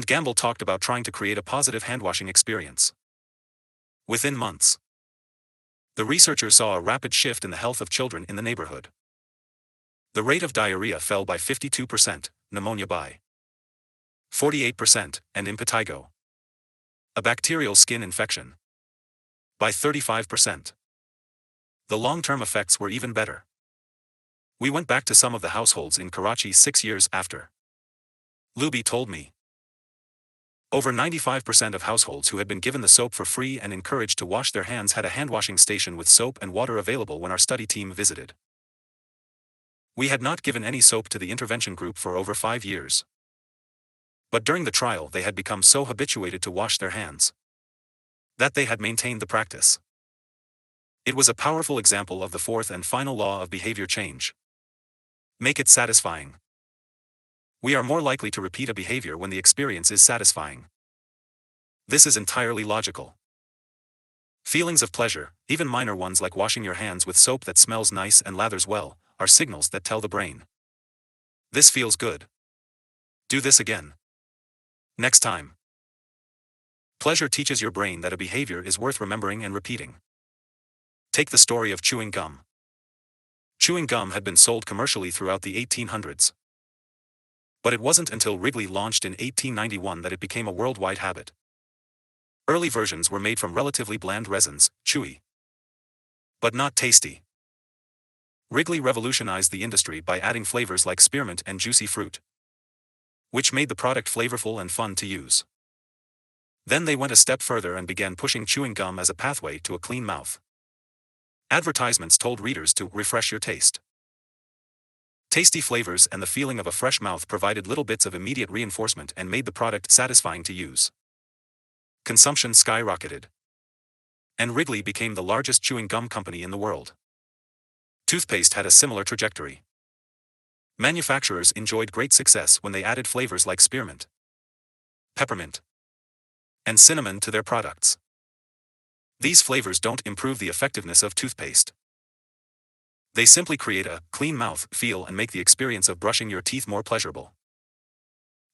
& Gamble talked about trying to create a positive handwashing experience. Within months, the researchers saw a rapid shift in the health of children in the neighborhood. The rate of diarrhea fell by 52%, pneumonia by 48%, and impetigo, a bacterial skin infection, by 35%. The long-term effects were even better. We went back to some of the households in Karachi 6 years after. Luby told me. Over 95% of households who had been given the soap for free and encouraged to wash their hands had a handwashing station with soap and water available when our study team visited. We had not given any soap to the intervention group for over 5 years. But during the trial they had become so habituated to wash their hands that they had maintained the practice. It was a powerful example of the fourth and final law of behavior change. Make it satisfying. We are more likely to repeat a behavior when the experience is satisfying. This is entirely logical. Feelings of pleasure, even minor ones like washing your hands with soap that smells nice and lathers well, are signals that tell the brain. This feels good. Do this again. Next time. Pleasure teaches your brain that a behavior is worth remembering and repeating. Take the story of chewing gum. Chewing gum had been sold commercially throughout the 1800s. But it wasn't until Wrigley launched in 1891 that it became a worldwide habit. Early versions were made from relatively bland resins, chewy, but not tasty. Wrigley revolutionized the industry by adding flavors like spearmint and juicy fruit, which made the product flavorful and fun to use. Then they went a step further and began pushing chewing gum as a pathway to a clean mouth. Advertisements told readers to refresh your taste. Tasty flavors and the feeling of a fresh mouth provided little bits of immediate reinforcement and made the product satisfying to use. Consumption skyrocketed, and Wrigley became the largest chewing gum company in the world. Toothpaste had a similar trajectory. Manufacturers enjoyed great success when they added flavors like spearmint, peppermint, and cinnamon to their products. These flavors don't improve the effectiveness of toothpaste. They simply create a clean mouth feel and make the experience of brushing your teeth more pleasurable.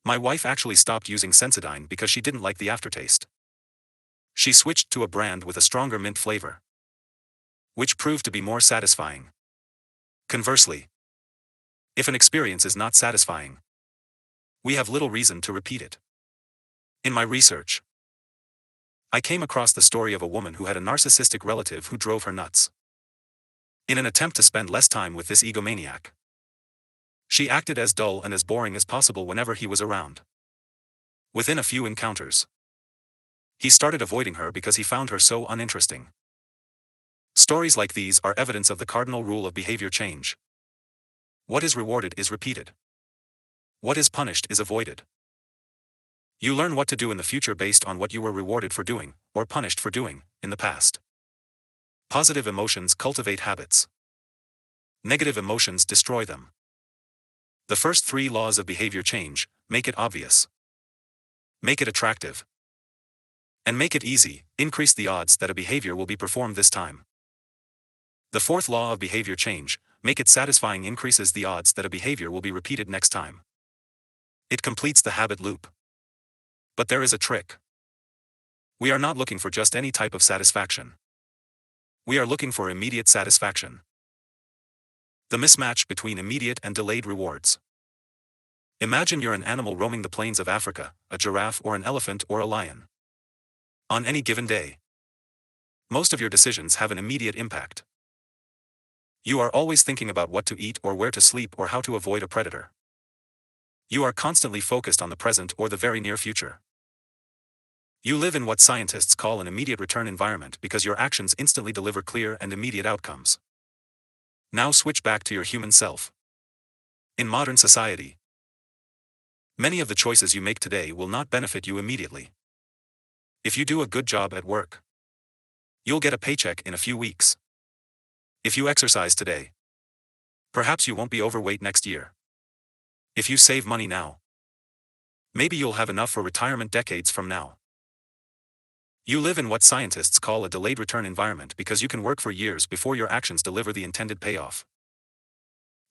My wife actually stopped using Sensodyne because she didn't like the aftertaste. She switched to a brand with a stronger mint flavor, which proved to be more satisfying. Conversely, if an experience is not satisfying, we have little reason to repeat it. In my research, I came across the story of a woman who had a narcissistic relative who drove her nuts. In an attempt to spend less time with this egomaniac, she acted as dull and as boring as possible whenever he was around. Within a few encounters, he started avoiding her because he found her so uninteresting. Stories like these are evidence of the cardinal rule of behavior change. What is rewarded is repeated. What is punished is avoided. You learn what to do in the future based on what you were rewarded for doing, or punished for doing, in the past. Positive emotions cultivate habits. Negative emotions destroy them. The first 3 laws of behavior change: make it obvious, make it attractive, And make it easy, increase the odds that a behavior will be performed this time. The fourth law of behavior change, make it satisfying, increases the odds that a behavior will be repeated next time. It completes the habit loop. But there is a trick. We are not looking for just any type of satisfaction. We are looking for immediate satisfaction. The mismatch between immediate and delayed rewards. Imagine you're an animal roaming the plains of Africa, a giraffe or an elephant or a lion. On any given day, most of your decisions have an immediate impact. You are always thinking about what to eat or where to sleep or how to avoid a predator. You are constantly focused on the present or the very near future. You live in what scientists call an immediate return environment because your actions instantly deliver clear and immediate outcomes. Now switch back to your human self. In modern society, many of the choices you make today will not benefit you immediately. If you do a good job at work, you'll get a paycheck in a few weeks. If you exercise today, perhaps you won't be overweight next year. If you save money now, maybe you'll have enough for retirement decades from now. You live in what scientists call a delayed return environment because you can work for years before your actions deliver the intended payoff.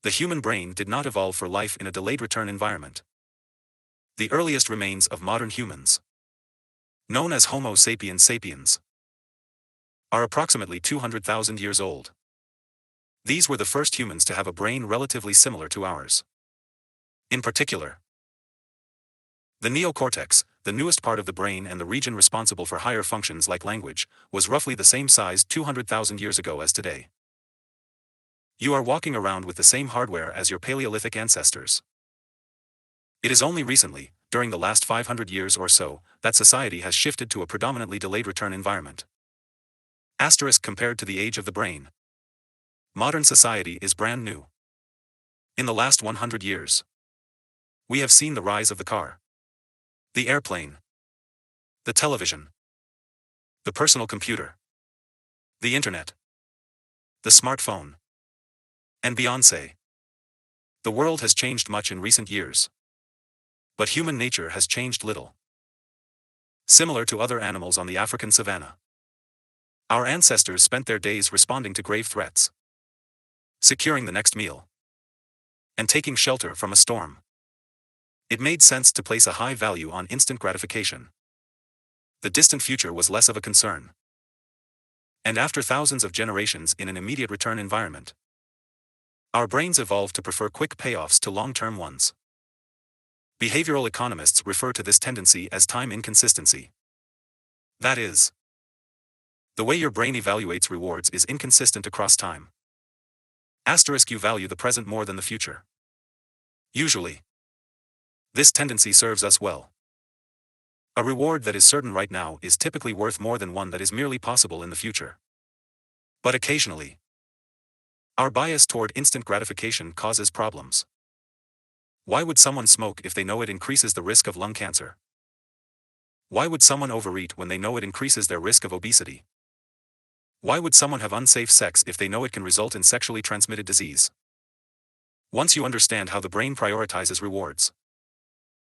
The human brain did not evolve for life in a delayed return environment. The earliest remains of modern humans, known as Homo sapiens sapiens, are approximately 200,000 years old. These were the first humans to have a brain relatively similar to ours. In particular, the neocortex, the newest part of the brain and the region responsible for higher functions like language, was roughly the same size 200,000 years ago as today. You are walking around with the same hardware as your Paleolithic ancestors. It is only recently, during the last 500 years or so, that society has shifted to a predominantly delayed return environment. Asterisk compared to the age of the brain. Modern society is brand new. In the last 100 years, we have seen the rise of the car, the airplane, the television, the personal computer, the internet, the smartphone, and Beyoncé. The world has changed much in recent years. But human nature has changed little. Similar to other animals on the African savanna, our ancestors spent their days responding to grave threats, securing the next meal, and taking shelter from a storm. It made sense to place a high value on instant gratification. The distant future was less of a concern. And after thousands of generations in an immediate return environment, our brains evolved to prefer quick payoffs to long-term ones. Behavioral economists refer to this tendency as time inconsistency. That is, the way your brain evaluates rewards is inconsistent across time. Asterisk you value the present more than the future. Usually, this tendency serves us well. A reward that is certain right now is typically worth more than one that is merely possible in the future. But occasionally, our bias toward instant gratification causes problems. Why would someone smoke if they know it increases the risk of lung cancer? Why would someone overeat when they know it increases their risk of obesity? Why would someone have unsafe sex if they know it can result in sexually transmitted disease? Once you understand how the brain prioritizes rewards,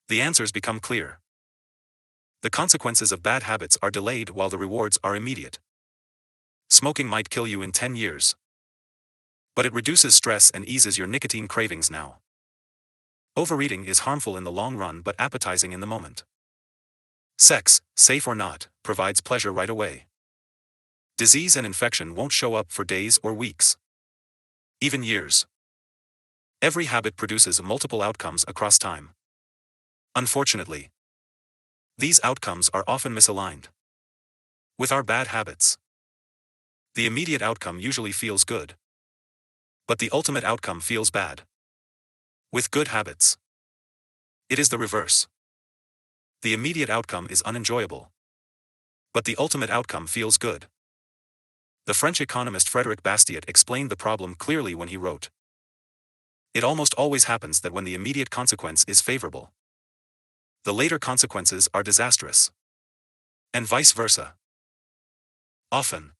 the answers become clear. The consequences of bad habits are delayed while the rewards are immediate. Smoking might kill you in 10 years. But it reduces stress and eases your nicotine cravings now. Overeating is harmful in the long run but appetizing in the moment. Sex, safe or not, provides pleasure right away. Disease and infection won't show up for days or weeks, even years. Every habit produces multiple outcomes across time. Unfortunately, these outcomes are often misaligned. With our bad habits, the immediate outcome usually feels good, but the ultimate outcome feels bad. With good habits, it is the reverse. The immediate outcome is unenjoyable, but the ultimate outcome feels good. The French economist Frédéric Bastiat explained the problem clearly when he wrote, "It almost always happens that when the immediate consequence is favorable, the later consequences are disastrous. And vice versa. Often,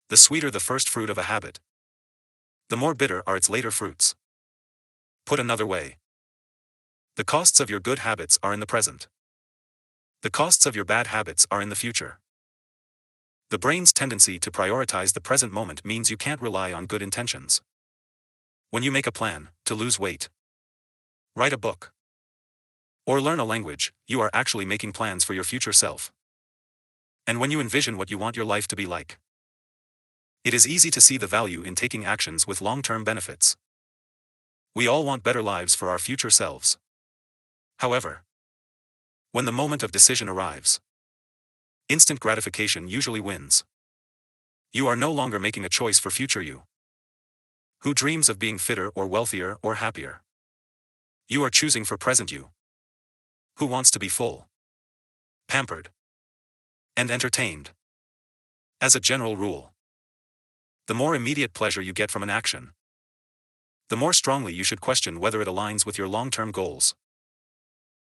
the sweeter the first fruit of a habit, the more bitter are its later fruits." Put another way, the costs of your good habits are in the present. The costs of your bad habits are in the future. The brain's tendency to prioritize the present moment means you can't rely on good intentions. When you make a plan to lose weight, write a book, or learn a language, you are actually making plans for your future self. And when you envision what you want your life to be like, it is easy to see the value in taking actions with long-term benefits. We all want better lives for our future selves. However, when the moment of decision arrives, instant gratification usually wins. You are no longer making a choice for future you, who dreams of being fitter or wealthier or happier. You are choosing for present you, who wants to be full, pampered, and entertained. As a general rule, the more immediate pleasure you get from an action, the more strongly you should question whether it aligns with your long-term goals.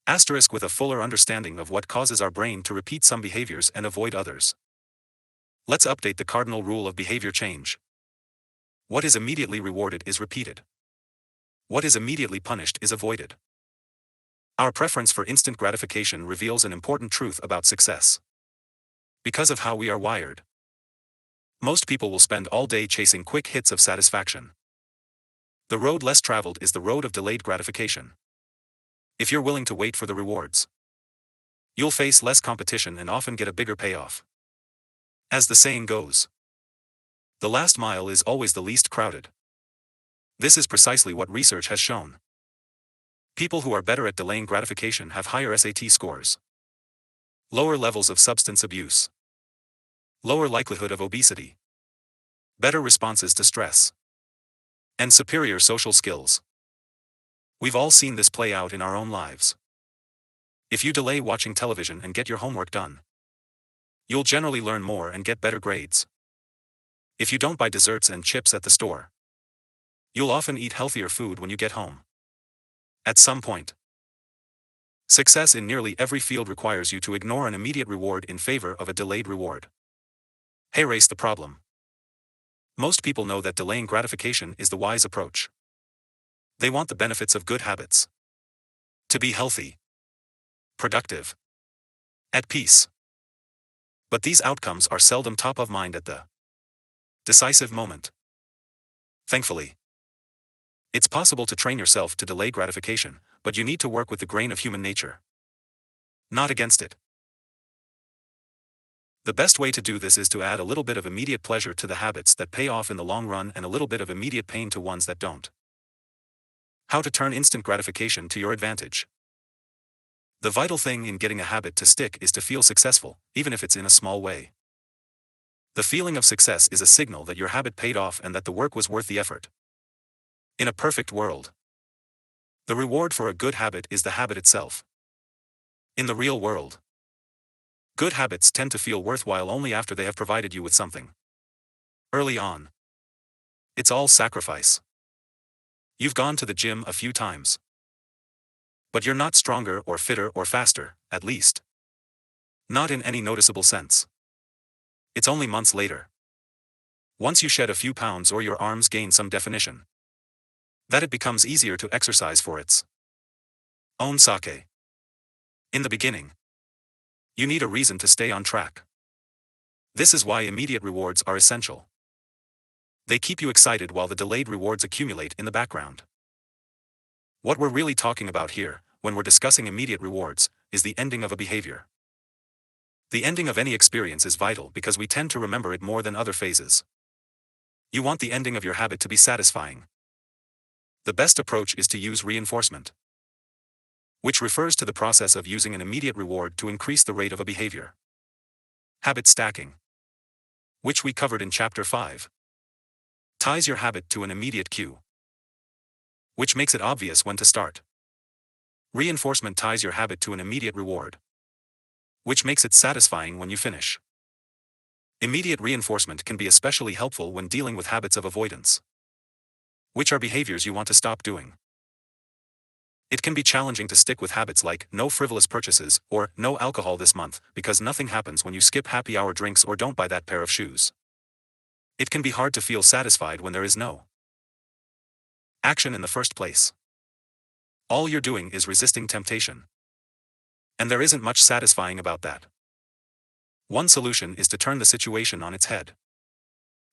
Asterisk with a fuller understanding of what causes our brain to repeat some behaviors and avoid others. Let's update the cardinal rule of behavior change. What is immediately rewarded is repeated. What is immediately punished is avoided. Our preference for instant gratification reveals an important truth about success. Because of how we are wired, most people will spend all day chasing quick hits of satisfaction. The road less traveled is the road of delayed gratification. If you're willing to wait for the rewards, you'll face less competition and often get a bigger payoff. As the saying goes, the last mile is always the least crowded. This is precisely what research has shown. People who are better at delaying gratification have higher SAT scores, lower levels of substance abuse, lower likelihood of obesity, better responses to stress, and superior social skills. We've all seen this play out in our own lives. If you delay watching television and get your homework done, you'll generally learn more and get better grades. If you don't buy desserts and chips at the store, you'll often eat healthier food when you get home. At some point, success in nearly every field requires you to ignore an immediate reward in favor of a delayed reward. Erase the problem. Most people know that delaying gratification is the wise approach. They want the benefits of good habits. To be healthy, productive, at peace. But these outcomes are seldom top of mind at the decisive moment. Thankfully, it's possible to train yourself to delay gratification, but you need to work with the grain of human nature, not against it. The best way to do this is to add a little bit of immediate pleasure to the habits that pay off in the long run and a little bit of immediate pain to ones that don't. How to turn instant gratification to your advantage. The vital thing in getting a habit to stick is to feel successful, even if it's in a small way. The feeling of success is a signal that your habit paid off and that the work was worth the effort. In a perfect world, the reward for a good habit is the habit itself. In the real world, good habits tend to feel worthwhile only after they have provided you with something. Early on, it's all sacrifice. You've gone to the gym a few times, but you're not stronger or fitter or faster, at least not in any noticeable sense. It's only months later, once you shed a few pounds or your arms gain some definition, that it becomes easier to exercise for its own sake. In the beginning, you need a reason to stay on track. This is why immediate rewards are essential. They keep you excited while the delayed rewards accumulate in the background. What we're really talking about here, when we're discussing immediate rewards, is the ending of a behavior. The ending of any experience is vital because we tend to remember it more than other phases. You want the ending of your habit to be satisfying. The best approach is to use reinforcement, which refers to the process of using an immediate reward to increase the rate of a behavior. Habit stacking, which we covered in Chapter 5, ties your habit to an immediate cue, which makes it obvious when to start. Reinforcement ties your habit to an immediate reward, which makes it satisfying when you finish. Immediate reinforcement can be especially helpful when dealing with habits of avoidance, which are behaviors you want to stop doing. It can be challenging to stick with habits like no frivolous purchases or no alcohol this month because nothing happens when you skip happy hour drinks or don't buy that pair of shoes. It can be hard to feel satisfied when there is no action in the first place. All you're doing is resisting temptation. And there isn't much satisfying about that. One solution is to turn the situation on its head.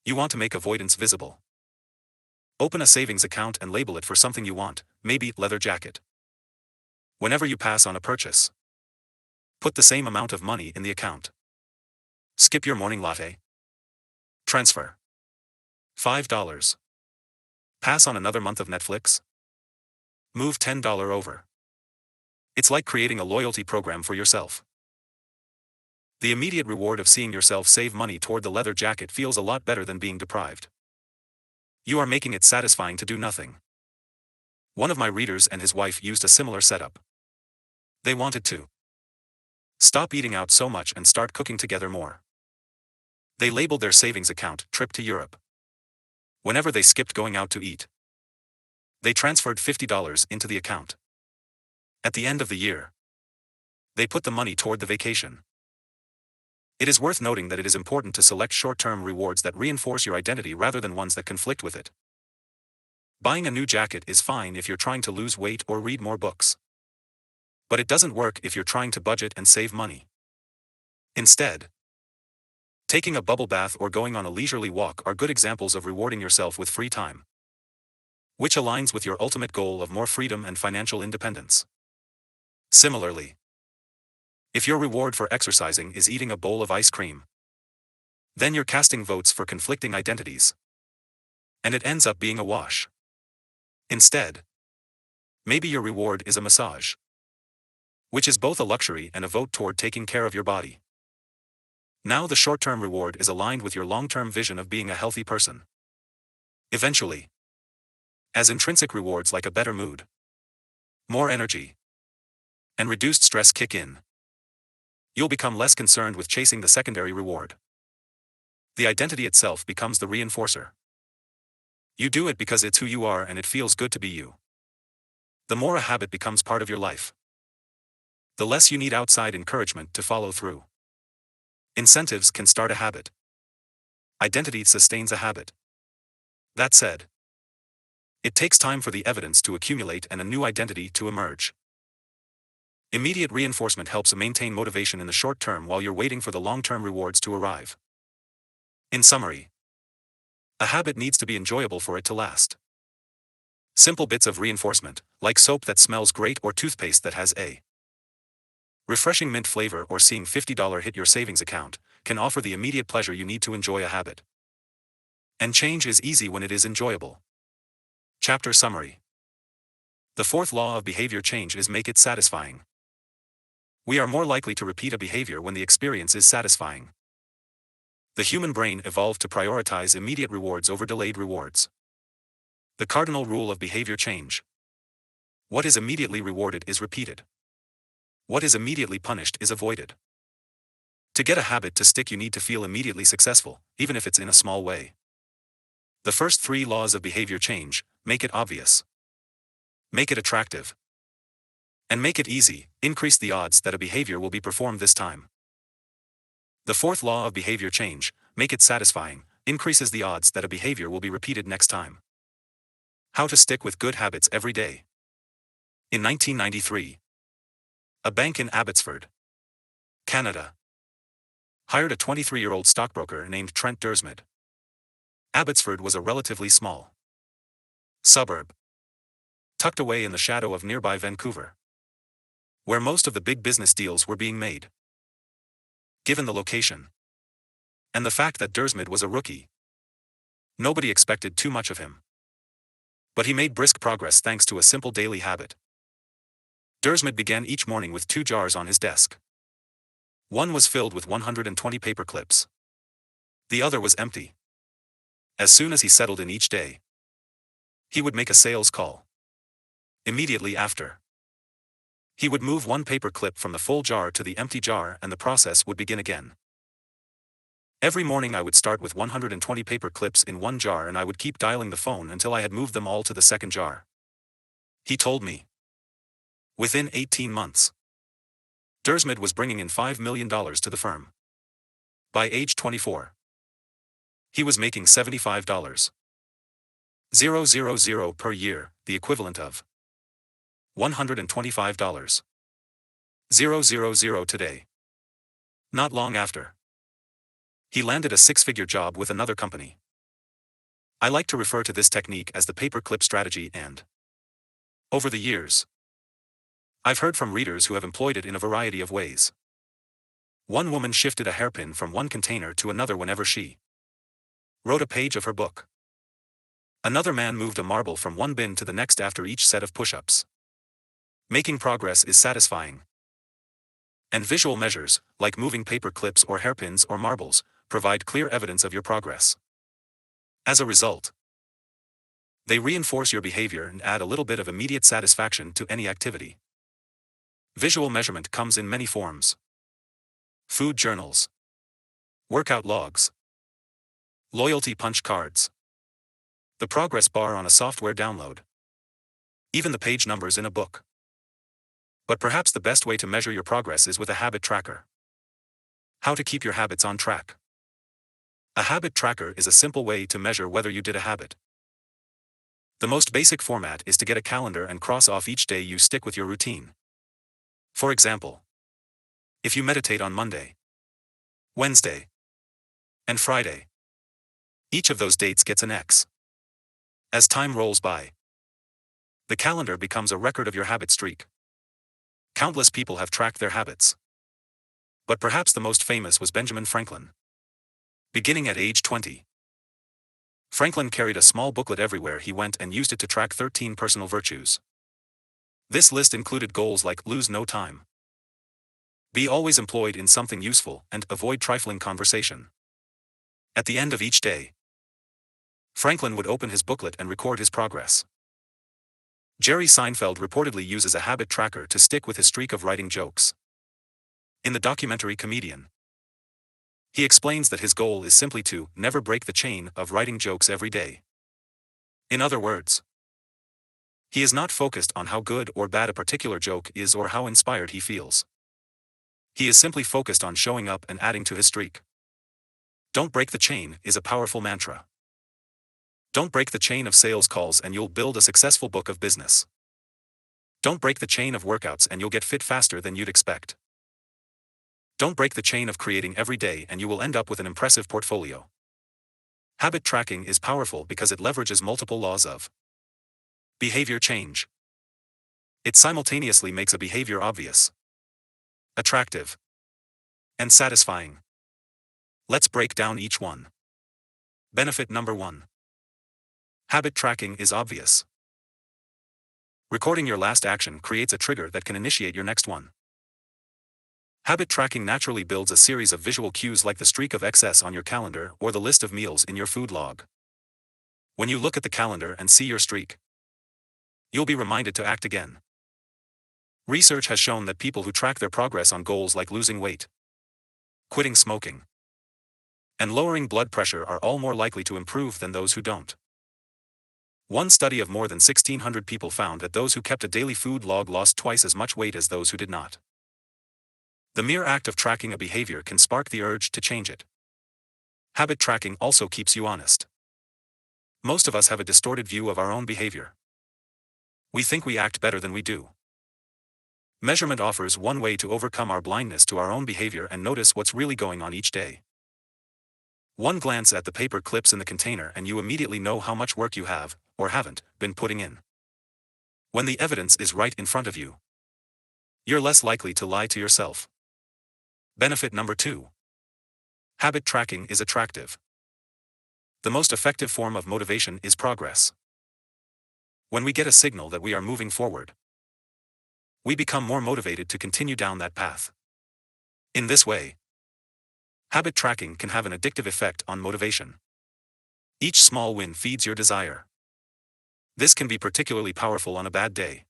You want to make avoidance visible. Open a savings account and label it for something you want, maybe leather jacket. Whenever you pass on a purchase, put the same amount of money in the account. Skip your morning latte. Transfer $5. Pass on another month of Netflix. Move $10 over. It's like creating a loyalty program for yourself. The immediate reward of seeing yourself save money toward the leather jacket feels a lot better than being deprived. You are making it satisfying to do nothing. One of my readers and his wife used a similar setup. They wanted to stop eating out so much and start cooking together more. They labeled their savings account "Trip to Europe." Whenever they skipped going out to eat, they transferred $50 into the account. At the end of the year, they put the money toward the vacation. It is worth noting that it is important to select short-term rewards that reinforce your identity rather than ones that conflict with it. Buying a new jacket is fine if you're trying to lose weight or read more books. But it doesn't work if you're trying to budget and save money. Instead, taking a bubble bath or going on a leisurely walk are good examples of rewarding yourself with free time, which aligns with your ultimate goal of more freedom and financial independence. Similarly, if your reward for exercising is eating a bowl of ice cream, then you're casting votes for conflicting identities, and it ends up being a wash. Instead, maybe your reward is a massage, which is both a luxury and a vote toward taking care of your body. Now the short-term reward is aligned with your long-term vision of being a healthy person. Eventually, as intrinsic rewards like a better mood, more energy, and reduced stress kick in, you'll become less concerned with chasing the secondary reward. The identity itself becomes the reinforcer. You do it because it's who you are and it feels good to be you. The more a habit becomes part of your life, the less you need outside encouragement to follow through. Incentives can start a habit. Identity sustains a habit. That said, it takes time for the evidence to accumulate and a new identity to emerge. Immediate reinforcement helps maintain motivation in the short term while you're waiting for the long-term rewards to arrive. In summary, a habit needs to be enjoyable for it to last. Simple bits of reinforcement, like soap that smells great or toothpaste that has a refreshing mint flavor or seeing $50 hit your savings account, can offer the immediate pleasure you need to enjoy a habit. And change is easy when it is enjoyable. Chapter Summary. The fourth law of behavior change is make it satisfying. We are more likely to repeat a behavior when the experience is satisfying. The human brain evolved to prioritize immediate rewards over delayed rewards. The cardinal rule of behavior change: what is immediately rewarded is repeated. What is immediately punished is avoided. To get a habit to stick, you need to feel immediately successful, even if it's in a small way. The first three laws of behavior change: make it obvious, make it attractive, and make it easy, increase the odds that a behavior will be performed this time. The fourth law of behavior change: make it satisfying, increases the odds that a behavior will be repeated next time. How to stick with good habits every day. In 1993, a bank in Abbotsford, Canada, hired a 23-year-old stockbroker named Trent Dursmid. Abbotsford was a relatively small suburb, tucked away in the shadow of nearby Vancouver, where most of the big business deals were being made. Given the location, and the fact that Dursmid was a rookie, nobody expected too much of him. But he made brisk progress thanks to a simple daily habit. Dursmid began each morning with 2 jars on his desk. One was filled with 120 paper clips. The other was empty. As soon as he settled in each day, he would make a sales call. Immediately after, he would move 1 paper clip from the full jar to the empty jar and the process would begin again. Every morning I would start with 120 paper clips in 1 jar and I would keep dialing the phone until I had moved them all to the second jar. He told me. Within 18 months, Dursmid was bringing in $5 million to the firm. By age 24, he was making $75,000 per year, the equivalent of $125,000 000 today. Not long after, he landed a six-figure job with another company. I like to refer to this technique as the paperclip strategy, and over the years, I've heard from readers who have employed it in a variety of ways. One woman shifted a hairpin from one container to another whenever she wrote a page of her book. Another man moved a marble from one bin to the next after each set of push-ups. Making progress is satisfying. And visual measures, like moving paper clips or hairpins or marbles, provide clear evidence of your progress. As a result, they reinforce your behavior and add a little bit of immediate satisfaction to any activity. Visual measurement comes in many forms: food journals, workout logs, loyalty punch cards, the progress bar on a software download, even the page numbers in a book. But perhaps the best way to measure your progress is with a habit tracker. How to keep your habits on track. A habit tracker is a simple way to measure whether you did a habit. The most basic format is to get a calendar and cross off each day you stick with your routine. For example, if you meditate on Monday, Wednesday, and Friday, each of those dates gets an X. As time rolls by, the calendar becomes a record of your habit streak. Countless people have tracked their habits, but perhaps the most famous was Benjamin Franklin. Beginning at age 20, Franklin carried a small booklet everywhere he went and used it to track 13 personal virtues. This list included goals like lose no time, be always employed in something useful, and avoid trifling conversation. At the end of each day, Franklin would open his booklet and record his progress. Jerry Seinfeld reportedly uses a habit tracker to stick with his streak of writing jokes. In the documentary Comedian, he explains that his goal is simply to never break the chain of writing jokes every day. In other words, he is not focused on how good or bad a particular joke is or how inspired he feels. He is simply focused on showing up and adding to his streak. Don't break the chain is a powerful mantra. Don't break the chain of sales calls and you'll build a successful book of business. Don't break the chain of workouts and you'll get fit faster than you'd expect. Don't break the chain of creating every day and you will end up with an impressive portfolio. Habit tracking is powerful because it leverages multiple laws of behavior change. It simultaneously makes a behavior obvious, attractive, and satisfying. Let's break down each one. Benefit number 1. Habit tracking is obvious. Recording your last action creates a trigger that can initiate your next one. Habit tracking naturally builds a series of visual cues like the streak of excess on your calendar or the list of meals in your food log. When you look at the calendar and see your streak, you'll be reminded to act again. Research has shown that people who track their progress on goals like losing weight, quitting smoking, and lowering blood pressure are all more likely to improve than those who don't. One study of more than 1,600 people found that those who kept a daily food log lost twice as much weight as those who did not. The mere act of tracking a behavior can spark the urge to change it. Habit tracking also keeps you honest. Most of us have a distorted view of our own behavior. We think we act better than we do. Measurement offers one way to overcome our blindness to our own behavior and notice what's really going on each day. One glance at the paper clips in the container and you immediately know how much work you have, or haven't, been putting in. When the evidence is right in front of you, you're less likely to lie to yourself. Benefit number 2. Habit tracking is attractive. The most effective form of motivation is progress. When we get a signal that we are moving forward, we become more motivated to continue down that path. In this way, habit tracking can have an addictive effect on motivation. Each small win feeds your desire. This can be particularly powerful on a bad day.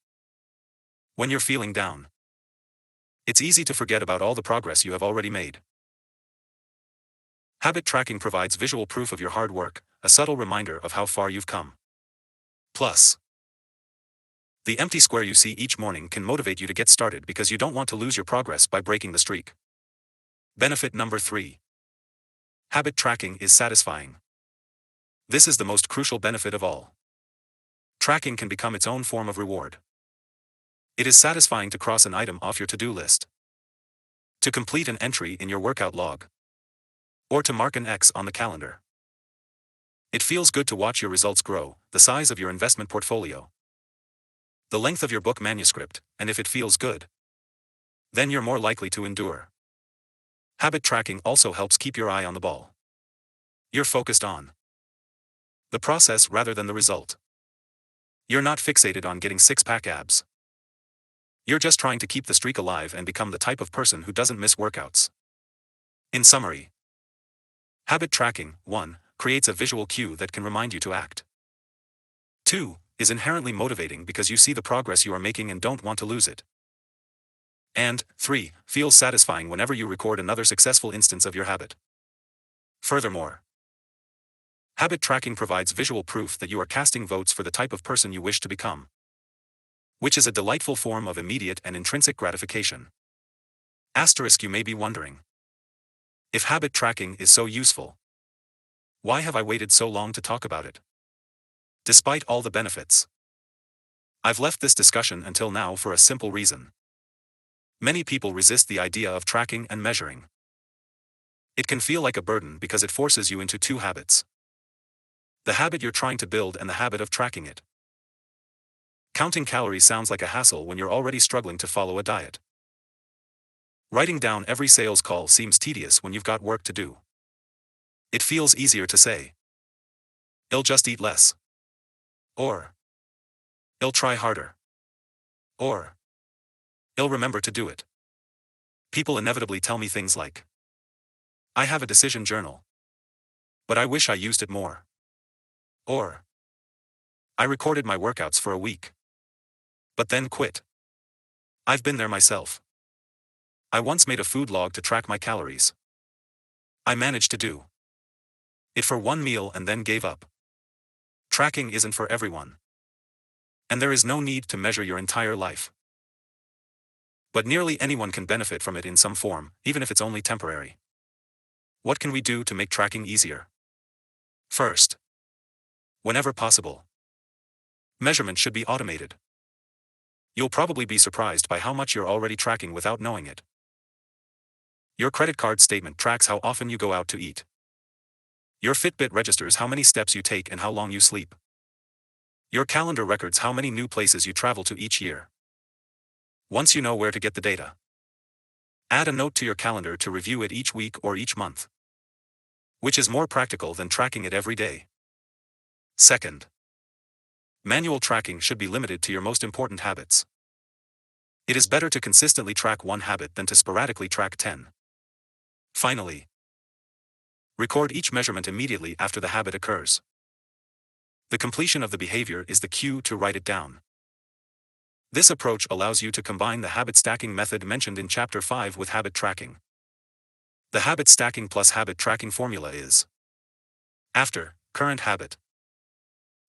When you're feeling down, it's easy to forget about all the progress you have already made. Habit tracking provides visual proof of your hard work, a subtle reminder of how far you've come. Plus, the empty square you see each morning can motivate you to get started because you don't want to lose your progress by breaking the streak. Benefit number 3. Habit tracking is satisfying. This is the most crucial benefit of all. Tracking can become its own form of reward. It is satisfying to cross an item off your to-do list, To complete an entry in your workout log. Or to mark an X on the calendar. It feels good to watch your results grow, the size of your investment portfolio, the length of your book manuscript, and if it feels good, then you're more likely to endure. Habit tracking also helps keep your eye on the ball. You're focused on the process rather than the result. You're not fixated on getting six-pack abs. You're just trying to keep the streak alive and become the type of person who doesn't miss workouts. In summary, habit tracking, 1, creates a visual cue that can remind you to act. 2, is inherently motivating because you see the progress you are making and don't want to lose it. And 3, feels satisfying whenever you record another successful instance of your habit. Furthermore, habit tracking provides visual proof that you are casting votes for the type of person you wish to become, which is a delightful form of immediate and intrinsic gratification. Asterisk, you may be wondering, if habit tracking is so useful, why have I waited so long to talk about it? Despite all the benefits, I've left this discussion until now for a simple reason. Many people resist the idea of tracking and measuring. It can feel like a burden because it forces you into two habits: the habit you're trying to build and the habit of tracking it. Counting calories sounds like a hassle when you're already struggling to follow a diet. Writing down every sales call seems tedious when you've got work to do. It feels easier to say, "I'll just eat less," or "I'll try harder," or "I'll remember to do it." People inevitably tell me things like, "I have a decision journal, but I wish I used it more," or "I recorded my workouts for a week, but then quit." I've been there myself. I once made a food log to track my calories. I managed to do it for one meal and then gave up. Tracking isn't for everyone. And there is no need to measure your entire life. But nearly anyone can benefit from it in some form, even if it's only temporary. What can we do to make tracking easier? First, whenever possible, measurement should be automated. You'll probably be surprised by how much you're already tracking without knowing it. Your credit card statement tracks how often you go out to eat. Your Fitbit registers how many steps you take and how long you sleep. Your calendar records how many new places you travel to each year. Once you know where to get the data, add a note to your calendar to review it each week or each month, which is more practical than tracking it every day. Second, manual tracking should be limited to your most important habits. It is better to consistently track one habit than to sporadically track 10. Finally, record each measurement immediately after the habit occurs. The completion of the behavior is the cue to write it down. This approach allows you to combine the habit stacking method mentioned in Chapter 5 with habit tracking. The habit stacking plus habit tracking formula is: after current habit,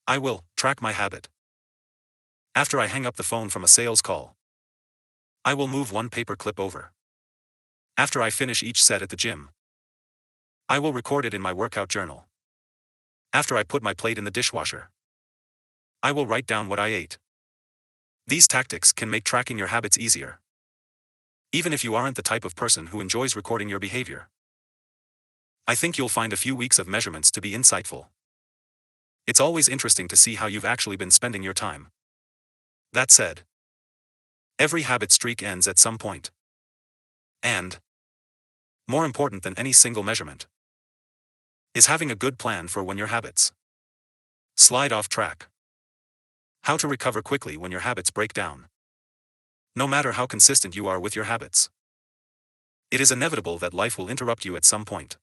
I will track my habit. After I hang up the phone from a sales call, I will move one paper clip over. After I finish each set at the gym, I will record it in my workout journal. After I put my plate in the dishwasher, I will write down what I ate. These tactics can make tracking your habits easier, even if you aren't the type of person who enjoys recording your behavior. I think you'll find a few weeks of measurements to be insightful. It's always interesting to see how you've actually been spending your time. That said, every habit streak ends at some point. And, more important than any single measurement, is having a good plan for when your habits slide off track. How to recover quickly when your habits break down. No matter how consistent you are with your habits, it is inevitable that life will interrupt you at some point.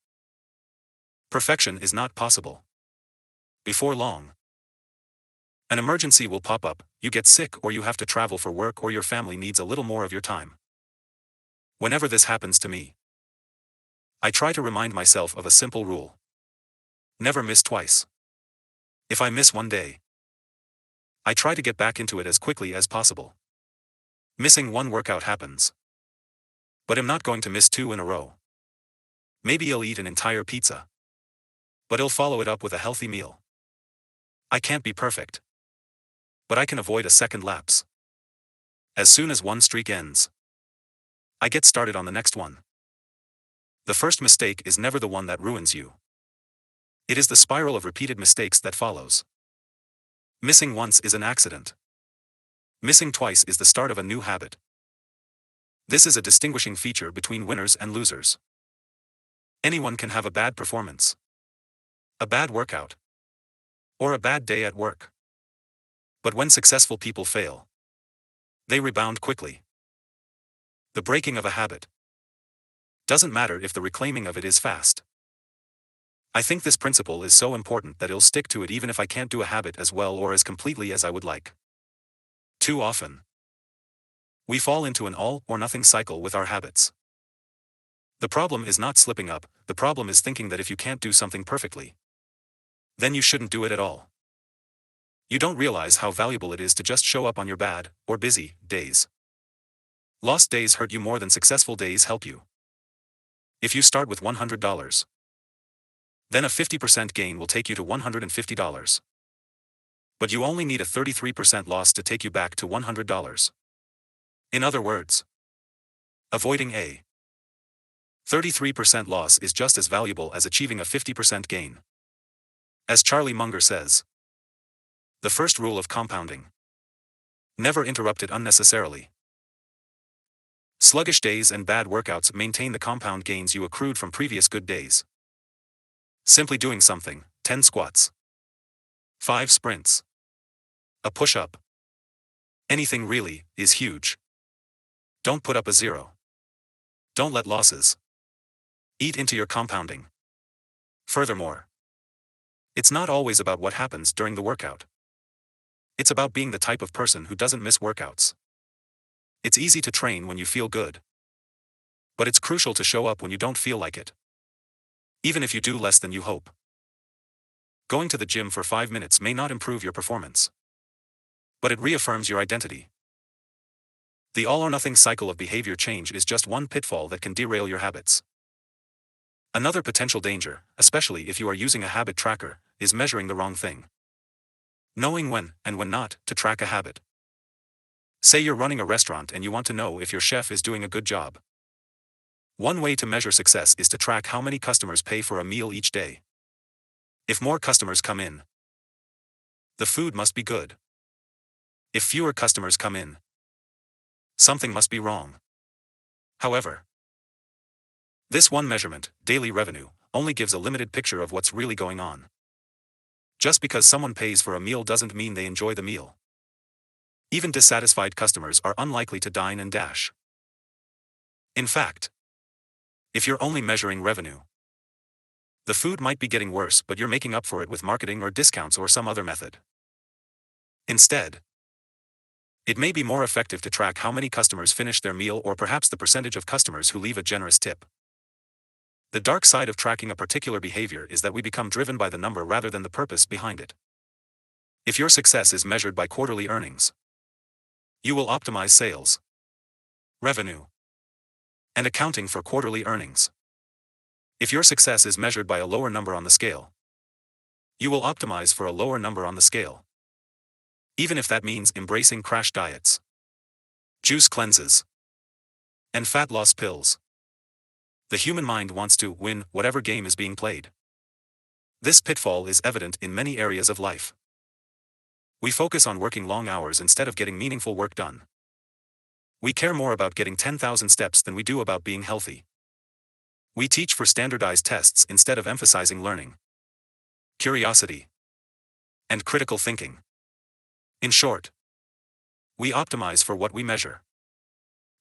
Perfection is not possible. Before long, an emergency will pop up, you get sick or you have to travel for work or your family needs a little more of your time. Whenever this happens to me, I try to remind myself of a simple rule: never miss twice. If I miss one day, I try to get back into it as quickly as possible. Missing one workout happens, but I'm not going to miss 2 in a row. Maybe I'll eat an entire pizza, but I'll follow it up with a healthy meal. I can't be perfect, but I can avoid a second lapse. As soon as one streak ends, I get started on the next one. The first mistake is never the one that ruins you. It is the spiral of repeated mistakes that follows. Missing once is an accident. Missing twice is the start of a new habit. This is a distinguishing feature between winners and losers. Anyone can have a bad performance, a bad workout, or a bad day at work. But when successful people fail, they rebound quickly. The breaking of a habit doesn't matter if the reclaiming of it is fast. I think this principle is so important that I'll stick to it even if I can't do a habit as well or as completely as I would like. Too often, we fall into an all-or-nothing cycle with our habits. The problem is not slipping up, the problem is thinking that if you can't do something perfectly, then you shouldn't do it at all. You don't realize how valuable it is to just show up on your bad, or busy, days. Lost days hurt you more than successful days help you. If you start with $100, then a 50% gain will take you to $150. But you only need a 33% loss to take you back to $100. In other words, avoiding a 33% loss is just as valuable as achieving a 50% gain. As Charlie Munger says, the first rule of compounding: never interrupt it unnecessarily. Sluggish days and bad workouts maintain the compound gains you accrued from previous good days. Simply doing something, 10 squats, 5 sprints, a push-up, anything really, is huge. Don't put up a zero. Don't let losses eat into your compounding. Furthermore, it's not always about what happens during the workout. It's about being the type of person who doesn't miss workouts. It's easy to train when you feel good, but it's crucial to show up when you don't feel like it, even if you do less than you hope. Going to the gym for 5 minutes may not improve your performance, but it reaffirms your identity. The all-or-nothing cycle of behavior change is just one pitfall that can derail your habits. Another potential danger, especially if you are using a habit tracker, is measuring the wrong thing. Knowing when and when not to track a habit. Say you're running a restaurant and you want to know if your chef is doing a good job. One way to measure success is to track how many customers pay for a meal each day. If more customers come in, the food must be good. If fewer customers come in, something must be wrong. However, this one measurement, daily revenue, only gives a limited picture of what's really going on. Just because someone pays for a meal doesn't mean they enjoy the meal. Even dissatisfied customers are unlikely to dine and dash. In fact, if you're only measuring revenue, the food might be getting worse, but you're making up for it with marketing or discounts or some other method. Instead, it may be more effective to track how many customers finish their meal or perhaps the percentage of customers who leave a generous tip. The dark side of tracking a particular behavior is that we become driven by the number rather than the purpose behind it. If your success is measured by quarterly earnings, you will optimize sales, revenue, and accounting for quarterly earnings. If your success is measured by a lower number on the scale, you will optimize for a lower number on the scale. Even if that means embracing crash diets, juice cleanses, and fat loss pills. The human mind wants to win whatever game is being played. This pitfall is evident in many areas of life. We focus on working long hours instead of getting meaningful work done. We care more about getting 10,000 steps than we do about being healthy. We teach for standardized tests instead of emphasizing learning, curiosity, and critical thinking. In short, we optimize for what we measure.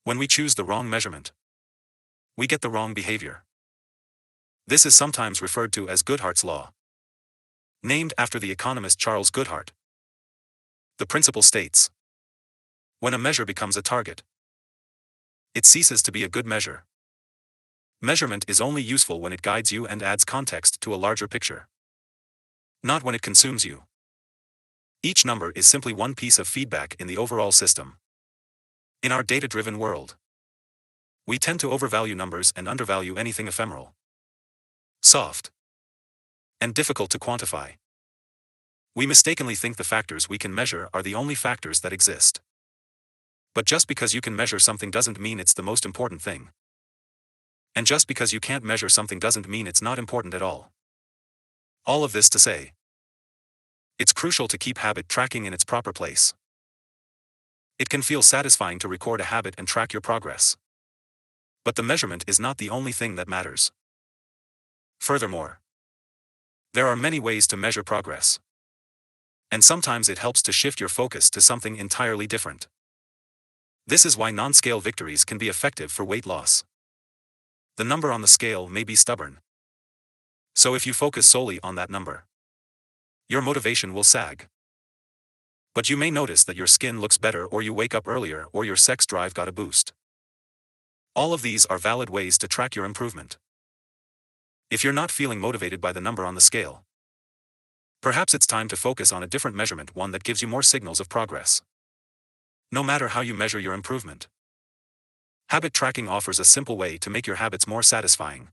When we choose the wrong measurement, we get the wrong behavior. This is sometimes referred to as Goodhart's law, named after the economist Charles Goodhart. The principle states, when a measure becomes a target, it ceases to be a good measure. Measurement is only useful when it guides you and adds context to a larger picture, not when it consumes you. Each number is simply one piece of feedback in the overall system. In our data-driven world, we tend to overvalue numbers and undervalue anything ephemeral, soft, and difficult to quantify. We mistakenly think the factors we can measure are the only factors that exist. But just because you can measure something doesn't mean it's the most important thing. And just because you can't measure something doesn't mean it's not important at all. All of this to say, it's crucial to keep habit tracking in its proper place. It can feel satisfying to record a habit and track your progress. But the measurement is not the only thing that matters. Furthermore, there are many ways to measure progress. And sometimes it helps to shift your focus to something entirely different. This is why non-scale victories can be effective for weight loss. The number on the scale may be stubborn. So if you focus solely on that number, your motivation will sag. But you may notice that your skin looks better, or you wake up earlier, or your sex drive got a boost. All of these are valid ways to track your improvement. If you're not feeling motivated by the number on the scale, perhaps it's time to focus on a different measurement, one that gives you more signals of progress. No matter how you measure your improvement, habit tracking offers a simple way to make your habits more satisfying.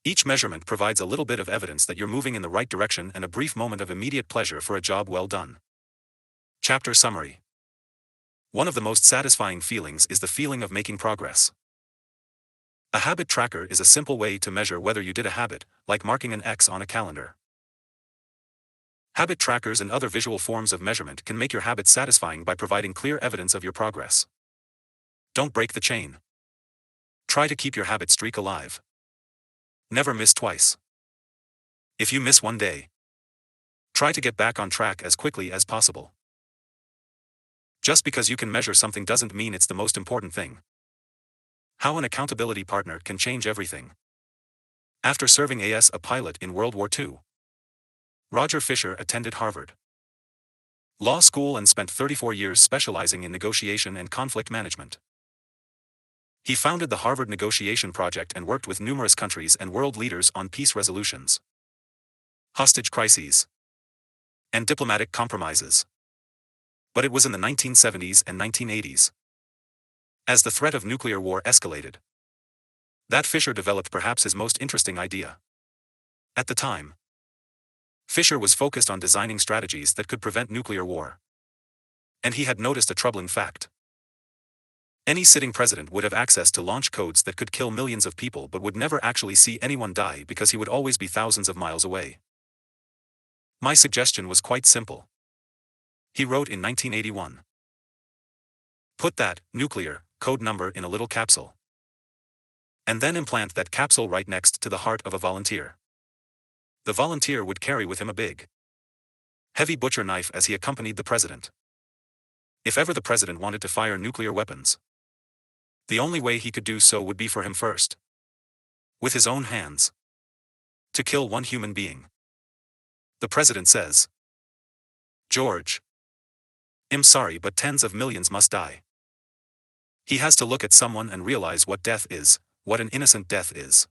Each measurement provides a little bit of evidence that you're moving in the right direction and a brief moment of immediate pleasure for a job well done. Chapter Summary. One of the most satisfying feelings is the feeling of making progress. A habit tracker is a simple way to measure whether you did a habit, like marking an X on a calendar. Habit trackers and other visual forms of measurement can make your habits satisfying by providing clear evidence of your progress. Don't break the chain. Try to keep your habit streak alive. Never miss twice. If you miss one day, try to get back on track as quickly as possible. Just because you can measure something doesn't mean it's the most important thing. How an accountability partner can change everything. After serving as a pilot in World War II, Roger Fisher attended Harvard Law School and spent 34 years specializing in negotiation and conflict management. He founded the Harvard Negotiation Project and worked with numerous countries and world leaders on peace resolutions, hostage crises, and diplomatic compromises. But it was in the 1970s and 1980s, as the threat of nuclear war escalated, that Fisher developed perhaps his most interesting idea. At the time, Fisher was focused on designing strategies that could prevent nuclear war. And he had noticed a troubling fact. Any sitting president would have access to launch codes that could kill millions of people but would never actually see anyone die because he would always be thousands of miles away. My suggestion was quite simple. He wrote in 1981. Put that nuclear code number in a little capsule. And then implant that capsule right next to the heart of a volunteer. The volunteer would carry with him a big, heavy butcher knife as he accompanied the president. If ever the president wanted to fire nuclear weapons, the only way he could do so would be for him first, with his own hands, to kill one human being. The president says, "George, I'm sorry, but tens of millions must die." He has to look at someone and realize what death is, what an innocent death is.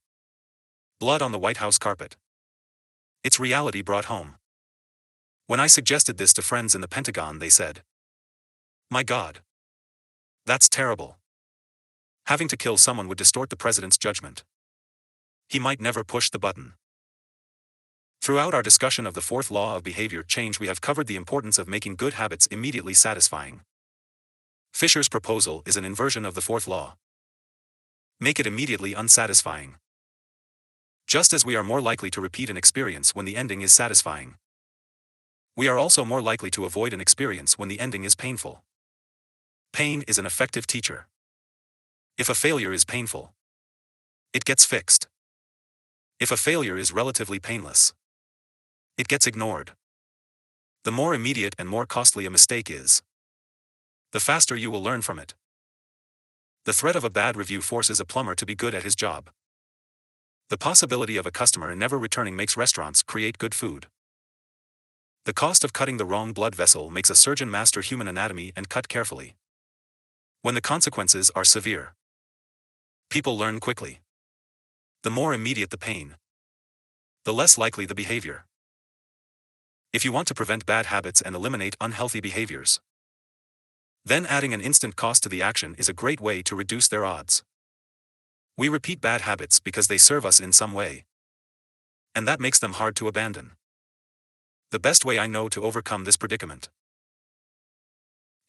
Blood on the White House carpet. It's reality brought home. When I suggested this to friends in the Pentagon, they said, "My God, that's terrible. Having to kill someone would distort the president's judgment. He might never push the button." Throughout our discussion of the fourth law of behavior change, we have covered the importance of making good habits immediately satisfying. Fisher's proposal is an inversion of the fourth law. Make it immediately unsatisfying. Just as we are more likely to repeat an experience when the ending is satisfying, we are also more likely to avoid an experience when the ending is painful. Pain is an effective teacher. If a failure is painful, it gets fixed. If a failure is relatively painless, it gets ignored. The more immediate and more costly a mistake is, the faster you will learn from it. The threat of a bad review forces a plumber to be good at his job. The possibility of a customer never returning makes restaurants create good food. The cost of cutting the wrong blood vessel makes a surgeon master human anatomy and cut carefully. When the consequences are severe, people learn quickly. The more immediate the pain, the less likely the behavior. If you want to prevent bad habits and eliminate unhealthy behaviors, then adding an instant cost to the action is a great way to reduce their odds. We repeat bad habits because they serve us in some way, and that makes them hard to abandon. The best way I know to overcome this predicament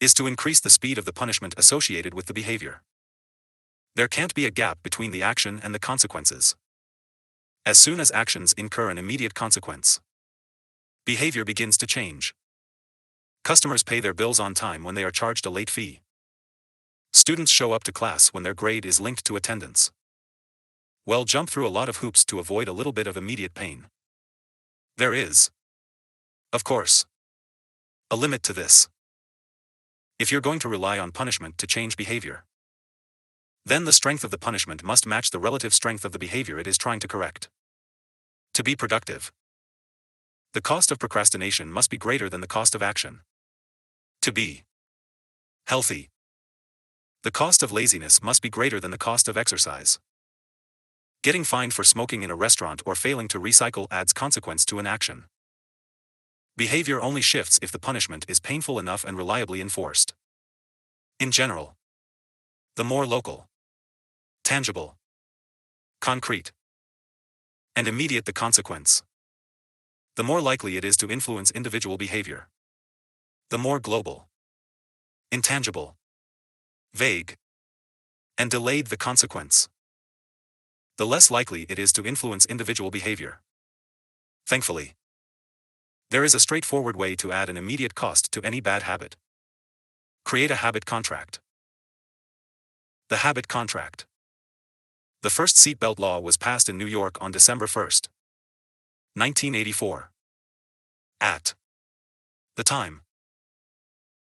is to increase the speed of the punishment associated with the behavior. There can't be a gap between the action and the consequences. As soon as actions incur an immediate consequence, behavior begins to change. Customers pay their bills on time when they are charged a late fee. Students show up to class when their grade is linked to attendance. Well, jump through a lot of hoops to avoid a little bit of immediate pain. There is, of course, a limit to this. If you're going to rely on punishment to change behavior, then the strength of the punishment must match the relative strength of the behavior it is trying to correct. To be productive, the cost of procrastination must be greater than the cost of action. To be healthy, the cost of laziness must be greater than the cost of exercise. Getting fined for smoking in a restaurant or failing to recycle adds consequence to an action. Behavior only shifts if the punishment is painful enough and reliably enforced. In general, the more local, tangible, concrete, and immediate the consequence, the more likely it is to influence individual behavior. The more global, intangible, vague, and delayed the consequence, the less likely it is to influence individual behavior. Thankfully, there is a straightforward way to add an immediate cost to any bad habit. Create a habit contract. The habit contract. The first seatbelt law was passed in New York on December 1, 1984. At the time,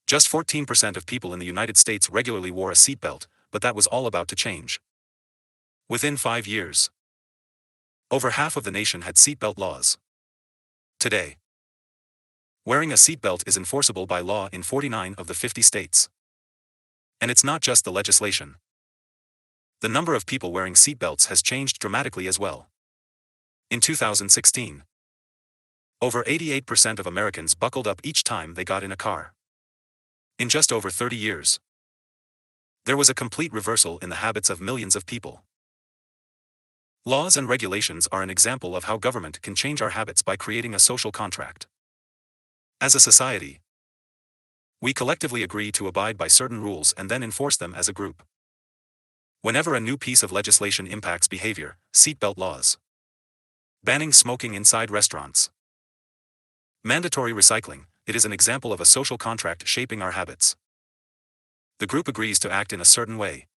just 14% of people in the United States regularly wore a seatbelt, but that was all about to change. Within 5 years, over half of the nation had seatbelt laws. Today, wearing a seatbelt is enforceable by law in 49 of the 50 states. And it's not just the legislation. The number of people wearing seatbelts has changed dramatically as well. In 2016, over 88% of Americans buckled up each time they got in a car. In just over 30 years, there was a complete reversal in the habits of millions of people. Laws and regulations are an example of how government can change our habits by creating a social contract. As a society, we collectively agree to abide by certain rules and then enforce them as a group. Whenever a new piece of legislation impacts behavior, seatbelt laws, banning smoking inside restaurants, mandatory recycling, it is an example of a social contract shaping our habits. The group agrees to act in a certain way.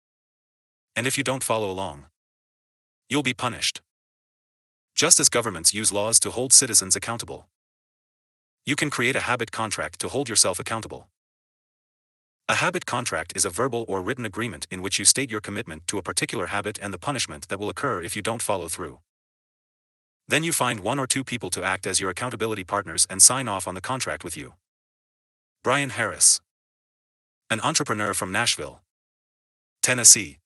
And if you don't follow along, you'll be punished. Just as governments use laws to hold citizens accountable, you can create a habit contract to hold yourself accountable. A habit contract is a verbal or written agreement in which you state your commitment to a particular habit and the punishment that will occur if you don't follow through. Then you find one or two people to act as your accountability partners and sign off on the contract with you. Brian Harris, an entrepreneur from Nashville, Tennessee,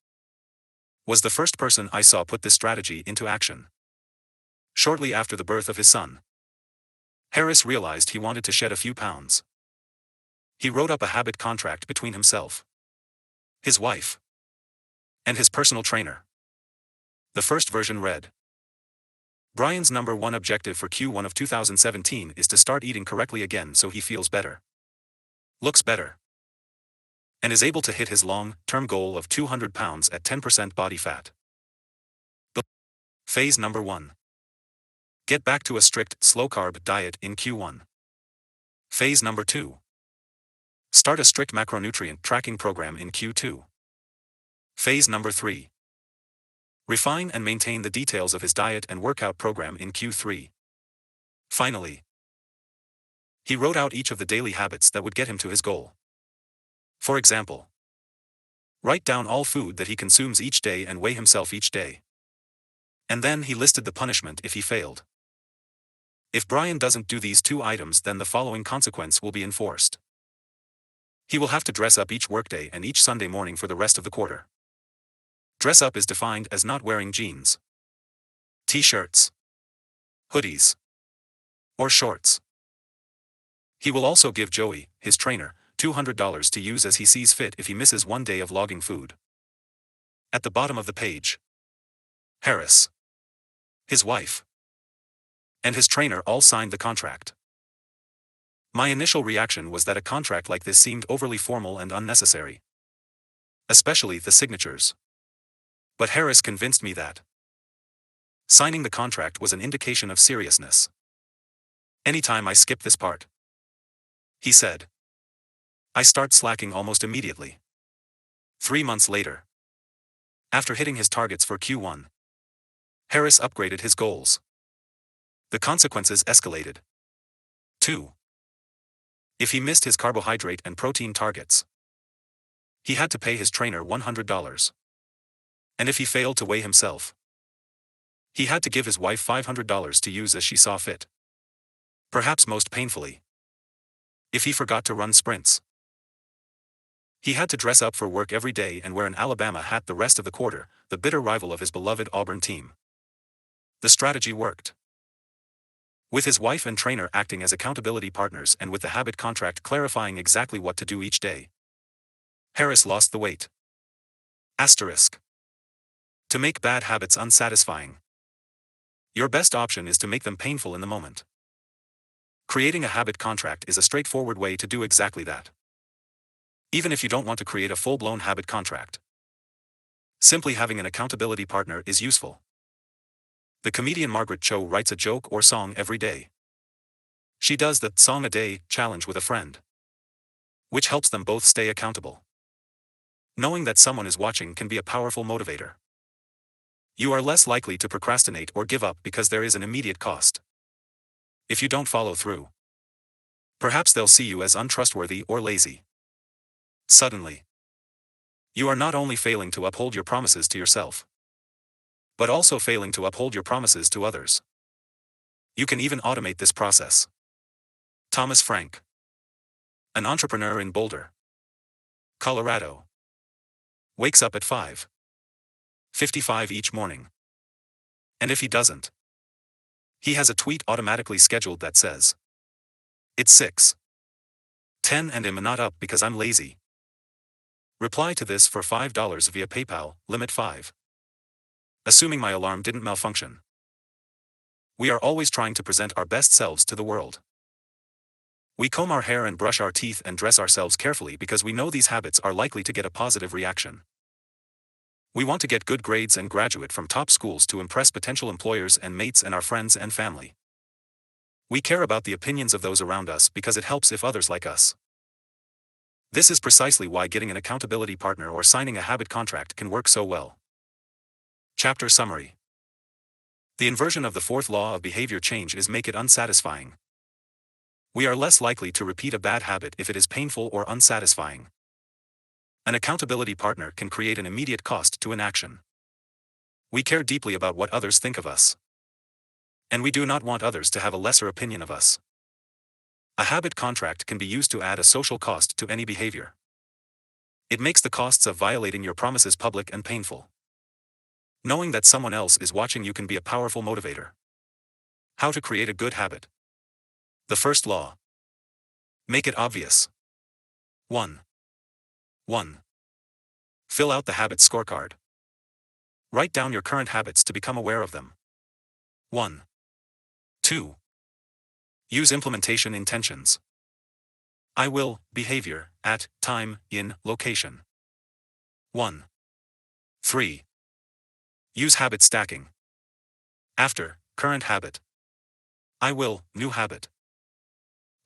was the first person I saw put this strategy into action. Shortly after the birth of his son, Harris realized he wanted to shed a few pounds. He wrote up a habit contract between himself, his wife, and his personal trainer. The first version read, Brian's number one objective for Q1 of 2017 is to start eating correctly again so he feels better, looks better, and is able to hit his long-term goal of 200 pounds at 10% body fat. Phase number 1. Get back to a strict, slow-carb diet in Q1. Phase number 2. Start a strict macronutrient tracking program in Q2. Phase number 3. Refine and maintain the details of his diet and workout program in Q3. Finally, he wrote out each of the daily habits that would get him to his goal. For example, write down all food that he consumes each day and weigh himself each day. And then he listed the punishment if he failed. If Brian doesn't do these 2 items, then the following consequence will be enforced. He will have to dress up each workday and each Sunday morning for the rest of the quarter. Dress up is defined as not wearing jeans, t-shirts, hoodies, or shorts. He will also give Joey, his trainer, $200 to use as he sees fit if he misses 1 day of logging food. At the bottom of the page, Harris, his wife, and his trainer all signed the contract. My initial reaction was that a contract like this seemed overly formal and unnecessary. Especially the signatures. But Harris convinced me that signing the contract was an indication of seriousness. Anytime I skip this part, he said, I start slacking almost immediately. 3 months later, after hitting his targets for Q1, Harris upgraded his goals. The consequences escalated. 2. If he missed his carbohydrate and protein targets, he had to pay his trainer $100. And if he failed to weigh himself, he had to give his wife $500 to use as she saw fit. Perhaps most painfully, if he forgot to run sprints, he had to dress up for work every day and wear an Alabama hat the rest of the quarter, the bitter rival of his beloved Auburn team. The strategy worked. With his wife and trainer acting as accountability partners and with the habit contract clarifying exactly what to do each day, Harris lost the weight. Asterisk. To make bad habits unsatisfying, your best option is to make them painful in the moment. Creating a habit contract is a straightforward way to do exactly that. Even if you don't want to create a full-blown habit contract, simply having an accountability partner is useful. The comedian Margaret Cho writes a joke or song every day. She does the song a day challenge with a friend, which helps them both stay accountable. Knowing that someone is watching can be a powerful motivator. You are less likely to procrastinate or give up because there is an immediate cost. If you don't follow through, perhaps they'll see you as untrustworthy or lazy. Suddenly, you are not only failing to uphold your promises to yourself, but also failing to uphold your promises to others. You can even automate this process. Thomas Frank, an entrepreneur in Boulder, Colorado, wakes up at 5:55 each morning. And if he doesn't, he has a tweet automatically scheduled that says, "It's 6:10 and I'm not up because I'm lazy. Reply to this for $5 via PayPal, limit 5. Assuming my alarm didn't malfunction." We are always trying to present our best selves to the world. We comb our hair and brush our teeth and dress ourselves carefully because we know these habits are likely to get a positive reaction. We want to get good grades and graduate from top schools to impress potential employers and mates and our friends and family. We care about the opinions of those around us because it helps if others like us. This is precisely why getting an accountability partner or signing a habit contract can work so well. Chapter Summary. The inversion of the fourth law of behavior change is make it unsatisfying. We are less likely to repeat a bad habit if it is painful or unsatisfying. An accountability partner can create an immediate cost to inaction. We care deeply about what others think of us, and we do not want others to have a lesser opinion of us. A habit contract can be used to add a social cost to any behavior. It makes the costs of violating your promises public and painful. Knowing that someone else is watching you can be a powerful motivator. How to create a good habit. The first law. Make it obvious. 1. 1. Fill out the habit scorecard. Write down your current habits to become aware of them. 1. 2. Use implementation intentions. I will, behavior, at, time, in, location. 1. 3. Use habit stacking. After, current habit. I will, new habit.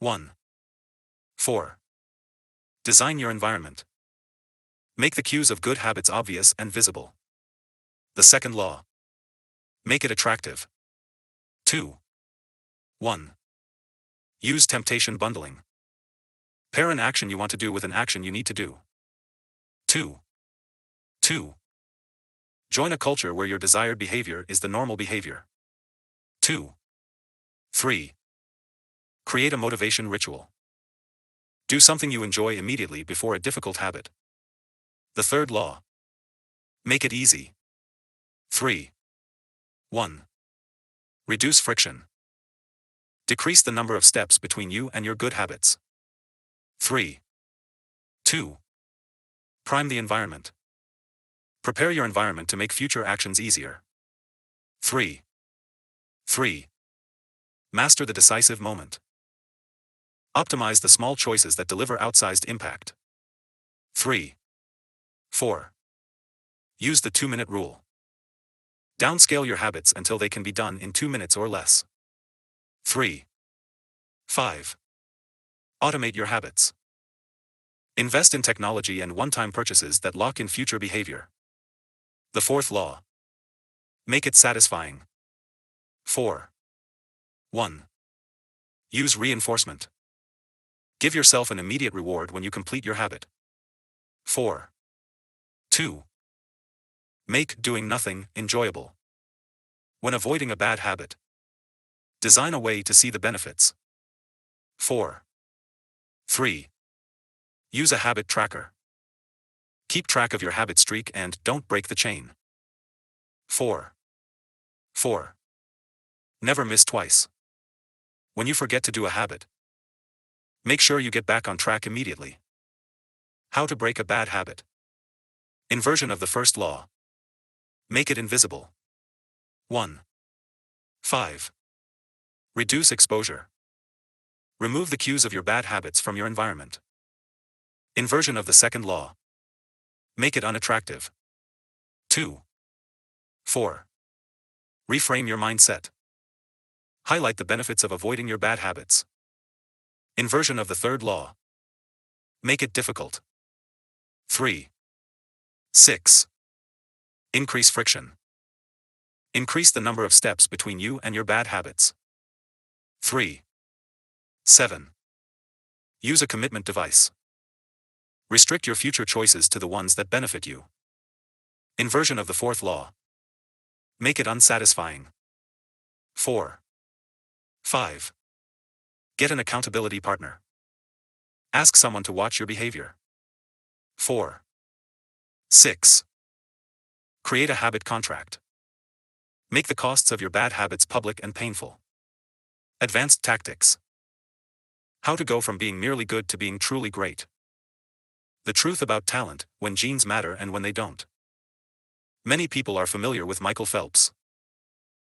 1. 4. Design your environment. Make the cues of good habits obvious and visible. The second law. Make it attractive. 2. 1. Use temptation bundling. Pair an action you want to do with an action you need to do. 2. 2. Join a culture where your desired behavior is the normal behavior. 2. 3. Create a motivation ritual. Do something you enjoy immediately before a difficult habit. The third law. Make it easy. 3. 1. Reduce friction. Decrease the number of steps between you and your good habits. 3. 2. Prime the environment. Prepare your environment to make future actions easier. 3. 3. Master the decisive moment. Optimize the small choices that deliver outsized impact. 3. 4. Use the 2-minute rule. Downscale your habits until they can be done in 2 minutes or less. 3. 5. Automate your habits. Invest in technology and one-time purchases that lock in future behavior. The 4th law. Make it satisfying. 4. 1. Use reinforcement. Give yourself an immediate reward when you complete your habit. 4. 2. Make doing nothing enjoyable. When avoiding a bad habit, design a way to see the benefits. 4. 3. Use a habit tracker. Keep track of your habit streak and don't break the chain. 4. 4. Never miss twice. When you forget to do a habit, make sure you get back on track immediately. How to break a bad habit. Inversion of the first law. Make it invisible. 1. 5. Reduce exposure. Remove the cues of your bad habits from your environment. Inversion of the second law. Make it unattractive. 2. 4. Reframe your mindset. Highlight the benefits of avoiding your bad habits. Inversion of the third law. Make it difficult. 3. 6. Increase friction. Increase the number of steps between you and your bad habits. 3. 7. Use a commitment device. Restrict your future choices to the ones that benefit you. Inversion of the fourth law. Make it unsatisfying. 4. 5. Get an accountability partner. Ask someone to watch your behavior. 4. 6. Create a habit contract. Make the costs of your bad habits public and painful. Advanced tactics. How to go from being merely good to being truly great. The truth about talent, when genes matter and when they don't. Many people are familiar with Michael Phelps,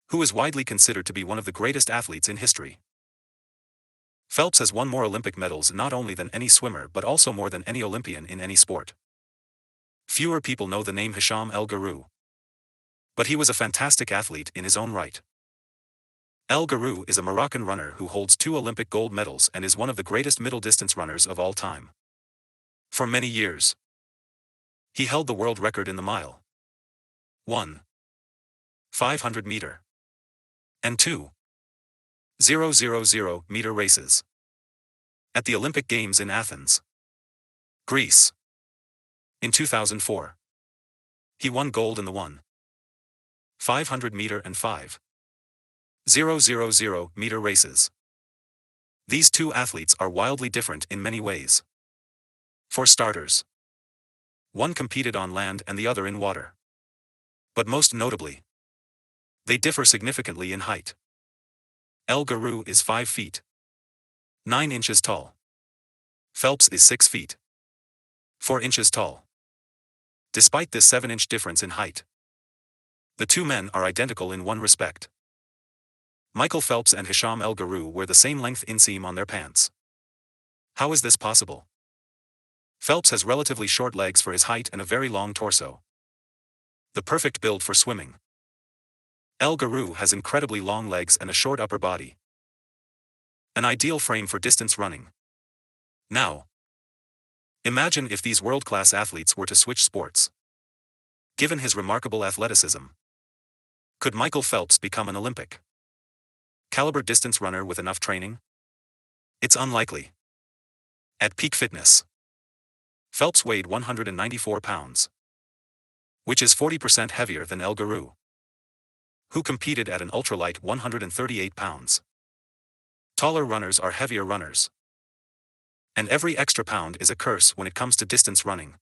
who is widely considered to be one of the greatest athletes in history. Phelps has won more Olympic medals not only than any swimmer but also more than any Olympian in any sport. Fewer people know the name Hisham El Garou, but he was a fantastic athlete in his own right. El Garou is a Moroccan runner who holds 2 Olympic gold medals and is one of the greatest middle-distance runners of all time. For many years, he held the world record in the mile 1, 500 meter, and 2,000 meter races at the Olympic Games in Athens, Greece. In 2004, he won gold in the 1, 500 meter and 5,000 meter races. These two athletes are wildly different in many ways. For starters, one competed on land and the other in water. But most notably, they differ significantly in height. El Garou is 5 feet 9 inches tall. Phelps is 6 feet 4 inches tall. Despite this 7-inch difference in height, the two men are identical in one respect. Michael Phelps and Hisham El Garou wear the same length inseam on their pants. How is this possible? Phelps has relatively short legs for his height and a very long torso. The perfect build for swimming. El Garou has incredibly long legs and a short upper body. An ideal frame for distance running. Now, imagine if these world-class athletes were to switch sports. Given his remarkable athleticism, could Michael Phelps become an Olympic caliber distance runner with enough training? It's unlikely. At peak fitness, Phelps weighed 194 pounds, which is 40% heavier than El Garou, who competed at an ultralight 138 pounds. Taller runners are heavier runners, and every extra pound is a curse when it comes to distance running.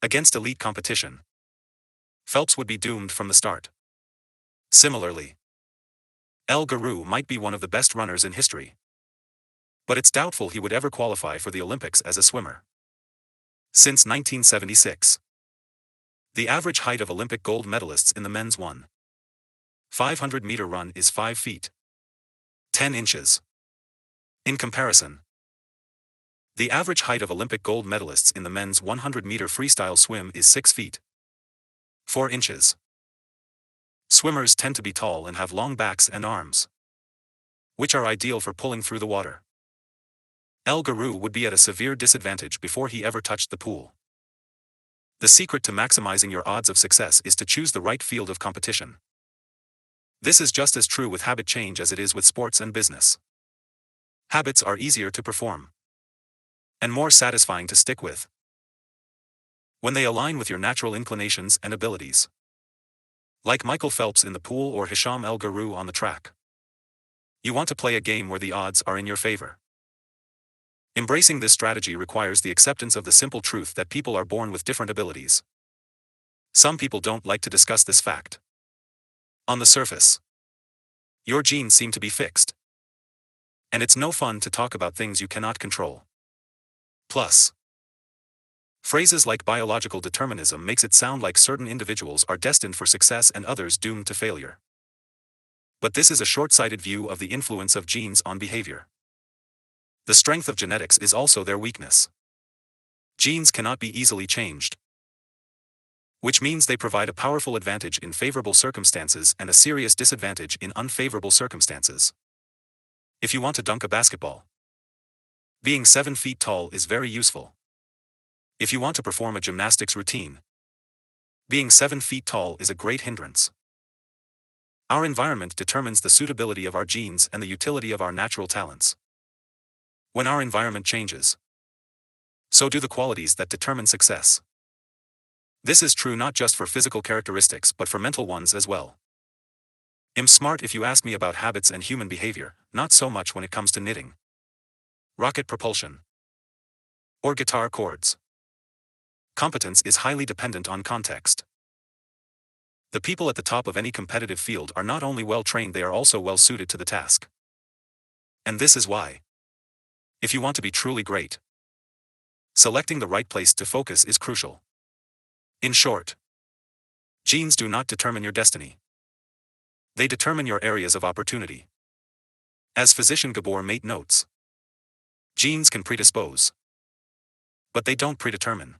Against elite competition, Phelps would be doomed from the start. Similarly, El Garou might be one of the best runners in history, but it's doubtful he would ever qualify for the Olympics as a swimmer. Since 1976, the average height of Olympic gold medalists in the men's 1, 500 meter run is 5 feet 10 inches. In comparison, the average height of Olympic gold medalists in the men's 100-meter freestyle swim is 6 feet 4 inches. Swimmers tend to be tall and have long backs and arms, which are ideal for pulling through the water. El Guru would be at a severe disadvantage before he ever touched the pool. The secret to maximizing your odds of success is to choose the right field of competition. This is just as true with habit change as it is with sports and business. Habits are easier to perform and more satisfying to stick with when they align with your natural inclinations and abilities. Like Michael Phelps in the pool or Hisham El Guru on the track. You want to play a game where the odds are in your favor. Embracing this strategy requires the acceptance of the simple truth that people are born with different abilities. Some people don't like to discuss this fact. On the surface, your genes seem to be fixed. And it's no fun to talk about things you cannot control. Plus, phrases like biological determinism makes it sound like certain individuals are destined for success and others doomed to failure. But this is a short-sighted view of the influence of genes on behavior. The strength of genetics is also their weakness. Genes cannot be easily changed, which means they provide a powerful advantage in favorable circumstances and a serious disadvantage in unfavorable circumstances. If you want to dunk a basketball, being 7 feet tall is very useful. If you want to perform a gymnastics routine, being 7 feet tall is a great hindrance. Our environment determines the suitability of our genes and the utility of our natural talents. When our environment changes, so do the qualities that determine success. This is true not just for physical characteristics but for mental ones as well. I'm smart if you ask me about habits and human behavior, not so much when it comes to knitting, rocket propulsion, or guitar chords. Competence is highly dependent on context. The people at the top of any competitive field are not only well trained, they are also well suited to the task. And this is why, if you want to be truly great, selecting the right place to focus is crucial. In short, genes do not determine your destiny. They determine your areas of opportunity. As physician Gabor Mate notes, genes can predispose, but they don't predetermine.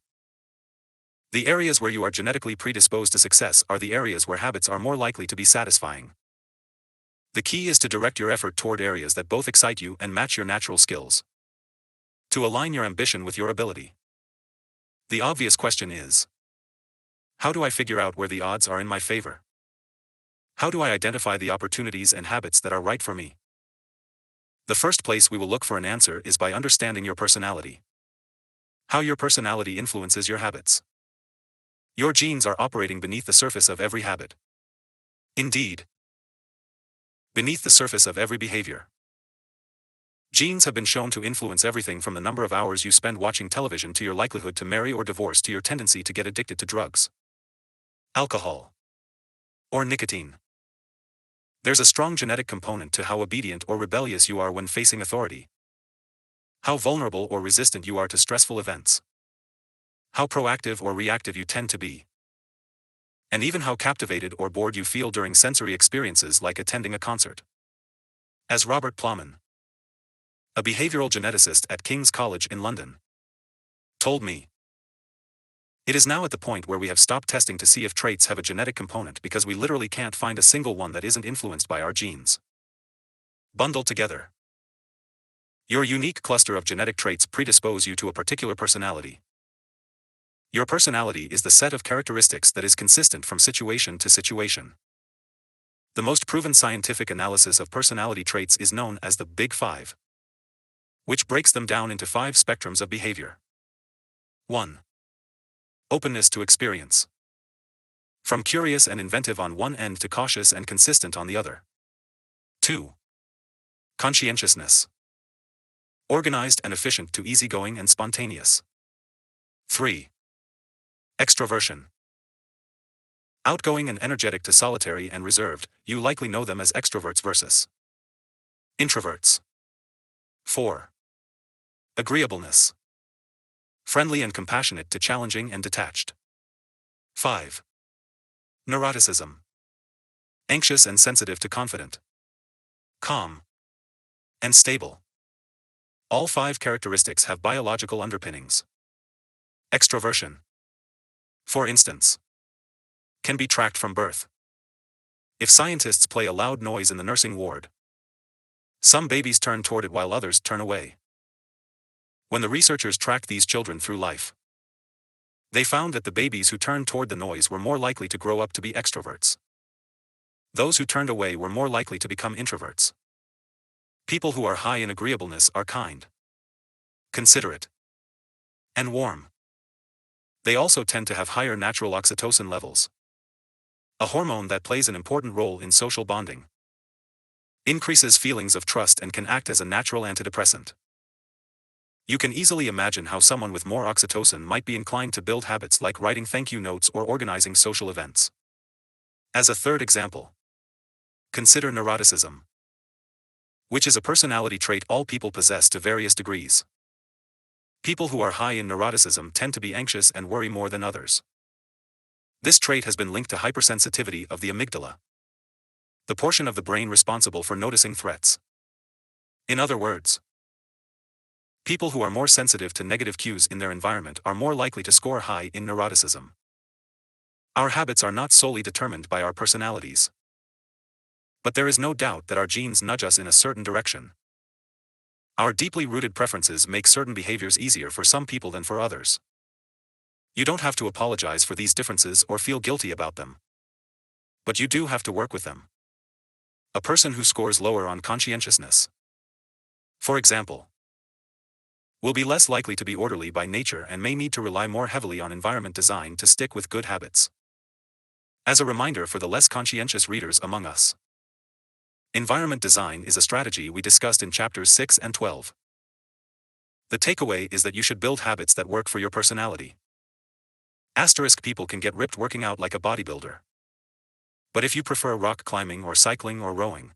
The areas where you are genetically predisposed to success are the areas where habits are more likely to be satisfying. The key is to direct your effort toward areas that both excite you and match your natural skills. To align your ambition with your ability. The obvious question is, how do I figure out where the odds are in my favor? How do I identify the opportunities and habits that are right for me? The first place we will look for an answer is by understanding your personality. How your personality influences your habits. Your genes are operating beneath the surface of every habit. Indeed, beneath the surface of every behavior. Genes have been shown to influence everything from the number of hours you spend watching television to your likelihood to marry or divorce to your tendency to get addicted to drugs, alcohol, or nicotine. There's a strong genetic component to how obedient or rebellious you are when facing authority, how vulnerable or resistant you are to stressful events, how proactive or reactive you tend to be, and even how captivated or bored you feel during sensory experiences like attending a concert. As Robert Plowman, a behavioral geneticist at King's College in London, told me, it is now at the point where we have stopped testing to see if traits have a genetic component because we literally can't find a single one that isn't influenced by our genes. Bundled together, your unique cluster of genetic traits predispose you to a particular personality. Your personality is the set of characteristics that is consistent from situation to situation. The most proven scientific analysis of personality traits is known as the Big Five, which breaks them down into 5 spectrums of behavior. 1. Openness to experience. From curious and inventive on one end to cautious and consistent on the other. 2. Conscientiousness. Organized and efficient to easygoing and spontaneous. 3. Extroversion. Outgoing and energetic to solitary and reserved, you likely know them as extroverts versus introverts. 4. Agreeableness. Friendly and compassionate to challenging and detached. 5. Neuroticism. Anxious and sensitive to confident, calm, and stable. All 5 characteristics have biological underpinnings. Extroversion, for instance, can be tracked from birth. If scientists play a loud noise in the nursing ward, some babies turn toward it while others turn away. When the researchers tracked these children through life, they found that the babies who turned toward the noise were more likely to grow up to be extroverts. Those who turned away were more likely to become introverts. People who are high in agreeableness are kind, considerate, and warm. They also tend to have higher natural oxytocin levels, a hormone that plays an important role in social bonding, increases feelings of trust, and can act as a natural antidepressant. You can easily imagine how someone with more oxytocin might be inclined to build habits like writing thank you notes or organizing social events. As a third example, consider neuroticism, which is a personality trait all people possess to various degrees. People who are high in neuroticism tend to be anxious and worry more than others. This trait has been linked to hypersensitivity of the amygdala, the portion of the brain responsible for noticing threats. In other words, people who are more sensitive to negative cues in their environment are more likely to score high in neuroticism. Our habits are not solely determined by our personalities, but there is no doubt that our genes nudge us in a certain direction. Our deeply rooted preferences make certain behaviors easier for some people than for others. You don't have to apologize for these differences or feel guilty about them, but you do have to work with them. A person who scores lower on conscientiousness, for example, will be less likely to be orderly by nature and may need to rely more heavily on environment design to stick with good habits. As a reminder for the less conscientious readers among us, environment design is a strategy we discussed in chapters 6 and 12. The takeaway is that you should build habits that work for your personality. Asterisk people can get ripped working out like a bodybuilder. But if you prefer rock climbing or cycling or rowing,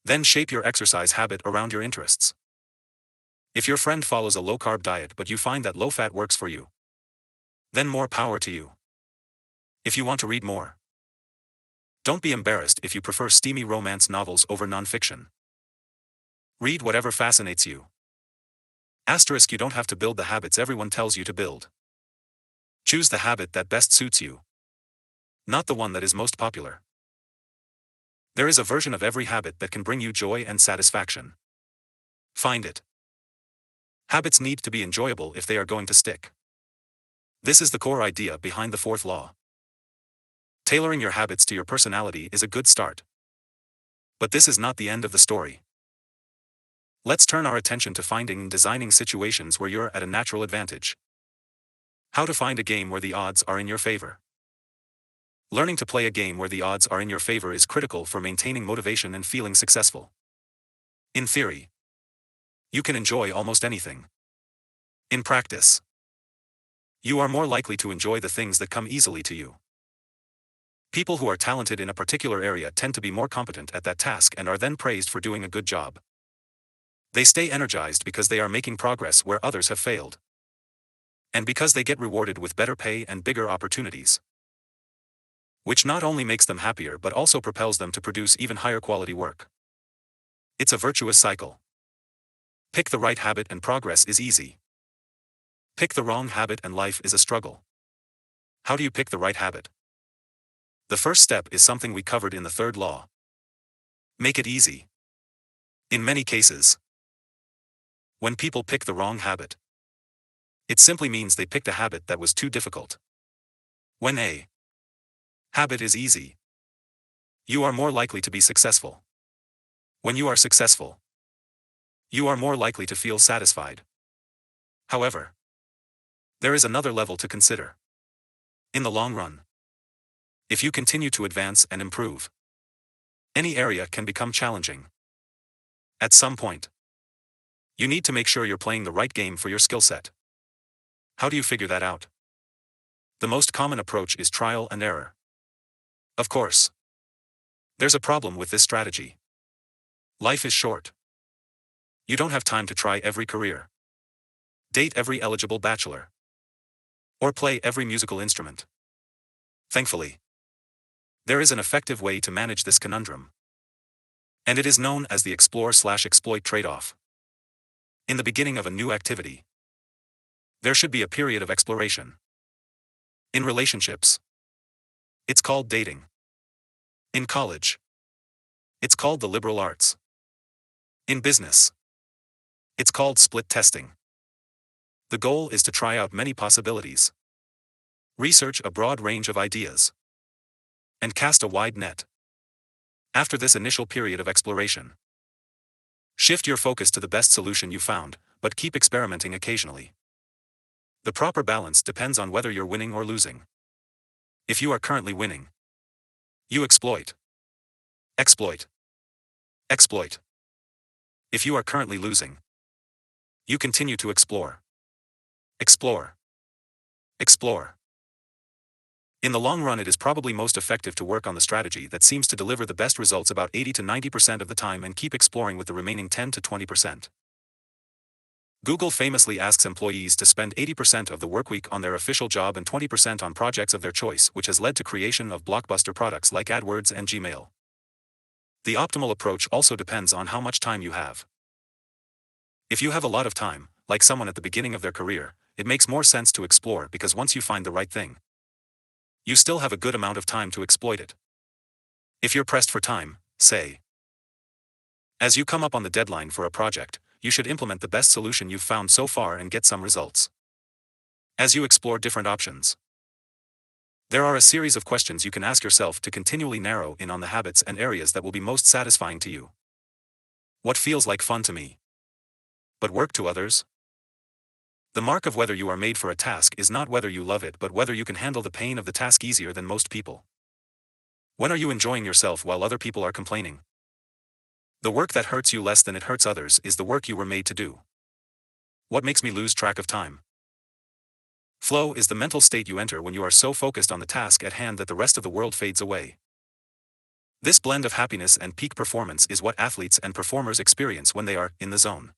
then shape your exercise habit around your interests. If your friend follows a low-carb diet but you find that low-fat works for you, then more power to you. If you want to read more, don't be embarrassed if you prefer steamy romance novels over nonfiction. Read whatever fascinates you. Asterisk you don't have to build the habits everyone tells you to build. Choose the habit that best suits you, not the one that is most popular. There is a version of every habit that can bring you joy and satisfaction. Find it. Habits need to be enjoyable if they are going to stick. This is the core idea behind the 4th law. Tailoring your habits to your personality is a good start. But this is not the end of the story. Let's turn our attention to finding and designing situations where you're at a natural advantage. How to find a game where the odds are in your favor. Learning to play a game where the odds are in your favor is critical for maintaining motivation and feeling successful. In theory, you can enjoy almost anything. In practice, you are more likely to enjoy the things that come easily to you. People who are talented in a particular area tend to be more competent at that task and are then praised for doing a good job. They stay energized because they are making progress where others have failed, and because they get rewarded with better pay and bigger opportunities, which not only makes them happier but also propels them to produce even higher quality work. It's a virtuous cycle. Pick the right habit and progress is easy. Pick the wrong habit and life is a struggle. How do you pick the right habit? The first step is something we covered in the 3rd law. Make it easy. In many cases, when people pick the wrong habit, it simply means they picked a habit that was too difficult. When a habit is easy, you are more likely to be successful. When you are successful, you are more likely to feel satisfied. However, there is another level to consider. In the long run, if you continue to advance and improve, any area can become challenging. At some point, you need to make sure you're playing the right game for your skill set. How do you figure that out? The most common approach is trial and error. Of course, there's a problem with this strategy. Life is short. You don't have time to try every career, date every eligible bachelor, or play every musical instrument. Thankfully, there is an effective way to manage this conundrum, and it is known as the explore/exploit trade-off. In the beginning of a new activity, there should be a period of exploration. In relationships, it's called dating. In college, it's called the liberal arts. In business, it's called split testing. The goal is to try out many possibilities, research a broad range of ideas, and cast a wide net. After this initial period of exploration, shift your focus to the best solution you found, but keep experimenting occasionally. The proper balance depends on whether you're winning or losing. If you are currently winning, you exploit. Exploit. Exploit. If you are currently losing, you continue to explore. Explore. Explore. In the long run, it is probably most effective to work on the strategy that seems to deliver the best results about 80 to 90% of the time and keep exploring with the remaining 10 to 20%. Google famously asks employees to spend 80% of the workweek on their official job and 20% on projects of their choice, which has led to creation of blockbuster products like AdWords and Gmail. The optimal approach also depends on how much time you have. If you have a lot of time, like someone at the beginning of their career, it makes more sense to explore because once you find the right thing, you still have a good amount of time to exploit it. If you're pressed for time, say, as you come up on the deadline for a project, you should implement the best solution you've found so far and get some results. As you explore different options, there are a series of questions you can ask yourself to continually narrow in on the habits and areas that will be most satisfying to you. What feels like fun to me, but work to others? The mark of whether you are made for a task is not whether you love it but whether you can handle the pain of the task easier than most people. When are you enjoying yourself while other people are complaining? The work that hurts you less than it hurts others is the work you were made to do. What makes me lose track of time? Flow is the mental state you enter when you are so focused on the task at hand that the rest of the world fades away. This blend of happiness and peak performance is what athletes and performers experience when they are in the zone.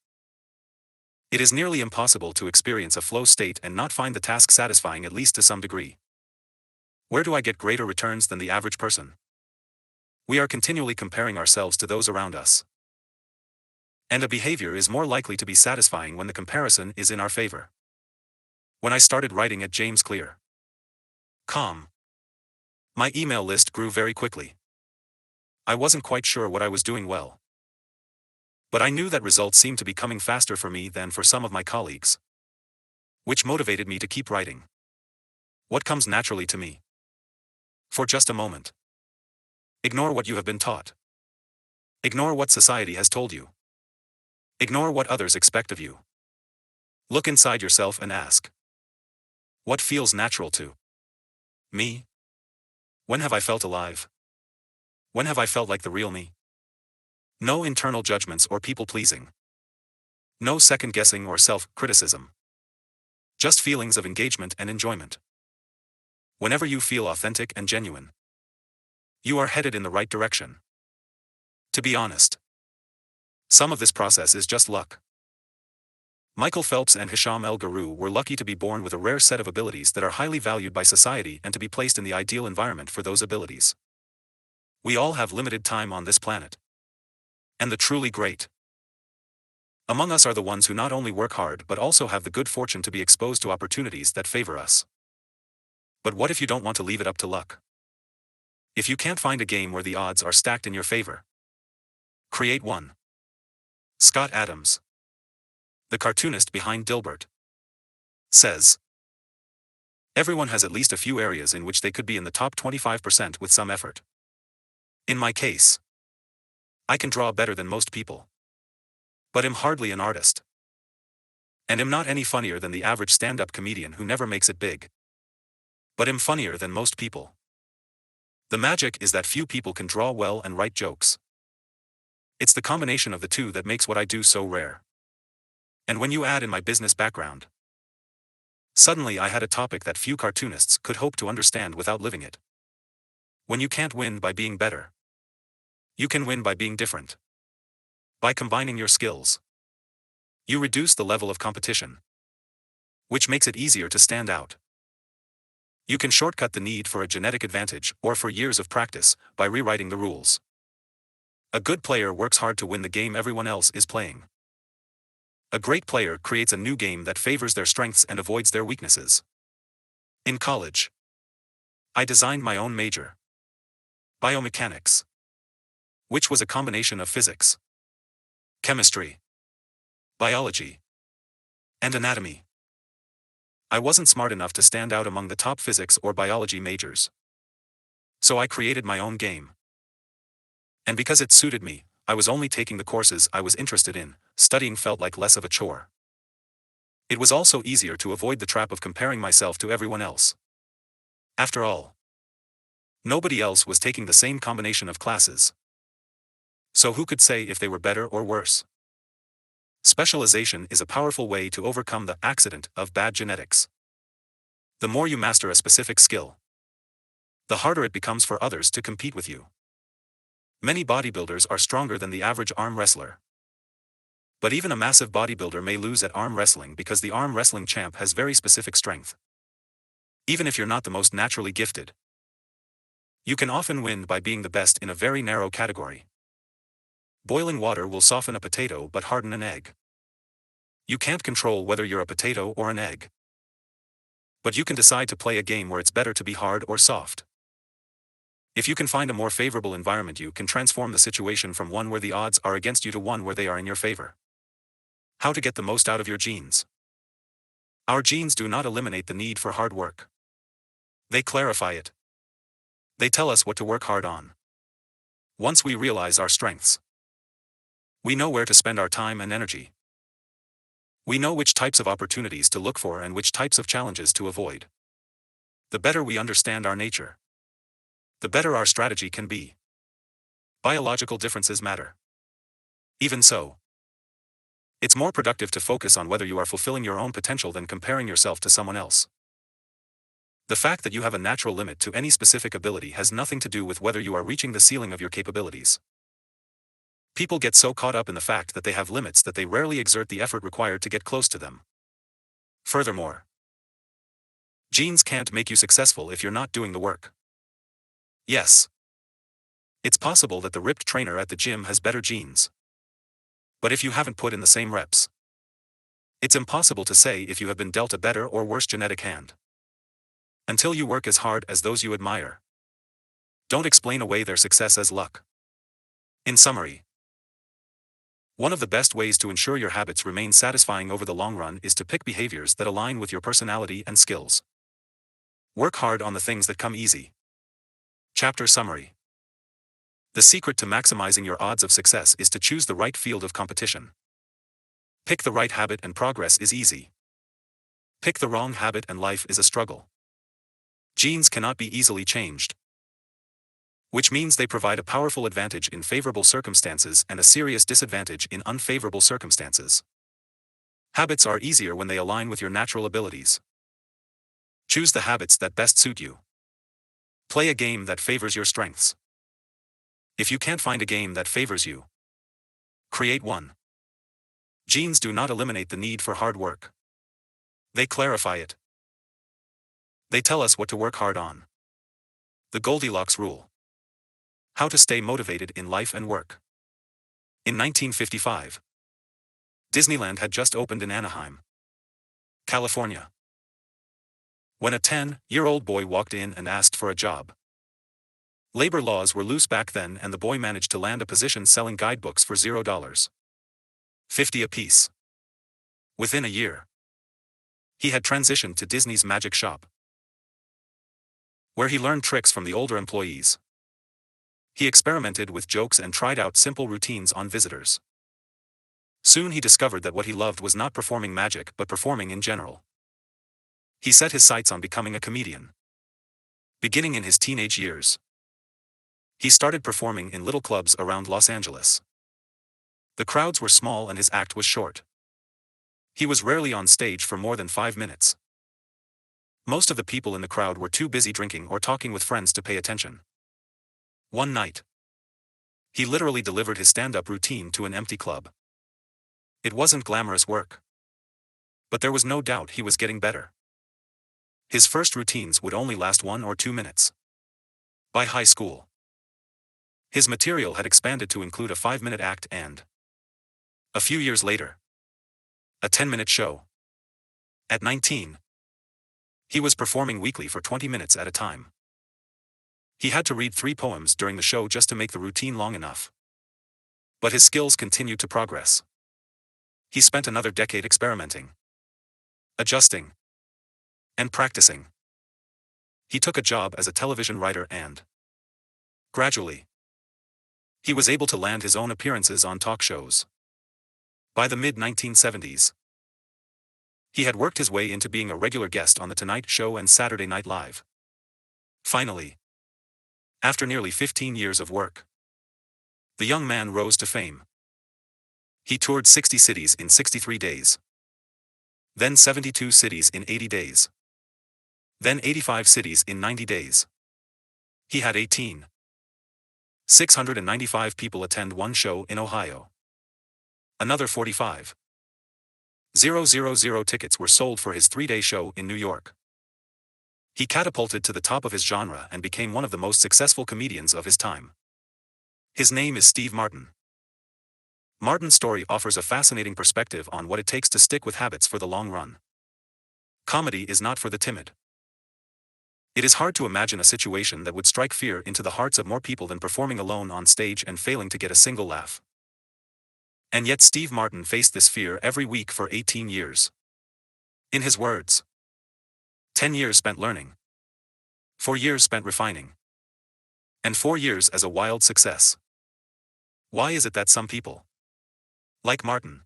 It is nearly impossible to experience a flow state and not find the task satisfying at least to some degree. Where do I get greater returns than the average person? We are continually comparing ourselves to those around us. And a behavior is more likely to be satisfying when the comparison is in our favor. When I started writing at Jamesclear.com, my email list grew very quickly. I wasn't quite sure what I was doing well, but I knew that results seemed to be coming faster for me than for some of my colleagues, which motivated me to keep writing. What comes naturally to me? For just a moment, ignore what you have been taught. Ignore what society has told you. Ignore what others expect of you. Look inside yourself and ask, what feels natural to me? When have I felt alive? When have I felt like the real me? No internal judgments or people-pleasing. No second-guessing or self-criticism. Just feelings of engagement and enjoyment. Whenever you feel authentic and genuine, you are headed in the right direction. To be honest, some of this process is just luck. Michael Phelps and Hisham El Guru were lucky to be born with a rare set of abilities that are highly valued by society and to be placed in the ideal environment for those abilities. We all have limited time on this planet. And the truly great among us are the ones who not only work hard but also have the good fortune to be exposed to opportunities that favor us. But what if you don't want to leave it up to luck? If you can't find a game where the odds are stacked in your favor, create one. Scott Adams, the cartoonist behind Dilbert, says, everyone has at least a few areas in which they could be in the top 25% with some effort. In my case, I can draw better than most people, but am hardly an artist, and am not any funnier than the average stand-up comedian who never makes it big, but am funnier than most people. The magic is that few people can draw well and write jokes. It's the combination of the two that makes what I do so rare. And when you add in my business background, suddenly I had a topic that few cartoonists could hope to understand without living it. When you can't win by being better, you can win by being different. By combining your skills, you reduce the level of competition, which makes it easier to stand out. You can shortcut the need for a genetic advantage or for years of practice by rewriting the rules. A good player works hard to win the game everyone else is playing. A great player creates a new game that favors their strengths and avoids their weaknesses. In college, I designed my own major, biomechanics, which was a combination of physics, chemistry, biology, and anatomy. I wasn't smart enough to stand out among the top physics or biology majors. So I created my own game. And because it suited me, I was only taking the courses I was interested in. Studying felt like less of a chore. It was also easier to avoid the trap of comparing myself to everyone else. After all, nobody else was taking the same combination of classes. So who could say if they were better or worse? Specialization is a powerful way to overcome the accident of bad genetics. The more you master a specific skill, the harder it becomes for others to compete with you. Many bodybuilders are stronger than the average arm wrestler. But even a massive bodybuilder may lose at arm wrestling because the arm wrestling champ has very specific strength. Even if you're not the most naturally gifted, you can often win by being the best in a very narrow category. Boiling water will soften a potato but harden an egg. You can't control whether you're a potato or an egg. But you can decide to play a game where it's better to be hard or soft. If you can find a more favorable environment, you can transform the situation from one where the odds are against you to one where they are in your favor. How to get the most out of your genes. Our genes do not eliminate the need for hard work. They clarify it. They tell us what to work hard on. Once we realize our strengths, we know where to spend our time and energy. We know which types of opportunities to look for and which types of challenges to avoid. The better we understand our nature, the better our strategy can be. Biological differences matter. Even so, it's more productive to focus on whether you are fulfilling your own potential than comparing yourself to someone else. The fact that you have a natural limit to any specific ability has nothing to do with whether you are reaching the ceiling of your capabilities. People get so caught up in the fact that they have limits that they rarely exert the effort required to get close to them. Furthermore, genes can't make you successful if you're not doing the work. Yes, it's possible that the ripped trainer at the gym has better genes. But if you haven't put in the same reps, it's impossible to say if you have been dealt a better or worse genetic hand. Until you work as hard as those you admire, don't explain away their success as luck. In summary, one of the best ways to ensure your habits remain satisfying over the long run is to pick behaviors that align with your personality and skills. Work hard on the things that come easy. Chapter Summary. The secret to maximizing your odds of success is to choose the right field of competition. Pick the right habit and progress is easy. Pick the wrong habit and life is a struggle. Genes cannot be easily changed, which means they provide a powerful advantage in favorable circumstances and a serious disadvantage in unfavorable circumstances. Habits are easier when they align with your natural abilities. Choose the habits that best suit you. Play a game that favors your strengths. If you can't find a game that favors you, create one. Genes do not eliminate the need for hard work. They clarify it. They tell us what to work hard on. The Goldilocks rule. How to stay motivated in life and work. In 1955, Disneyland had just opened in Anaheim, California, when a 10-year-old boy walked in and asked for a job. Labor laws were loose back then, and the boy managed to land a position selling guidebooks for $0.50 apiece. Within a year, he had transitioned to Disney's Magic Shop, where he learned tricks from the older employees. He experimented with jokes and tried out simple routines on visitors. Soon he discovered that what he loved was not performing magic but performing in general. He set his sights on becoming a comedian. Beginning in his teenage years, he started performing in little clubs around Los Angeles. The crowds were small and his act was short. He was rarely on stage for more than 5 minutes. Most of the people in the crowd were too busy drinking or talking with friends to pay attention. One night, he literally delivered his stand-up routine to an empty club. It wasn't glamorous work, but there was no doubt he was getting better. His first routines would only last 1 or 2 minutes. By high school, his material had expanded to include a 5-minute act, and a few years later, A 10-minute show. At 19, he was performing weekly for 20 minutes at a time. He had to read 3 poems during the show just to make the routine long enough. But his skills continued to progress. He spent another decade experimenting, adjusting, and practicing. He took a job as a television writer and, gradually, he was able to land his own appearances on talk shows. By the mid-1970s, he had worked his way into being a regular guest on The Tonight Show and Saturday Night Live. Finally, after nearly 15 years of work, the young man rose to fame. He toured 60 cities in 63 days. Then 72 cities in 80 days. Then 85 cities in 90 days. He had 695 people attend one show in Ohio. Another 45,000 tickets were sold for his 3-day show in New York. He catapulted to the top of his genre and became one of the most successful comedians of his time. His name is Steve Martin. Martin's story offers a fascinating perspective on what it takes to stick with habits for the long run. Comedy is not for the timid. It is hard to imagine a situation that would strike fear into the hearts of more people than performing alone on stage and failing to get a single laugh. And yet Steve Martin faced this fear every week for 18 years. In his words, 10 years spent learning, 4 years spent refining, and 4 years as a wild success. Why is it that some people, like Martin,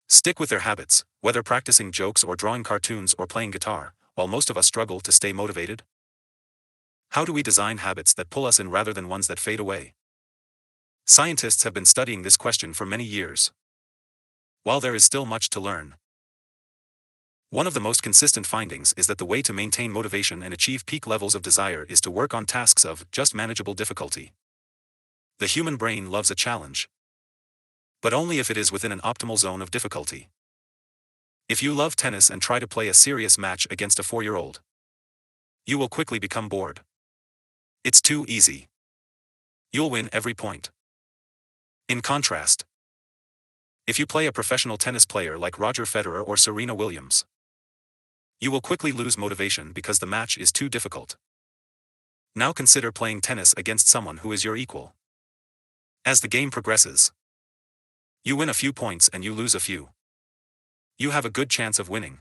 stick with their habits, whether practicing jokes or drawing cartoons or playing guitar, while most of us struggle to stay motivated? How do we design habits that pull us in rather than ones that fade away? Scientists have been studying this question for many years. While there is still much to learn, one of the most consistent findings is that the way to maintain motivation and achieve peak levels of desire is to work on tasks of just manageable difficulty. The human brain loves a challenge, but only if it is within an optimal zone of difficulty. If you love tennis and try to play a serious match against a 4-year-old, you will quickly become bored. It's too easy. You'll win every point. In contrast, if you play a professional tennis player like Roger Federer or Serena Williams, you will quickly lose motivation because the match is too difficult. Now consider playing tennis against someone who is your equal. As the game progresses, you win a few points and you lose a few. You have a good chance of winning,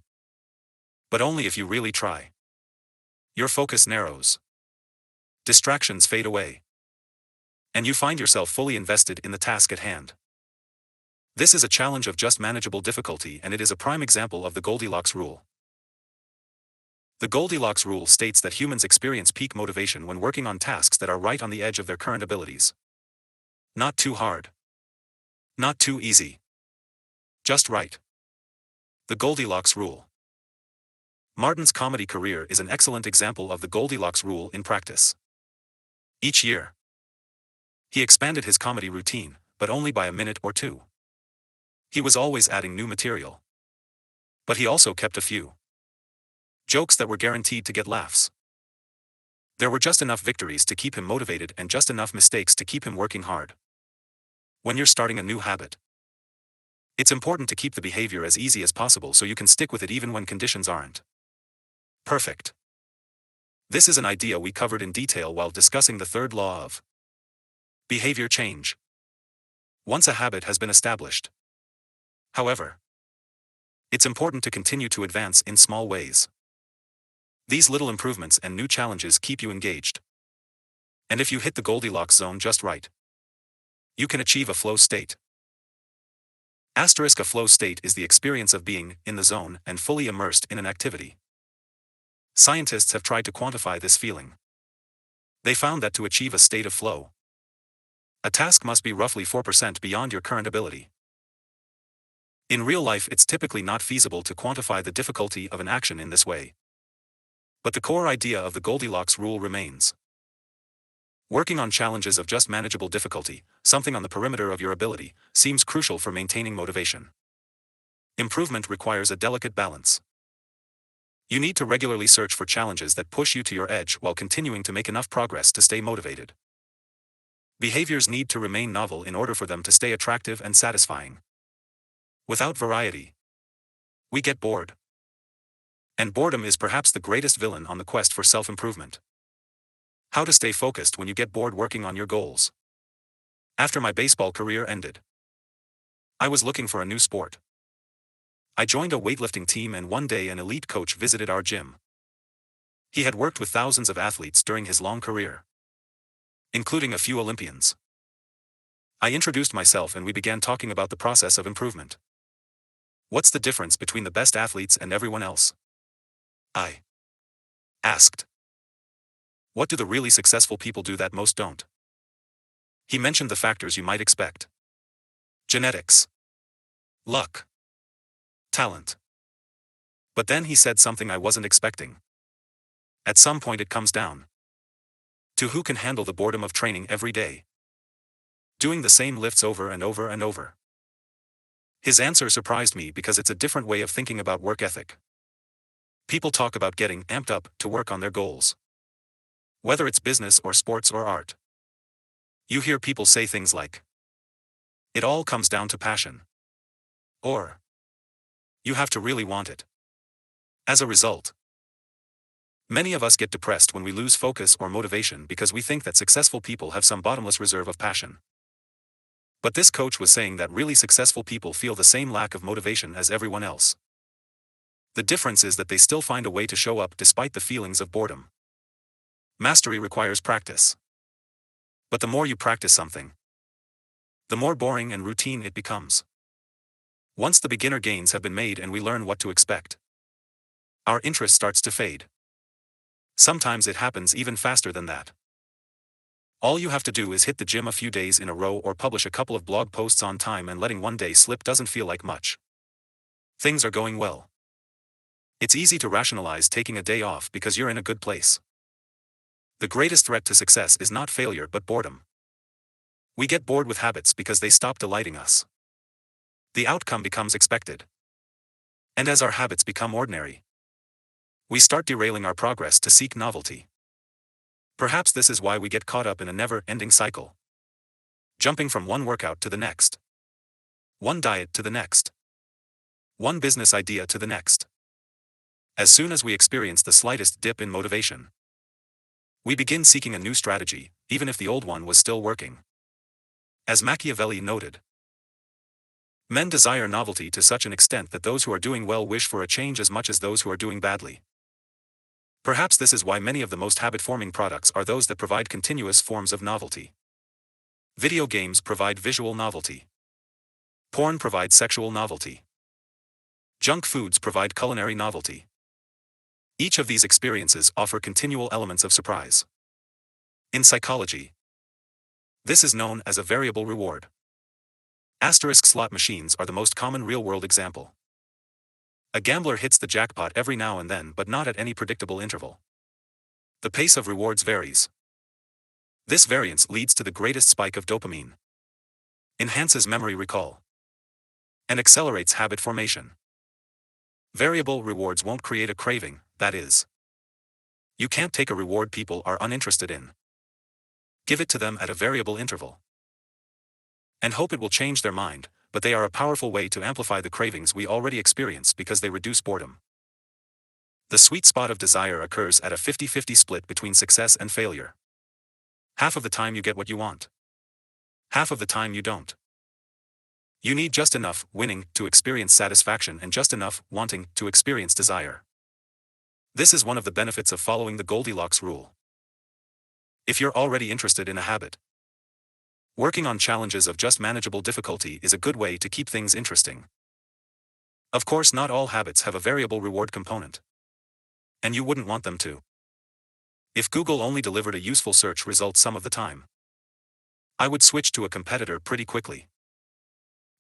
but only if you really try. Your focus narrows, distractions fade away, and you find yourself fully invested in the task at hand. This is a challenge of just manageable difficulty, and it is a prime example of the Goldilocks rule. The Goldilocks rule states that humans experience peak motivation when working on tasks that are right on the edge of their current abilities. Not too hard. Not too easy. Just right. The Goldilocks rule. Martin's comedy career is an excellent example of the Goldilocks rule in practice. Each year, he expanded his comedy routine, but only by a minute or two. He was always adding new material, but he also kept a few jokes that were guaranteed to get laughs. There were just enough victories to keep him motivated and just enough mistakes to keep him working hard. When you're starting a new habit, it's important to keep the behavior as easy as possible so you can stick with it even when conditions aren't perfect. This is an idea we covered in detail while discussing the third law of behavior change. Once a habit has been established, however, it's important to continue to advance in small ways. These little improvements and new challenges keep you engaged. And if you hit the Goldilocks zone just right, you can achieve a flow state. A flow state is the experience of being in the zone and fully immersed in an activity. Scientists have tried to quantify this feeling. They found that to achieve a state of flow, a task must be roughly 4% beyond your current ability. In real life, it's typically not feasible to quantify the difficulty of an action in this way. But the core idea of the Goldilocks rule remains. Working on challenges of just manageable difficulty, something on the perimeter of your ability, seems crucial for maintaining motivation. Improvement requires a delicate balance. You need to regularly search for challenges that push you to your edge while continuing to make enough progress to stay motivated. Behaviors need to remain novel in order for them to stay attractive and satisfying. Without variety, We get bored. And boredom is perhaps the greatest villain on the quest for self-improvement. How to stay focused when you get bored working on your goals. After my baseball career ended, I was looking for a new sport. I joined a weightlifting team, and one day an elite coach visited our gym. He had worked with thousands of athletes during his long career, including a few Olympians. I introduced myself and we began talking about the process of improvement. What's the difference between the best athletes and everyone else? I asked. What do the really successful people do that most don't? He mentioned the factors you might expect: genetics, luck, talent. But then he said something I wasn't expecting. At some point it comes down to who can handle the boredom of training every day, doing the same lifts over and over and over. His answer surprised me because it's a different way of thinking about work ethic. People talk about getting amped up to work on their goals, whether it's business or sports or art. You hear people say things like, "It all comes down to passion," or "You have to really want it." As a result, many of us get depressed when we lose focus or motivation because we think that successful people have some bottomless reserve of passion. But this coach was saying that really successful people feel the same lack of motivation as everyone else. The difference is that they still find a way to show up despite the feelings of boredom. Mastery requires practice. But the more you practice something, the more boring and routine it becomes. Once the beginner gains have been made and we learn what to expect, our interest starts to fade. Sometimes it happens even faster than that. All you have to do is hit the gym a few days in a row or publish a couple of blog posts on time, and letting one day slip doesn't feel like much. Things are going well. It's easy to rationalize taking a day off because you're in a good place. The greatest threat to success is not failure but boredom. We get bored with habits because they stop delighting us. The outcome becomes expected. And as our habits become ordinary, we start derailing our progress to seek novelty. Perhaps this is why we get caught up in a never-ending cycle, jumping from one workout to the next, one diet to the next, one business idea to the next. As soon as we experience the slightest dip in motivation, we begin seeking a new strategy, even if the old one was still working. As Machiavelli noted, men desire novelty to such an extent that those who are doing well wish for a change as much as those who are doing badly. Perhaps this is why many of the most habit-forming products are those that provide continuous forms of novelty. Video games provide visual novelty. Porn provides sexual novelty. Junk foods provide culinary novelty. Each of these experiences offer continual elements of surprise. In psychology, this is known as a variable reward. Asterisk slot machines are the most common real-world example. A gambler hits the jackpot every now and then, but not at any predictable interval. The pace of rewards varies. This variance leads to the greatest spike of dopamine, enhances memory recall, and accelerates habit formation. Variable rewards won't create a craving, that is, you can't take a reward people are uninterested in, give it to them at a variable interval, and hope it will change their mind, but they are a powerful way to amplify the cravings we already experience because they reduce boredom. The sweet spot of desire occurs at a 50-50 split between success and failure. Half of the time you get what you want. Half of the time you don't. You need just enough winning to experience satisfaction and just enough wanting to experience desire. This is one of the benefits of following the Goldilocks rule. If you're already interested in a habit, working on challenges of just manageable difficulty is a good way to keep things interesting. Of course, not all habits have a variable reward component, and you wouldn't want them to. If Google only delivered a useful search result some of the time, I would switch to a competitor pretty quickly.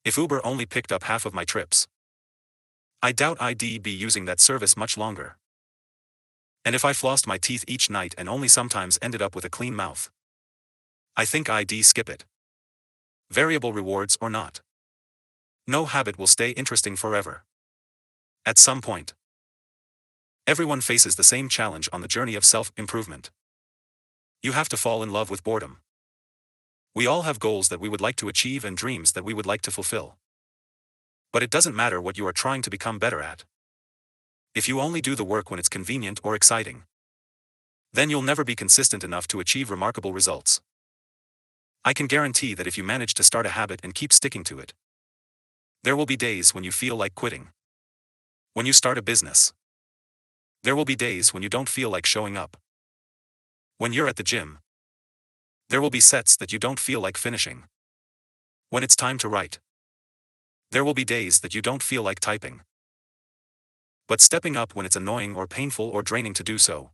If Uber only picked up half of my trips, I doubt I'd be using that service much longer. And if I flossed my teeth each night and only sometimes ended up with a clean mouth, I think I'd skip it. Variable rewards or not, no habit will stay interesting forever. At some point, everyone faces the same challenge on the journey of self-improvement. You have to fall in love with boredom. We all have goals that we would like to achieve and dreams that we would like to fulfill. But it doesn't matter what you are trying to become better at. If you only do the work when it's convenient or exciting, then you'll never be consistent enough to achieve remarkable results. I can guarantee that if you manage to start a habit and keep sticking to it, there will be days when you feel like quitting. When you start a business, there will be days when you don't feel like showing up. When you're at the gym, there will be sets that you don't feel like finishing. When it's time to write, there will be days that you don't feel like typing. But stepping up when it's annoying or painful or draining to do so,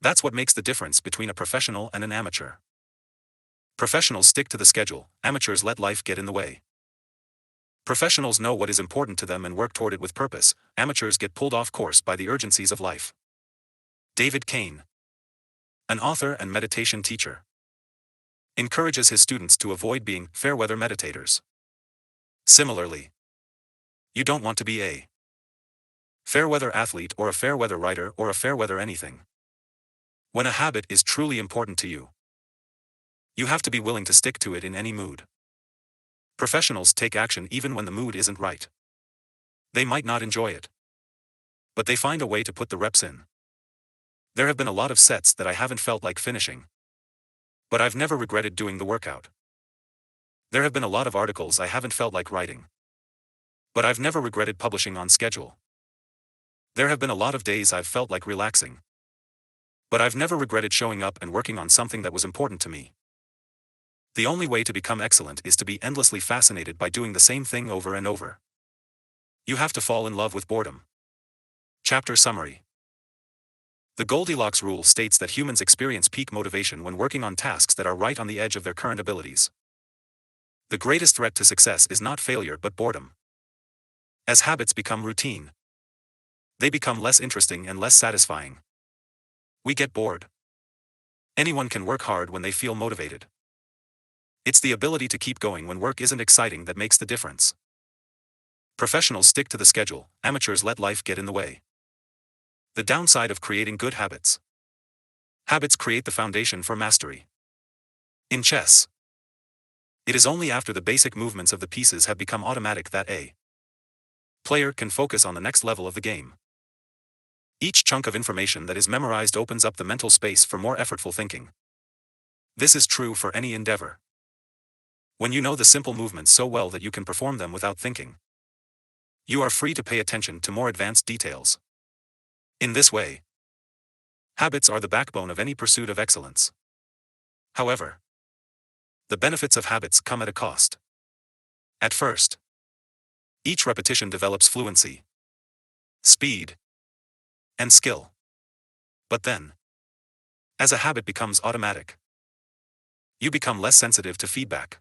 that's what makes the difference between a professional and an amateur. Professionals stick to the schedule, amateurs let life get in the way. Professionals know what is important to them and work toward it with purpose, amateurs get pulled off course by the urgencies of life. David Kane, an author and meditation teacher, encourages his students to avoid being fair-weather meditators. Similarly, you don't want to be a fair-weather athlete or a fair-weather writer or a fair-weather anything. When a habit is truly important to you, you have to be willing to stick to it in any mood. Professionals take action even when the mood isn't right. They might not enjoy it, but they find a way to put the reps in. There have been a lot of sets that I haven't felt like finishing, but I've never regretted doing the workout. There have been a lot of articles I haven't felt like writing, but I've never regretted publishing on schedule. There have been a lot of days I've felt like relaxing, but I've never regretted showing up and working on something that was important to me. The only way to become excellent is to be endlessly fascinated by doing the same thing over and over. You have to fall in love with boredom. Chapter summary. The Goldilocks rule states that humans experience peak motivation when working on tasks that are right on the edge of their current abilities. The greatest threat to success is not failure but boredom. As habits become routine, they become less interesting and less satisfying. We get bored. Anyone can work hard when they feel motivated. It's the ability to keep going when work isn't exciting that makes the difference. Professionals stick to the schedule, amateurs let life get in the way. The downside of creating good habits. Habits create the foundation for mastery. In chess, it is only after the basic movements of the pieces have become automatic that a player can focus on the next level of the game. Each chunk of information that is memorized opens up the mental space for more effortful thinking. This is true for any endeavor. When you know the simple movements so well that you can perform them without thinking, you are free to pay attention to more advanced details. In this way, habits are the backbone of any pursuit of excellence. However, the benefits of habits come at a cost. At first, each repetition develops fluency, speed, and skill. But then, as a habit becomes automatic, you become less sensitive to feedback.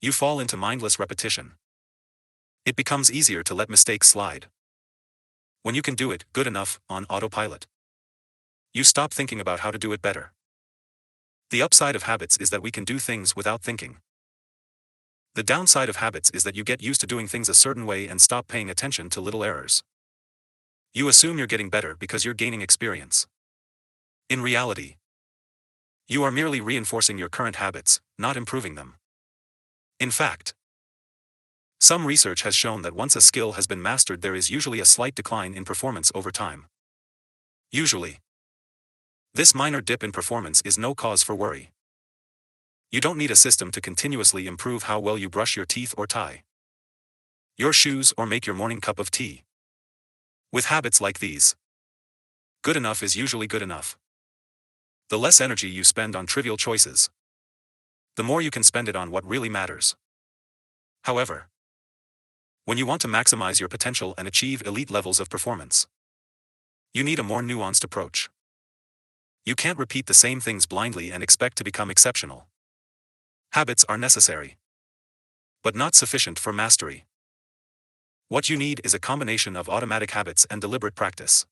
You fall into mindless repetition. It becomes easier to let mistakes slide. When you can do it good enough on autopilot, you stop thinking about how to do it better. The upside of habits is that we can do things without thinking. The downside of habits is that you get used to doing things a certain way and stop paying attention to little errors. You assume you're getting better because you're gaining experience. In reality, you are merely reinforcing your current habits, not improving them. In fact, some research has shown that once a skill has been mastered, there is usually a slight decline in performance over time. Usually, this minor dip in performance is no cause for worry. You don't need a system to continuously improve how well you brush your teeth or tie your shoes or make your morning cup of tea. With habits like these, good enough is usually good enough. The less energy you spend on trivial choices, the more you can spend it on what really matters. However, when you want to maximize your potential and achieve elite levels of performance, you need a more nuanced approach. You can't repeat the same things blindly and expect to become exceptional. Habits are necessary, but not sufficient for mastery. What you need is a combination of automatic habits and deliberate practice.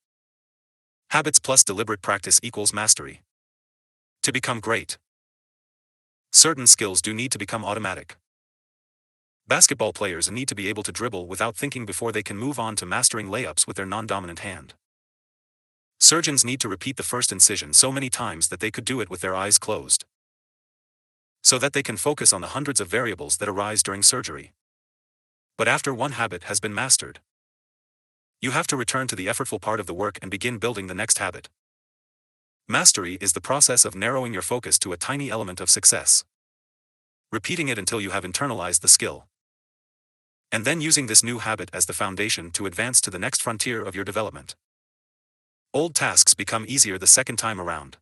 Habits plus deliberate practice equals mastery. To become great, certain skills do need to become automatic. Basketball players need to be able to dribble without thinking before they can move on to mastering layups with their non-dominant hand. Surgeons need to repeat the first incision so many times that they could do it with their eyes closed, so that they can focus on the hundreds of variables that arise during surgery. But after one habit has been mastered, you have to return to the effortful part of the work and begin building the next habit. Mastery is the process of narrowing your focus to a tiny element of success, repeating it until you have internalized the skill, and then using this new habit as the foundation to advance to the next frontier of your development. Old tasks become easier the second time around.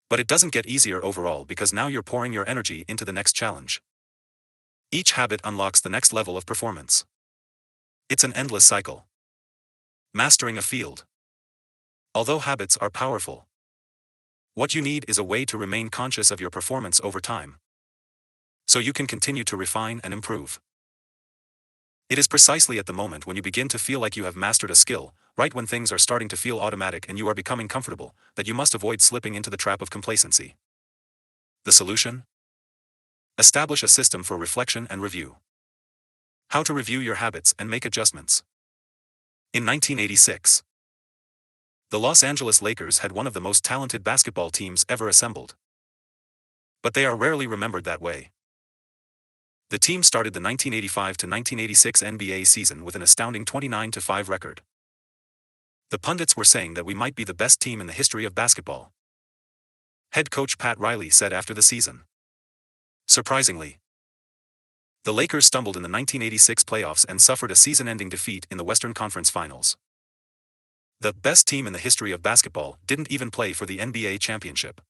But it doesn't get easier overall because now you're pouring your energy into the next challenge. Each habit unlocks the next level of performance. It's an endless cycle. Mastering a field. Although habits are powerful, what you need is a way to remain conscious of your performance over time, so you can continue to refine and improve. It is precisely at the moment when you begin to feel like you have mastered a skill, right when things are starting to feel automatic and you are becoming comfortable, that you must avoid slipping into the trap of complacency. The solution? Establish a system for reflection and review. How to review your habits and make adjustments. In 1986, the Los Angeles Lakers had one of the most talented basketball teams ever assembled. But they are rarely remembered that way. The team started the 1985 to 1986 NBA season with an astounding 29-5 record. The pundits were saying that we might be the best team in the history of basketball. Head coach Pat Riley said after the season. Surprisingly, the Lakers stumbled in the 1986 playoffs and suffered a season-ending defeat in the Western Conference Finals. The best team in the history of basketball didn't even play for the NBA championship.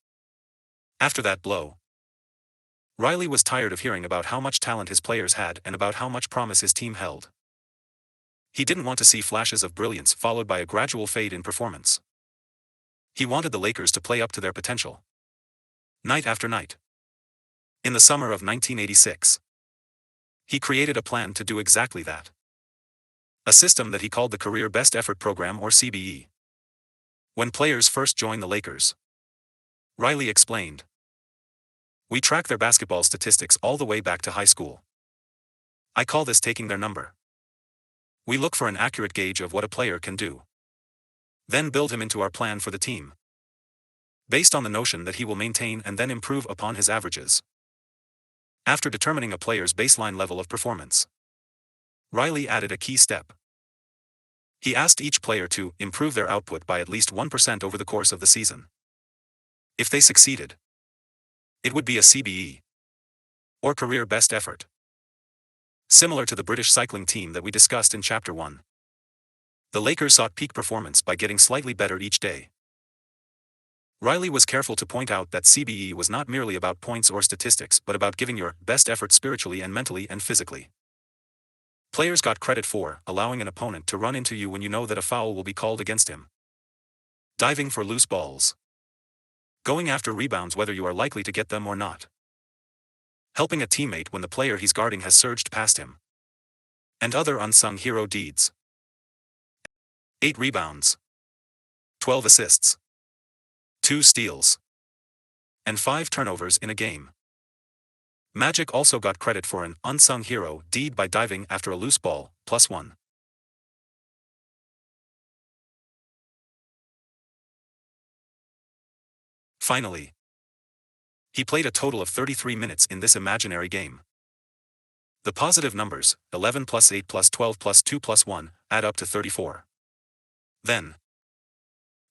After that blow, Riley was tired of hearing about how much talent his players had and about how much promise his team held. He didn't want to see flashes of brilliance followed by a gradual fade in performance. He wanted the Lakers to play up to their potential, night after night. In the summer of 1986, he created a plan to do exactly that. A system that he called the Career Best Effort Program, or CBE. When players first joined the Lakers, Riley explained, "We track their basketball statistics all the way back to high school. I call this taking their number. We look for an accurate gauge of what a player can do, then build him into our plan for the team, based on the notion that he will maintain and then improve upon his averages." After determining a player's baseline level of performance, Riley added a key step. He asked each player to improve their output by at least 1% over the course of the season. If they succeeded, it would be a CBE, or Career Best Effort. Similar to the British cycling team that we discussed in Chapter 1. The Lakers sought peak performance by getting slightly better each day. Riley was careful to point out that CBE was not merely about points or statistics but about giving your best effort spiritually and mentally and physically. Players got credit for allowing an opponent to run into you when you know that a foul will be called against him. Diving for loose balls. Going after rebounds whether you are likely to get them or not. Helping a teammate when the player he's guarding has surged past him. And other unsung hero deeds. 8 rebounds. 12 assists. 2 steals. And 5 turnovers in a game. Magic also got credit for an unsung hero deed by diving after a loose ball, +1. Finally, he played a total of 33 minutes in this imaginary game. The positive numbers, 11 plus 8 plus 12 plus 2 plus 1, add up to 34. Then,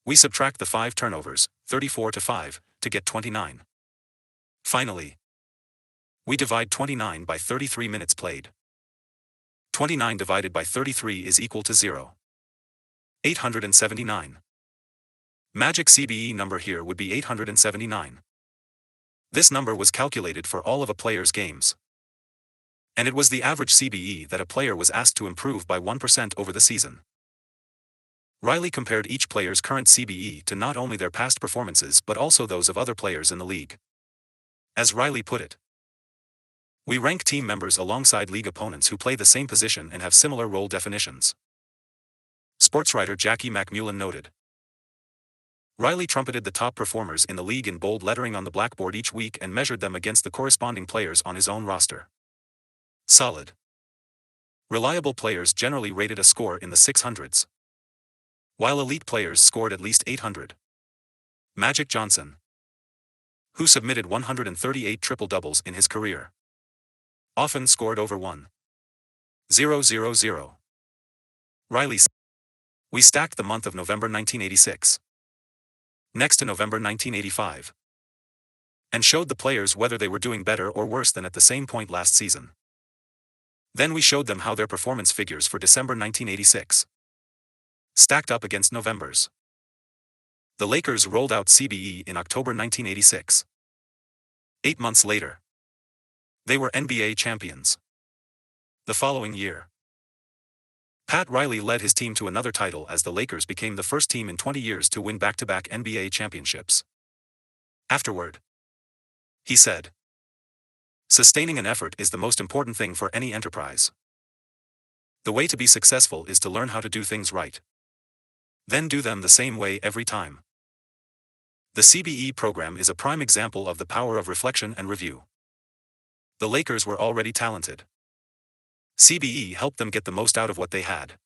we subtract the 5 turnovers, 34 to 5, to get 29. Finally, we divide 29 by 33 minutes played. 29 divided by 33 is equal to 0. 879. Magic CBE number here would be 879. This number was calculated for all of a player's games. And it was the average CBE that a player was asked to improve by 1% over the season. Riley compared each player's current CBE to not only their past performances but also those of other players in the league. As Riley put it, "We rank team members alongside league opponents who play the same position and have similar role definitions." Sportswriter Jackie McMullen noted. Riley trumpeted the top performers in the league in bold lettering on the blackboard each week and measured them against the corresponding players on his own roster. Solid, reliable players generally rated a score in the 600s, while elite players scored at least 800. Magic Johnson, who submitted 138 triple-doubles in his career, often scored over 1. 000. Riley said. We stacked the month of November 1986 next to November 1985 and showed the players whether they were doing better or worse than at the same point last season. Then we showed them how their performance figures for December 1986 stacked up against November's. The Lakers rolled out CBE in October 1986. 8 months later, they were NBA champions. The following year, Pat Riley led his team to another title as the Lakers became the first team in 20 years to win back-to-back NBA championships. Afterward, he said, "Sustaining an effort is the most important thing for any enterprise. The way to be successful is to learn how to do things right. Then do them the same way every time." The CBE program is a prime example of the power of reflection and review. The Lakers were already talented. CBE helped them get the most out of what they had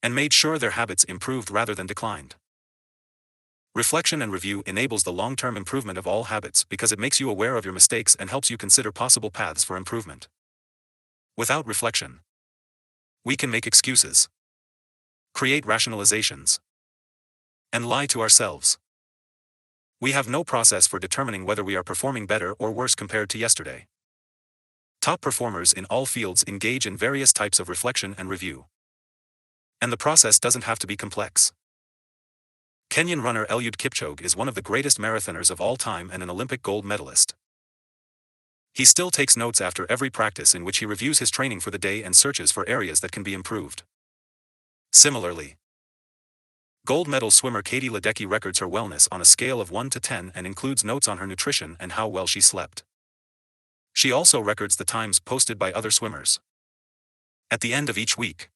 and made sure their habits improved rather than declined. Reflection and review enables the long-term improvement of all habits because it makes you aware of your mistakes and helps you consider possible paths for improvement. Without reflection, we can make excuses, create rationalizations, and lie to ourselves. We have no process for determining whether we are performing better or worse compared to yesterday. Top performers in all fields engage in various types of reflection and review. And the process doesn't have to be complex. Kenyan runner Eliud Kipchoge is one of the greatest marathoners of all time and an Olympic gold medalist. He still takes notes after every practice in which he reviews his training for the day and searches for areas that can be improved. Similarly, gold medal swimmer Katie Ledecky records her wellness on a scale of 1 to 10 and includes notes on her nutrition and how well she slept. She also records the times posted by other swimmers. At the end of each week,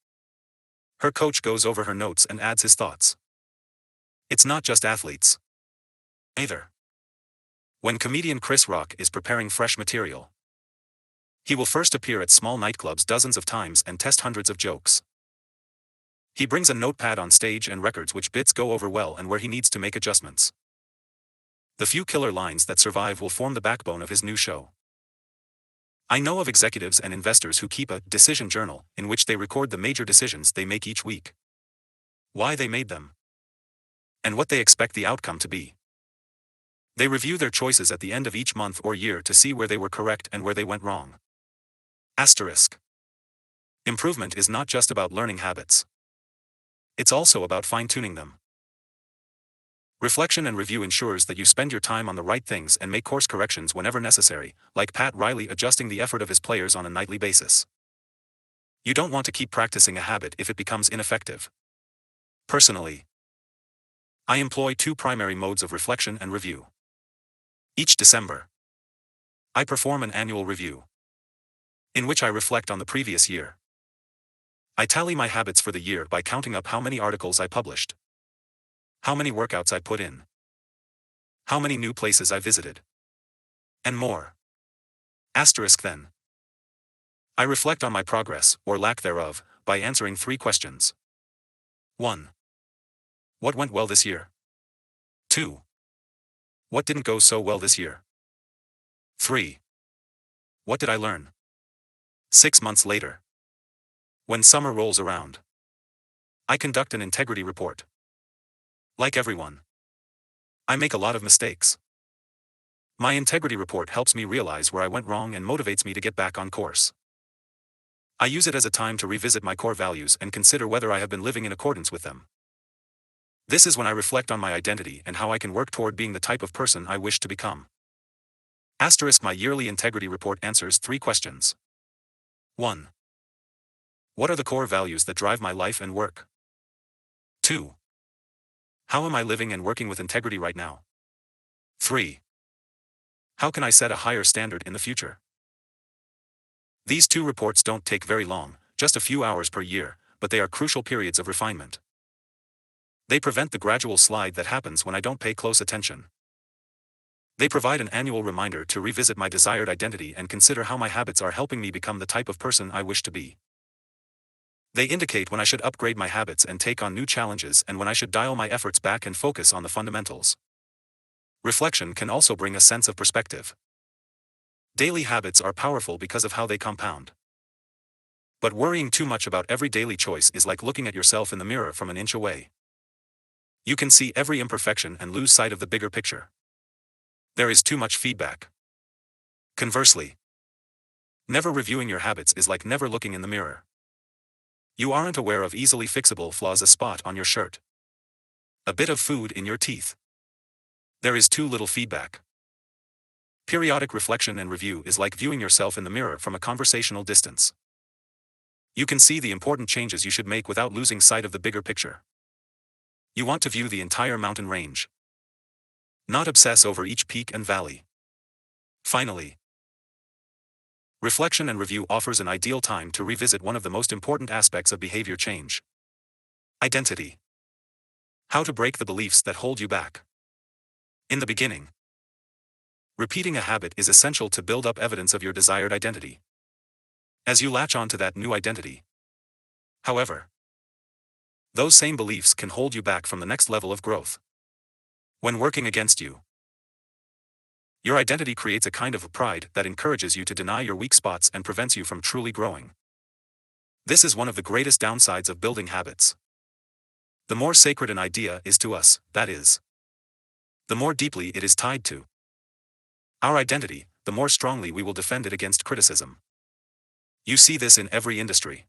her coach goes over her notes and adds his thoughts. It's not just athletes either. When comedian Chris Rock is preparing fresh material, he will first appear at small nightclubs dozens of times and test hundreds of jokes. He brings a notepad on stage and records which bits go over well and where he needs to make adjustments. The few killer lines that survive will form the backbone of his new show. I know of executives and investors who keep a decision journal in which they record the major decisions they make each week, why they made them, and what they expect the outcome to be. They review their choices at the end of each month or year to see where they were correct and where they went wrong. Asterisk. Improvement is not just about learning habits. It's also about fine-tuning them. Reflection and review ensures that you spend your time on the right things and make course corrections whenever necessary, like Pat Riley adjusting the effort of his players on a nightly basis. You don't want to keep practicing a habit if it becomes ineffective. Personally, I employ two primary modes of reflection and review. Each December, I perform an annual review, in which I reflect on the previous year. I tally my habits for the year by counting up how many articles I published, how many workouts I put in, how many new places I visited, and more. Asterisk then. I reflect on my progress, or lack thereof, by answering 3 questions. 1. What went well this year? 2. What didn't go so well this year? 3. What did I learn? 6 months later, when summer rolls around, I conduct an integrity report. Like everyone, I make a lot of mistakes. My integrity report helps me realize where I went wrong and motivates me to get back on course. I use it as a time to revisit my core values and consider whether I have been living in accordance with them. This is when I reflect on my identity and how I can work toward being the type of person I wish to become. Asterisk. My yearly integrity report answers 3 questions. 1. What are the core values that drive my life and work? 2. How am I living and working with integrity right now? 3. How can I set a higher standard in the future? These 2 reports don't take very long, just a few hours per year, but they are crucial periods of refinement. They prevent the gradual slide that happens when I don't pay close attention. They provide an annual reminder to revisit my desired identity and consider how my habits are helping me become the type of person I wish to be. They indicate when I should upgrade my habits and take on new challenges and when I should dial my efforts back and focus on the fundamentals. Reflection can also bring a sense of perspective. Daily habits are powerful because of how they compound. But worrying too much about every daily choice is like looking at yourself in the mirror from an inch away. You can see every imperfection and lose sight of the bigger picture. There is too much feedback. Conversely, never reviewing your habits is like never looking in the mirror. You aren't aware of easily fixable flaws: a spot on your shirt, a bit of food in your teeth. There is too little feedback. Periodic reflection and review is like viewing yourself in the mirror from a conversational distance. You can see the important changes you should make without losing sight of the bigger picture. You want to view the entire mountain range, not obsess over each peak and valley. Finally, reflection and review offers an ideal time to revisit one of the most important aspects of behavior change: identity. How to break the beliefs that hold you back. In the beginning, repeating a habit is essential to build up evidence of your desired identity. As you latch on to that new identity, however, those same beliefs can hold you back from the next level of growth. When working against you, your identity creates a kind of pride that encourages you to deny your weak spots and prevents you from truly growing. This is one of the greatest downsides of building habits. The more sacred an idea is to us, that is, the more deeply it is tied to our identity, the more strongly we will defend it against criticism. You see this in every industry.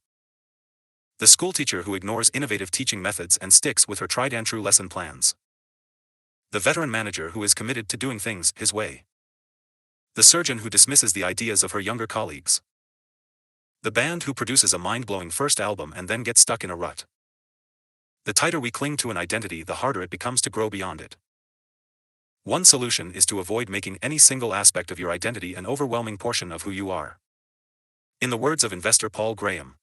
The schoolteacher who ignores innovative teaching methods and sticks with her tried-and-true lesson plans. The veteran manager who is committed to doing things his way. The surgeon who dismisses the ideas of her younger colleagues. The band who produces a mind-blowing first album and then gets stuck in a rut. The tighter we cling to an identity, the harder it becomes to grow beyond it. One solution is to avoid making any single aspect of your identity an overwhelming portion of who you are. In the words of investor Paul Graham,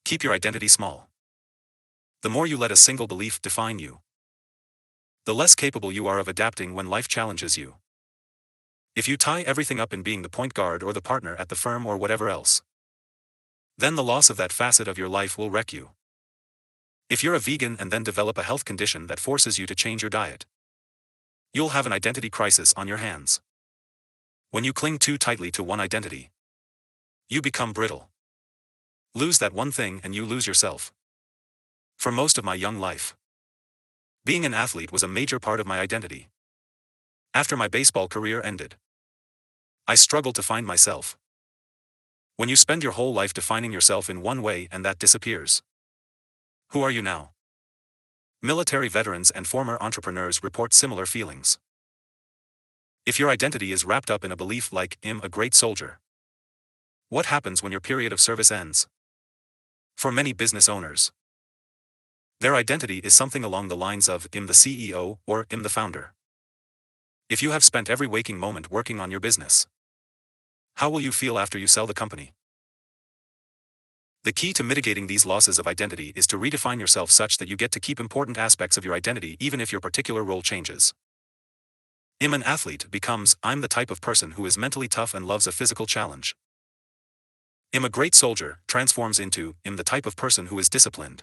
keep your identity small. The more you let a single belief define you, the less capable you are of adapting when life challenges you. If you tie everything up in being the point guard or the partner at the firm or whatever else, then the loss of that facet of your life will wreck you. If you're a vegan and then develop a health condition that forces you to change your diet, you'll have an identity crisis on your hands. When you cling too tightly to one identity, you become brittle. Lose that one thing and you lose yourself. For most of my young life, being an athlete was a major part of my identity. After my baseball career ended, I struggled to find myself. When you spend your whole life defining yourself in one way and that disappears, who are you now? Military veterans and former entrepreneurs report similar feelings. If your identity is wrapped up in a belief like, I'm a great soldier, what happens when your period of service ends? For many business owners, their identity is something along the lines of, I'm the CEO, or I'm the founder. If you have spent every waking moment working on your business, how will you feel after you sell the company? The key to mitigating these losses of identity is to redefine yourself such that you get to keep important aspects of your identity even if your particular role changes. I'm an athlete becomes, I'm the type of person who is mentally tough and loves a physical challenge. I'm a great soldier transforms into, I'm the type of person who is disciplined,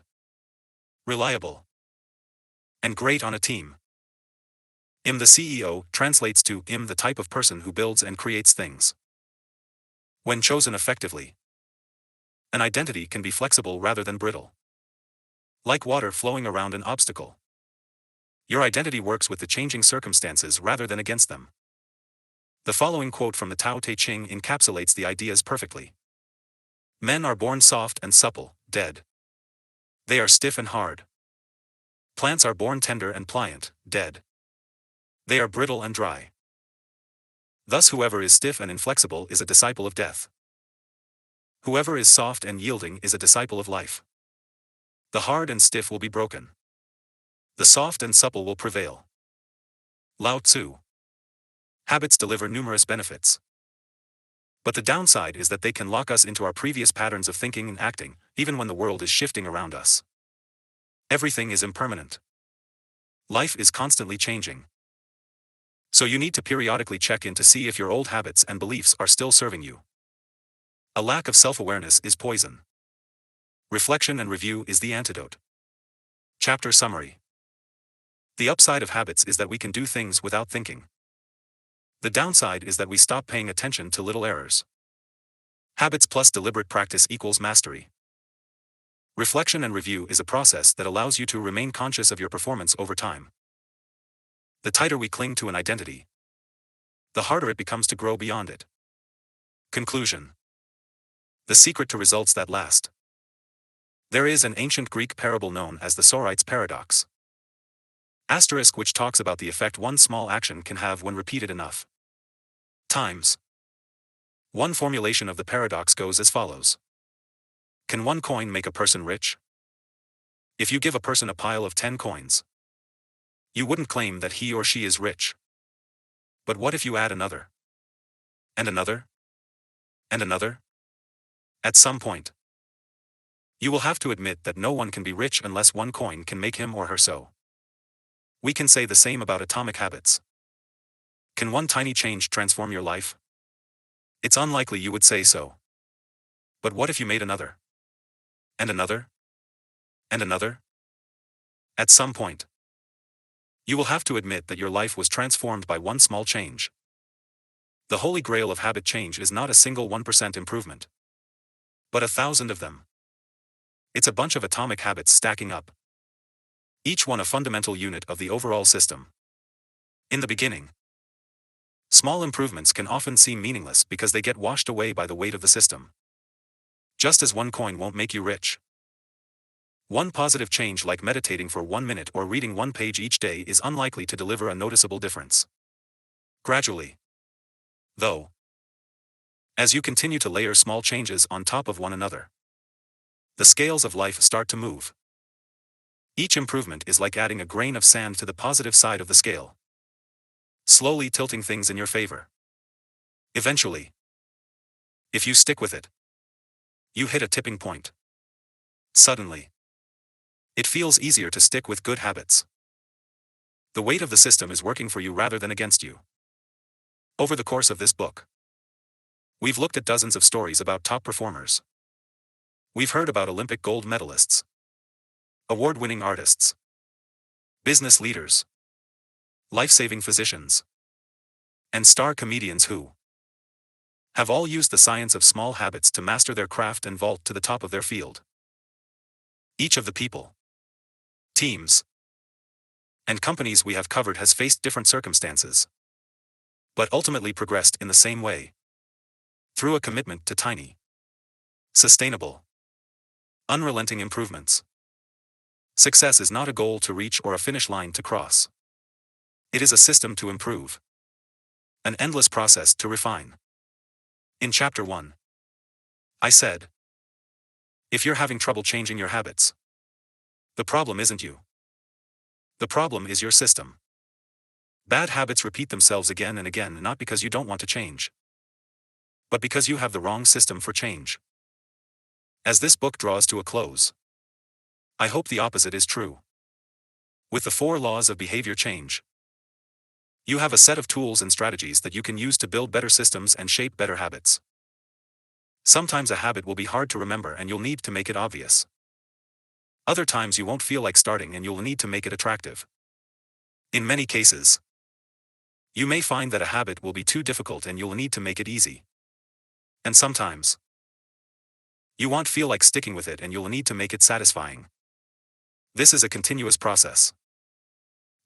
reliable, and great on a team. I'm the CEO translates to, I'm the type of person who builds and creates things. When chosen effectively, an identity can be flexible rather than brittle. Like water flowing around an obstacle, your identity works with the changing circumstances rather than against them. The following quote from the Tao Te Ching encapsulates the ideas perfectly. Men are born soft and supple, dead. They are stiff and hard. Plants are born tender and pliant, dead. They are brittle and dry. Thus whoever is stiff and inflexible is a disciple of death. Whoever is soft and yielding is a disciple of life. The hard and stiff will be broken. The soft and supple will prevail. Lao Tzu. Habits deliver numerous benefits. But the downside is that they can lock us into our previous patterns of thinking and acting, even when the world is shifting around us. Everything is impermanent. Life is constantly changing. So you need to periodically check in to see if your old habits and beliefs are still serving you. A lack of self-awareness is poison. Reflection and review is the antidote. Chapter summary. The upside of habits is that we can do things without thinking. The downside is that we stop paying attention to little errors. Habits plus deliberate practice equals mastery. Reflection and review is a process that allows you to remain conscious of your performance over time. The tighter we cling to an identity, the harder it becomes to grow beyond it. Conclusion. The secret to results that last. There is an ancient Greek parable known as the Sorites paradox. Asterisk, which talks about the effect one small action can have when repeated enough times. One formulation of the paradox goes as follows. Can one coin make a person rich? If you give a person a pile of 10 coins, you wouldn't claim that he or she is rich. But what if you add another? And another? And another? At some point, you will have to admit that no one can be rich unless one coin can make him or her so. We can say the same about atomic habits. Can one tiny change transform your life? It's unlikely you would say so. But what if you made another? And another? And another? At some point, you will have to admit that your life was transformed by one small change. The holy grail of habit change is not a single 1% improvement, but 1,000 of them. It's a bunch of atomic habits stacking up, each one a fundamental unit of the overall system. In the beginning, small improvements can often seem meaningless because they get washed away by the weight of the system. Just as one coin won't make you rich, one positive change like meditating for 1 minute or reading one page each day is unlikely to deliver a noticeable difference. Gradually, though, as you continue to layer small changes on top of one another, the scales of life start to move. Each improvement is like adding a grain of sand to the positive side of the scale, slowly tilting things in your favor. Eventually, if you stick with it, you hit a tipping point. Suddenly, it feels easier to stick with good habits. The weight of the system is working for you rather than against you. Over the course of this book, we've looked at dozens of stories about top performers. We've heard about Olympic gold medalists, award-winning artists, business leaders, life-saving physicians, and star comedians who have all used the science of small habits to master their craft and vault to the top of their field. Each of the people, teams, and companies we have covered has faced different circumstances, but ultimately progressed in the same way, through a commitment to tiny, sustainable, unrelenting improvements. Success is not a goal to reach or a finish line to cross. It is a system to improve, an endless process to refine. In Chapter 1, I said, if you're having trouble changing your habits, the problem isn't you. The problem is your system. Bad habits repeat themselves again and again, not because you don't want to change, but because you have the wrong system for change. As this book draws to a close, I hope the opposite is true. With the 4 laws of behavior change, you have a set of tools and strategies that you can use to build better systems and shape better habits. Sometimes a habit will be hard to remember and you'll need to make it obvious. Other times you won't feel like starting and you'll need to make it attractive. In many cases, you may find that a habit will be too difficult and you'll need to make it easy. And sometimes, you won't feel like sticking with it and you'll need to make it satisfying. This is a continuous process.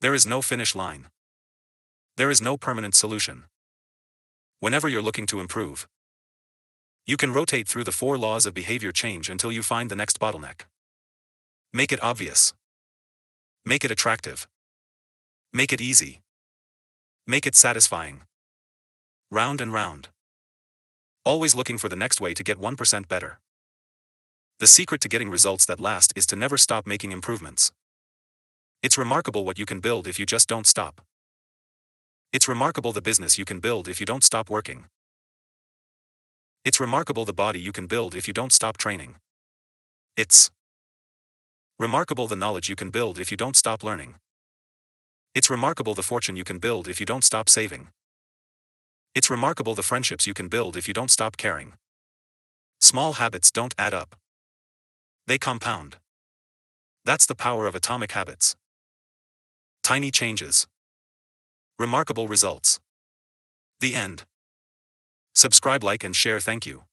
There is no finish line. There is no permanent solution. Whenever you're looking to improve, you can rotate through the 4 laws of behavior change until you find the next bottleneck. Make it obvious. Make it attractive. Make it easy. Make it satisfying. Round and round. Always looking for the next way to get 1% better. The secret to getting results that last is to never stop making improvements. It's remarkable what you can build if you just don't stop. It's remarkable the business you can build if you don't stop working. It's remarkable the body you can build if you don't stop training. It's remarkable the knowledge you can build if you don't stop learning. It's remarkable the fortune you can build if you don't stop saving. It's remarkable the friendships you can build if you don't stop caring. Small habits don't add up. They compound. That's the power of atomic habits. Tiny changes. Remarkable results. The end. Subscribe, like, and share. Thank you.